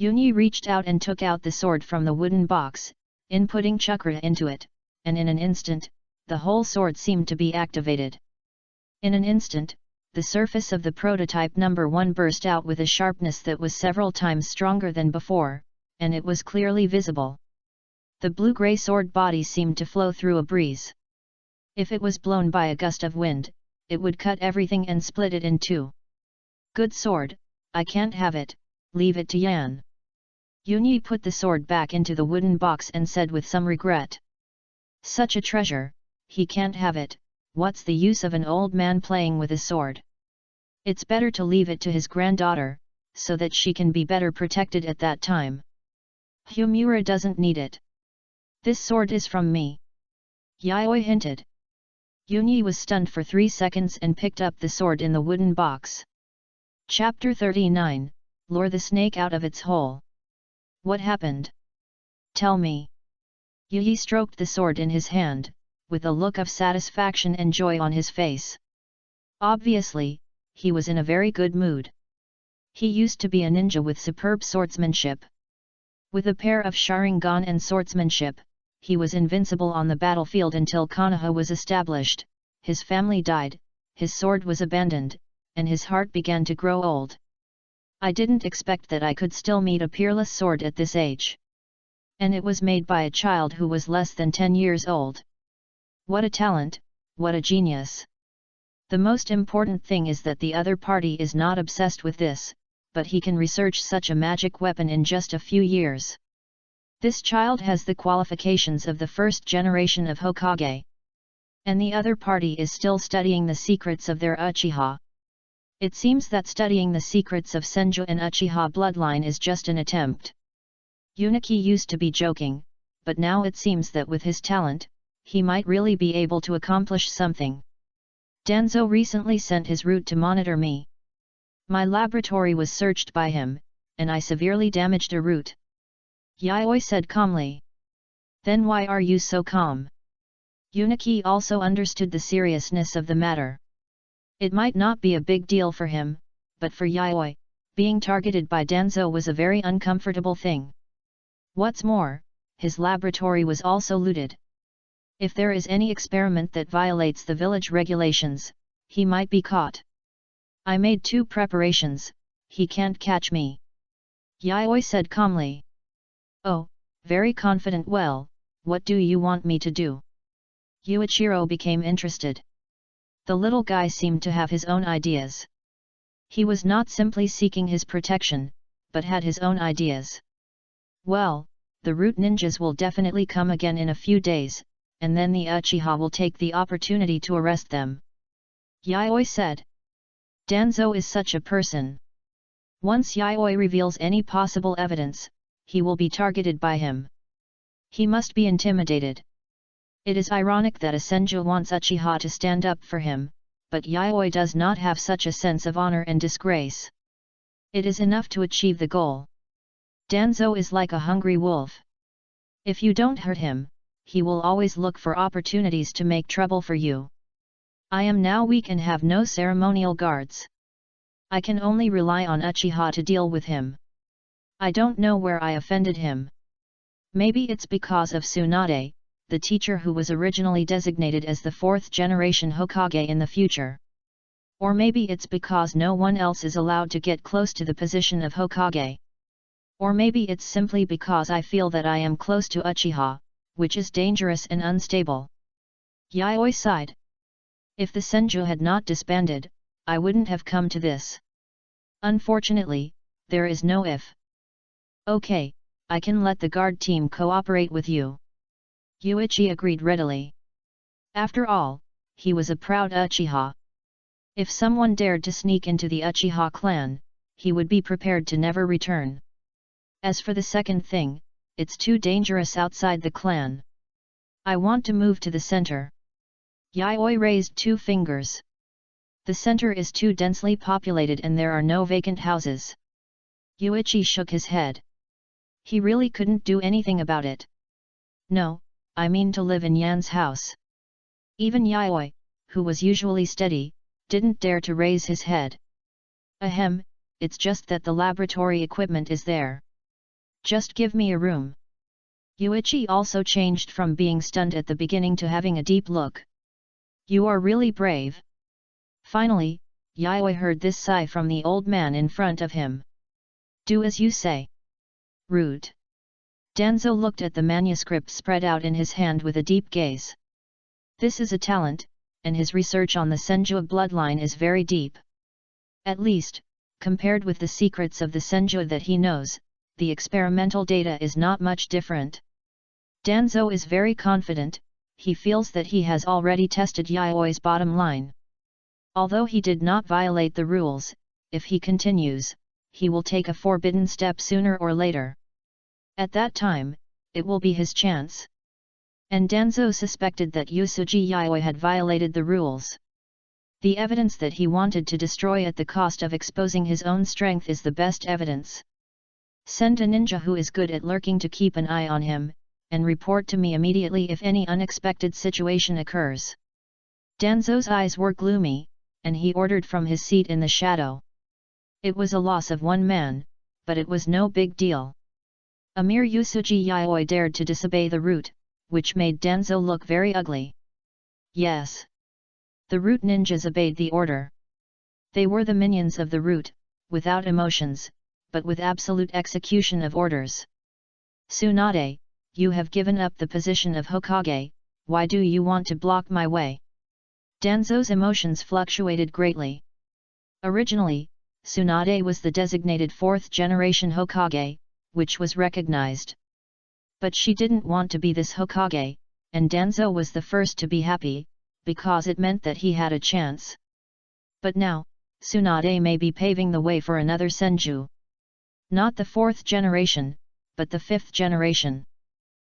Yunyi reached out and took out the sword from the wooden box, inputting chakra into it, and in an instant, the whole sword seemed to be activated. In an instant, the surface of the prototype number 1 burst out with a sharpness that was several times stronger than before, and it was clearly visible. The blue-gray sword body seemed to flow through a breeze. If it was blown by a gust of wind, it would cut everything and split it in two. Good sword, I can't have it, leave it to Yan. Yunyi put the sword back into the wooden box and said with some regret. Such a treasure, he can't have it, what's the use of an old man playing with a sword? It's better to leave it to his granddaughter, so that she can be better protected at that time. Humura doesn't need it. This sword is from me. Yayoi hinted. Yunyi was stunned for 3 seconds and picked up the sword in the wooden box. Chapter 39, Lure the Snake Out of Its Hole. What happened? Tell me. Yi stroked the sword in his hand, with a look of satisfaction and joy on his face. Obviously, he was in a very good mood. He used to be a ninja with superb swordsmanship. With a pair of Sharingan and swordsmanship, he was invincible on the battlefield until Konoha was established, his family died, his sword was abandoned, and his heart began to grow old. I didn't expect that I could still meet a peerless sword at this age. And it was made by a child who was less than 10 years old. What a talent, what a genius! The most important thing is that the other party is not obsessed with this, but he can research such a magic weapon in just a few years. This child has the qualifications of the first generation of Hokage. And the other party is still studying the secrets of their Uchiha. It seems that studying the secrets of Senju and Uchiha bloodline is just an attempt. Uniki used to be joking, but now it seems that with his talent, he might really be able to accomplish something. Danzo recently sent his root to monitor me. My laboratory was searched by him, and I severely damaged a root. Yayoi said calmly. Then why are you so calm? Uniki also understood the seriousness of the matter. It might not be a big deal for him, but for Yayoi, being targeted by Danzo was a very uncomfortable thing. What's more, his laboratory was also looted. If there is any experiment that violates the village regulations, he might be caught. I made 2 preparations, he can't catch me. Yayoi said calmly. Oh, very confident. Well, what do you want me to do? Yuichiro became interested. The little guy seemed to have his own ideas. He was not simply seeking his protection, but had his own ideas. Well, the root ninjas will definitely come again in a few days, and then the Uchiha will take the opportunity to arrest them. Yayoi said. Danzo is such a person. Once Yayoi reveals any possible evidence, he will be targeted by him. He must be intimidated. It is ironic that a Senju wants Uchiha to stand up for him, but Yayoi does not have such a sense of honor and disgrace. It is enough to achieve the goal. Danzo is like a hungry wolf. If you don't hurt him, he will always look for opportunities to make trouble for you. I am now weak and have no ceremonial guards. I can only rely on Uchiha to deal with him. I don't know where I offended him. Maybe it's because of Tsunade, the teacher who was originally designated as the 4th generation Hokage in the future. Or maybe it's because no one else is allowed to get close to the position of Hokage. Or maybe it's simply because I feel that I am close to Uchiha, which is dangerous and unstable. Yayoi sighed. If the Senju had not disbanded, I wouldn't have come to this. Unfortunately, there is no if. Okay, I can let the guard team cooperate with you. Yuichi agreed readily. After all, he was a proud Uchiha. If someone dared to sneak into the Uchiha clan, he would be prepared to never return. As for the second thing, it's too dangerous outside the clan. I want to move to the center. Yayoi raised 2 fingers. The center is too densely populated and there are no vacant houses. Yuichi shook his head. He really couldn't do anything about it. No, I mean to live in Yan's house. Even Yayoi, who was usually steady, didn't dare to raise his head. Ahem, it's just that the laboratory equipment is there. Just give me a room. Yuichi also changed from being stunned at the beginning to having a deep look. You are really brave. Finally, Yayoi heard this sigh from the old man in front of him. Do as you say. Rude. Danzo looked at the manuscript spread out in his hand with a deep gaze. This is a talent, and his research on the Senju bloodline is very deep. At least, compared with the secrets of the Senju that he knows, the experimental data is not much different. Danzo is very confident, he feels that he has already tested Yayoi's bottom line. Although he did not violate the rules, if he continues, he will take a forbidden step sooner or later. At that time, it will be his chance. and Danzo suspected that Yusuji Yayoi had violated the rules. The evidence that he wanted to destroy at the cost of exposing his own strength is the best evidence. Send a ninja who is good at lurking to keep an eye on him, and report to me immediately if any unexpected situation occurs. Danzo's eyes were gloomy, and he ordered from his seat in the shadow. It was a loss of one man, but it was no big deal. A mere Yusuji Yayoi dared to disobey the route, which made Danzo look very ugly. Yes. The root ninjas obeyed the order. They were the minions of the root, without emotions, but with absolute execution of orders. Tsunade, you have given up the position of Hokage, why do you want to block my way? Danzo's emotions fluctuated greatly. Originally, Tsunade was the designated fourth-generation Hokage, which was recognized. But she didn't want to be this Hokage, and Danzo was the first to be happy, because it meant that he had a chance. But now, Tsunade may be paving the way for another Senju. Not the fourth generation, but the fifth generation.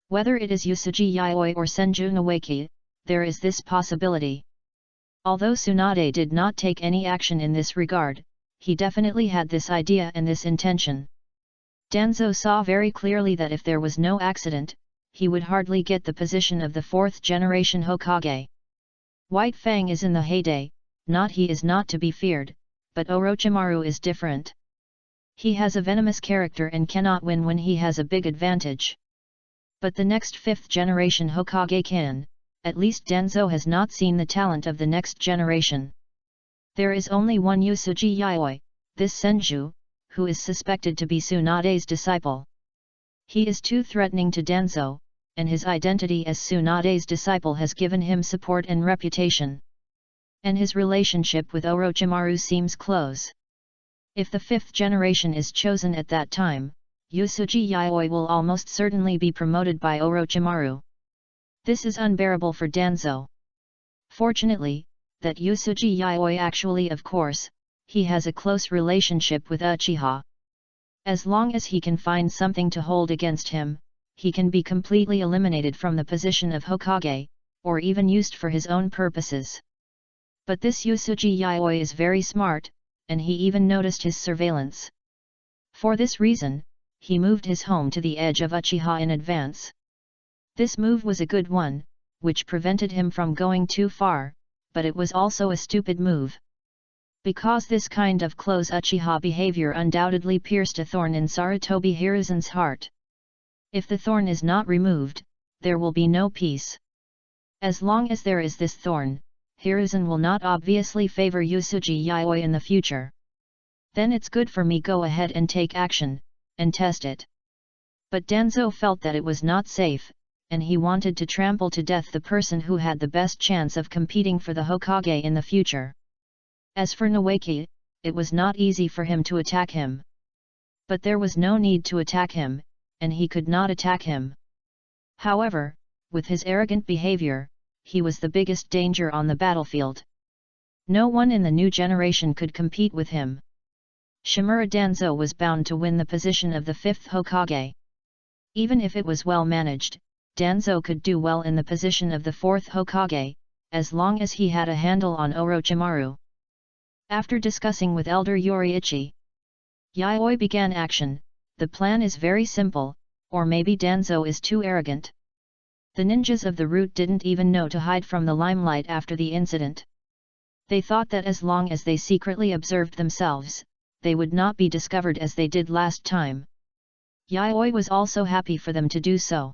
Whether it is Yusuji Yayoi or Senju Nawaki, there is this possibility. Although Tsunade did not take any action in this regard, he definitely had this idea and this intention. Danzo saw very clearly that if there was no accident, he would hardly get the position of the fourth generation Hokage. White Fang is in the heyday, he is not to be feared, but Orochimaru is different. He has a venomous character and cannot win when he has a big advantage. But the next fifth generation Hokage can, at least Danzo has not seen the talent of the next generation. There is only one Yusuji Yayoi, this Senju, who is suspected to be Tsunade's disciple. He is too threatening to Danzo, and his identity as Tsunade's disciple has given him support and reputation. And his relationship with Orochimaru seems close. If the fifth generation is chosen at that time, Yusuji Yayoi will almost certainly be promoted by Orochimaru. This is unbearable for Danzo. Fortunately, that Yusuji Yayoi actually, of course, he has a close relationship with Uchiha. As long as he can find something to hold against him, he can be completely eliminated from the position of Hokage, or even used for his own purposes. But this Yusuji Yayoi is very smart, and he even noticed his surveillance. For this reason, he moved his home to the edge of Uchiha in advance. This move was a good one, which prevented him from going too far, but it was also a stupid move. Because this kind of close Uchiha behavior undoubtedly pierced a thorn in Sarutobi Hiruzen's heart. If the thorn is not removed, there will be no peace. As long as there is this thorn, Hiruzen will not obviously favor Yusuji Yayoi in the future. Then it's good for me go ahead and take action, and test it. But Danzo felt that it was not safe, and he wanted to trample to death the person who had the best chance of competing for the Hokage in the future. As for Nawaki, it was not easy for him to attack him. But there was no need to attack him, and he could not attack him. However, with his arrogant behavior, he was the biggest danger on the battlefield. No one in the new generation could compete with him. Shimura Danzo was bound to win the position of the fifth Hokage. Even if it was well managed, Danzo could do well in the position of the fourth Hokage, as long as he had a handle on Orochimaru. After discussing with Elder Yoriichi, Yayoi began action. The plan is very simple, or maybe Danzo is too arrogant. The ninjas of the route didn't even know to hide from the limelight after the incident. They thought that as long as they secretly observed themselves, they would not be discovered as they did last time. Yayoi was also happy for them to do so.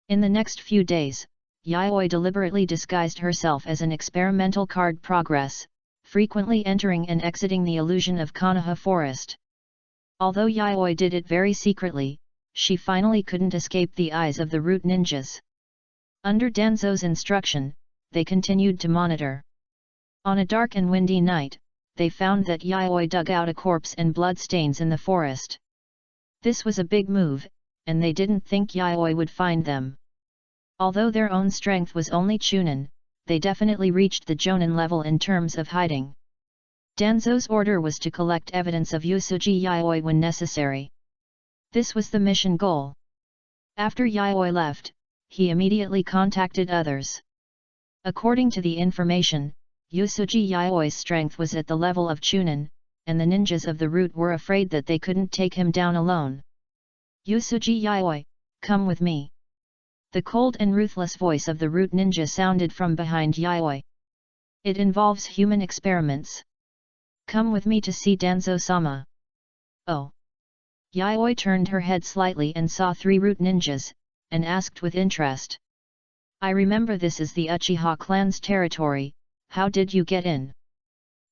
In the next few days, Yayoi deliberately disguised herself as an experimental card progress, frequently entering and exiting the illusion of Konoha Forest. Although Yayoi did it very secretly, she finally couldn't escape the eyes of the root ninjas. Under Danzo's instruction, they continued to monitor. On a dark and windy night, they found that Yayoi dug out a corpse and blood stains in the forest. This was a big move, and they didn't think Yayoi would find them. Although their own strength was only Chunin, they definitely reached the Jonin level in terms of hiding. Danzo's order was to collect evidence of Yusuji Yayoi when necessary. This was the mission goal. After Yayoi left, he immediately contacted others. According to the information, Yusuji Yaoi's strength was at the level of Chunin, and the ninjas of the route were afraid that they couldn't take him down alone. Yusuji Yaoi, come with me. The cold and ruthless voice of the root ninja sounded from behind Yaoi. It involves human experiments. Come with me to see Danzo-sama. Oh. Yaoi turned her head slightly and saw 3 root ninjas, and asked with interest. I remember this is the Uchiha clan's territory, how did you get in?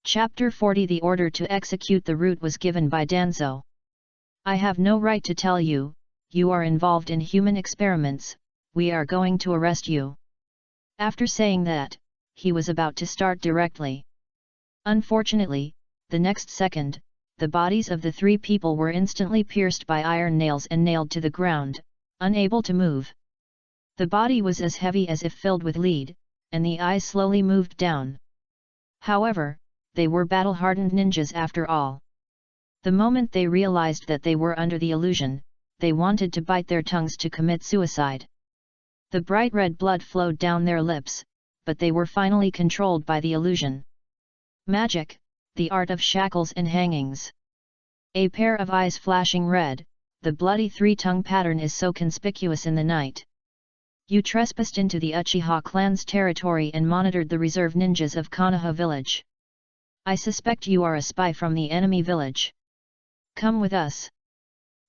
Chapter 40. The order to execute the route was given by Danzo. I have no right to tell you, you are involved in human experiments, we are going to arrest you. After saying that, he was about to start directly. Unfortunately, the next second, the bodies of the 3 people were instantly pierced by iron nails and nailed to the ground, unable to move. The body was as heavy as if filled with lead, and the eyes slowly moved down. However, they were battle-hardened ninjas after all. The moment they realized that they were under the illusion, they wanted to bite their tongues to commit suicide. The bright red blood flowed down their lips, but they were finally controlled by the illusion. Magic, the art of shackles and hangings. A pair of eyes flashing red, the bloody 3-tongue pattern is so conspicuous in the night. You trespassed into the Uchiha clan's territory and monitored the reserve ninjas of Konoha village. I suspect you are a spy from the enemy village. Come with us.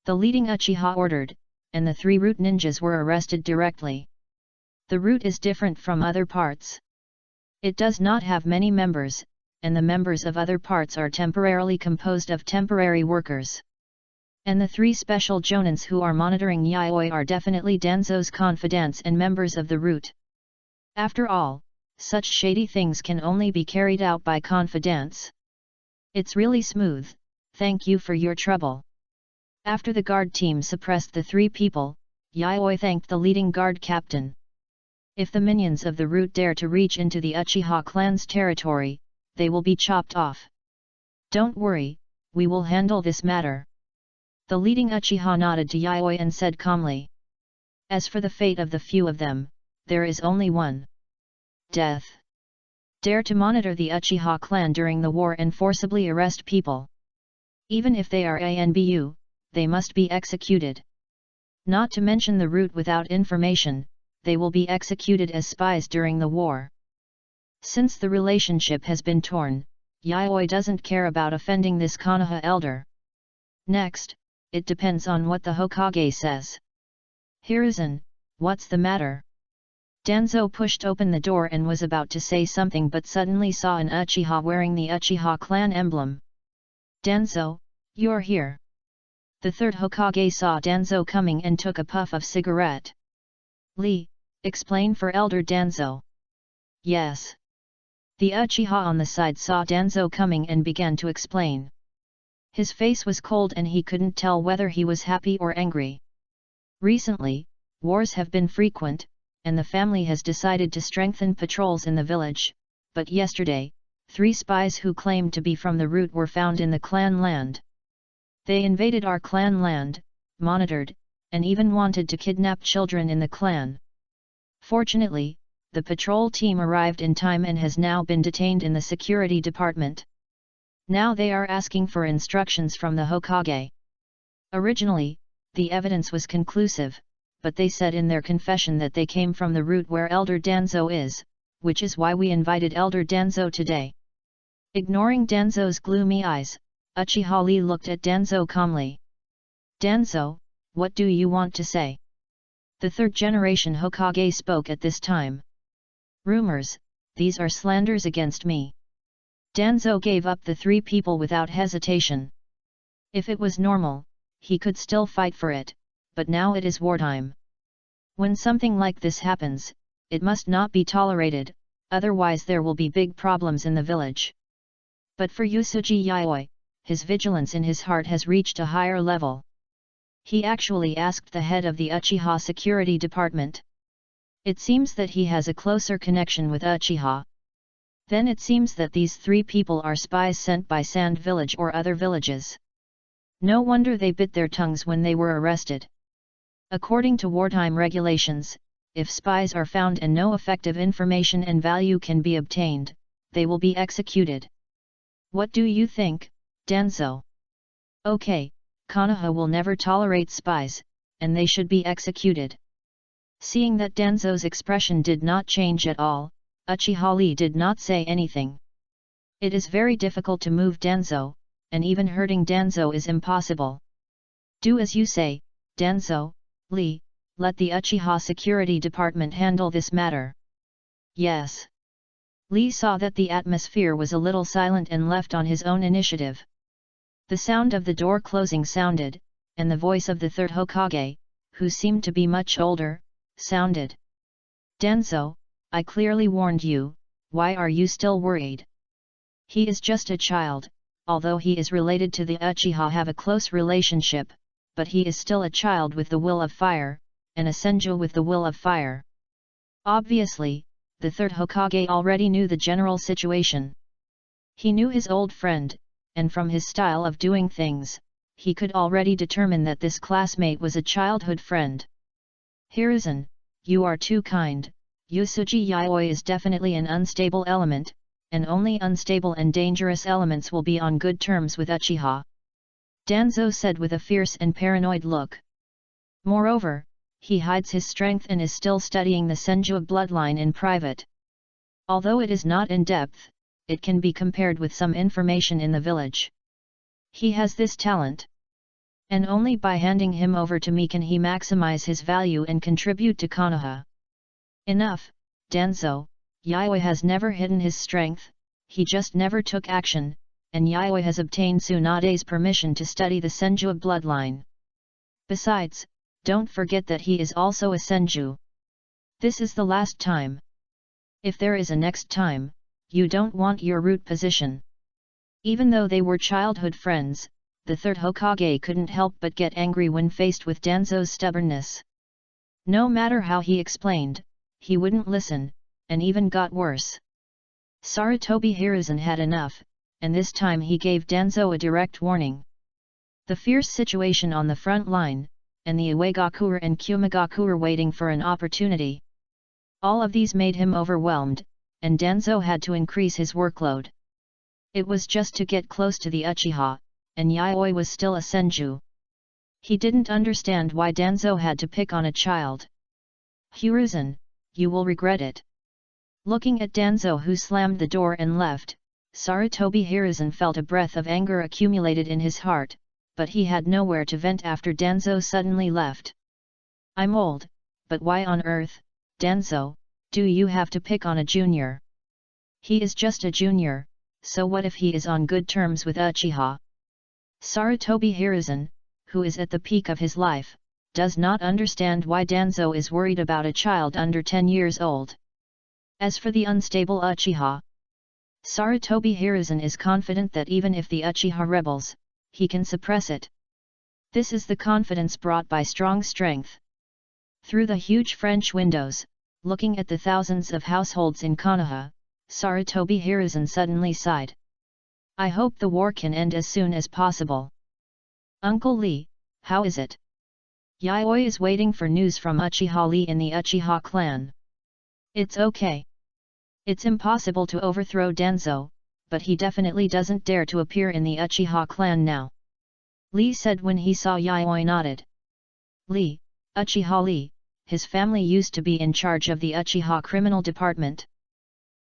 The leading Uchiha ordered, and the 3 root ninjas were arrested directly. The route is different from other parts. It does not have many members, and the members of other parts are temporarily composed of temporary workers. And the 3 special jonins who are monitoring Yaoi are definitely Danzo's confidants and members of the route. After all, such shady things can only be carried out by confidants. It's really smooth, thank you for your trouble. After the guard team suppressed the 3 people, Yaoi thanked the leading guard captain. If the minions of the route dare to reach into the Uchiha clan's territory, they will be chopped off. Don't worry, we will handle this matter. The leading Uchiha nodded to Yaoi and said calmly. As for the fate of the few of them, there is only one. Death. Dare to monitor the Uchiha clan during the war and forcibly arrest people. Even if they are ANBU, they must be executed. Not to mention the route without information, they will be executed as spies during the war. Since the relationship has been torn, Yaoi doesn't care about offending this Konoha elder. Next, it depends on what the Hokage says. Hiruzen, what's the matter? Danzo pushed open the door and was about to say something but suddenly saw an Uchiha wearing the Uchiha clan emblem. Danzo, you're here. The 3rd Hokage saw Danzo coming and took a puff of cigarette. Lee, explain for Elder Danzo. Yes. The Uchiha on the side saw Danzo coming and began to explain. His face was cold and he couldn't tell whether he was happy or angry. Recently, wars have been frequent, and the family has decided to strengthen patrols in the village, but yesterday, 3 spies who claimed to be from the route were found in the clan land. They invaded our clan land, monitored, and even wanted to kidnap children in the clan. Fortunately, the patrol team arrived in time and has now been detained in the security department. Now they are asking for instructions from the Hokage. Originally, the evidence was conclusive, but they said in their confession that they came from the route where Elder Danzo is, which is why we invited Elder Danzo today. Ignoring Danzo's gloomy eyes, Uchiha Lee looked at Danzo calmly. Danzo, what do you want to say? The 3rd generation Hokage spoke at this time. Rumors, these are slanders against me. Danzo gave up the 3 people without hesitation. If it was normal, he could still fight for it, but now it is wartime. When something like this happens, it must not be tolerated, otherwise there will be big problems in the village. But for Yusuji Yaoi, his vigilance in his heart has reached a higher level. He actually asked the head of the Uchiha security department. It seems that he has a closer connection with Uchiha. Then it seems that these 3 people are spies sent by Sand Village or other villages. No wonder they bit their tongues when they were arrested. According to wartime regulations, if spies are found and no effective information and value can be obtained, they will be executed. What do you think, Danzo? Okay, Konoha will never tolerate spies, and they should be executed. Seeing that Danzo's expression did not change at all, Uchiha Lee did not say anything. It is very difficult to move Danzo, and even hurting Danzo is impossible. Do as you say, Danzo. Lee, let the Uchiha Security Department handle this matter. Yes. Lee saw that the atmosphere was a little silent and left on his own initiative. The sound of the door closing sounded, and the voice of the third Hokage, who seemed to be much older, sounded. Danzo, I clearly warned you, why are you still worried? He is just a child, although he is related to the Uchiha have a close relationship, but he is still a child with the will of fire, and a senju with the will of fire. Obviously, the third Hokage already knew the general situation. He knew his old friend, and from his style of doing things, he could already determine that this classmate was a childhood friend. Hiruzen, you are too kind. Yusuji Yaoi is definitely an unstable element, and only unstable and dangerous elements will be on good terms with Uchiha. Danzo said with a fierce and paranoid look. Moreover, he hides his strength and is still studying the senju of bloodline in private. Although it is not in depth, it can be compared with some information in the village. He has this talent. And only by handing him over to me can he maximize his value and contribute to Konoha. Enough, Danzo. Yaoi has never hidden his strength, he just never took action, and Yaoi has obtained Tsunade's permission to study the senju of bloodline. Besides, don't forget that he is also a senju. This is the last time. If there is a next time, you don't want your root position. Even though they were childhood friends, the third Hokage couldn't help but get angry when faced with Danzo's stubbornness. No matter how he explained, he wouldn't listen, and even got worse. Sarutobi Hiruzen had enough, and this time he gave Danzo a direct warning. The fierce situation on the front line, and the Uegakure and Kumigakure waiting for an opportunity. All of these made him overwhelmed, and Danzo had to increase his workload. It was just to get close to the Uchiha, and Yaoi was still a senju. He didn't understand why Danzo had to pick on a child. Hiruzen, you will regret it. Looking at Danzo who slammed the door and left, Sarutobi Hiruzen felt a breath of anger accumulated in his heart, but he had nowhere to vent after Danzo suddenly left. I'm old, but why on earth, Danzo, do you have to pick on a junior? He is just a junior, so what if he is on good terms with Uchiha? Sarutobi Hiruzen, who is at the peak of his life, does not understand why Danzo is worried about a child under 10 years old. As for the unstable Uchiha, Sarutobi Hiruzen is confident that even if the Uchiha rebels, he can suppress it. This is the confidence brought by strong strength. Through the huge French windows, looking at the thousands of households in Konoha, Sarutobi Hiruzen suddenly sighed. I hope the war can end as soon as possible. Uncle Lee, how is it? Yaoi is waiting for news from Uchiha Lee in the Uchiha clan. It's okay. It's impossible to overthrow Danzo, but he definitely doesn't dare to appear in the Uchiha clan now. Lee said when he saw Yaoi nodded. Lee, Uchiha Lee, his family used to be in charge of the Uchiha criminal department.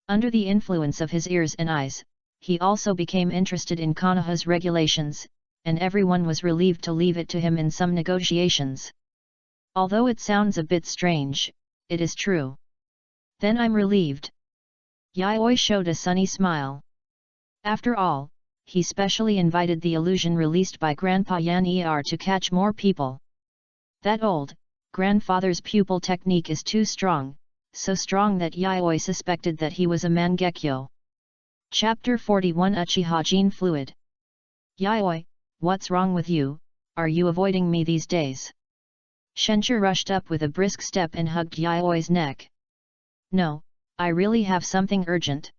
Under the influence of his ears and eyes, he also became interested in Konoha's regulations, and everyone was relieved to leave it to him in some negotiations. Although it sounds a bit strange, it is true. Then I'm relieved. Yaoi showed a sunny smile. After all, he specially invited the illusion released by Grandpa Yan Er to catch more people. That old, grandfather's pupil technique is too strong, so strong that Yaoi suspected that he was a Mangekyo. Chapter 41 Uchiha Gene Fluid. Yaoi, what's wrong with you, are you avoiding me these days? Shenju rushed up with a brisk step and hugged Yaoi's neck. No, I really have something urgent.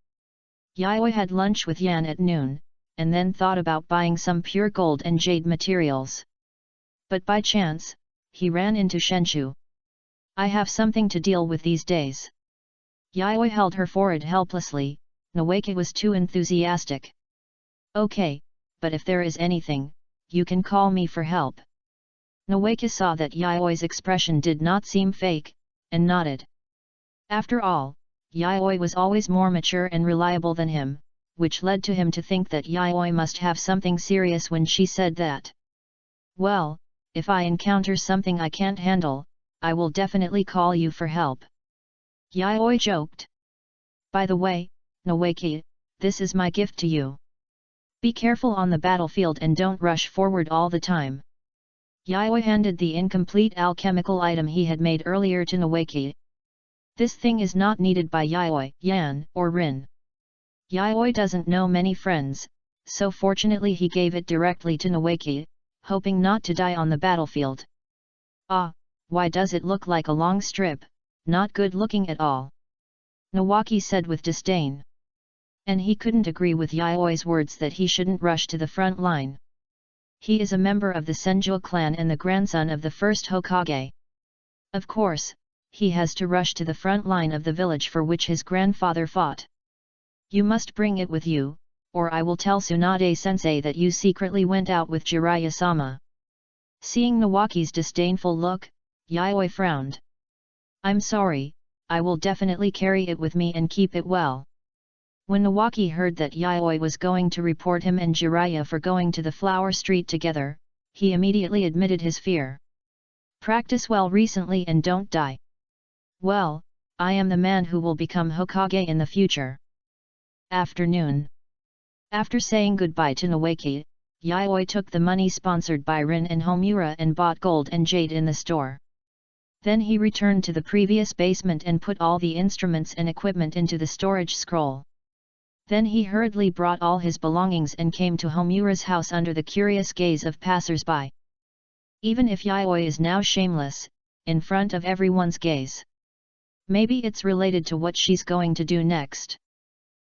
Yaoi had lunch with Yan at noon, and then thought about buying some pure gold and jade materials. But by chance, he ran into Shenju. I have something to deal with these days. Yayoi held her forehead helplessly. Noeki was too enthusiastic. Okay, but if there is anything, you can call me for help. Noeki saw that Yayoi's expression did not seem fake, and nodded. After all, Yayoi was always more mature and reliable than him, which led to him to think that Yayoi must have something serious when she said that. Well, if I encounter something I can't handle, I will definitely call you for help. Yayoi joked. By the way, Noeki, this is my gift to you. Be careful on the battlefield and don't rush forward all the time. Yayoi handed the incomplete alchemical item he had made earlier to Noeki. This thing is not needed by Yayoi, Yan, or Rin. Yayoi doesn't know many friends, so fortunately he gave it directly to Noeki, hoping not to die on the battlefield. Ah, why does it look like a long strip, not good looking at all? Noeki said with disdain. And he couldn't agree with Yayoi's words that he shouldn't rush to the front line. He is a member of the Senju clan and the grandson of the first Hokage. Of course, he has to rush to the front line of the village for which his grandfather fought. You must bring it with you, or I will tell Tsunade-sensei that you secretly went out with Jiraiya-sama. Seeing Noeki's disdainful look, Yayoi frowned. I'm sorry, I will definitely carry it with me and keep it well. When Noeki heard that Yayoi was going to report him and Jiraiya for going to the Flower Street together, he immediately admitted his fear. Practice well recently and don't die. Well, I am the man who will become Hokage in the future. Afternoon. After saying goodbye to Noeki, Yayoi took the money sponsored by Rin and Homura and bought gold and jade in the store. Then he returned to the previous basement and put all the instruments and equipment into the storage scroll. Then he hurriedly brought all his belongings and came to Homura's house under the curious gaze of passers-by. Even if Yayoi is now shameless, in front of everyone's gaze. Maybe it's related to what she's going to do next.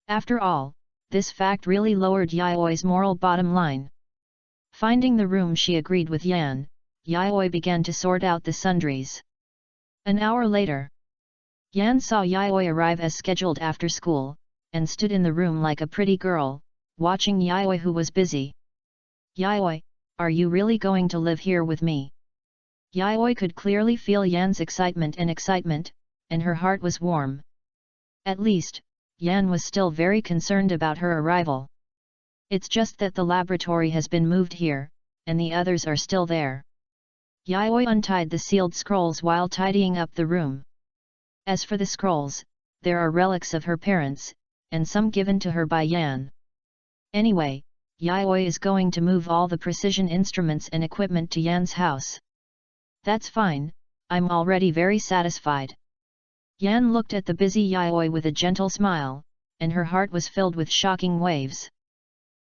After all, this fact really lowered Yayoi's moral bottom line. Finding the room she agreed with Yan, Yayoi began to sort out the sundries. An hour later, Yan saw Yayoi arrive as scheduled after school, and stood in the room like a pretty girl, watching Yayoi who was busy. Yayoi, are you really going to live here with me? Yayoi could clearly feel Yan's excitement, and her heart was warm. At least, Yan was still very concerned about her arrival. It's just that the laboratory has been moved here, and the others are still there. Yayoi untied the sealed scrolls while tidying up the room. As for the scrolls, there are relics of her parents, and some given to her by Yan. Anyway, Yayoi is going to move all the precision instruments and equipment to Yan's house. That's fine, I'm already very satisfied. Yan looked at the busy Yayoi with a gentle smile, and her heart was filled with shocking waves.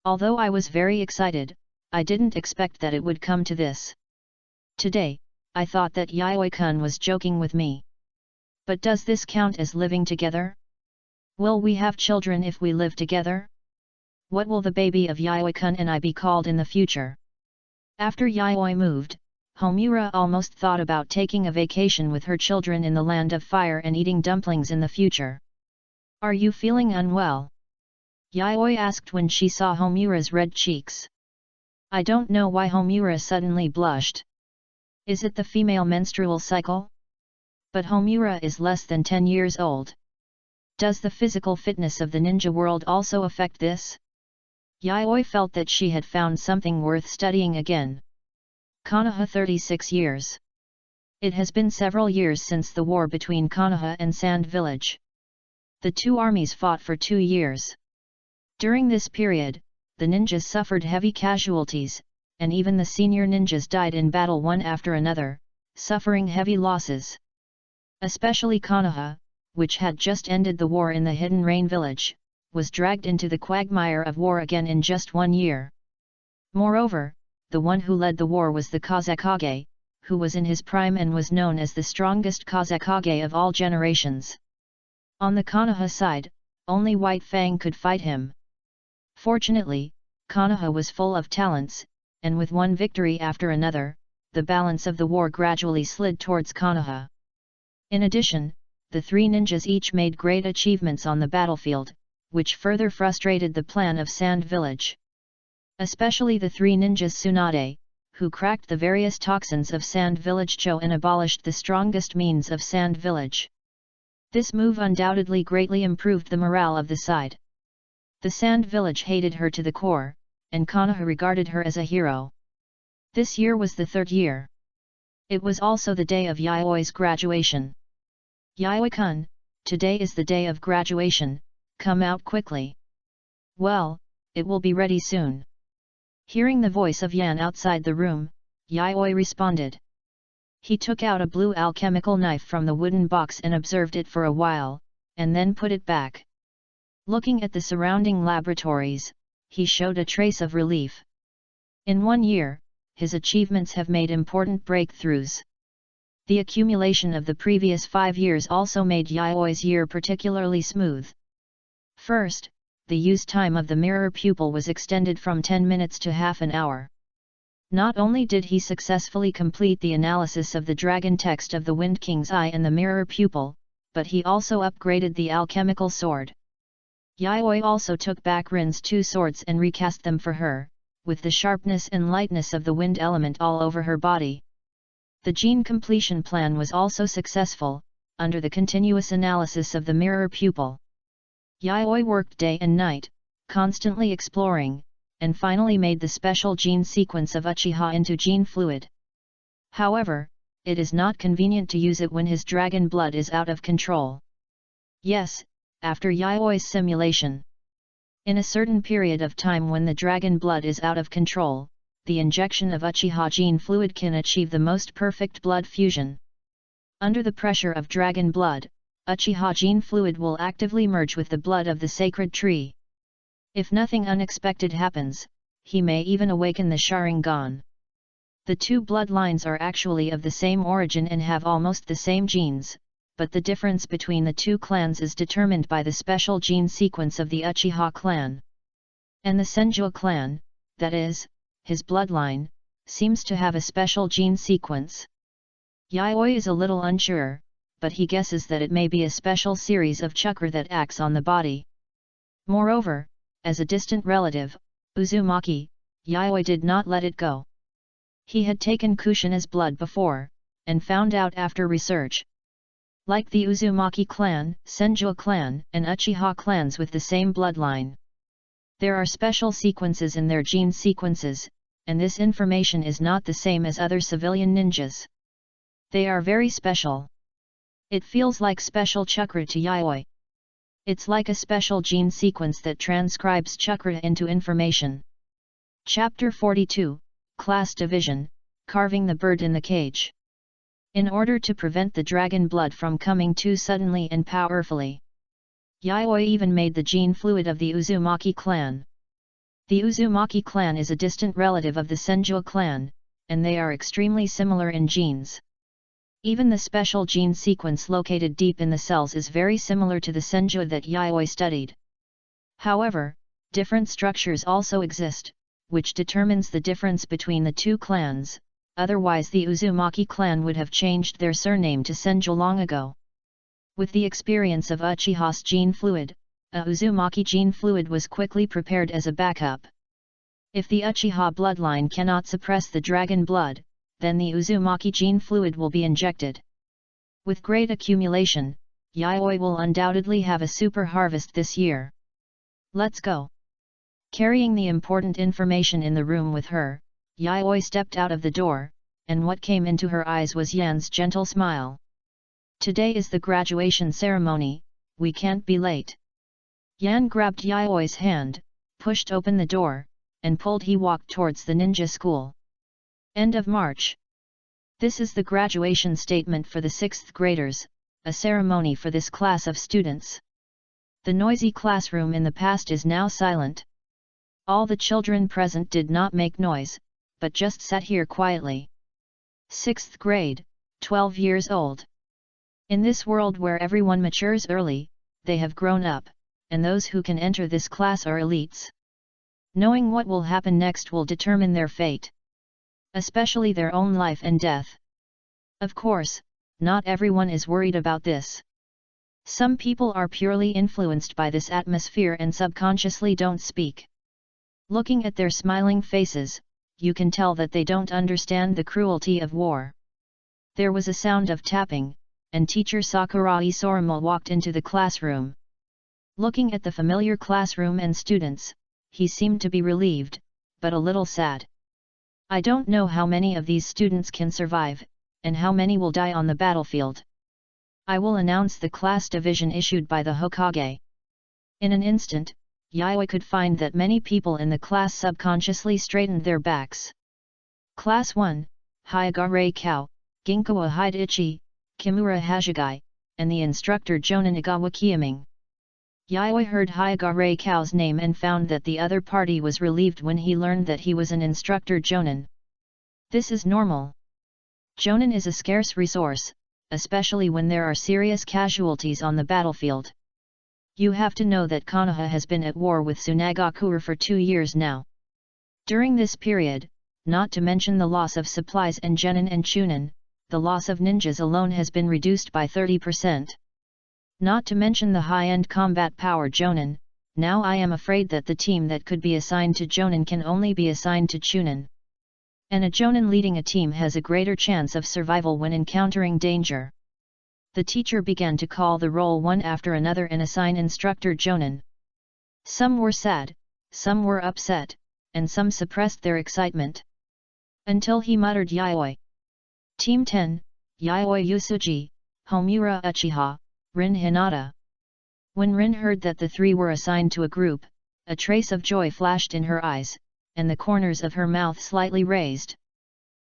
Although I was very excited, I didn't expect that it would come to this. Today, I thought that Yayoi-kun was joking with me. But does this count as living together? Will we have children if we live together? What will the baby of Yayoi-kun and I be called in the future? After Yayoi moved, Homura almost thought about taking a vacation with her children in the land of fire and eating dumplings in the future. Are you feeling unwell? Yayoi asked when she saw Homura's red cheeks. I don't know why Homura suddenly blushed. Is it the female menstrual cycle? But Homura is less than 10 years old. Does the physical fitness of the ninja world also affect this? Yayoi felt that she had found something worth studying again. Konoha 36 years. It has been several years since the war between Konoha and Sand Village. The two armies fought for 2 years. During this period, the ninjas suffered heavy casualties, and even the senior ninjas died in battle one after another, suffering heavy losses. Especially Konoha, which had just ended the war in the Hidden Rain village, was dragged into the quagmire of war again in just 1 year. Moreover, the one who led the war was the Kazekage, who was in his prime and was known as the strongest Kazekage of all generations. On the Konoha side, only White Fang could fight him. Fortunately, Konoha was full of talents, and with one victory after another, the balance of the war gradually slid towards Konoha. In addition, the three ninjas each made great achievements on the battlefield, which further frustrated the plan of Sand Village. Especially the three ninjas Tsunade, who cracked the various toxins of Sand Village Cho and abolished the strongest means of Sand Village. This move undoubtedly greatly improved the morale of the side. The Sand Village hated her to the core, and Konoha regarded her as a hero. This year was the third year. It was also the day of Yaoi's graduation. "Yaoi-kun, today is the day of graduation, come out quickly." "Well, it will be ready soon." Hearing the voice of Yan outside the room, Yaoi responded. He took out a blue alchemical knife from the wooden box and observed it for a while, and then put it back. Looking at the surrounding laboratories, he showed a trace of relief. In 1 year, his achievements have made important breakthroughs. The accumulation of the previous 5 years also made Yaoi's year particularly smooth. First, the use time of the mirror pupil was extended from 10 minutes to half an hour. Not only did he successfully complete the analysis of the dragon text of the Wind King's Eye and the mirror pupil, but he also upgraded the alchemical sword. Yaoi also took back Rin's 2 swords and recast them for her, with the sharpness and lightness of the wind element all over her body. The gene completion plan was also successful, under the continuous analysis of the mirror pupil. Yaoi worked day and night, constantly exploring, and finally made the special gene sequence of Uchiha into gene fluid. However, it is not convenient to use it when his dragon blood is out of control. Yes, after Yaoi's simulation. In a certain period of time when the dragon blood is out of control, the injection of Uchiha gene fluid can achieve the most perfect blood fusion. Under the pressure of dragon blood, Uchiha gene fluid will actively merge with the blood of the sacred tree. If nothing unexpected happens, he may even awaken the Sharingan. The two bloodlines are actually of the same origin and have almost the same genes, but the difference between the two clans is determined by the special gene sequence of the Uchiha clan. And the Senju clan, that is, his bloodline, seems to have a special gene sequence. Yaoi is a little unsure, but he guesses that it may be a special series of chakra that acts on the body. Moreover, as a distant relative, Uzumaki, Yaoi did not let it go. He had taken Kushina's blood before, and found out after research. Like the Uzumaki clan, Senju clan, and Uchiha clans with the same bloodline, there are special sequences in their gene sequences, and this information is not the same as other civilian ninjas. They are very special. It feels like special chakra to Yaoi. It's like a special gene sequence that transcribes chakra into information. Chapter 42, Class Division, Carving the Bird in the Cage. In order to prevent the dragon blood from coming too suddenly and powerfully, Yaoi even made the gene fluid of the Uzumaki clan. The Uzumaki clan is a distant relative of the Senju clan, and they are extremely similar in genes. Even the special gene sequence located deep in the cells is very similar to the Senju that Yaoi studied. However, different structures also exist, which determines the difference between the two clans, otherwise the Uzumaki clan would have changed their surname to Senju long ago. With the experience of Uchiha's gene fluid, a Uzumaki gene fluid was quickly prepared as a backup. If the Uchiha bloodline cannot suppress the dragon blood, then the Uzumaki gene fluid will be injected. With great accumulation, Yaoi will undoubtedly have a super harvest this year. Let's go. Carrying the important information in the room with her, Yaoi stepped out of the door, and what came into her eyes was Yan's gentle smile. Today is the graduation ceremony, we can't be late. Yan grabbed Yaoi's hand, pushed open the door, and he walked towards the ninja school. End of March. This is the graduation statement for the 6th graders, a ceremony for this class of students. The noisy classroom in the past is now silent. All the children present did not make noise, but just sat here quietly. 6th grade, 12 years old. In this world where everyone matures early, they have grown up, and those who can enter this class are elites. Knowing what will happen next will determine their fate, especially their own life and death. Of course, not everyone is worried about this. Some people are purely influenced by this atmosphere and subconsciously don't speak. Looking at their smiling faces, you can tell that they don't understand the cruelty of war. There was a sound of tapping, and teacher Sakurai Sorama walked into the classroom. Looking at the familiar classroom and students, he seemed to be relieved, but a little sad. I don't know how many of these students can survive, and how many will die on the battlefield. I will announce the class division issued by the Hokage. In an instant, Yayoi could find that many people in the class subconsciously straightened their backs. Class 1, Hyagare Kao, Ginkawa Hideichi, Kimura Hajigai, and the instructor Jonan Igawa Kiyaming. Yayoi heard Hyagare Kao's name and found that the other party was relieved when he learned that he was an instructor Jonan. This is normal. Jonan is a scarce resource, especially when there are serious casualties on the battlefield. You have to know that Konoha has been at war with Tsunagakure for 2 years now. During this period, not to mention the loss of supplies and genin and chunin, the loss of ninjas alone has been reduced by 30%. Not to mention the high-end combat power Jonin, now I am afraid that the team that could be assigned to Jonin can only be assigned to Chunin. And a Jonin leading a team has a greater chance of survival when encountering danger. The teacher began to call the roll one after another and assign instructor Jonin. Some were sad, some were upset, and some suppressed their excitement. Until he muttered Yayoi. Team 10, Yayoi Yusuji, Homura Uchiha, Rin Hinata. When Rin heard that the three were assigned to a group, a trace of joy flashed in her eyes, and the corners of her mouth slightly raised.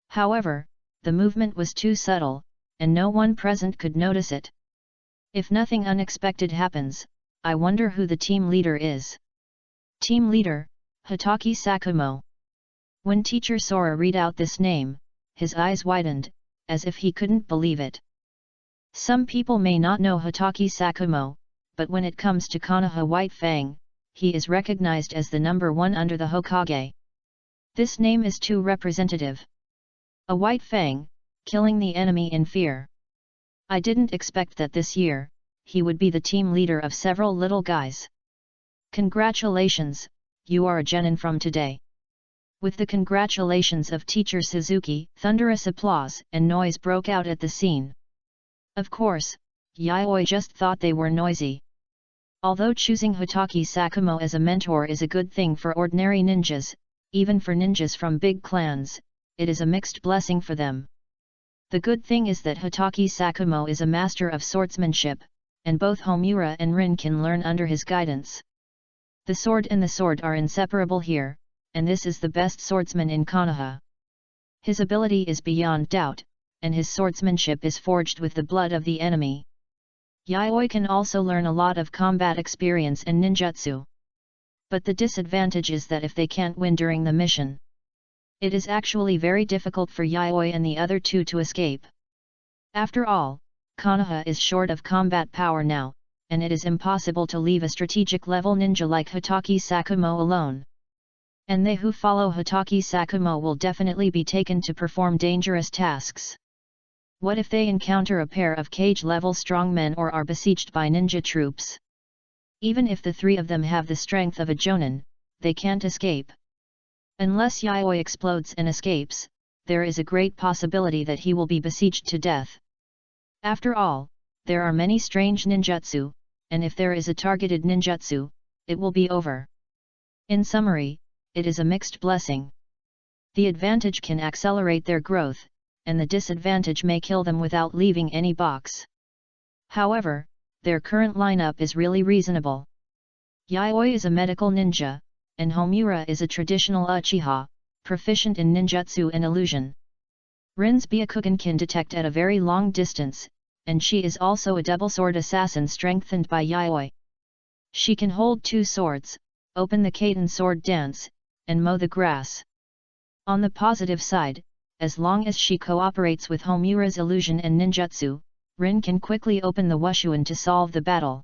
However, the movement was too subtle, and no one present could notice it. If nothing unexpected happens, I wonder who the team leader is. Team leader, Hitaki Sakumo. When teacher Sora read out this name, his eyes widened, as if he couldn't believe it. Some people may not know Hitaki Sakumo, but when it comes to Konoha White Fang, he is recognized as the number one under the Hokage. This name is too representative. A White Fang, killing the enemy in fear. I didn't expect that this year, he would be the team leader of several little guys. Congratulations, you are a genin from today. With the congratulations of teacher Suzuki, thunderous applause and noise broke out at the scene. Of course, Yayoi just thought they were noisy. Although choosing Hitaki Sakumo as a mentor is a good thing for ordinary ninjas, even for ninjas from big clans, it is a mixed blessing for them. The good thing is that Hitaki Sakumo is a master of swordsmanship, and both Homura and Rin can learn under his guidance. The sword and the sword are inseparable here, and this is the best swordsman in Konoha. His ability is beyond doubt, and his swordsmanship is forged with the blood of the enemy. Yayoi can also learn a lot of combat experience and ninjutsu. But the disadvantage is that if they can't win during the mission, it is actually very difficult for Yayoi and the other two to escape. After all, Konoha is short of combat power now, and it is impossible to leave a strategic level ninja like Hitaki Sakumo alone. And they who follow Hitaki Sakumo will definitely be taken to perform dangerous tasks. What if they encounter a pair of cage-level strongmen or are besieged by ninja troops? Even if the three of them have the strength of a jonin, they can't escape. Unless Yayoi explodes and escapes, there is a great possibility that he will be besieged to death. After all, there are many strange ninjutsu, and if there is a targeted ninjutsu, it will be over. In summary, it is a mixed blessing. The advantage can accelerate their growth, and the disadvantage may kill them without leaving any box. However, their current lineup is really reasonable. Yayoi is a medical ninja, and Homura is a traditional Uchiha, proficient in ninjutsu and illusion. Rin's Byakugan can detect at a very long distance, and she is also a double sword assassin strengthened by Yayoi. She can hold 2 swords, open the Kaiten sword dance, and mow the grass. On the positive side, as long as she cooperates with Homura's illusion and ninjutsu, Rin can quickly open the Wushuan to solve the battle.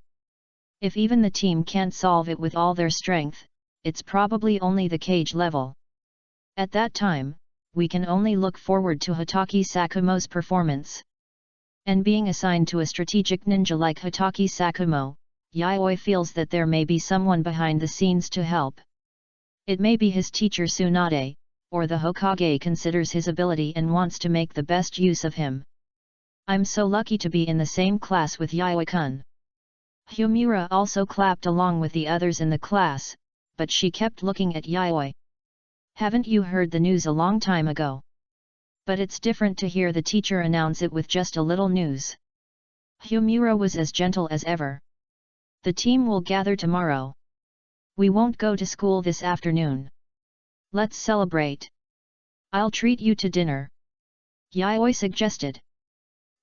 If even the team can't solve it with all their strength, it's probably only the cage level. At that time, we can only look forward to Hitaki Sakumo's performance. And being assigned to a strategic ninja like Hitaki Sakumo, Yayoi feels that there may be someone behind the scenes to help. It may be his teacher Tsunade, or the Hokage considers his ability and wants to make the best use of him. I'm so lucky to be in the same class with Yayoi-kun. Humura also clapped along with the others in the class, but she kept looking at Yayoi. Haven't you heard the news a long time ago? But it's different to hear the teacher announce it with just a little news. Humura was as gentle as ever. The team will gather tomorrow. We won't go to school this afternoon. Let's celebrate. I'll treat you to dinner. Yayoi suggested.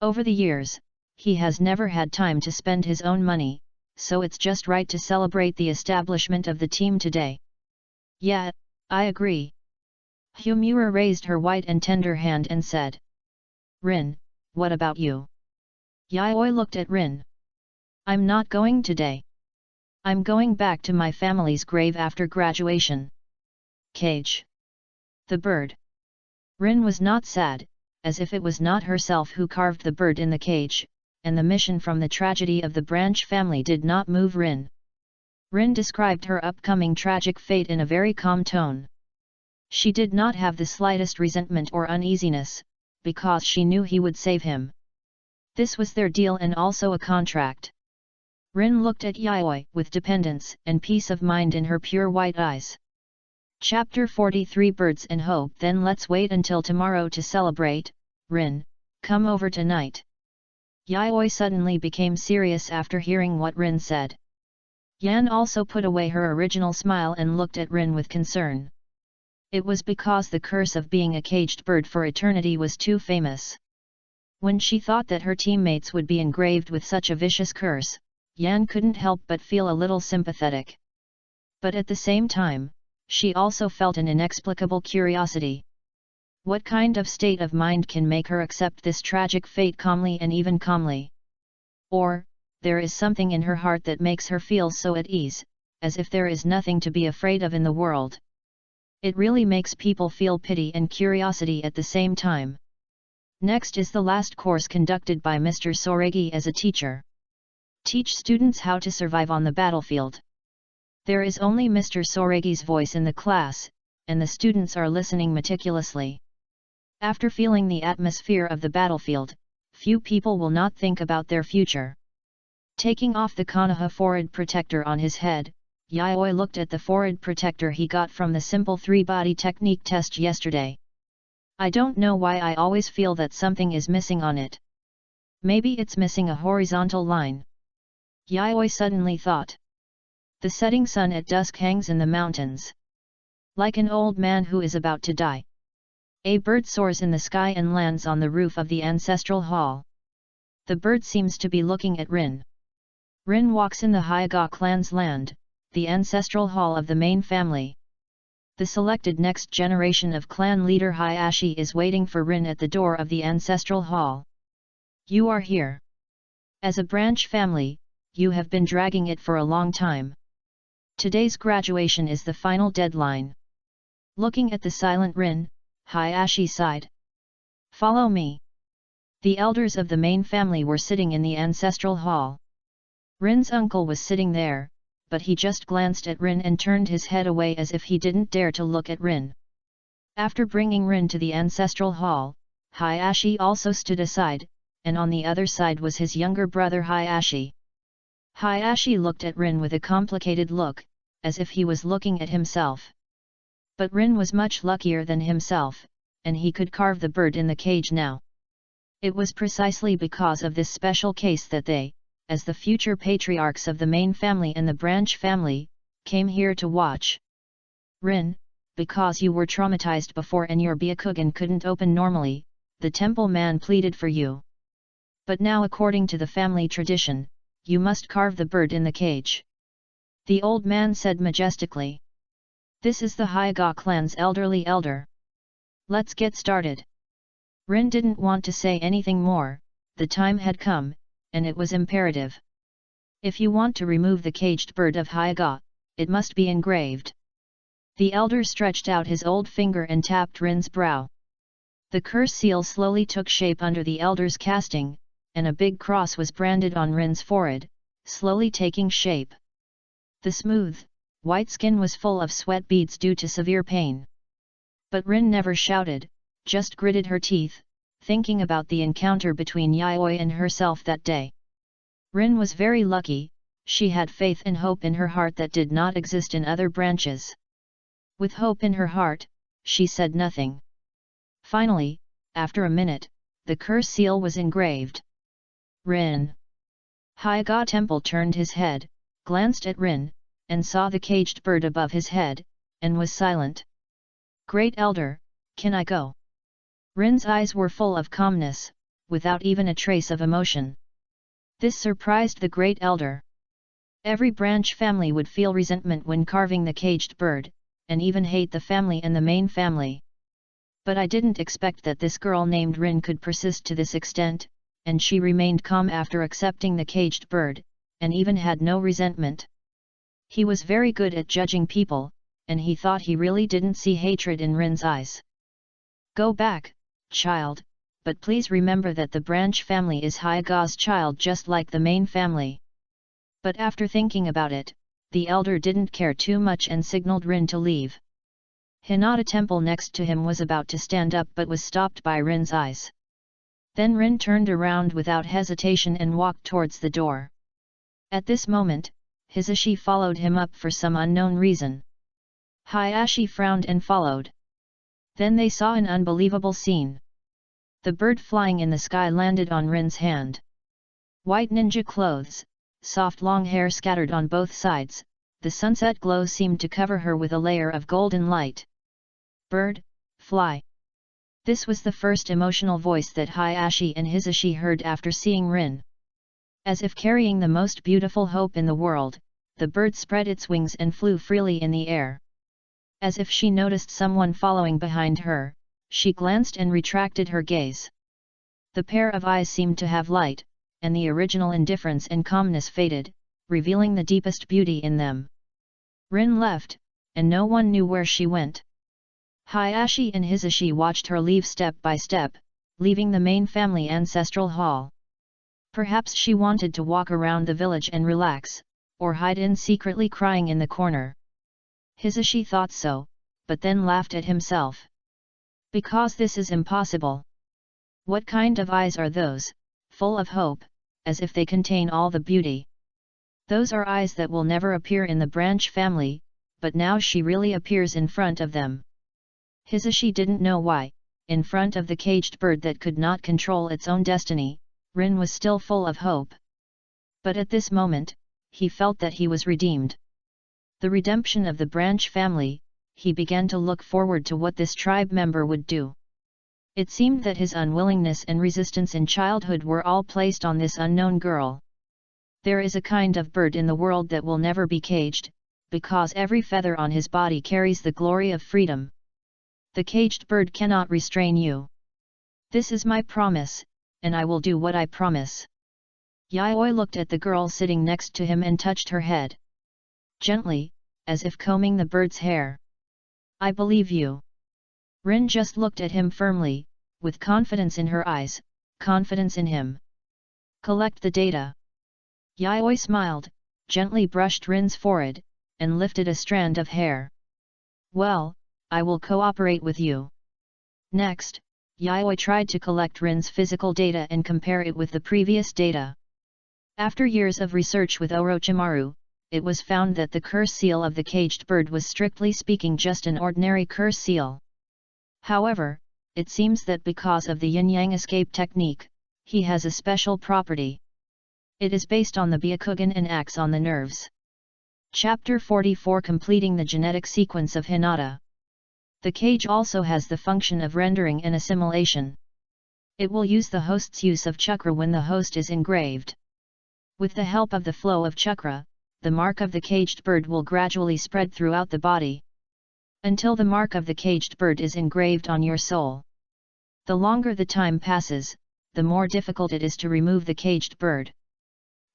Over the years, he has never had time to spend his own money, so it's just right to celebrate the establishment of the team today. Yeah, I agree. Humura raised her white and tender hand and said. Rin, what about you? Yayoi looked at Rin. I'm not going today. I'm going back to my family's grave after graduation. Cage. The bird. Rin was not sad, as if it was not herself who carved the bird in the cage, and the mission from the tragedy of the Branch family did not move Rin. Rin described her upcoming tragic fate in a very calm tone. She did not have the slightest resentment or uneasiness, because she knew he would save him. This was their deal and also a contract. Rin looked at Yayoi with dependence and peace of mind in her pure white eyes. Chapter 43 Birds and Hope. Then let's wait until tomorrow to celebrate. Rin, come over tonight. Yayoi suddenly became serious after hearing what Rin said. Yan also put away her original smile and looked at Rin with concern. It was because the curse of being a caged bird for eternity was too famous. When she thought that her teammates would be engraved with such a vicious curse, Yan couldn't help but feel a little sympathetic. But at the same time, she also felt an inexplicable curiosity. What kind of state of mind can make her accept this tragic fate calmly and even calmly? Or, there is something in her heart that makes her feel so at ease, as if there is nothing to be afraid of in the world. It really makes people feel pity and curiosity at the same time. Next is the last course conducted by Mr. Soregi as a teacher. Teach students how to survive on the battlefield. There is only Mr. Soregi's voice in the class, and the students are listening meticulously. After feeling the atmosphere of the battlefield, few people will not think about their future. Taking off the Konoha forehead protector on his head, Yayoi looked at the forehead protector he got from the simple 3-body technique test yesterday. I don't know why I always feel that something is missing on it. Maybe it's missing a horizontal line. Yayoi suddenly thought. The setting sun at dusk hangs in the mountains. Like an old man who is about to die. A bird soars in the sky and lands on the roof of the ancestral hall. The bird seems to be looking at Rin. Rin walks in the Hyuga clan's land, the ancestral hall of the main family. The selected next generation of clan leader Hayashi is waiting for Rin at the door of the ancestral hall. You are here. As a branch family, you have been dragging it for a long time. Today's graduation is the final deadline. Looking at the silent Rin, Hayashi sighed. Follow me. The elders of the main family were sitting in the ancestral hall. Rin's uncle was sitting there, but he just glanced at Rin and turned his head away as if he didn't dare to look at Rin. After bringing Rin to the ancestral hall, Hayashi also stood aside, and on the other side was his younger brother Hayashi. Hayashi looked at Rin with a complicated look, as if he was looking at himself. But Rin was much luckier than himself, and he could carve the bird in the cage now. It was precisely because of this special case that they, as the future patriarchs of the main family and the branch family, came here to watch. Rin, because you were traumatized before and your Byakugan couldn't open normally, the temple man pleaded for you. But now according to the family tradition, you must carve the bird in the cage. The old man said majestically. This is the Hyuga clan's elderly elder. Let's get started. Rin didn't want to say anything more, the time had come, and it was imperative. If you want to remove the caged bird of Hyuga, it must be engraved. The elder stretched out his old finger and tapped Rin's brow. The curse seal slowly took shape under the elder's casting, and a big cross was branded on Rin's forehead, slowly taking shape. The smooth, white skin was full of sweat beads due to severe pain. But Rin never shouted, just gritted her teeth, thinking about the encounter between Yayoi and herself that day. Rin was very lucky, she had faith and hope in her heart that did not exist in other branches. With hope in her heart, she said nothing. Finally, after a minute, the curse seal was engraved. Rin. Hyaga Temple turned his head, glanced at Rin, and saw the caged bird above his head, and was silent. Great Elder, can I go? Rin's eyes were full of calmness, without even a trace of emotion. This surprised the Great Elder. Every branch family would feel resentment when carving the caged bird, and even hate the family and the main family. But I didn't expect that this girl named Rin could persist to this extent, and she remained calm after accepting the caged bird, and even had no resentment. He was very good at judging people, and he thought he really didn't see hatred in Rin's eyes. Go back, child, but please remember that the branch family is Hyaga's child just like the main family. But after thinking about it, the elder didn't care too much and signaled Rin to leave. Hinata Temple next to him was about to stand up but was stopped by Rin's eyes. Then Rin turned around without hesitation and walked towards the door. At this moment, Hisashi followed him up for some unknown reason. Hayashi frowned and followed. Then they saw an unbelievable scene. The bird flying in the sky landed on Rin's hand. White ninja clothes, soft long hair scattered on both sides, the sunset glow seemed to cover her with a layer of golden light. Bird, fly. This was the first emotional voice that Hayashi and Hisashi heard after seeing Rin. As if carrying the most beautiful hope in the world, the bird spread its wings and flew freely in the air. As if she noticed someone following behind her, she glanced and retracted her gaze. The pair of eyes seemed to have light, and the original indifference and calmness faded, revealing the deepest beauty in them. Rin left, and no one knew where she went. Hayashi and Hisashi watched her leave step by step, leaving the main family ancestral hall. Perhaps she wanted to walk around the village and relax, or hide in secretly crying in the corner. Hisashi thought so, but then laughed at himself. Because this is impossible. What kind of eyes are those, full of hope, as if they contain all the beauty? Those are eyes that will never appear in the branch family, but now she really appears in front of them. Hisashi didn't know why, in front of the caged bird that could not control its own destiny, Rin was still full of hope. But at this moment, he felt that he was redeemed. The redemption of the branch family, he began to look forward to what this tribe member would do. It seemed that his unwillingness and resistance in childhood were all placed on this unknown girl. There is a kind of bird in the world that will never be caged, because every feather on his body carries the glory of freedom. The caged bird cannot restrain you. This is my promise, and I will do what I promise. Yayoi looked at the girl sitting next to him and touched her head. Gently, as if combing the bird's hair. I believe you. Rin just looked at him firmly, with confidence in her eyes, confidence in him. Collect the data. Yayoi smiled, gently brushed Rin's forehead, and lifted a strand of hair. Well, I will cooperate with you. Next, Yayoi tried to collect Rin's physical data and compare it with the previous data. After years of research with Orochimaru, it was found that the curse seal of the caged bird was strictly speaking just an ordinary curse seal. However, it seems that because of the yin-yang escape technique, he has a special property. It is based on the Byakugan and acts on the nerves. Chapter 44 Completing the genetic sequence of Hinata. The cage also has the function of rendering and assimilation. It will use the host's use of chakra when the host is engraved. With the help of the flow of chakra, the mark of the caged bird will gradually spread throughout the body, until the mark of the caged bird is engraved on your soul. The longer the time passes, the more difficult it is to remove the caged bird.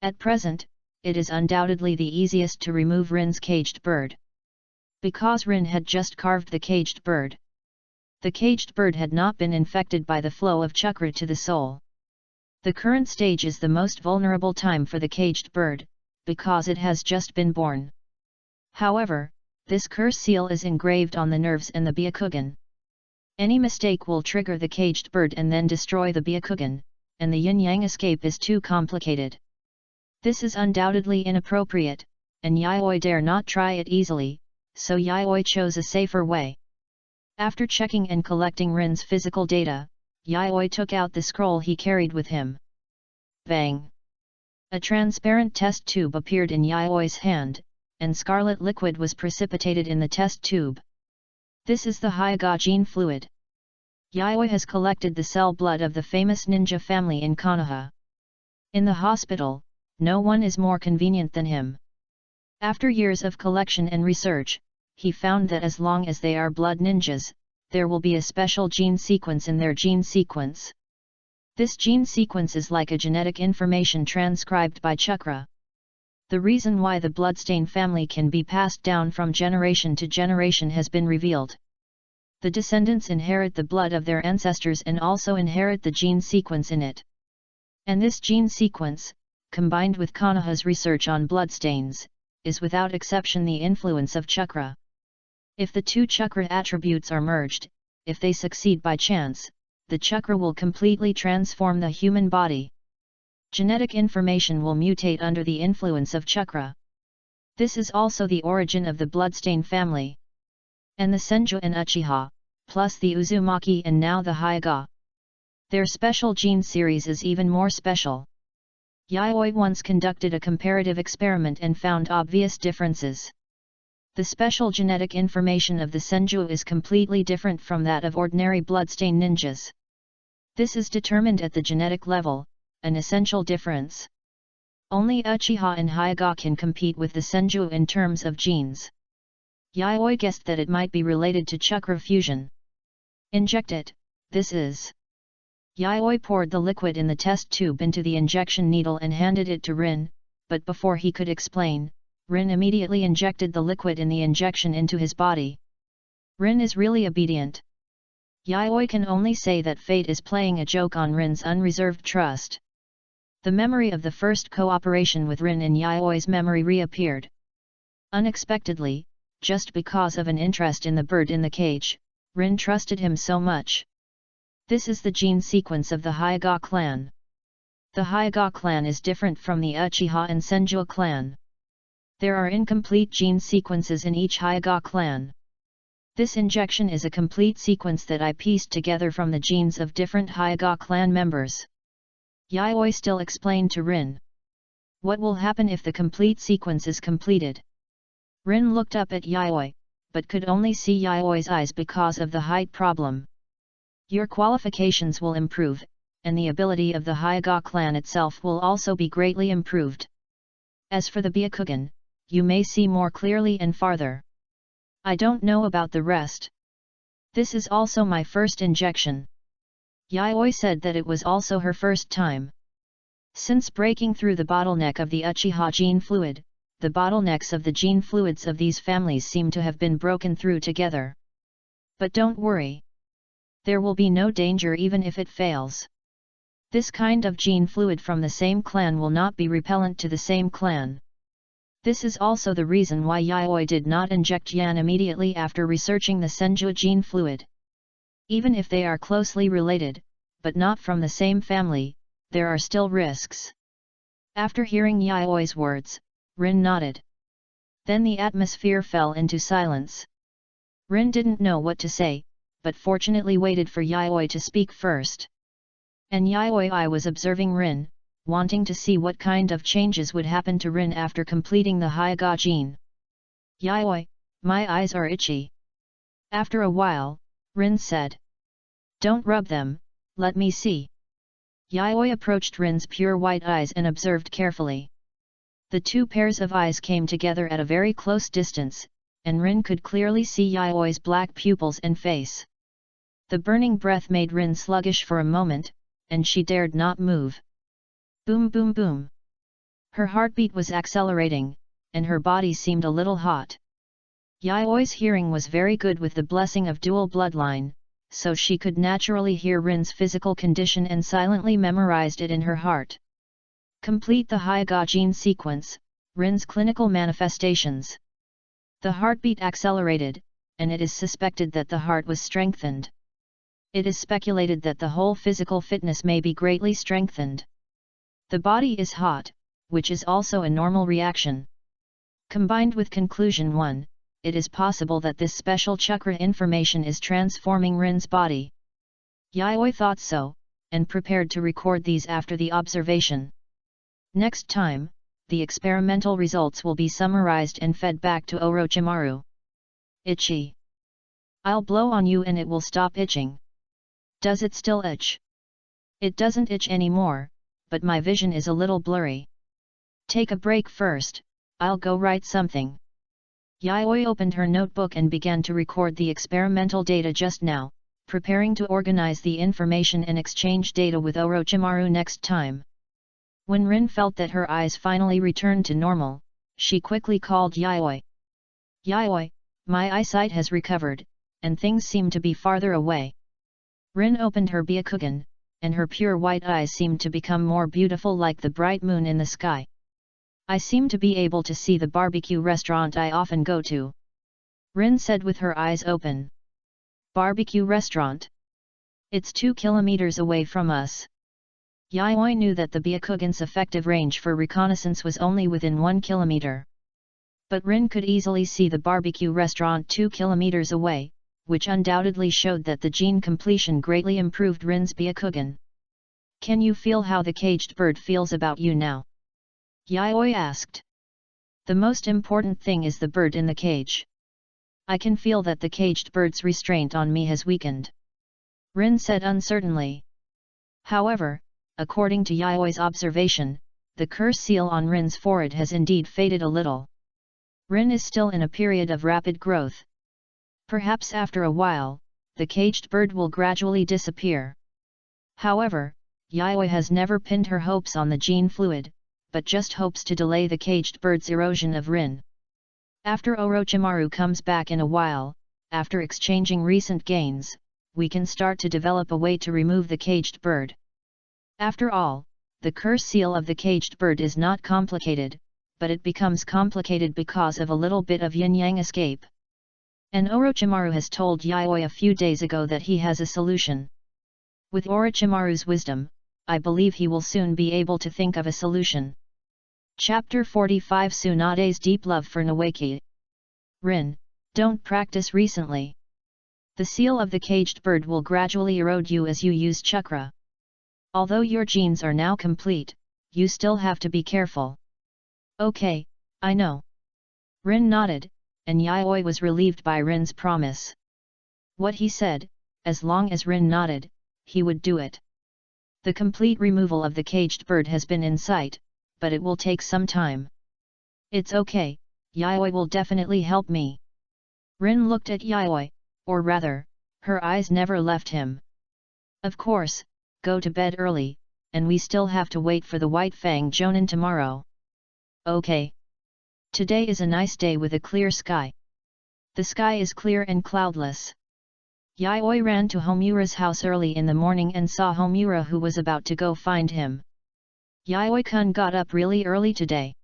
At present, it is undoubtedly the easiest to remove Rin's caged bird. Because Rin had just carved the caged bird. The caged bird had not been infected by the flow of chakra to the soul. The current stage is the most vulnerable time for the caged bird, because it has just been born. However, this curse seal is engraved on the nerves and the Byakugan. Any mistake will trigger the caged bird and then destroy the Byakugan, and the yin-yang escape is too complicated. This is undoubtedly inappropriate, and Yayoi dare not try it easily, so Yayoi chose a safer way. After checking and collecting Rin's physical data, Yayoi took out the scroll he carried with him. Bang! A transparent test tube appeared in Yayoi's hand, and scarlet liquid was precipitated in the test tube. This is the Hyaga gene fluid. Yayoi has collected the cell blood of the famous ninja family in Konoha. In the hospital, no one is more convenient than him. After years of collection and research, he found that as long as they are blood ninjas, there will be a special gene sequence in their gene sequence. This gene sequence is like a genetic information transcribed by chakra. The reason why the bloodstain family can be passed down from generation to generation has been revealed. The descendants inherit the blood of their ancestors and also inherit the gene sequence in it. And this gene sequence, combined with Konoha's research on bloodstains, is without exception the influence of chakra. If the two chakra attributes are merged, if they succeed by chance, the chakra will completely transform the human body. Genetic information will mutate under the influence of chakra. This is also the origin of the bloodstain family. And the Senju and Uchiha, plus the Uzumaki and now the Hyaga. Their special gene series is even more special. Yayoi once conducted a comparative experiment and found obvious differences. The special genetic information of the Senju is completely different from that of ordinary bloodstain ninjas. This is determined at the genetic level, an essential difference. Only Uchiha and Hyaga can compete with the Senju in terms of genes. Yayoi guessed that it might be related to chakra fusion. Inject it, this is. Yayoi poured the liquid in the test tube into the injection needle and handed it to Rin, but before he could explain, Rin immediately injected the liquid in the injection into his body. Rin is really obedient. Yayoi can only say that fate is playing a joke on Rin's unreserved trust. The memory of the first cooperation with Rin in Yayoi's memory reappeared. Unexpectedly, just because of an interest in the bird in the cage, Rin trusted him so much. This is the gene sequence of the Hyaga clan. The Hyaga clan is different from the Uchiha and Senju clan. There are incomplete gene sequences in each Hyaga clan. This injection is a complete sequence that I pieced together from the genes of different Hyaga clan members. Yayoi still explained to Rin. What will happen if the complete sequence is completed? Rin looked up at Yayoi, but could only see Yayoi's eyes because of the height problem. Your qualifications will improve, and the ability of the Hyaga clan itself will also be greatly improved. As for the Byakugan, you may see more clearly and farther. I don't know about the rest. This is also my first injection. Yayoi said that it was also her first time. Since breaking through the bottleneck of the Uchiha gene fluid, the bottlenecks of the gene fluids of these families seem to have been broken through together. But don't worry. There will be no danger even if it fails. This kind of gene fluid from the same clan will not be repellent to the same clan. This is also the reason why Yayoi did not inject Yan immediately after researching the Senju gene fluid. Even if they are closely related, but not from the same family, there are still risks. After hearing Yayoi's words, Rin nodded. Then the atmosphere fell into silence. Rin didn't know what to say, but fortunately waited for Yayoi to speak first. And Yayoi was observing Rin, wanting to see what kind of changes would happen to Rin after completing the Hyaga gene. Yayoi, my eyes are itchy. After a while, Rin said. Don't rub them, let me see. Yayoi approached Rin's pure white eyes and observed carefully. The two pairs of eyes came together at a very close distance, and Rin could clearly see Yayoi's black pupils and face. The burning breath made Rin sluggish for a moment, and she dared not move. Boom boom boom. Her heartbeat was accelerating, and her body seemed a little hot. Yayoi's hearing was very good with the blessing of dual bloodline, so she could naturally hear Rin's physical condition and silently memorized it in her heart. Complete the Hyuga gene sequence, Rin's clinical manifestations. The heartbeat accelerated, and it is suspected that the heart was strengthened. It is speculated that the whole physical fitness may be greatly strengthened. The body is hot, which is also a normal reaction. Combined with conclusion 1, it is possible that this special chakra information is transforming Rin's body. Yayoi thought so, and prepared to record these after the observation. Next time, the experimental results will be summarized and fed back to Orochimaru. Itchy. I'll blow on you and it will stop itching. Does it still itch? It doesn't itch anymore, but my vision is a little blurry. Take a break first, I'll go write something. Yayoi opened her notebook and began to record the experimental data just now, preparing to organize the information and exchange data with Orochimaru next time. When Rin felt that her eyes finally returned to normal, she quickly called Yayoi. Yayoi, my eyesight has recovered, and things seem to be farther away. Rin opened her Byakugan, and her pure white eyes seemed to become more beautiful like the bright moon in the sky. I seem to be able to see the barbecue restaurant I often go to. Rin said with her eyes open. Barbecue restaurant? It's 2 kilometers away from us. Yayoi knew that the Byakugan's effective range for reconnaissance was only within 1 kilometer. But Rin could easily see the barbecue restaurant 2 kilometers away, which undoubtedly showed that the gene completion greatly improved Rin's Byakugan. Can you feel how the caged bird feels about you now? Yayoi asked. The most important thing is the bird in the cage. I can feel that the caged bird's restraint on me has weakened. Rin said uncertainly. However, according to Yayoi's observation, the curse seal on Rin's forehead has indeed faded a little. Rin is still in a period of rapid growth. Perhaps after a while, the caged bird will gradually disappear. However, Yayoi has never pinned her hopes on the gene fluid, but just hopes to delay the caged bird's erosion of Rin. After Orochimaru comes back in a while, after exchanging recent gains, we can start to develop a way to remove the caged bird. After all, the curse seal of the caged bird is not complicated, but it becomes complicated because of a little bit of yin-yang escape. And Orochimaru has told Yayoi a few days ago that he has a solution. With Orochimaru's wisdom, I believe he will soon be able to think of a solution. Chapter 45 Tsunade's Deep Love for Nawaki. Rin, don't practice recently. The seal of the caged bird will gradually erode you as you use chakra. Although your genes are now complete, you still have to be careful. Okay, I know. Rin nodded, and Yayoi was relieved by Rin's promise. What he said, as long as Rin nodded, he would do it. The complete removal of the caged bird has been in sight, but it will take some time. It's okay, Yayoi will definitely help me. Rin looked at Yayoi, or rather, her eyes never left him. Of course, go to bed early, and we still have to wait for the White Fang Jonin tomorrow. Okay. Today is a nice day with a clear sky. The sky is clear and cloudless. Yayoi ran to Homura's house early in the morning and saw Homura who was about to go find him. Yayoi-kun got up really early today.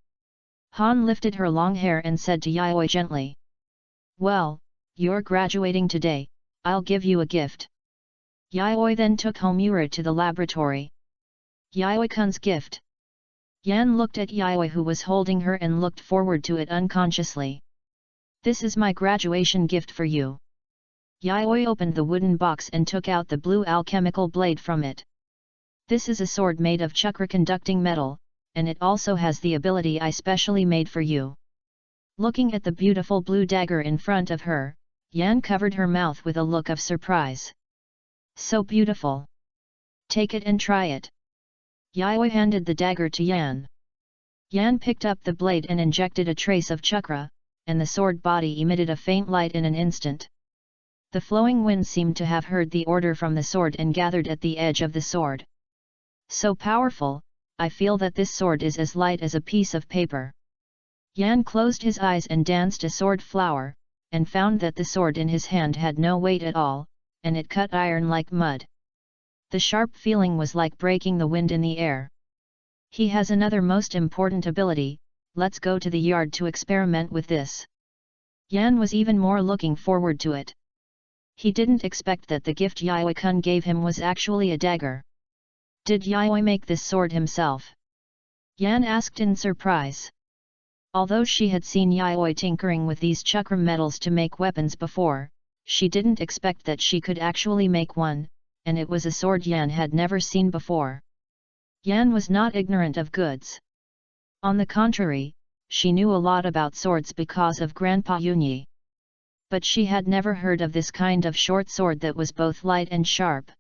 Han lifted her long hair and said to Yayoi gently. Well, you're graduating today, I'll give you a gift. Yayoi then took Homura to the laboratory. Yayoi-kun's gift. Yan looked at Yayoi who was holding her and looked forward to it unconsciously. This is my graduation gift for you. Yayoi opened the wooden box and took out the blue alchemical blade from it. This is a sword made of chakra-conducting metal, and it also has the ability I specially made for you. Looking at the beautiful blue dagger in front of her, Yan covered her mouth with a look of surprise. So beautiful. Take it and try it. Yayoi handed the dagger to Yan. Yan picked up the blade and injected a trace of chakra, and the sword body emitted a faint light in an instant. The flowing wind seemed to have heard the order from the sword and gathered at the edge of the sword. So powerful, I feel that this sword is as light as a piece of paper. Yan closed his eyes and danced a sword flower, and found that the sword in his hand had no weight at all, and it cut iron like mud. The sharp feeling was like breaking the wind in the air. He has another most important ability, let's go to the yard to experiment with this. Yan was even more looking forward to it. He didn't expect that the gift Yayoi-kun gave him was actually a dagger. Did Yayoi make this sword himself? Yan asked in surprise. Although she had seen Yayoi tinkering with these chakra metals to make weapons before, she didn't expect that she could actually make one, and it was a sword Yan had never seen before. Yan was not ignorant of goods. On the contrary, she knew a lot about swords because of Grandpa Yunyi. But she had never heard of this kind of short sword that was both light and sharp.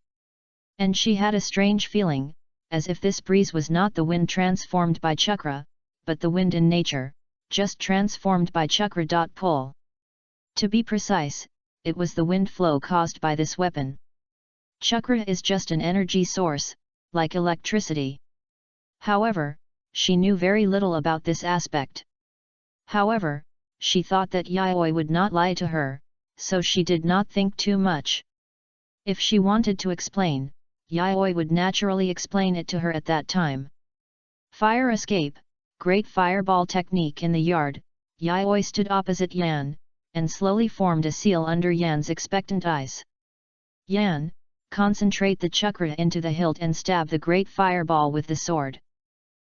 And she had a strange feeling, as if this breeze was not the wind transformed by chakra, but the wind in nature, just transformed by chakra. Pull. To be precise, it was the wind flow caused by this weapon. Chakra is just an energy source, like electricity. However, she knew very little about this aspect. However, she thought that Yayoi would not lie to her, so she did not think too much. If she wanted to explain, Yayoi would naturally explain it to her at that time. Fire escape, great fireball technique in the yard. Yayoi stood opposite Yan, and slowly formed a seal under Yan's expectant eyes. Yan, concentrate the chakra into the hilt and stab the great fireball with the sword.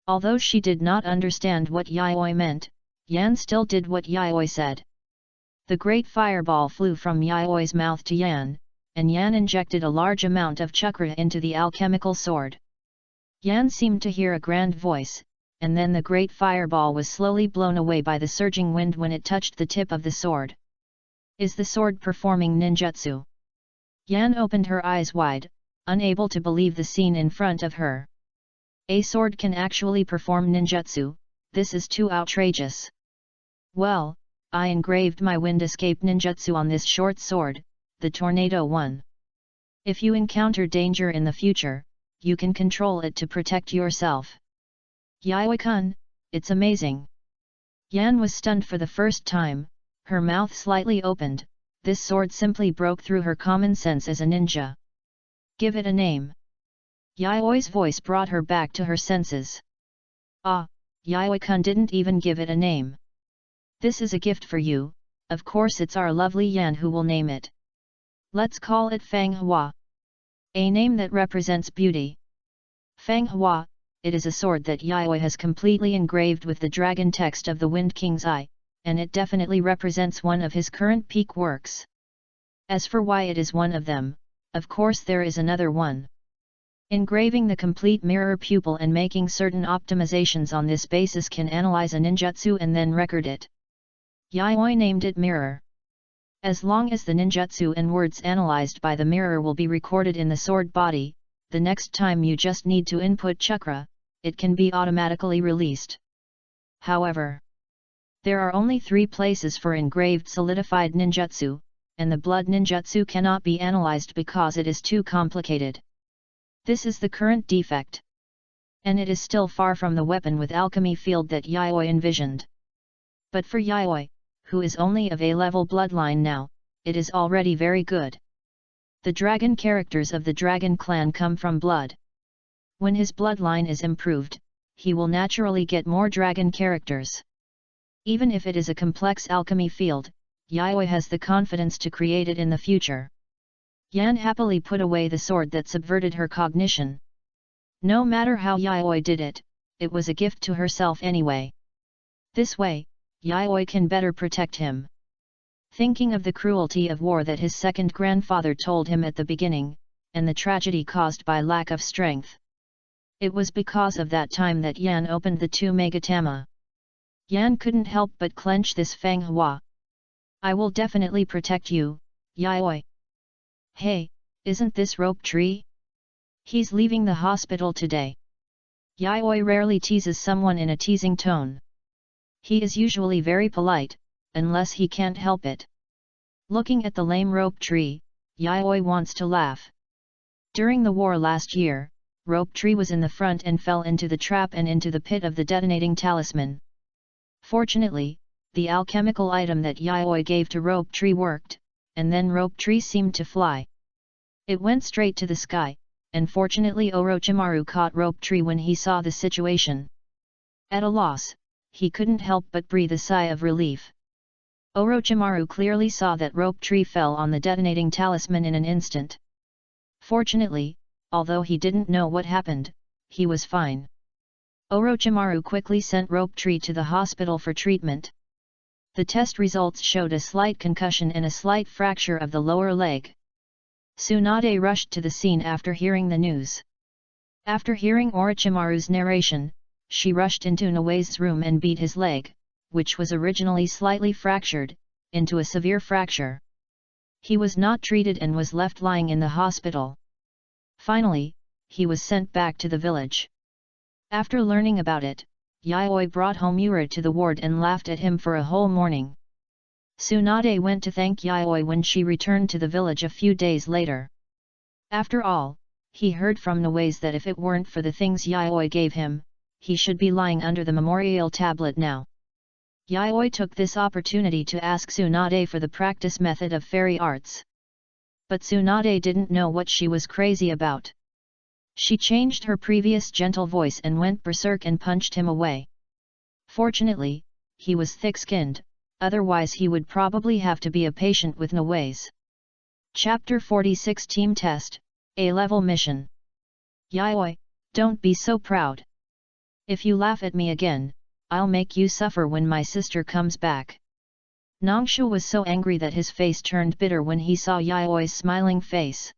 Although she did not understand what Yayoi meant, Yan still did what Yayoi said. The great fireball flew from Yayoi's mouth to Yan, and Yan injected a large amount of chakra into the alchemical sword. Yan seemed to hear a grand voice, and then the great fireball was slowly blown away by the surging wind when it touched the tip of the sword. Is the sword performing ninjutsu? Yan opened her eyes wide, unable to believe the scene in front of her. A sword can actually perform ninjutsu, this is too outrageous. Well, I engraved my wind escape ninjutsu on this short sword, the Tornado one. If you encounter danger in the future, you can control it to protect yourself. Yayoi-kun, it's amazing. Yan was stunned for the first time, her mouth slightly opened, this sword simply broke through her common sense as a ninja. Give it a name. Yayoi's voice brought her back to her senses. Ah, Yayoi-kun didn't even give it a name. This is a gift for you, of course it's our lovely Yan who will name it. Let's call it Fang Hua. A name that represents beauty. Fang Hua, it is a sword that Yayoi has completely engraved with the dragon text of the Wind King's eye, and it definitely represents one of his current peak works. As for why it is one of them, of course there is another one. Engraving the complete mirror pupil and making certain optimizations on this basis can analyze a ninjutsu and then record it. Yayoi named it mirror. As long as the ninjutsu and words analyzed by the mirror will be recorded in the sword body, the next time you just need to input chakra, it can be automatically released. However, there are only 3 places for engraved solidified ninjutsu, and the blood ninjutsu cannot be analyzed because it is too complicated. This is the current defect. And it is still far from the weapon with alchemy field that Yayoi envisioned. But for Yayoi, who is only of A-level bloodline now, it is already very good. The dragon characters of the dragon clan come from blood. When his bloodline is improved, he will naturally get more dragon characters. Even if it is a complex alchemy field, Yayoi has the confidence to create it in the future. Yan happily put away the sword that subverted her cognition. No matter how Yayoi did it, it was a gift to herself anyway. This way, Yayoi can better protect him. Thinking of the cruelty of war that his second grandfather told him at the beginning, and the tragedy caused by lack of strength. It was because of that time that Yan opened the 2 Megatama. Yan couldn't help but clench this Fang Hua. I will definitely protect you, Yayoi. Hey, isn't this Rope Tree? He's leaving the hospital today. Yayoi rarely teases someone in a teasing tone. He is usually very polite, unless he can't help it. Looking at the lame Rope Tree, Yayoi wants to laugh. During the war last year, Rope Tree was in the front and fell into the trap and into the pit of the detonating talisman. Fortunately, the alchemical item that Yayoi gave to Rope Tree worked, and then Rope Tree seemed to fly. It went straight to the sky, and fortunately Orochimaru caught Rope Tree when he saw the situation. At a loss, he couldn't help but breathe a sigh of relief. Orochimaru clearly saw that Rope Tree fell on the detonating talisman in an instant. Fortunately, although he didn't know what happened, he was fine. Orochimaru quickly sent Rope Tree to the hospital for treatment. The test results showed a slight concussion and a slight fracture of the lower leg. Tsunade rushed to the scene after hearing the news. After hearing Orochimaru's narration, she rushed into Noe's room and beat his leg, which was originally slightly fractured, into a severe fracture. He was not treated and was left lying in the hospital. Finally, he was sent back to the village. After learning about it, Yayoi brought Homura to the ward and laughed at him for a whole morning. Tsunade went to thank Yayoi when she returned to the village a few days later. After all, he heard from Noes that if it weren't for the things Yayoi gave him, he should be lying under the memorial tablet now. Yayoi took this opportunity to ask Tsunade for the practice method of fairy arts. But Tsunade didn't know what she was crazy about. She changed her previous gentle voice and went berserk and punched him away. Fortunately, he was thick-skinned, otherwise he would probably have to be a patient with Noes. Chapter 46 Team Test, A-Level Mission. Yayoi, don't be so proud. If you laugh at me again, I'll make you suffer when my sister comes back. Nangshu was so angry that his face turned bitter when he saw Yayoi's smiling face.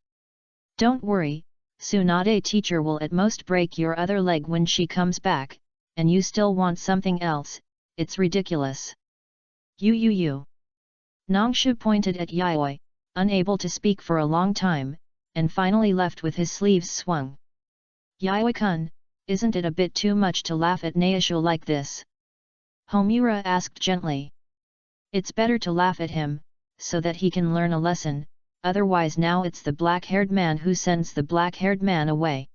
Don't worry, Tsunade teacher will at most break your other leg when she comes back, and you still want something else, it's ridiculous. You. Nangshu pointed at Yayoi, unable to speak for a long time, and finally left with his sleeves swung. Yayoi-kun, isn't it a bit too much to laugh at Naishu like this? Homura asked gently. It's better to laugh at him, so that he can learn a lesson, otherwise now it's the black-haired man who sends the black-haired man away.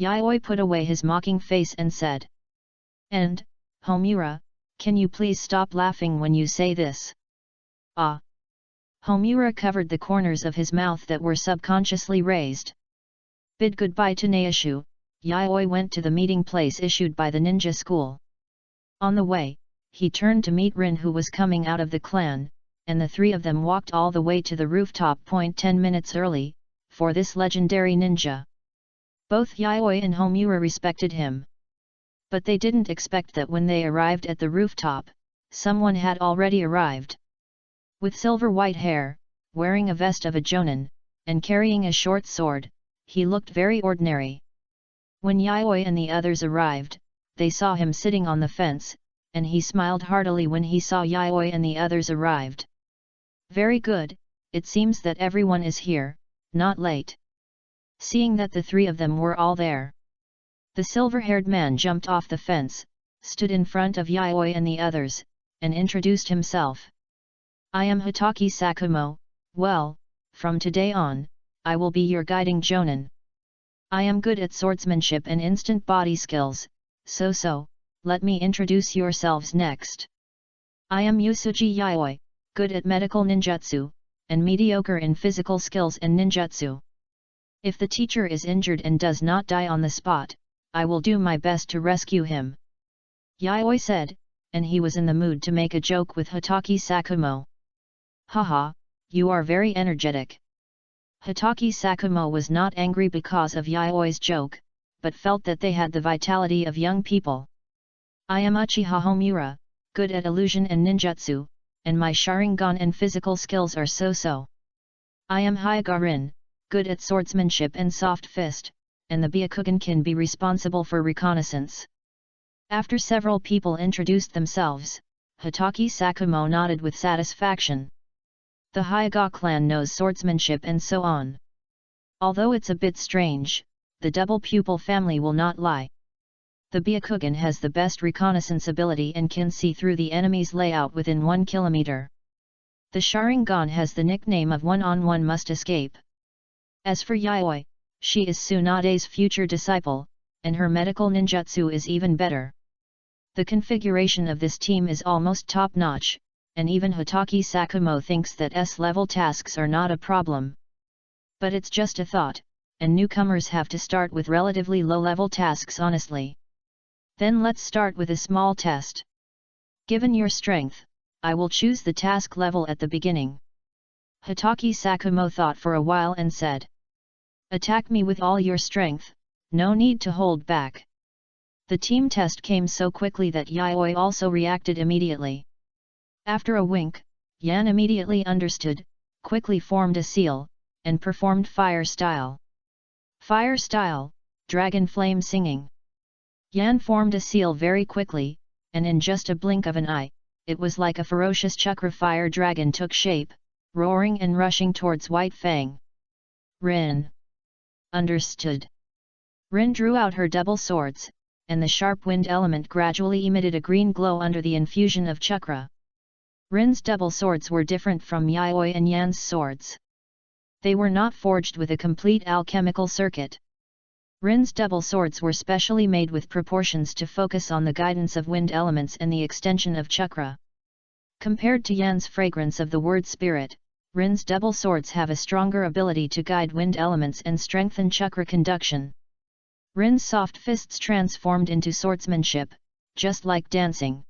Yayoi put away his mocking face and said. And, Homura, can you please stop laughing when you say this? Ah! Homura covered the corners of his mouth that were subconsciously raised. Bid goodbye to Naishu, Yayoi went to the meeting place issued by the ninja school. On the way, he turned to meet Rin who was coming out of the clan, and the three of them walked all the way to the rooftop. 10 minutes early, for this legendary ninja. Both Yayoi and Homura respected him. But they didn't expect that when they arrived at the rooftop, someone had already arrived. With silver white hair, wearing a vest of a jonin, and carrying a short sword, he looked very ordinary. When Yayoi and the others arrived, they saw him sitting on the fence, and he smiled heartily when he saw Yayoi and the others arrived. Very good, it seems that everyone is here, not late. Seeing that the three of them were all there, the silver-haired man jumped off the fence, stood in front of Yayoi and the others, and introduced himself. I am Hitaki Sakumo, well, from today on, I will be your guiding jonin. I am good at swordsmanship and instant body skills, so, let me introduce yourselves next. I am Yusuji Yayoi, good at medical ninjutsu, and mediocre in physical skills and ninjutsu. If the teacher is injured and does not die on the spot, I will do my best to rescue him. Yayoi said, and he was in the mood to make a joke with Hitaki Sakumo. Haha, you are very energetic. Hitaki Sakumo was not angry because of Yayoi's joke, but felt that they had the vitality of young people. I am Uchiha Homura, good at illusion and ninjutsu, and my Sharingan and physical skills are so-so. I am Hyuga-rin, good at swordsmanship and soft fist, and the Byakugan can be responsible for reconnaissance. After several people introduced themselves, Hitaki Sakumo nodded with satisfaction. The Hyuga clan knows swordsmanship and so on. Although it's a bit strange, the double pupil family will not lie. The Byakugan has the best reconnaissance ability and can see through the enemy's layout within 1 kilometer. The Sharingan has the nickname of one-on-one must escape. As for Yayoi, she is Tsunade's future disciple, and her medical ninjutsu is even better. The configuration of this team is almost top-notch, and even Hitaki Sakumo thinks that S-level tasks are not a problem. But it's just a thought, and newcomers have to start with relatively low-level tasks honestly. Then let's start with a small test. Given your strength, I will choose the task level at the beginning. Hitaki Sakumo thought for a while and said. Attack me with all your strength, no need to hold back. The team test came so quickly that Yayoi also reacted immediately. After a wink, Yan immediately understood, quickly formed a seal, and performed fire style. Fire style, dragon flame singing. Yan formed a seal very quickly, and in just a blink of an eye, it was like a ferocious chakra fire dragon took shape, roaring and rushing towards White Fang. Rin. Understood. Rin drew out her double swords, and the sharp wind element gradually emitted a green glow under the infusion of chakra. Rin's double swords were different from Yayoi and Yan's swords. They were not forged with a complete alchemical circuit. Rin's double swords were specially made with proportions to focus on the guidance of wind elements and the extension of chakra. Compared to Yan's fragrance of the word spirit, Rin's double swords have a stronger ability to guide wind elements and strengthen chakra conduction. Rin's soft fists transformed into swordsmanship, just like dancing.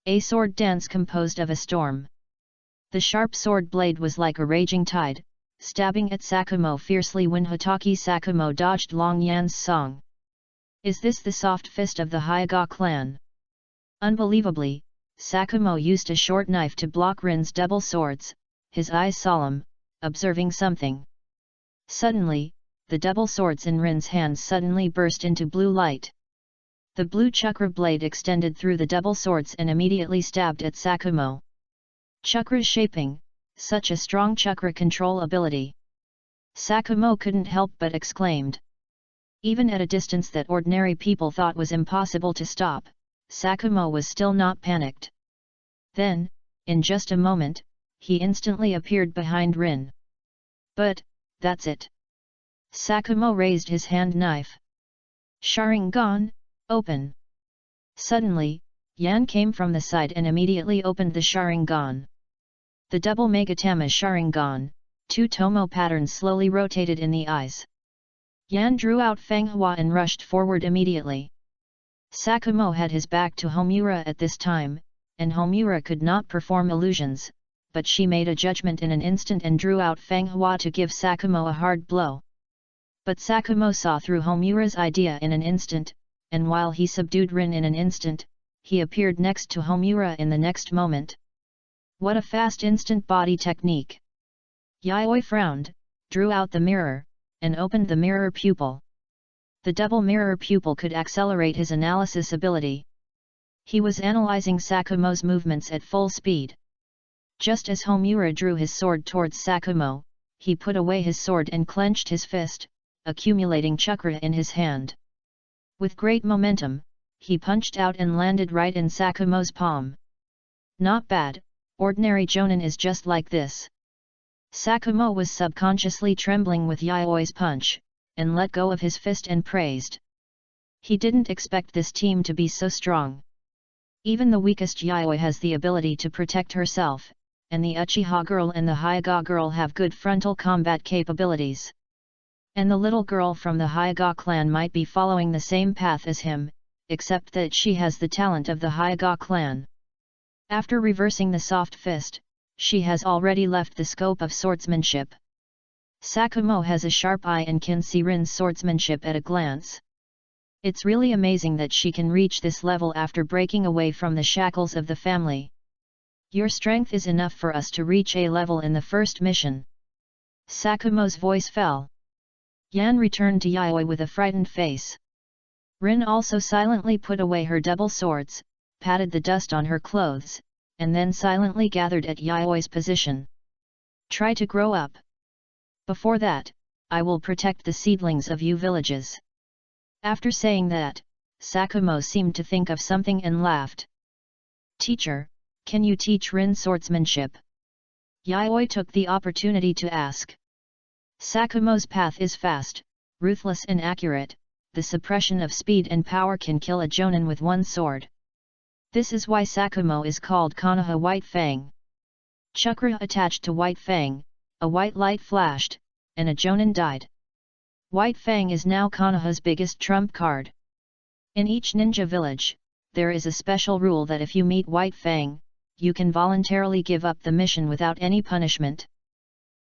A sword dance composed of a storm. The sharp sword blade was like a raging tide, stabbing at Sakumo fiercely when Hitaki Sakumo dodged Long Yan's song. Is this the soft fist of the Hyuga clan? Unbelievably, Sakumo used a short knife to block Rin's double swords, his eyes solemn, observing something. Suddenly, the double swords in Rin's hands suddenly burst into blue light. The blue chakra blade extended through the double swords and immediately stabbed at Sakumo. Chakra shaping, such a strong chakra control ability. Sakumo couldn't help but exclaimed. Even at a distance that ordinary people thought was impossible to stop, Sakumo was still not panicked. Then, in just a moment, he instantly appeared behind Rin. But, that's it. Sakumo raised his hand knife. Sharingan, open. Suddenly, Yan came from the side and immediately opened the Sharingan. The double Megatama Sharingan, two Tomo patterns slowly rotated in the eyes. Yan drew out Fanghua and rushed forward immediately. Sakumo had his back to Homura at this time, and Homura could not perform illusions, but she made a judgment in an instant and drew out Fanghua to give Sakumo a hard blow. But Sakumo saw through Homura's idea in an instant, and while he subdued Rin in an instant, he appeared next to Homura in the next moment. What a fast instant body technique! Yayoi frowned, drew out the mirror, and opened the mirror pupil. The double mirror pupil could accelerate his analysis ability. He was analyzing Sakumo's movements at full speed. Just as Homura drew his sword towards Sakumo, he put away his sword and clenched his fist, accumulating chakra in his hand. With great momentum, he punched out and landed right in Sakumo's palm. Not bad, ordinary Jonin is just like this. Sakumo was subconsciously trembling with Yayoi's punch, and let go of his fist and praised. He didn't expect this team to be so strong. Even the weakest Yayoi has the ability to protect herself, and the Uchiha girl and the Hyuga girl have good frontal combat capabilities. And the little girl from the Hyuga clan might be following the same path as him, except that she has the talent of the Hyuga clan. After reversing the soft fist, she has already left the scope of swordsmanship. Sakumo has a sharp eye and can see Rin's swordsmanship at a glance. It's really amazing that she can reach this level after breaking away from the shackles of the family. Your strength is enough for us to reach A level in the first mission. Sakumo's voice fell. Yan returned to Yayoi with a frightened face. Rin also silently put away her double swords, patted the dust on her clothes, and then silently gathered at Yayoi's position. Try to grow up. Before that, I will protect the seedlings of you villages. After saying that, Sakumo seemed to think of something and laughed. Teacher, can you teach Rin swordsmanship? Yayoi took the opportunity to ask. Sakumo's path is fast, ruthless and accurate. The suppression of speed and power can kill a Jonin with one sword. This is why Sakumo is called Konoha White Fang. Chakra attached to White Fang, a white light flashed, and a jonin died. White Fang is now Konoha's biggest trump card. In each ninja village, there is a special rule that if you meet White Fang, you can voluntarily give up the mission without any punishment.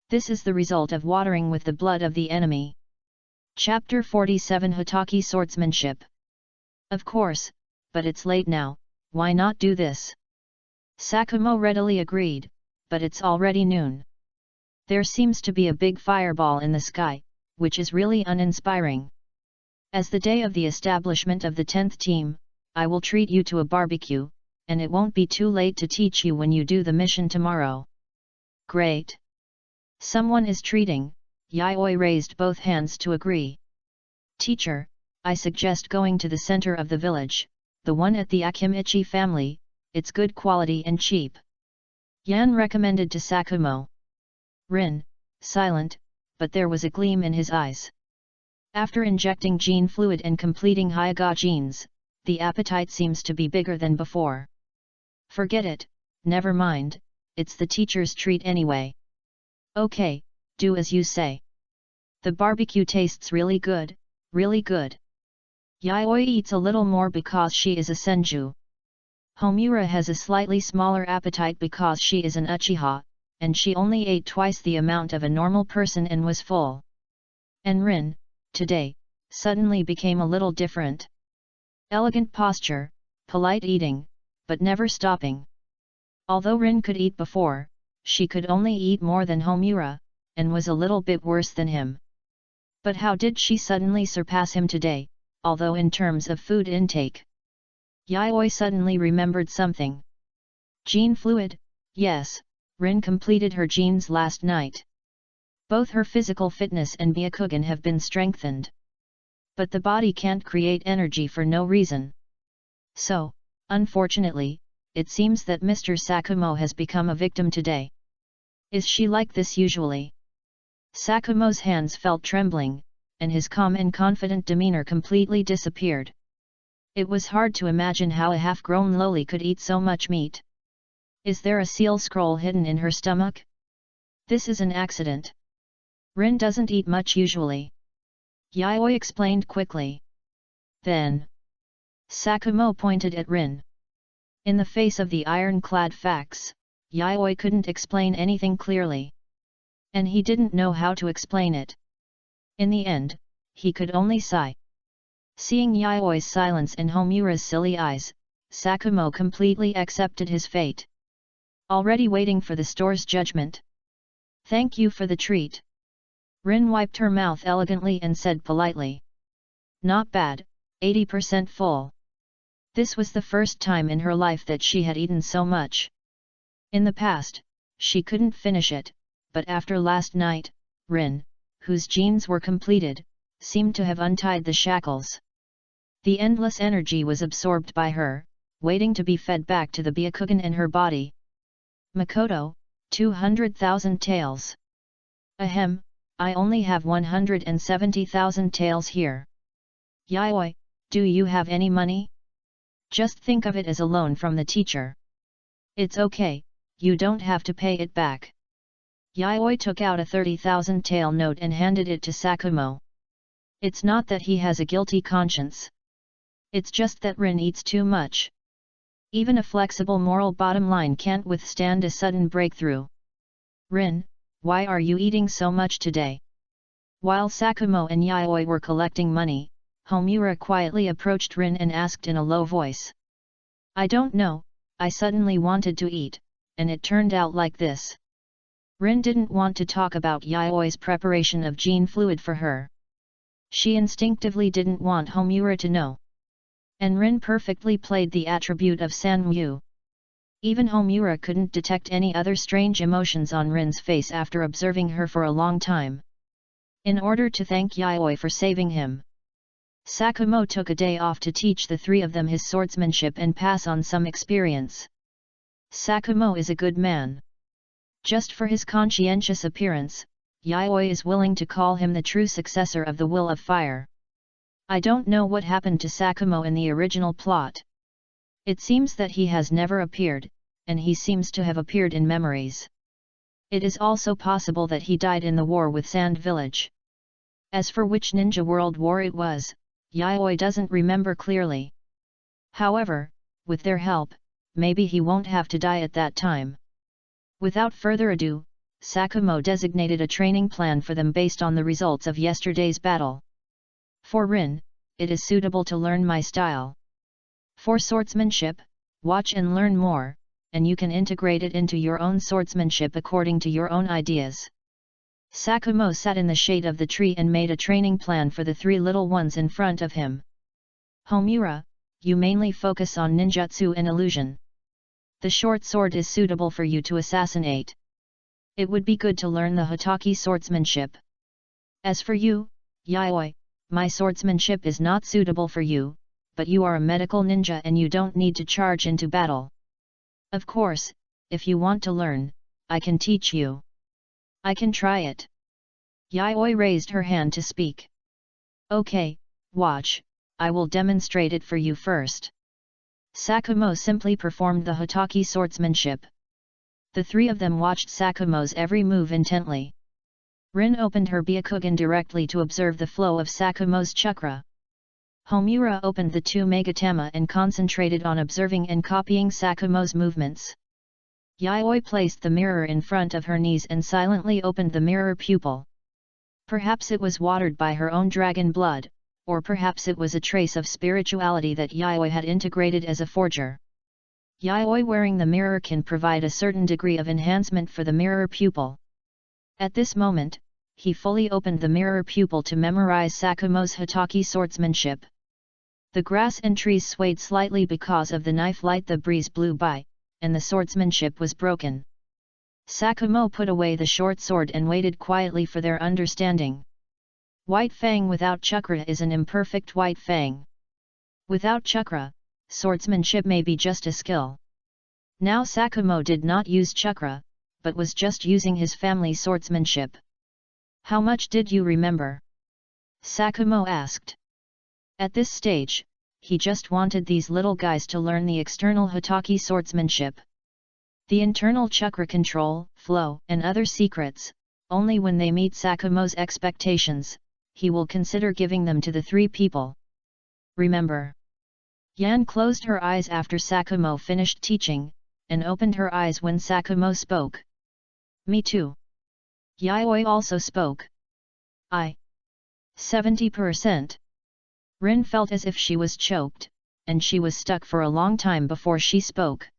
This is the result of watering with the blood of the enemy. Chapter 47 Hitaki Swordsmanship. Of course, but it's late now, why not do this? Sakumo readily agreed, but it's already noon. There seems to be a big fireball in the sky, which is really uninspiring. As the day of the establishment of the 10th team, I will treat you to a barbecue, and it won't be too late to teach you when you do the mission tomorrow. Great! Someone is treating. Yayoi raised both hands to agree. Teacher, I suggest going to the center of the village, the one at the Akimichi family, it's good quality and cheap. Yan recommended to Sakumo. Rin, silent, but there was a gleam in his eyes. After injecting gene fluid and completing Hyuga genes, the appetite seems to be bigger than before. Forget it, never mind, it's the teacher's treat anyway. Okay, do as you say. The barbecue tastes really good, really good. Yayoi eats a little more because she is a senju. Homura has a slightly smaller appetite because she is an Uchiha, and she only ate twice the amount of a normal person and was full. And Rin, today, suddenly became a little different. Elegant posture, polite eating, but never stopping. Although Rin could eat before, she could only eat more than Homura, and was a little bit worse than him. But how did she suddenly surpass him today, although in terms of food intake? Yayoi suddenly remembered something. Gene fluid, yes, Rin completed her genes last night. Both her physical fitness and Byakugan have been strengthened. But the body can't create energy for no reason. So, unfortunately, it seems that Mr. Sakumo has become a victim today. Is she like this usually? Sakumo's hands felt trembling, and his calm and confident demeanor completely disappeared. It was hard to imagine how a half-grown loli could eat so much meat. Is there a seal scroll hidden in her stomach? This is an accident. Rin doesn't eat much usually. Yayoi explained quickly. Then, Sakumo pointed at Rin. In the face of the ironclad facts, Yayoi couldn't explain anything clearly. And he didn't know how to explain it. In the end, he could only sigh. Seeing Yayoi's silence and Homura's silly eyes, Sakumo completely accepted his fate. Already waiting for the store's judgment. Thank you for the treat. Rin wiped her mouth elegantly and said politely. Not bad, 80% full. This was the first time in her life that she had eaten so much. In the past, she couldn't finish it, but after last night, Rin, whose genes were completed, seemed to have untied the shackles. The endless energy was absorbed by her, waiting to be fed back to the Byakugan in her body. Makoto, 200,000 taels. Ahem, I only have 170,000 taels here. Yayoi, do you have any money? Just think of it as a loan from the teacher. It's okay, you don't have to pay it back. Yayoi took out a 30,000 tael note and handed it to Sakumo. It's not that he has a guilty conscience. It's just that Rin eats too much. Even a flexible moral bottom line can't withstand a sudden breakthrough. Rin, why are you eating so much today? While Sakumo and Yayoi were collecting money, Homura quietly approached Rin and asked in a low voice. I don't know, I suddenly wanted to eat, and it turned out like this. Rin didn't want to talk about Yayoi's preparation of gene fluid for her. She instinctively didn't want Homura to know. And Rin perfectly played the attribute of Sanmyu. Even Homura couldn't detect any other strange emotions on Rin's face after observing her for a long time. In order to thank Yayoi for saving him, Sakumo took a day off to teach the three of them his swordsmanship and pass on some experience. Sakumo is a good man. Just for his conscientious appearance, Yayoi is willing to call him the true successor of the Will of Fire. I don't know what happened to Sakumo in the original plot. It seems that he has never appeared, and he seems to have appeared in memories. It is also possible that he died in the war with Sand Village. As for which ninja world war it was, Yayoi doesn't remember clearly. However, with their help, maybe he won't have to die at that time. Without further ado, Sakumo designated a training plan for them based on the results of yesterday's battle. For Rin, it is suitable to learn my style. For swordsmanship, watch and learn more, and you can integrate it into your own swordsmanship according to your own ideas. Sakumo sat in the shade of the tree and made a training plan for the three little ones in front of him. Homura, you mainly focus on ninjutsu and illusion. The short sword is suitable for you to assassinate. It would be good to learn the Hotaki swordsmanship. As for you, Yayoi, my swordsmanship is not suitable for you, but you are a medical ninja and you don't need to charge into battle. Of course, if you want to learn, I can teach you. I can try it. Yayoi raised her hand to speak. Okay, watch, I will demonstrate it for you first. Sakumo simply performed the Hotaki swordsmanship. The three of them watched Sakumo's every move intently. Rin opened her Byakugan directly to observe the flow of Sakumo's chakra. Homura opened the two Megatama and concentrated on observing and copying Sakumo's movements. Yayoi placed the mirror in front of her knees and silently opened the mirror pupil. Perhaps it was watered by her own dragon blood, or perhaps it was a trace of spirituality that Yayoi had integrated as a forger. Yayoi wearing the mirror can provide a certain degree of enhancement for the mirror pupil. At this moment, he fully opened the mirror pupil to memorize Sakumo's Hotaki swordsmanship. The grass and trees swayed slightly because of the knife light the breeze blew by, and the swordsmanship was broken. Sakumo put away the short sword and waited quietly for their understanding. White Fang without chakra is an imperfect White Fang. Without chakra, swordsmanship may be just a skill. Now Sakumo did not use chakra, but was just using his family swordsmanship. How much did you remember? Sakumo asked. At this stage, he just wanted these little guys to learn the external Hotaki swordsmanship. The internal chakra control, flow, and other secrets, only when they meet Sakumo's expectations, he will consider giving them to the three people. Remember. Yan closed her eyes after Sakumo finished teaching, and opened her eyes when Sakumo spoke. Me too. Yayoi also spoke. 70%. Rin felt as if she was choked, and she was stuck for a long time before she spoke.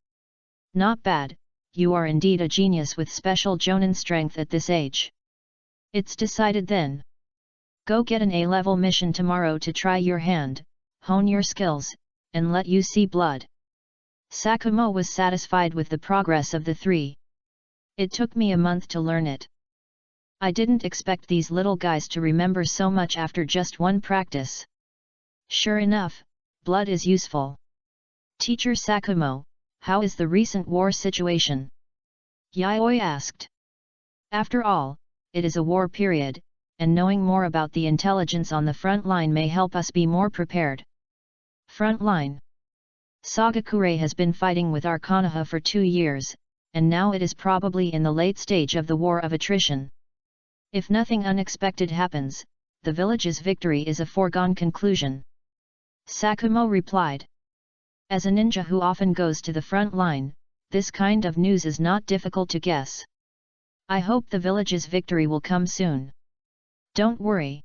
Not bad, you are indeed a genius with special Jonin strength at this age. It's decided then. Go get an A-level mission tomorrow to try your hand, hone your skills, and let you see blood. Sakumo was satisfied with the progress of the three. It took me a month to learn it. I didn't expect these little guys to remember so much after just one practice. Sure enough, blood is useful. Teacher Sakumo, how is the recent war situation? Yayoi asked. After all, it is a war period, and knowing more about the intelligence on the front line may help us be more prepared. Front line. Sagakure has been fighting with our Konoha for 2 years, and now it is probably in the late stage of the war of attrition. If nothing unexpected happens, the village's victory is a foregone conclusion. Sakumo replied. As a ninja who often goes to the front line, this kind of news is not difficult to guess. I hope the village's victory will come soon. Don't worry.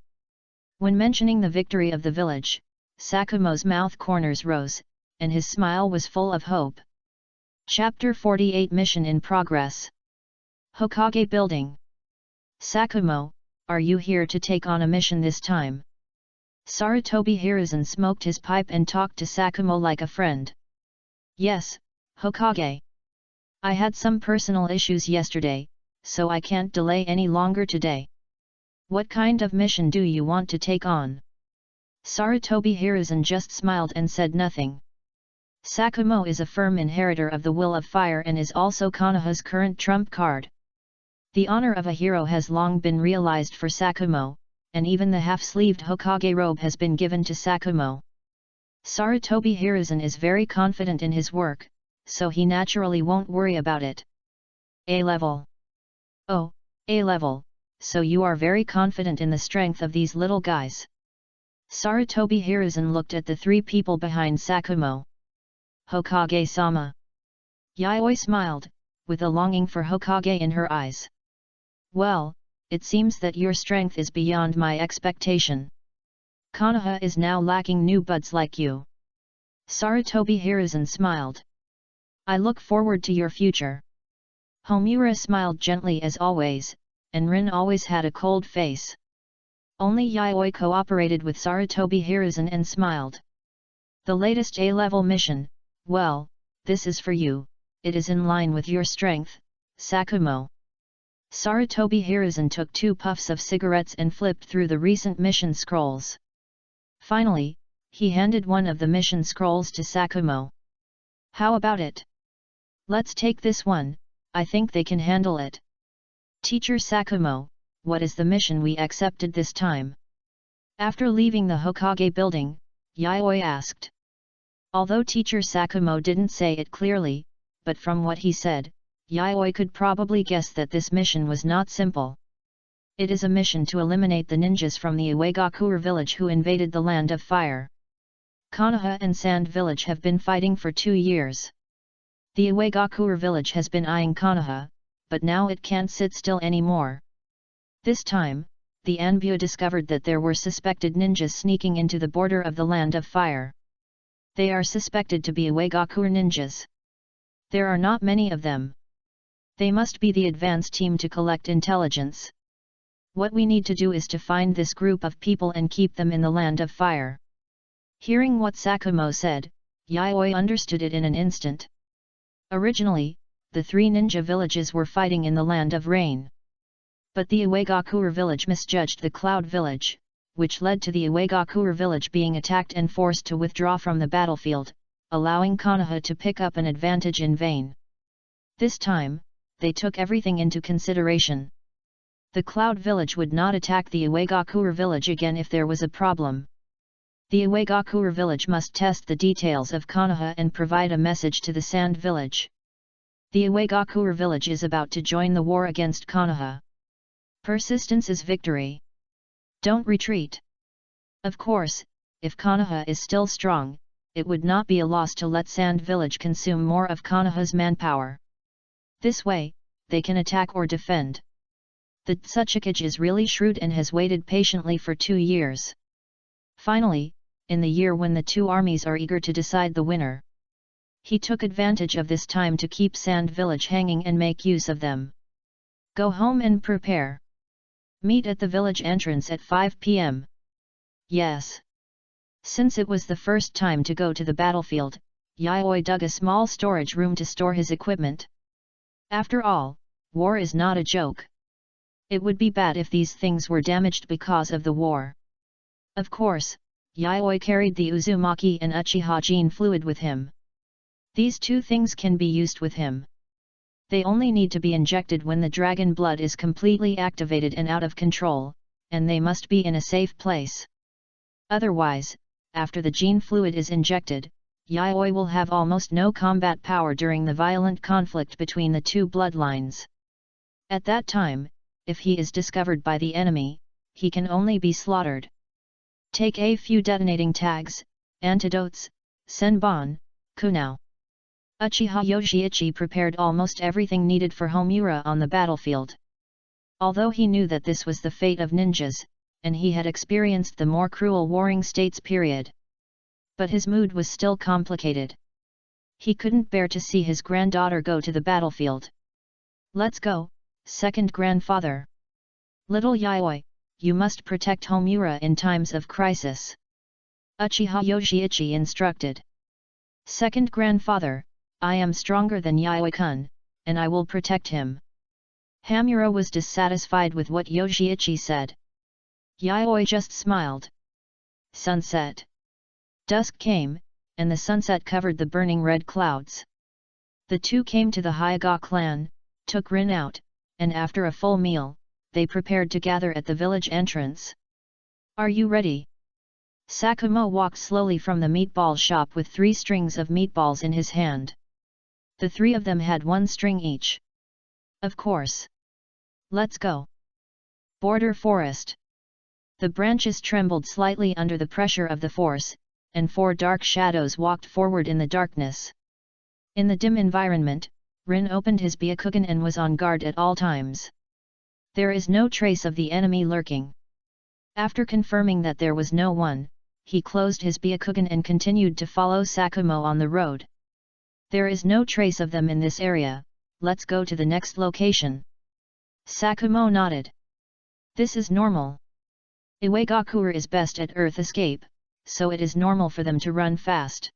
When mentioning the victory of the village, Sakumo's mouth corners rose, and his smile was full of hope. Chapter 48 Mission in Progress. Hokage Building. Sakumo, are you here to take on a mission this time? Sarutobi Hiruzen smoked his pipe and talked to Sakumo like a friend. Yes, Hokage. I had some personal issues yesterday, so I can't delay any longer today. What kind of mission do you want to take on? Sarutobi Hiruzen just smiled and said nothing. Sakumo is a firm inheritor of the Will of Fire and is also Konoha's current trump card. The honor of a hero has long been realized for Sakumo, and even the half-sleeved Hokage robe has been given to Sakumo. Sarutobi Hiruzen is very confident in his work, so he naturally won't worry about it. A level. Oh, A level, so you are very confident in the strength of these little guys. Sarutobi Hiruzen looked at the three people behind Sakumo. Hokage-sama. Yayoi smiled, with a longing for Hokage in her eyes. Well, it seems that your strength is beyond my expectation. Konoha is now lacking new buds like you. Sarutobi Hiruzen smiled. I look forward to your future. Homura smiled gently as always, and Rin always had a cold face. Only Yayoi cooperated with Sarutobi Hiruzen and smiled. The latest A-level mission, well, this is for you, it is in line with your strength, Sakumo. Sarutobi Hiruzen took 2 puffs of cigarettes and flipped through the recent mission scrolls. Finally, he handed one of the mission scrolls to Sakumo. How about it? Let's take this one, I think they can handle it. Teacher Sakumo, what is the mission we accepted this time? After leaving the Hokage building, Yayoi asked. Although Teacher Sakumo didn't say it clearly, but from what he said, Yayoi could probably guess that this mission was not simple. It is a mission to eliminate the ninjas from the Uegakure village who invaded the Land of Fire. Konoha and Sand Village have been fighting for 2 years. The Uegakure village has been eyeing Konoha, but now it can't sit still anymore. This time, the Anbu discovered that there were suspected ninjas sneaking into the border of the Land of Fire. They are suspected to be Uegakure ninjas. There are not many of them. They must be the advance team to collect intelligence. What we need to do is to find this group of people and keep them in the Land of Fire. Hearing what Sakumo said, Yayoi understood it in an instant. Originally, the 3 ninja villages were fighting in the Land of Rain. But the Uegakure village misjudged the Cloud village, which led to the Uegakure village being attacked and forced to withdraw from the battlefield, allowing Konoha to pick up an advantage in vain. This time, they took everything into consideration. The Cloud village would not attack the Uegakure village again if there was a problem. The Uegakure village must test the details of Konoha and provide a message to the Sand village. The Uegakure village is about to join the war against Konoha. Persistence is victory. Don't retreat. Of course, if Konoha is still strong, it would not be a loss to let Sand village consume more of Konoha's manpower. This way, they can attack or defend. The Tsuchikage is really shrewd and has waited patiently for 2 years. Finally, in the year when the 2 armies are eager to decide the winner, he took advantage of this time to keep Sand village hanging and make use of them. Go home and prepare. Meet at the village entrance at 5 p.m. Yes. Since it was the first time to go to the battlefield, Yayoi dug a small storage room to store his equipment. After all, war is not a joke. It would be bad if these things were damaged because of the war. Of course, Yayoi carried the Uzumaki and Uchiha gene fluid with him. These 2 things can be used with him. They only need to be injected when the dragon blood is completely activated and out of control, and they must be in a safe place. Otherwise, after the gene fluid is injected, Yayoi will have almost no combat power during the violent conflict between the 2 bloodlines. At that time, if he is discovered by the enemy, he can only be slaughtered. Take a few detonating tags, antidotes, senbon, kunao. Uchiha Yoshiichi prepared almost everything needed for Homura on the battlefield. Although he knew that this was the fate of ninjas, and he had experienced the more cruel warring states period. But his mood was still complicated. He couldn't bear to see his granddaughter go to the battlefield. Let's go, second grandfather. Little Yayoi, you must protect Homura in times of crisis. Uchiha Yoshiichi instructed. Second grandfather, I am stronger than Yayoi-kun, and I will protect him. Homura was dissatisfied with what Yoshiichi said. Yayoi just smiled. Sunset. Dusk came, and the sunset covered the burning red clouds. The 2 came to the Hyuga clan, took Rin out, and after a full meal, they prepared to gather at the village entrance. Are you ready? Sakumo walked slowly from the meatball shop with 3 strings of meatballs in his hand. The 3 of them had 1 string each. Of course. Let's go. Border forest. The branches trembled slightly under the pressure of the force, and 4 dark shadows walked forward in the darkness. In the dim environment, Rin opened his Byakugan and was on guard at all times. There is no trace of the enemy lurking. After confirming that there was no one, he closed his Byakugan and continued to follow Sakumo on the road. There is no trace of them in this area, let's go to the next location. Sakumo nodded. This is normal. Iwagakure is best at earth escape, so it is normal for them to run fast.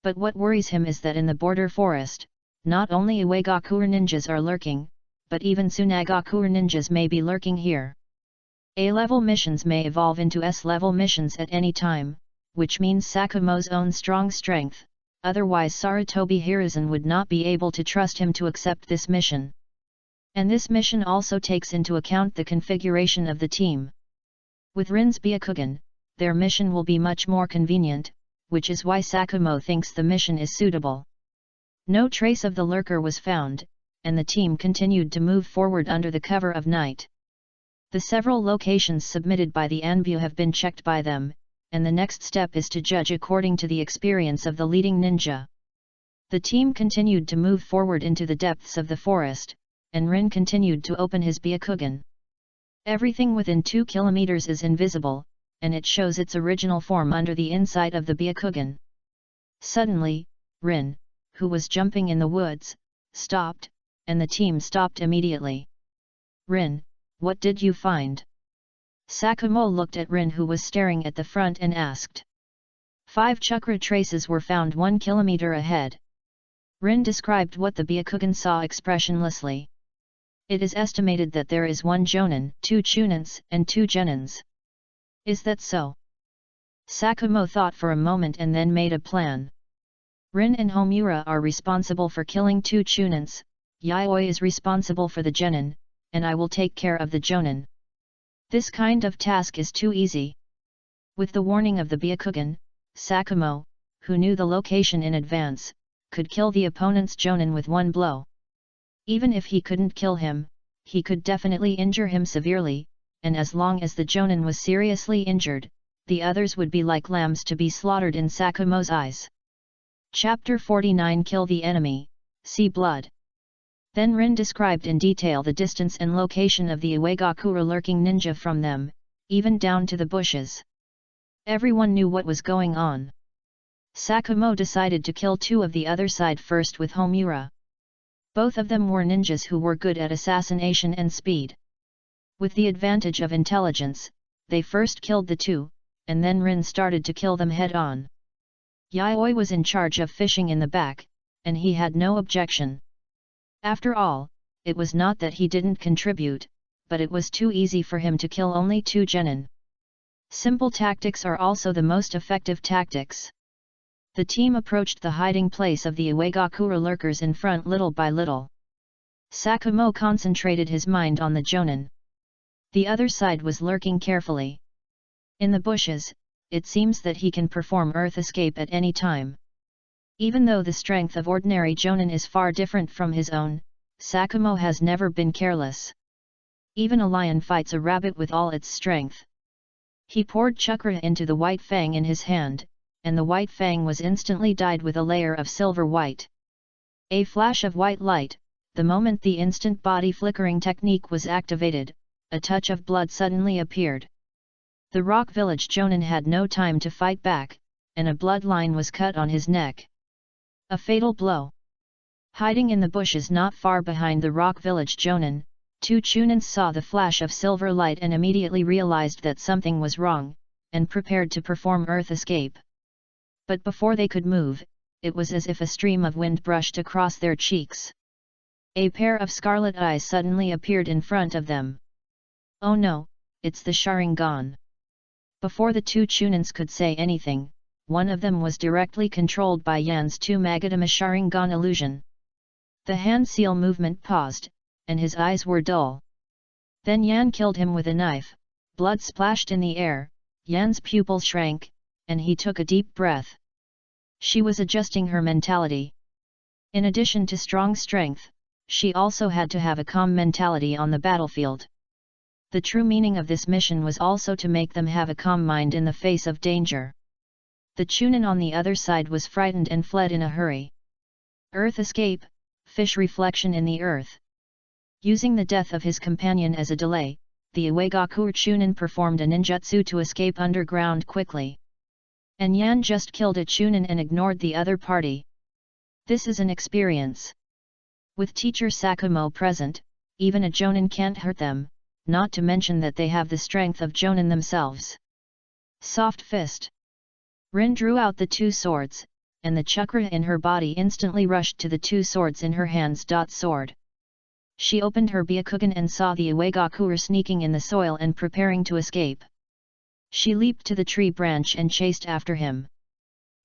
But what worries him is that in the border forest, not only Iwagakure ninjas are lurking, but even Tsunagakure ninjas may be lurking here. A-level missions may evolve into S-level missions at any time, which means Sakumo's own strong strength, otherwise Sarutobi Hiruzen would not be able to trust him to accept this mission. And this mission also takes into account the configuration of the team. With Rin's Byakugan, their mission will be much more convenient, which is why Sakumo thinks the mission is suitable. No trace of the lurker was found, and the team continued to move forward under the cover of night. The several locations submitted by the Anbu have been checked by them, and the next step is to judge according to the experience of the leading ninja. The team continued to move forward into the depths of the forest, and Rin continued to open his Byakugan. Everything within 2 kilometers is invisible, and it shows its original form under the inside of the Byakugan. Suddenly, Rin, who was jumping in the woods, stopped, and the team stopped immediately. Rin, what did you find? Sakumo looked at Rin, who was staring at the front, and asked. 5 chakra traces were found 1 kilometer ahead. Rin described what the Byakugan saw expressionlessly. It is estimated that there is 1 Jonin, 2 Chunins, and 2 Genins. Is that so? Sakumo thought for a moment and then made a plan. Rin and Homura are responsible for killing 2 Chunins, Yayoi is responsible for the Genin, and I will take care of the Jonin. This kind of task is too easy. With the warning of the Byakugan, Sakumo, who knew the location in advance, could kill the opponent's Jonin with 1 blow. Even if he couldn't kill him, he could definitely injure him severely, and as long as the Jonin was seriously injured, the others would be like lambs to be slaughtered in Sakumo's eyes. Chapter 49 Kill the Enemy, See Blood. Then Rin described in detail the distance and location of the Iwagakure lurking ninja from them, even down to the bushes. Everyone knew what was going on. Sakumo decided to kill 2 of the other side first with Homura. Both of them were ninjas who were good at assassination and speed. With the advantage of intelligence, they first killed the 2, and then Rin started to kill them head-on. Yayoi was in charge of fishing in the back, and he had no objection. After all, it was not that he didn't contribute, but it was too easy for him to kill only 2 genin. Simple tactics are also the most effective tactics. The team approached the hiding place of the Iwagakure lurkers in front little by little. Sakumo concentrated his mind on the Jonin. The other side was lurking carefully. In the bushes, it seems that he can perform earth escape at any time. Even though the strength of ordinary Jonin is far different from his own, Sakumo has never been careless. Even a lion fights a rabbit with all its strength. He poured chakra into the white fang in his hand, and the white fang was instantly dyed with a layer of silver white. A flash of white light, the moment the instant body flickering technique was activated, a touch of blood suddenly appeared. The Rock Village Jonin had no time to fight back, and a bloodline was cut on his neck. A fatal blow. Hiding in the bushes not far behind the Rock Village Jonin, 2 Chunins saw the flash of silver light and immediately realized that something was wrong, and prepared to perform earth escape. But before they could move, it was as if a stream of wind brushed across their cheeks. A pair of scarlet eyes suddenly appeared in front of them. Oh no, it's the Sharingan. Before the 2 Chunins could say anything, one of them was directly controlled by Yan's 2 Magatama Sharingan illusion. The hand seal movement paused, and his eyes were dull. Then Yan killed him with a knife, blood splashed in the air, Yan's pupils shrank, and he took a deep breath. She was adjusting her mentality. In addition to strong strength, she also had to have a calm mentality on the battlefield. The true meaning of this mission was also to make them have a calm mind in the face of danger. The Chunin on the other side was frightened and fled in a hurry. Earth escape, fish reflection in the earth. Using the death of his companion as a delay, the Iwagaku Chunin performed a ninjutsu to escape underground quickly. And Yan just killed a Chunin and ignored the other party. This is an experience. With teacher Sakumo present, even a Jonin can't hurt them, not to mention that they have the strength of Jonin themselves. Soft fist. Rin drew out the two swords, and the chakra in her body instantly rushed to the two swords in her hands. Sword. She opened her Byakugan and saw the Iwagaku sneaking in the soil and preparing to escape. She leaped to the tree branch and chased after him.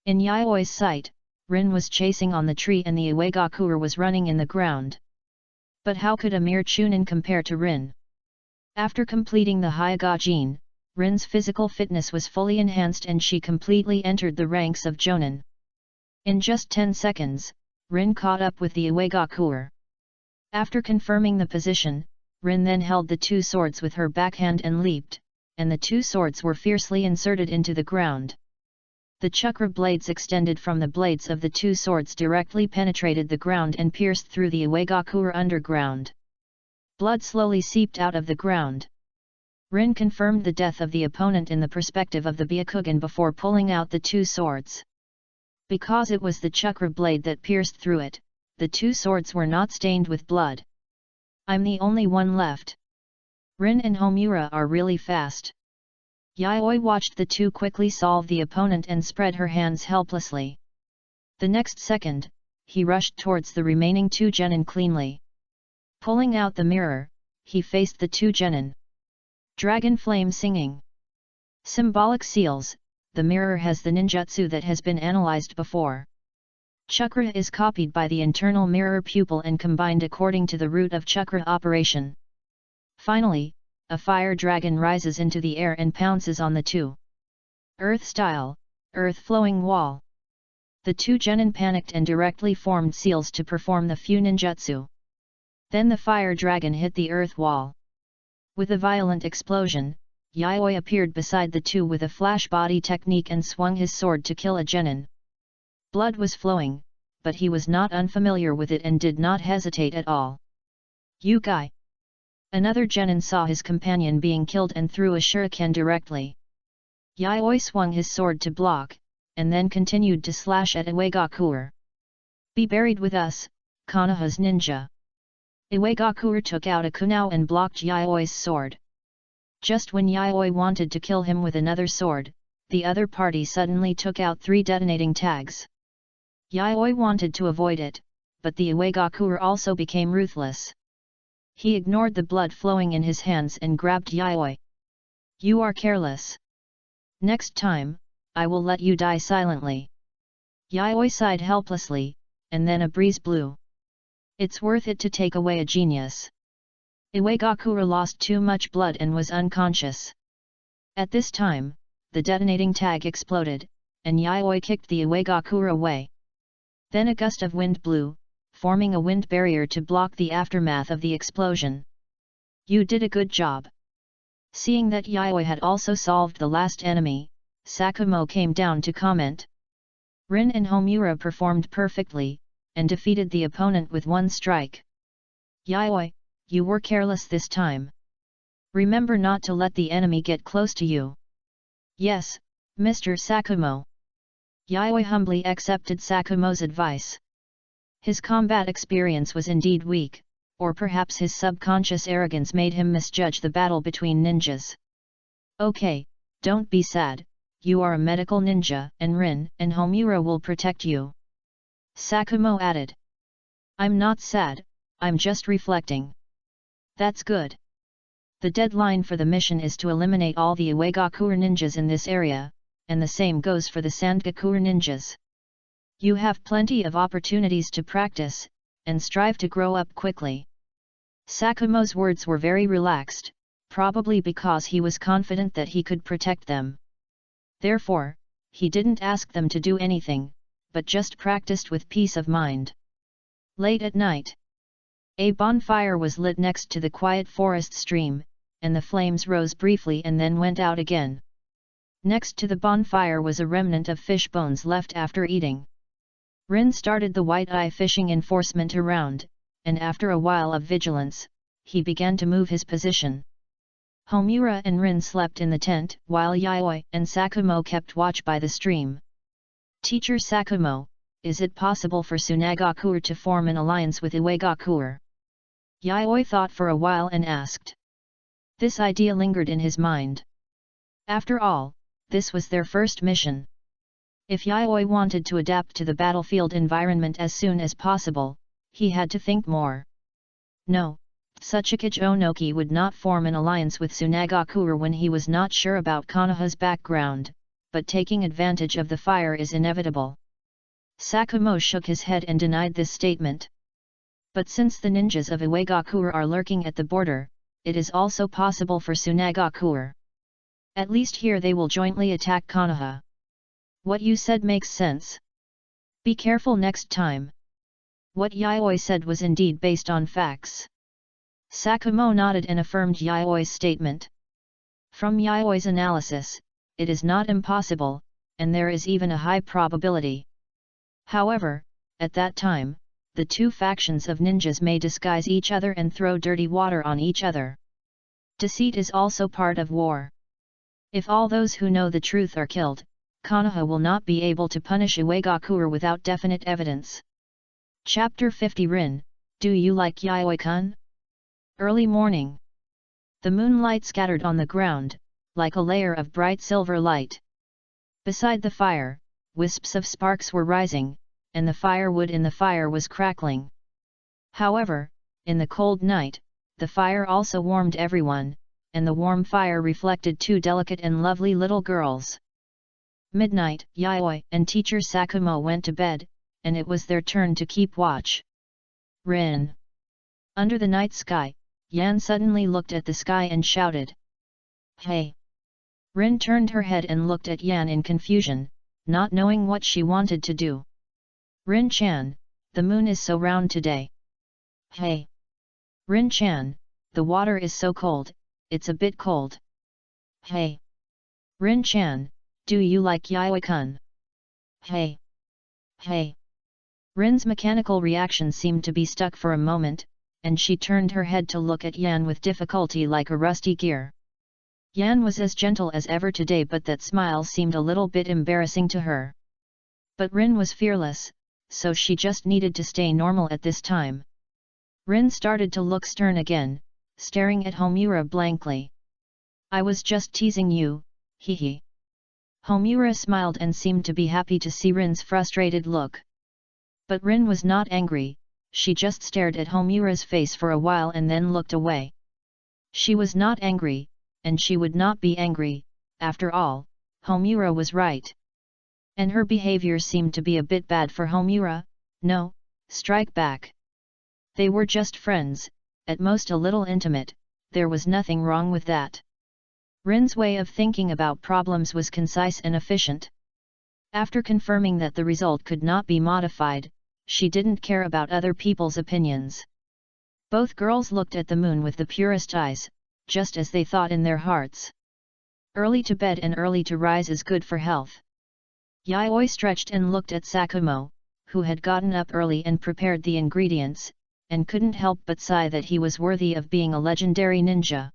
In Yaoi's sight, Rin was chasing on the tree and the Iwagaku was running in the ground. But how could a mere Chunin compare to Rin? After completing the Hyagajin, Rin's physical fitness was fully enhanced and she completely entered the ranks of Jonin. In just 10 seconds, Rin caught up with the Iwagaku. After confirming the position, Rin then held the two swords with her backhand and leaped, and the two swords were fiercely inserted into the ground. The chakra blades extended from the blades of the two swords directly penetrated the ground and pierced through the Iwagaku underground. Blood slowly seeped out of the ground. Rin confirmed the death of the opponent in the perspective of the Byakugan before pulling out the two swords. Because it was the chakra blade that pierced through it, the two swords were not stained with blood. I'm the only one left. Rin and Homura are really fast. Yaoi watched the two quickly solve the opponent and spread her hands helplessly. The next second, he rushed towards the remaining two genin cleanly. Pulling out the mirror, he faced the two genin. Dragon flame singing. Symbolic seals, the mirror has the ninjutsu that has been analyzed before. Chakra is copied by the internal mirror pupil and combined according to the root of chakra operation. Finally, a fire dragon rises into the air and pounces on the two. Earth style, earth flowing wall. The two genin panicked and directly formed seals to perform the Fu ninjutsu. Then the fire dragon hit the earth wall. With a violent explosion, Yaoi appeared beside the two with a flash body technique and swung his sword to kill a genin. Blood was flowing, but he was not unfamiliar with it and did not hesitate at all. Yukai. Another genin saw his companion being killed and threw a shuriken directly. Yaoi swung his sword to block, and then continued to slash at Iwagaku. Be buried with us, Konoha's ninja. Iwagaku took out a kunao and blocked Yaoi's sword. Just when Yaoi wanted to kill him with another sword, the other party suddenly took out 3 detonating tags. Yaoi wanted to avoid it, but the Iwagaku also became ruthless. He ignored the blood flowing in his hands and grabbed Yaoi. You are careless. Next time, I will let you die silently. Yaoi sighed helplessly, and then a breeze blew. It's worth it to take away a genius. Iwagaku lost too much blood and was unconscious. At this time, the detonating tag exploded, and Yaoi kicked the Iwagaku away. Then a gust of wind blew, forming a wind barrier to block the aftermath of the explosion. You did a good job. Seeing that Yaoi had also solved the last enemy, Sakumo came down to comment. Rin and Homura performed perfectly, and defeated the opponent with 1 strike. Yaoi, you were careless this time. Remember not to let the enemy get close to you. Yes, Mr. Sakumo. Yaoi humbly accepted Sakumo's advice. His combat experience was indeed weak, or perhaps his subconscious arrogance made him misjudge the battle between ninjas. Okay, don't be sad, you are a medical ninja and Rin and Homura will protect you. Sakumo added. I'm not sad, I'm just reflecting. That's good. The deadline for the mission is to eliminate all the Iwagaku ninjas in this area, and the same goes for the Sangaku ninjas. You have plenty of opportunities to practice, and strive to grow up quickly. Sakumo's words were very relaxed, probably because he was confident that he could protect them. Therefore, he didn't ask them to do anything, but just practiced with peace of mind. Late at night. A bonfire was lit next to the quiet forest stream, and the flames rose briefly and then went out again. Next to the bonfire was a remnant of fish bones left after eating. Rin started the white-eye fishing enforcement around, and after a while of vigilance, he began to move his position. Homura and Rin slept in the tent, while Yayoi and Sakumo kept watch by the stream. Teacher Sakumo, is it possible for Tsunagakuer to form an alliance with Iwagakuer? Yayoi thought for a while and asked. This idea lingered in his mind. After all, this was their first mission. If Yayoi wanted to adapt to the battlefield environment as soon as possible, he had to think more. No, Tsuchikage Onoki would not form an alliance with Tsunagakuer when he was not sure about Konoha's background, but taking advantage of the fire is inevitable. Sakumo shook his head and denied this statement. But since the ninjas of Iwagakuer are lurking at the border, it is also possible for Tsunagakuer. At least here they will jointly attack Konoha. What you said makes sense. Be careful next time. What Yayoi said was indeed based on facts. Sakumo nodded and affirmed Yayoi's statement. From Yayoi's analysis, it is not impossible, and there is even a high probability. However, at that time, the two factions of ninjas may disguise each other and throw dirty water on each other. Deceit is also part of war. If all those who know the truth are killed, Konoha will not be able to punish Iwagakuer without definite evidence. Chapter 50 Rin, do you like Yayoi-kun? Early morning. The moonlight scattered on the ground, like a layer of bright silver light. Beside the fire, wisps of sparks were rising, and the firewood in the fire was crackling. However, in the cold night, the fire also warmed everyone, and the warm fire reflected two delicate and lovely little girls. Midnight, Yayoi and teacher Sakumo went to bed, and it was their turn to keep watch. Rin. Under the night sky, Yan suddenly looked at the sky and shouted. Hey! Rin turned her head and looked at Yan in confusion, not knowing what she wanted to do. Rin-chan, the moon is so round today. Hey! Rin-chan, the water is so cold, it's a bit cold. Hey! Rin-chan, do you like Yayoi-kun? Hey! Hey! Rin's mechanical reaction seemed to be stuck for a moment, and she turned her head to look at Yan with difficulty like a rusty gear. Yan was as gentle as ever today, but that smile seemed a little bit embarrassing to her. But Rin was fearless, so she just needed to stay normal at this time. Rin started to look stern again, staring at Homura blankly. I was just teasing you, hee. Homura smiled and seemed to be happy to see Rin's frustrated look. But Rin was not angry, she just stared at Homura's face for a while and then looked away. She was not angry, and she would not be angry, after all, Homura was right. And her behavior seemed to be a bit bad for Homura. No, strike back. They were just friends, at most a little intimate, there was nothing wrong with that. Rin's way of thinking about problems was concise and efficient. After confirming that the result could not be modified, she didn't care about other people's opinions. Both girls looked at the moon with the purest eyes, just as they thought in their hearts. Early to bed and early to rise is good for health. Yayoi stretched and looked at Sakumo, who had gotten up early and prepared the ingredients, and couldn't help but sigh that he was worthy of being a legendary ninja.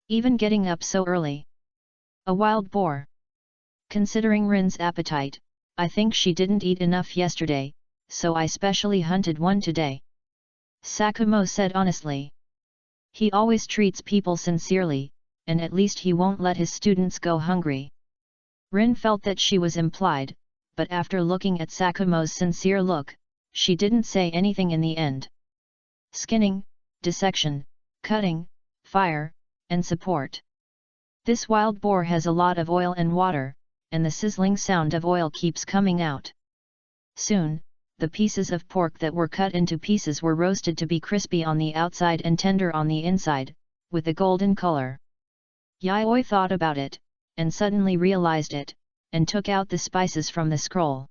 Even getting up so early. A wild boar. Considering Rin's appetite, I think she didn't eat enough yesterday, so I specially hunted one today. Sakumo said honestly. He always treats people sincerely, and at least he won't let his students go hungry. Rin felt that she was implied, but after looking at Sakumo's sincere look, she didn't say anything in the end. Skinning, dissection, cutting, fire, and support. This wild boar has a lot of oil and water, and the sizzling sound of oil keeps coming out. Soon, the pieces of pork that were cut into pieces were roasted to be crispy on the outside and tender on the inside, with a golden color. Yayoi thought about it, and suddenly realized it, and took out the spices from the scroll.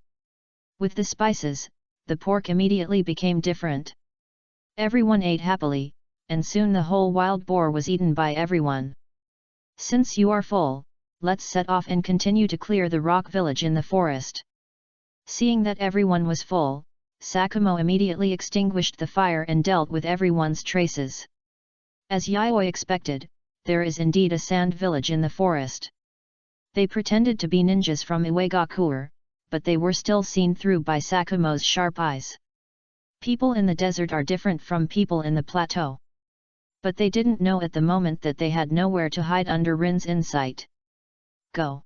With the spices, the pork immediately became different. Everyone ate happily, and soon the whole wild boar was eaten by everyone. Since you are full, let's set off and continue to clear the rock village in the forest. Seeing that everyone was full, Sakumo immediately extinguished the fire and dealt with everyone's traces. As Yayoi expected, there is indeed a sand village in the forest. They pretended to be ninjas from Iwagakure, but they were still seen through by Sakumo's sharp eyes. People in the desert are different from people in the plateau. But they didn't know at the moment that they had nowhere to hide under Rin's insight. Go!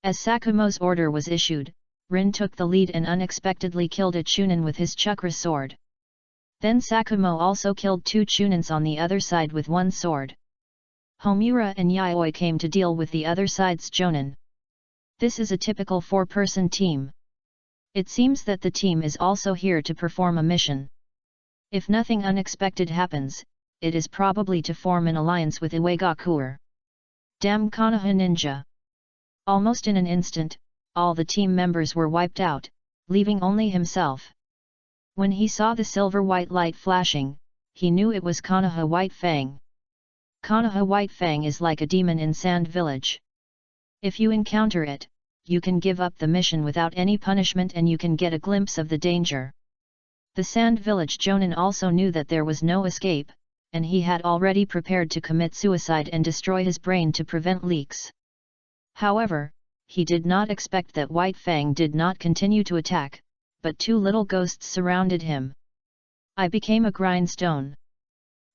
As Sakumo's order was issued, Rin took the lead and unexpectedly killed a Chunin with his chakra sword. Then Sakumo also killed 2 Chunins on the other side with one sword. Homura and Yayoi came to deal with the other side's Jonin. This is a typical 4-person team. It seems that the team is also here to perform a mission. If nothing unexpected happens, it is probably to form an alliance with Iwagakure. Damn Konoha ninja! Almost in an instant, all the team members were wiped out, leaving only himself. When he saw the silver-white light flashing, he knew it was Konoha White Fang. Konoha White Fang is like a demon in Sand Village. If you encounter it, you can give up the mission without any punishment and you can get a glimpse of the danger. The Sand Village Jonin also knew that there was no escape, and he had already prepared to commit suicide and destroy his brain to prevent leaks. However, he did not expect that White Fang did not continue to attack, but 2 little ghosts surrounded him. I became a grindstone.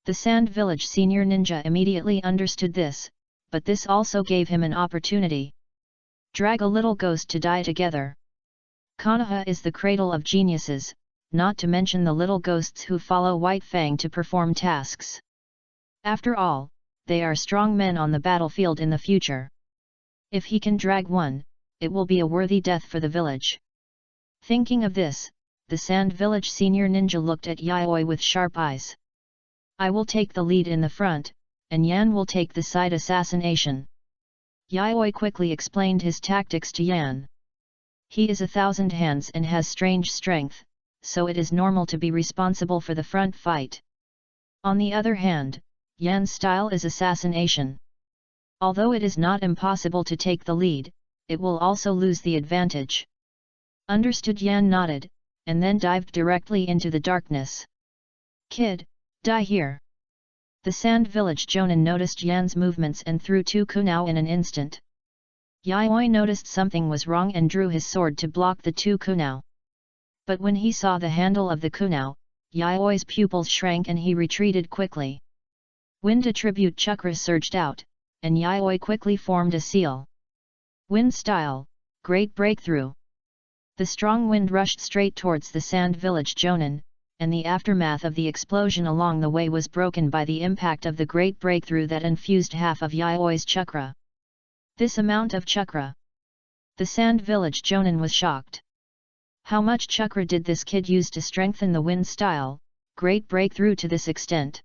The Sand Village senior ninja immediately understood this, but this also gave him an opportunity. Drag a little ghost to die together. Konoha is the cradle of geniuses, not to mention the little ghosts who follow White Fang to perform tasks. After all, they are strong men on the battlefield in the future. If he can drag one, it will be a worthy death for the village. Thinking of this, the Sand Village senior ninja looked at Yayoi with sharp eyes. I will take the lead in the front, and Yan will take the side assassination. Yayoi quickly explained his tactics to Yan. He is 1,000 hands and has strange strength, so it is normal to be responsible for the front fight. On the other hand, Yan's style is assassination. Although it is not impossible to take the lead, it will also lose the advantage. Understood. Yan nodded, and then dived directly into the darkness. Kid, die here! The Sand Village Jonin noticed Yan's movements and threw 2 kunao in an instant. Yayoi noticed something was wrong and drew his sword to block the 2 kunao. But when he saw the handle of the kunao, Yayoi's pupils shrank and he retreated quickly. Wind attribute chakra surged out, and Yayoi quickly formed a seal. Wind style, great breakthrough. The strong wind rushed straight towards the Sand Village Jonin, and the aftermath of the explosion along the way was broken by the impact of the great breakthrough that infused half of Yayoi's chakra. This amount of chakra! The Sand Village Jonin was shocked. How much chakra did this kid use to strengthen the wind style, great breakthrough to this extent?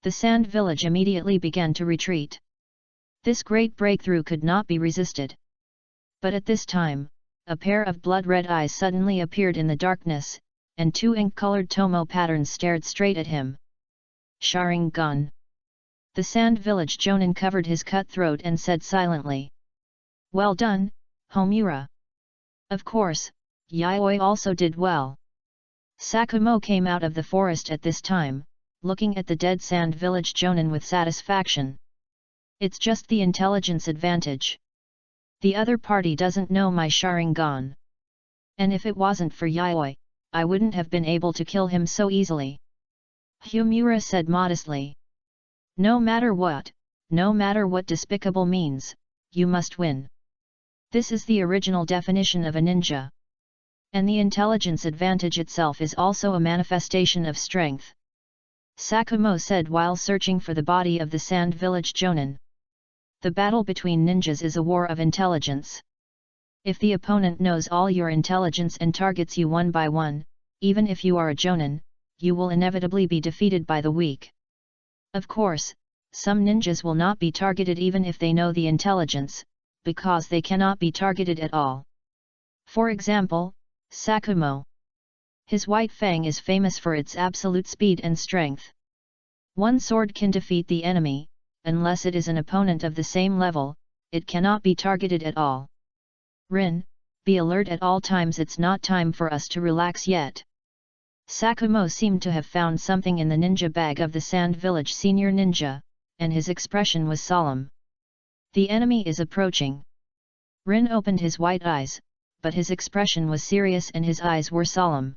The Sand Village immediately began to retreat. This great breakthrough could not be resisted. But at this time, a pair of blood-red eyes suddenly appeared in the darkness, and 2 ink-colored tomo patterns stared straight at him. Sharingan! The Sand Village Jonin covered his cut throat and said silently. Well done, Homura! Of course, Yayoi also did well. Sakumo came out of the forest at this time, looking at the dead Sand Village Jonin with satisfaction. It's just the intelligence advantage. The other party doesn't know my Sharingan. And if it wasn't for Yayoi, I wouldn't have been able to kill him so easily. Homura said modestly. No matter what despicable means, you must win. This is the original definition of a ninja. And the intelligence advantage itself is also a manifestation of strength. Sakumo said while searching for the body of the Sand Village Jonin. The battle between ninjas is a war of intelligence. If the opponent knows all your intelligence and targets you one by one, even if you are a Jonin, you will inevitably be defeated by the weak. Of course, some ninjas will not be targeted even if they know the intelligence, because they cannot be targeted at all. For example, Sakumo. His white fang is famous for its absolute speed and strength. One sword can defeat the enemy, unless it is an opponent of the same level, it cannot be targeted at all. Rin, be alert at all times, it's not time for us to relax yet. Sakumo seemed to have found something in the ninja bag of the Sand Village senior ninja, and his expression was solemn. The enemy is approaching. Rin opened his white eyes, but his expression was serious and his eyes were solemn.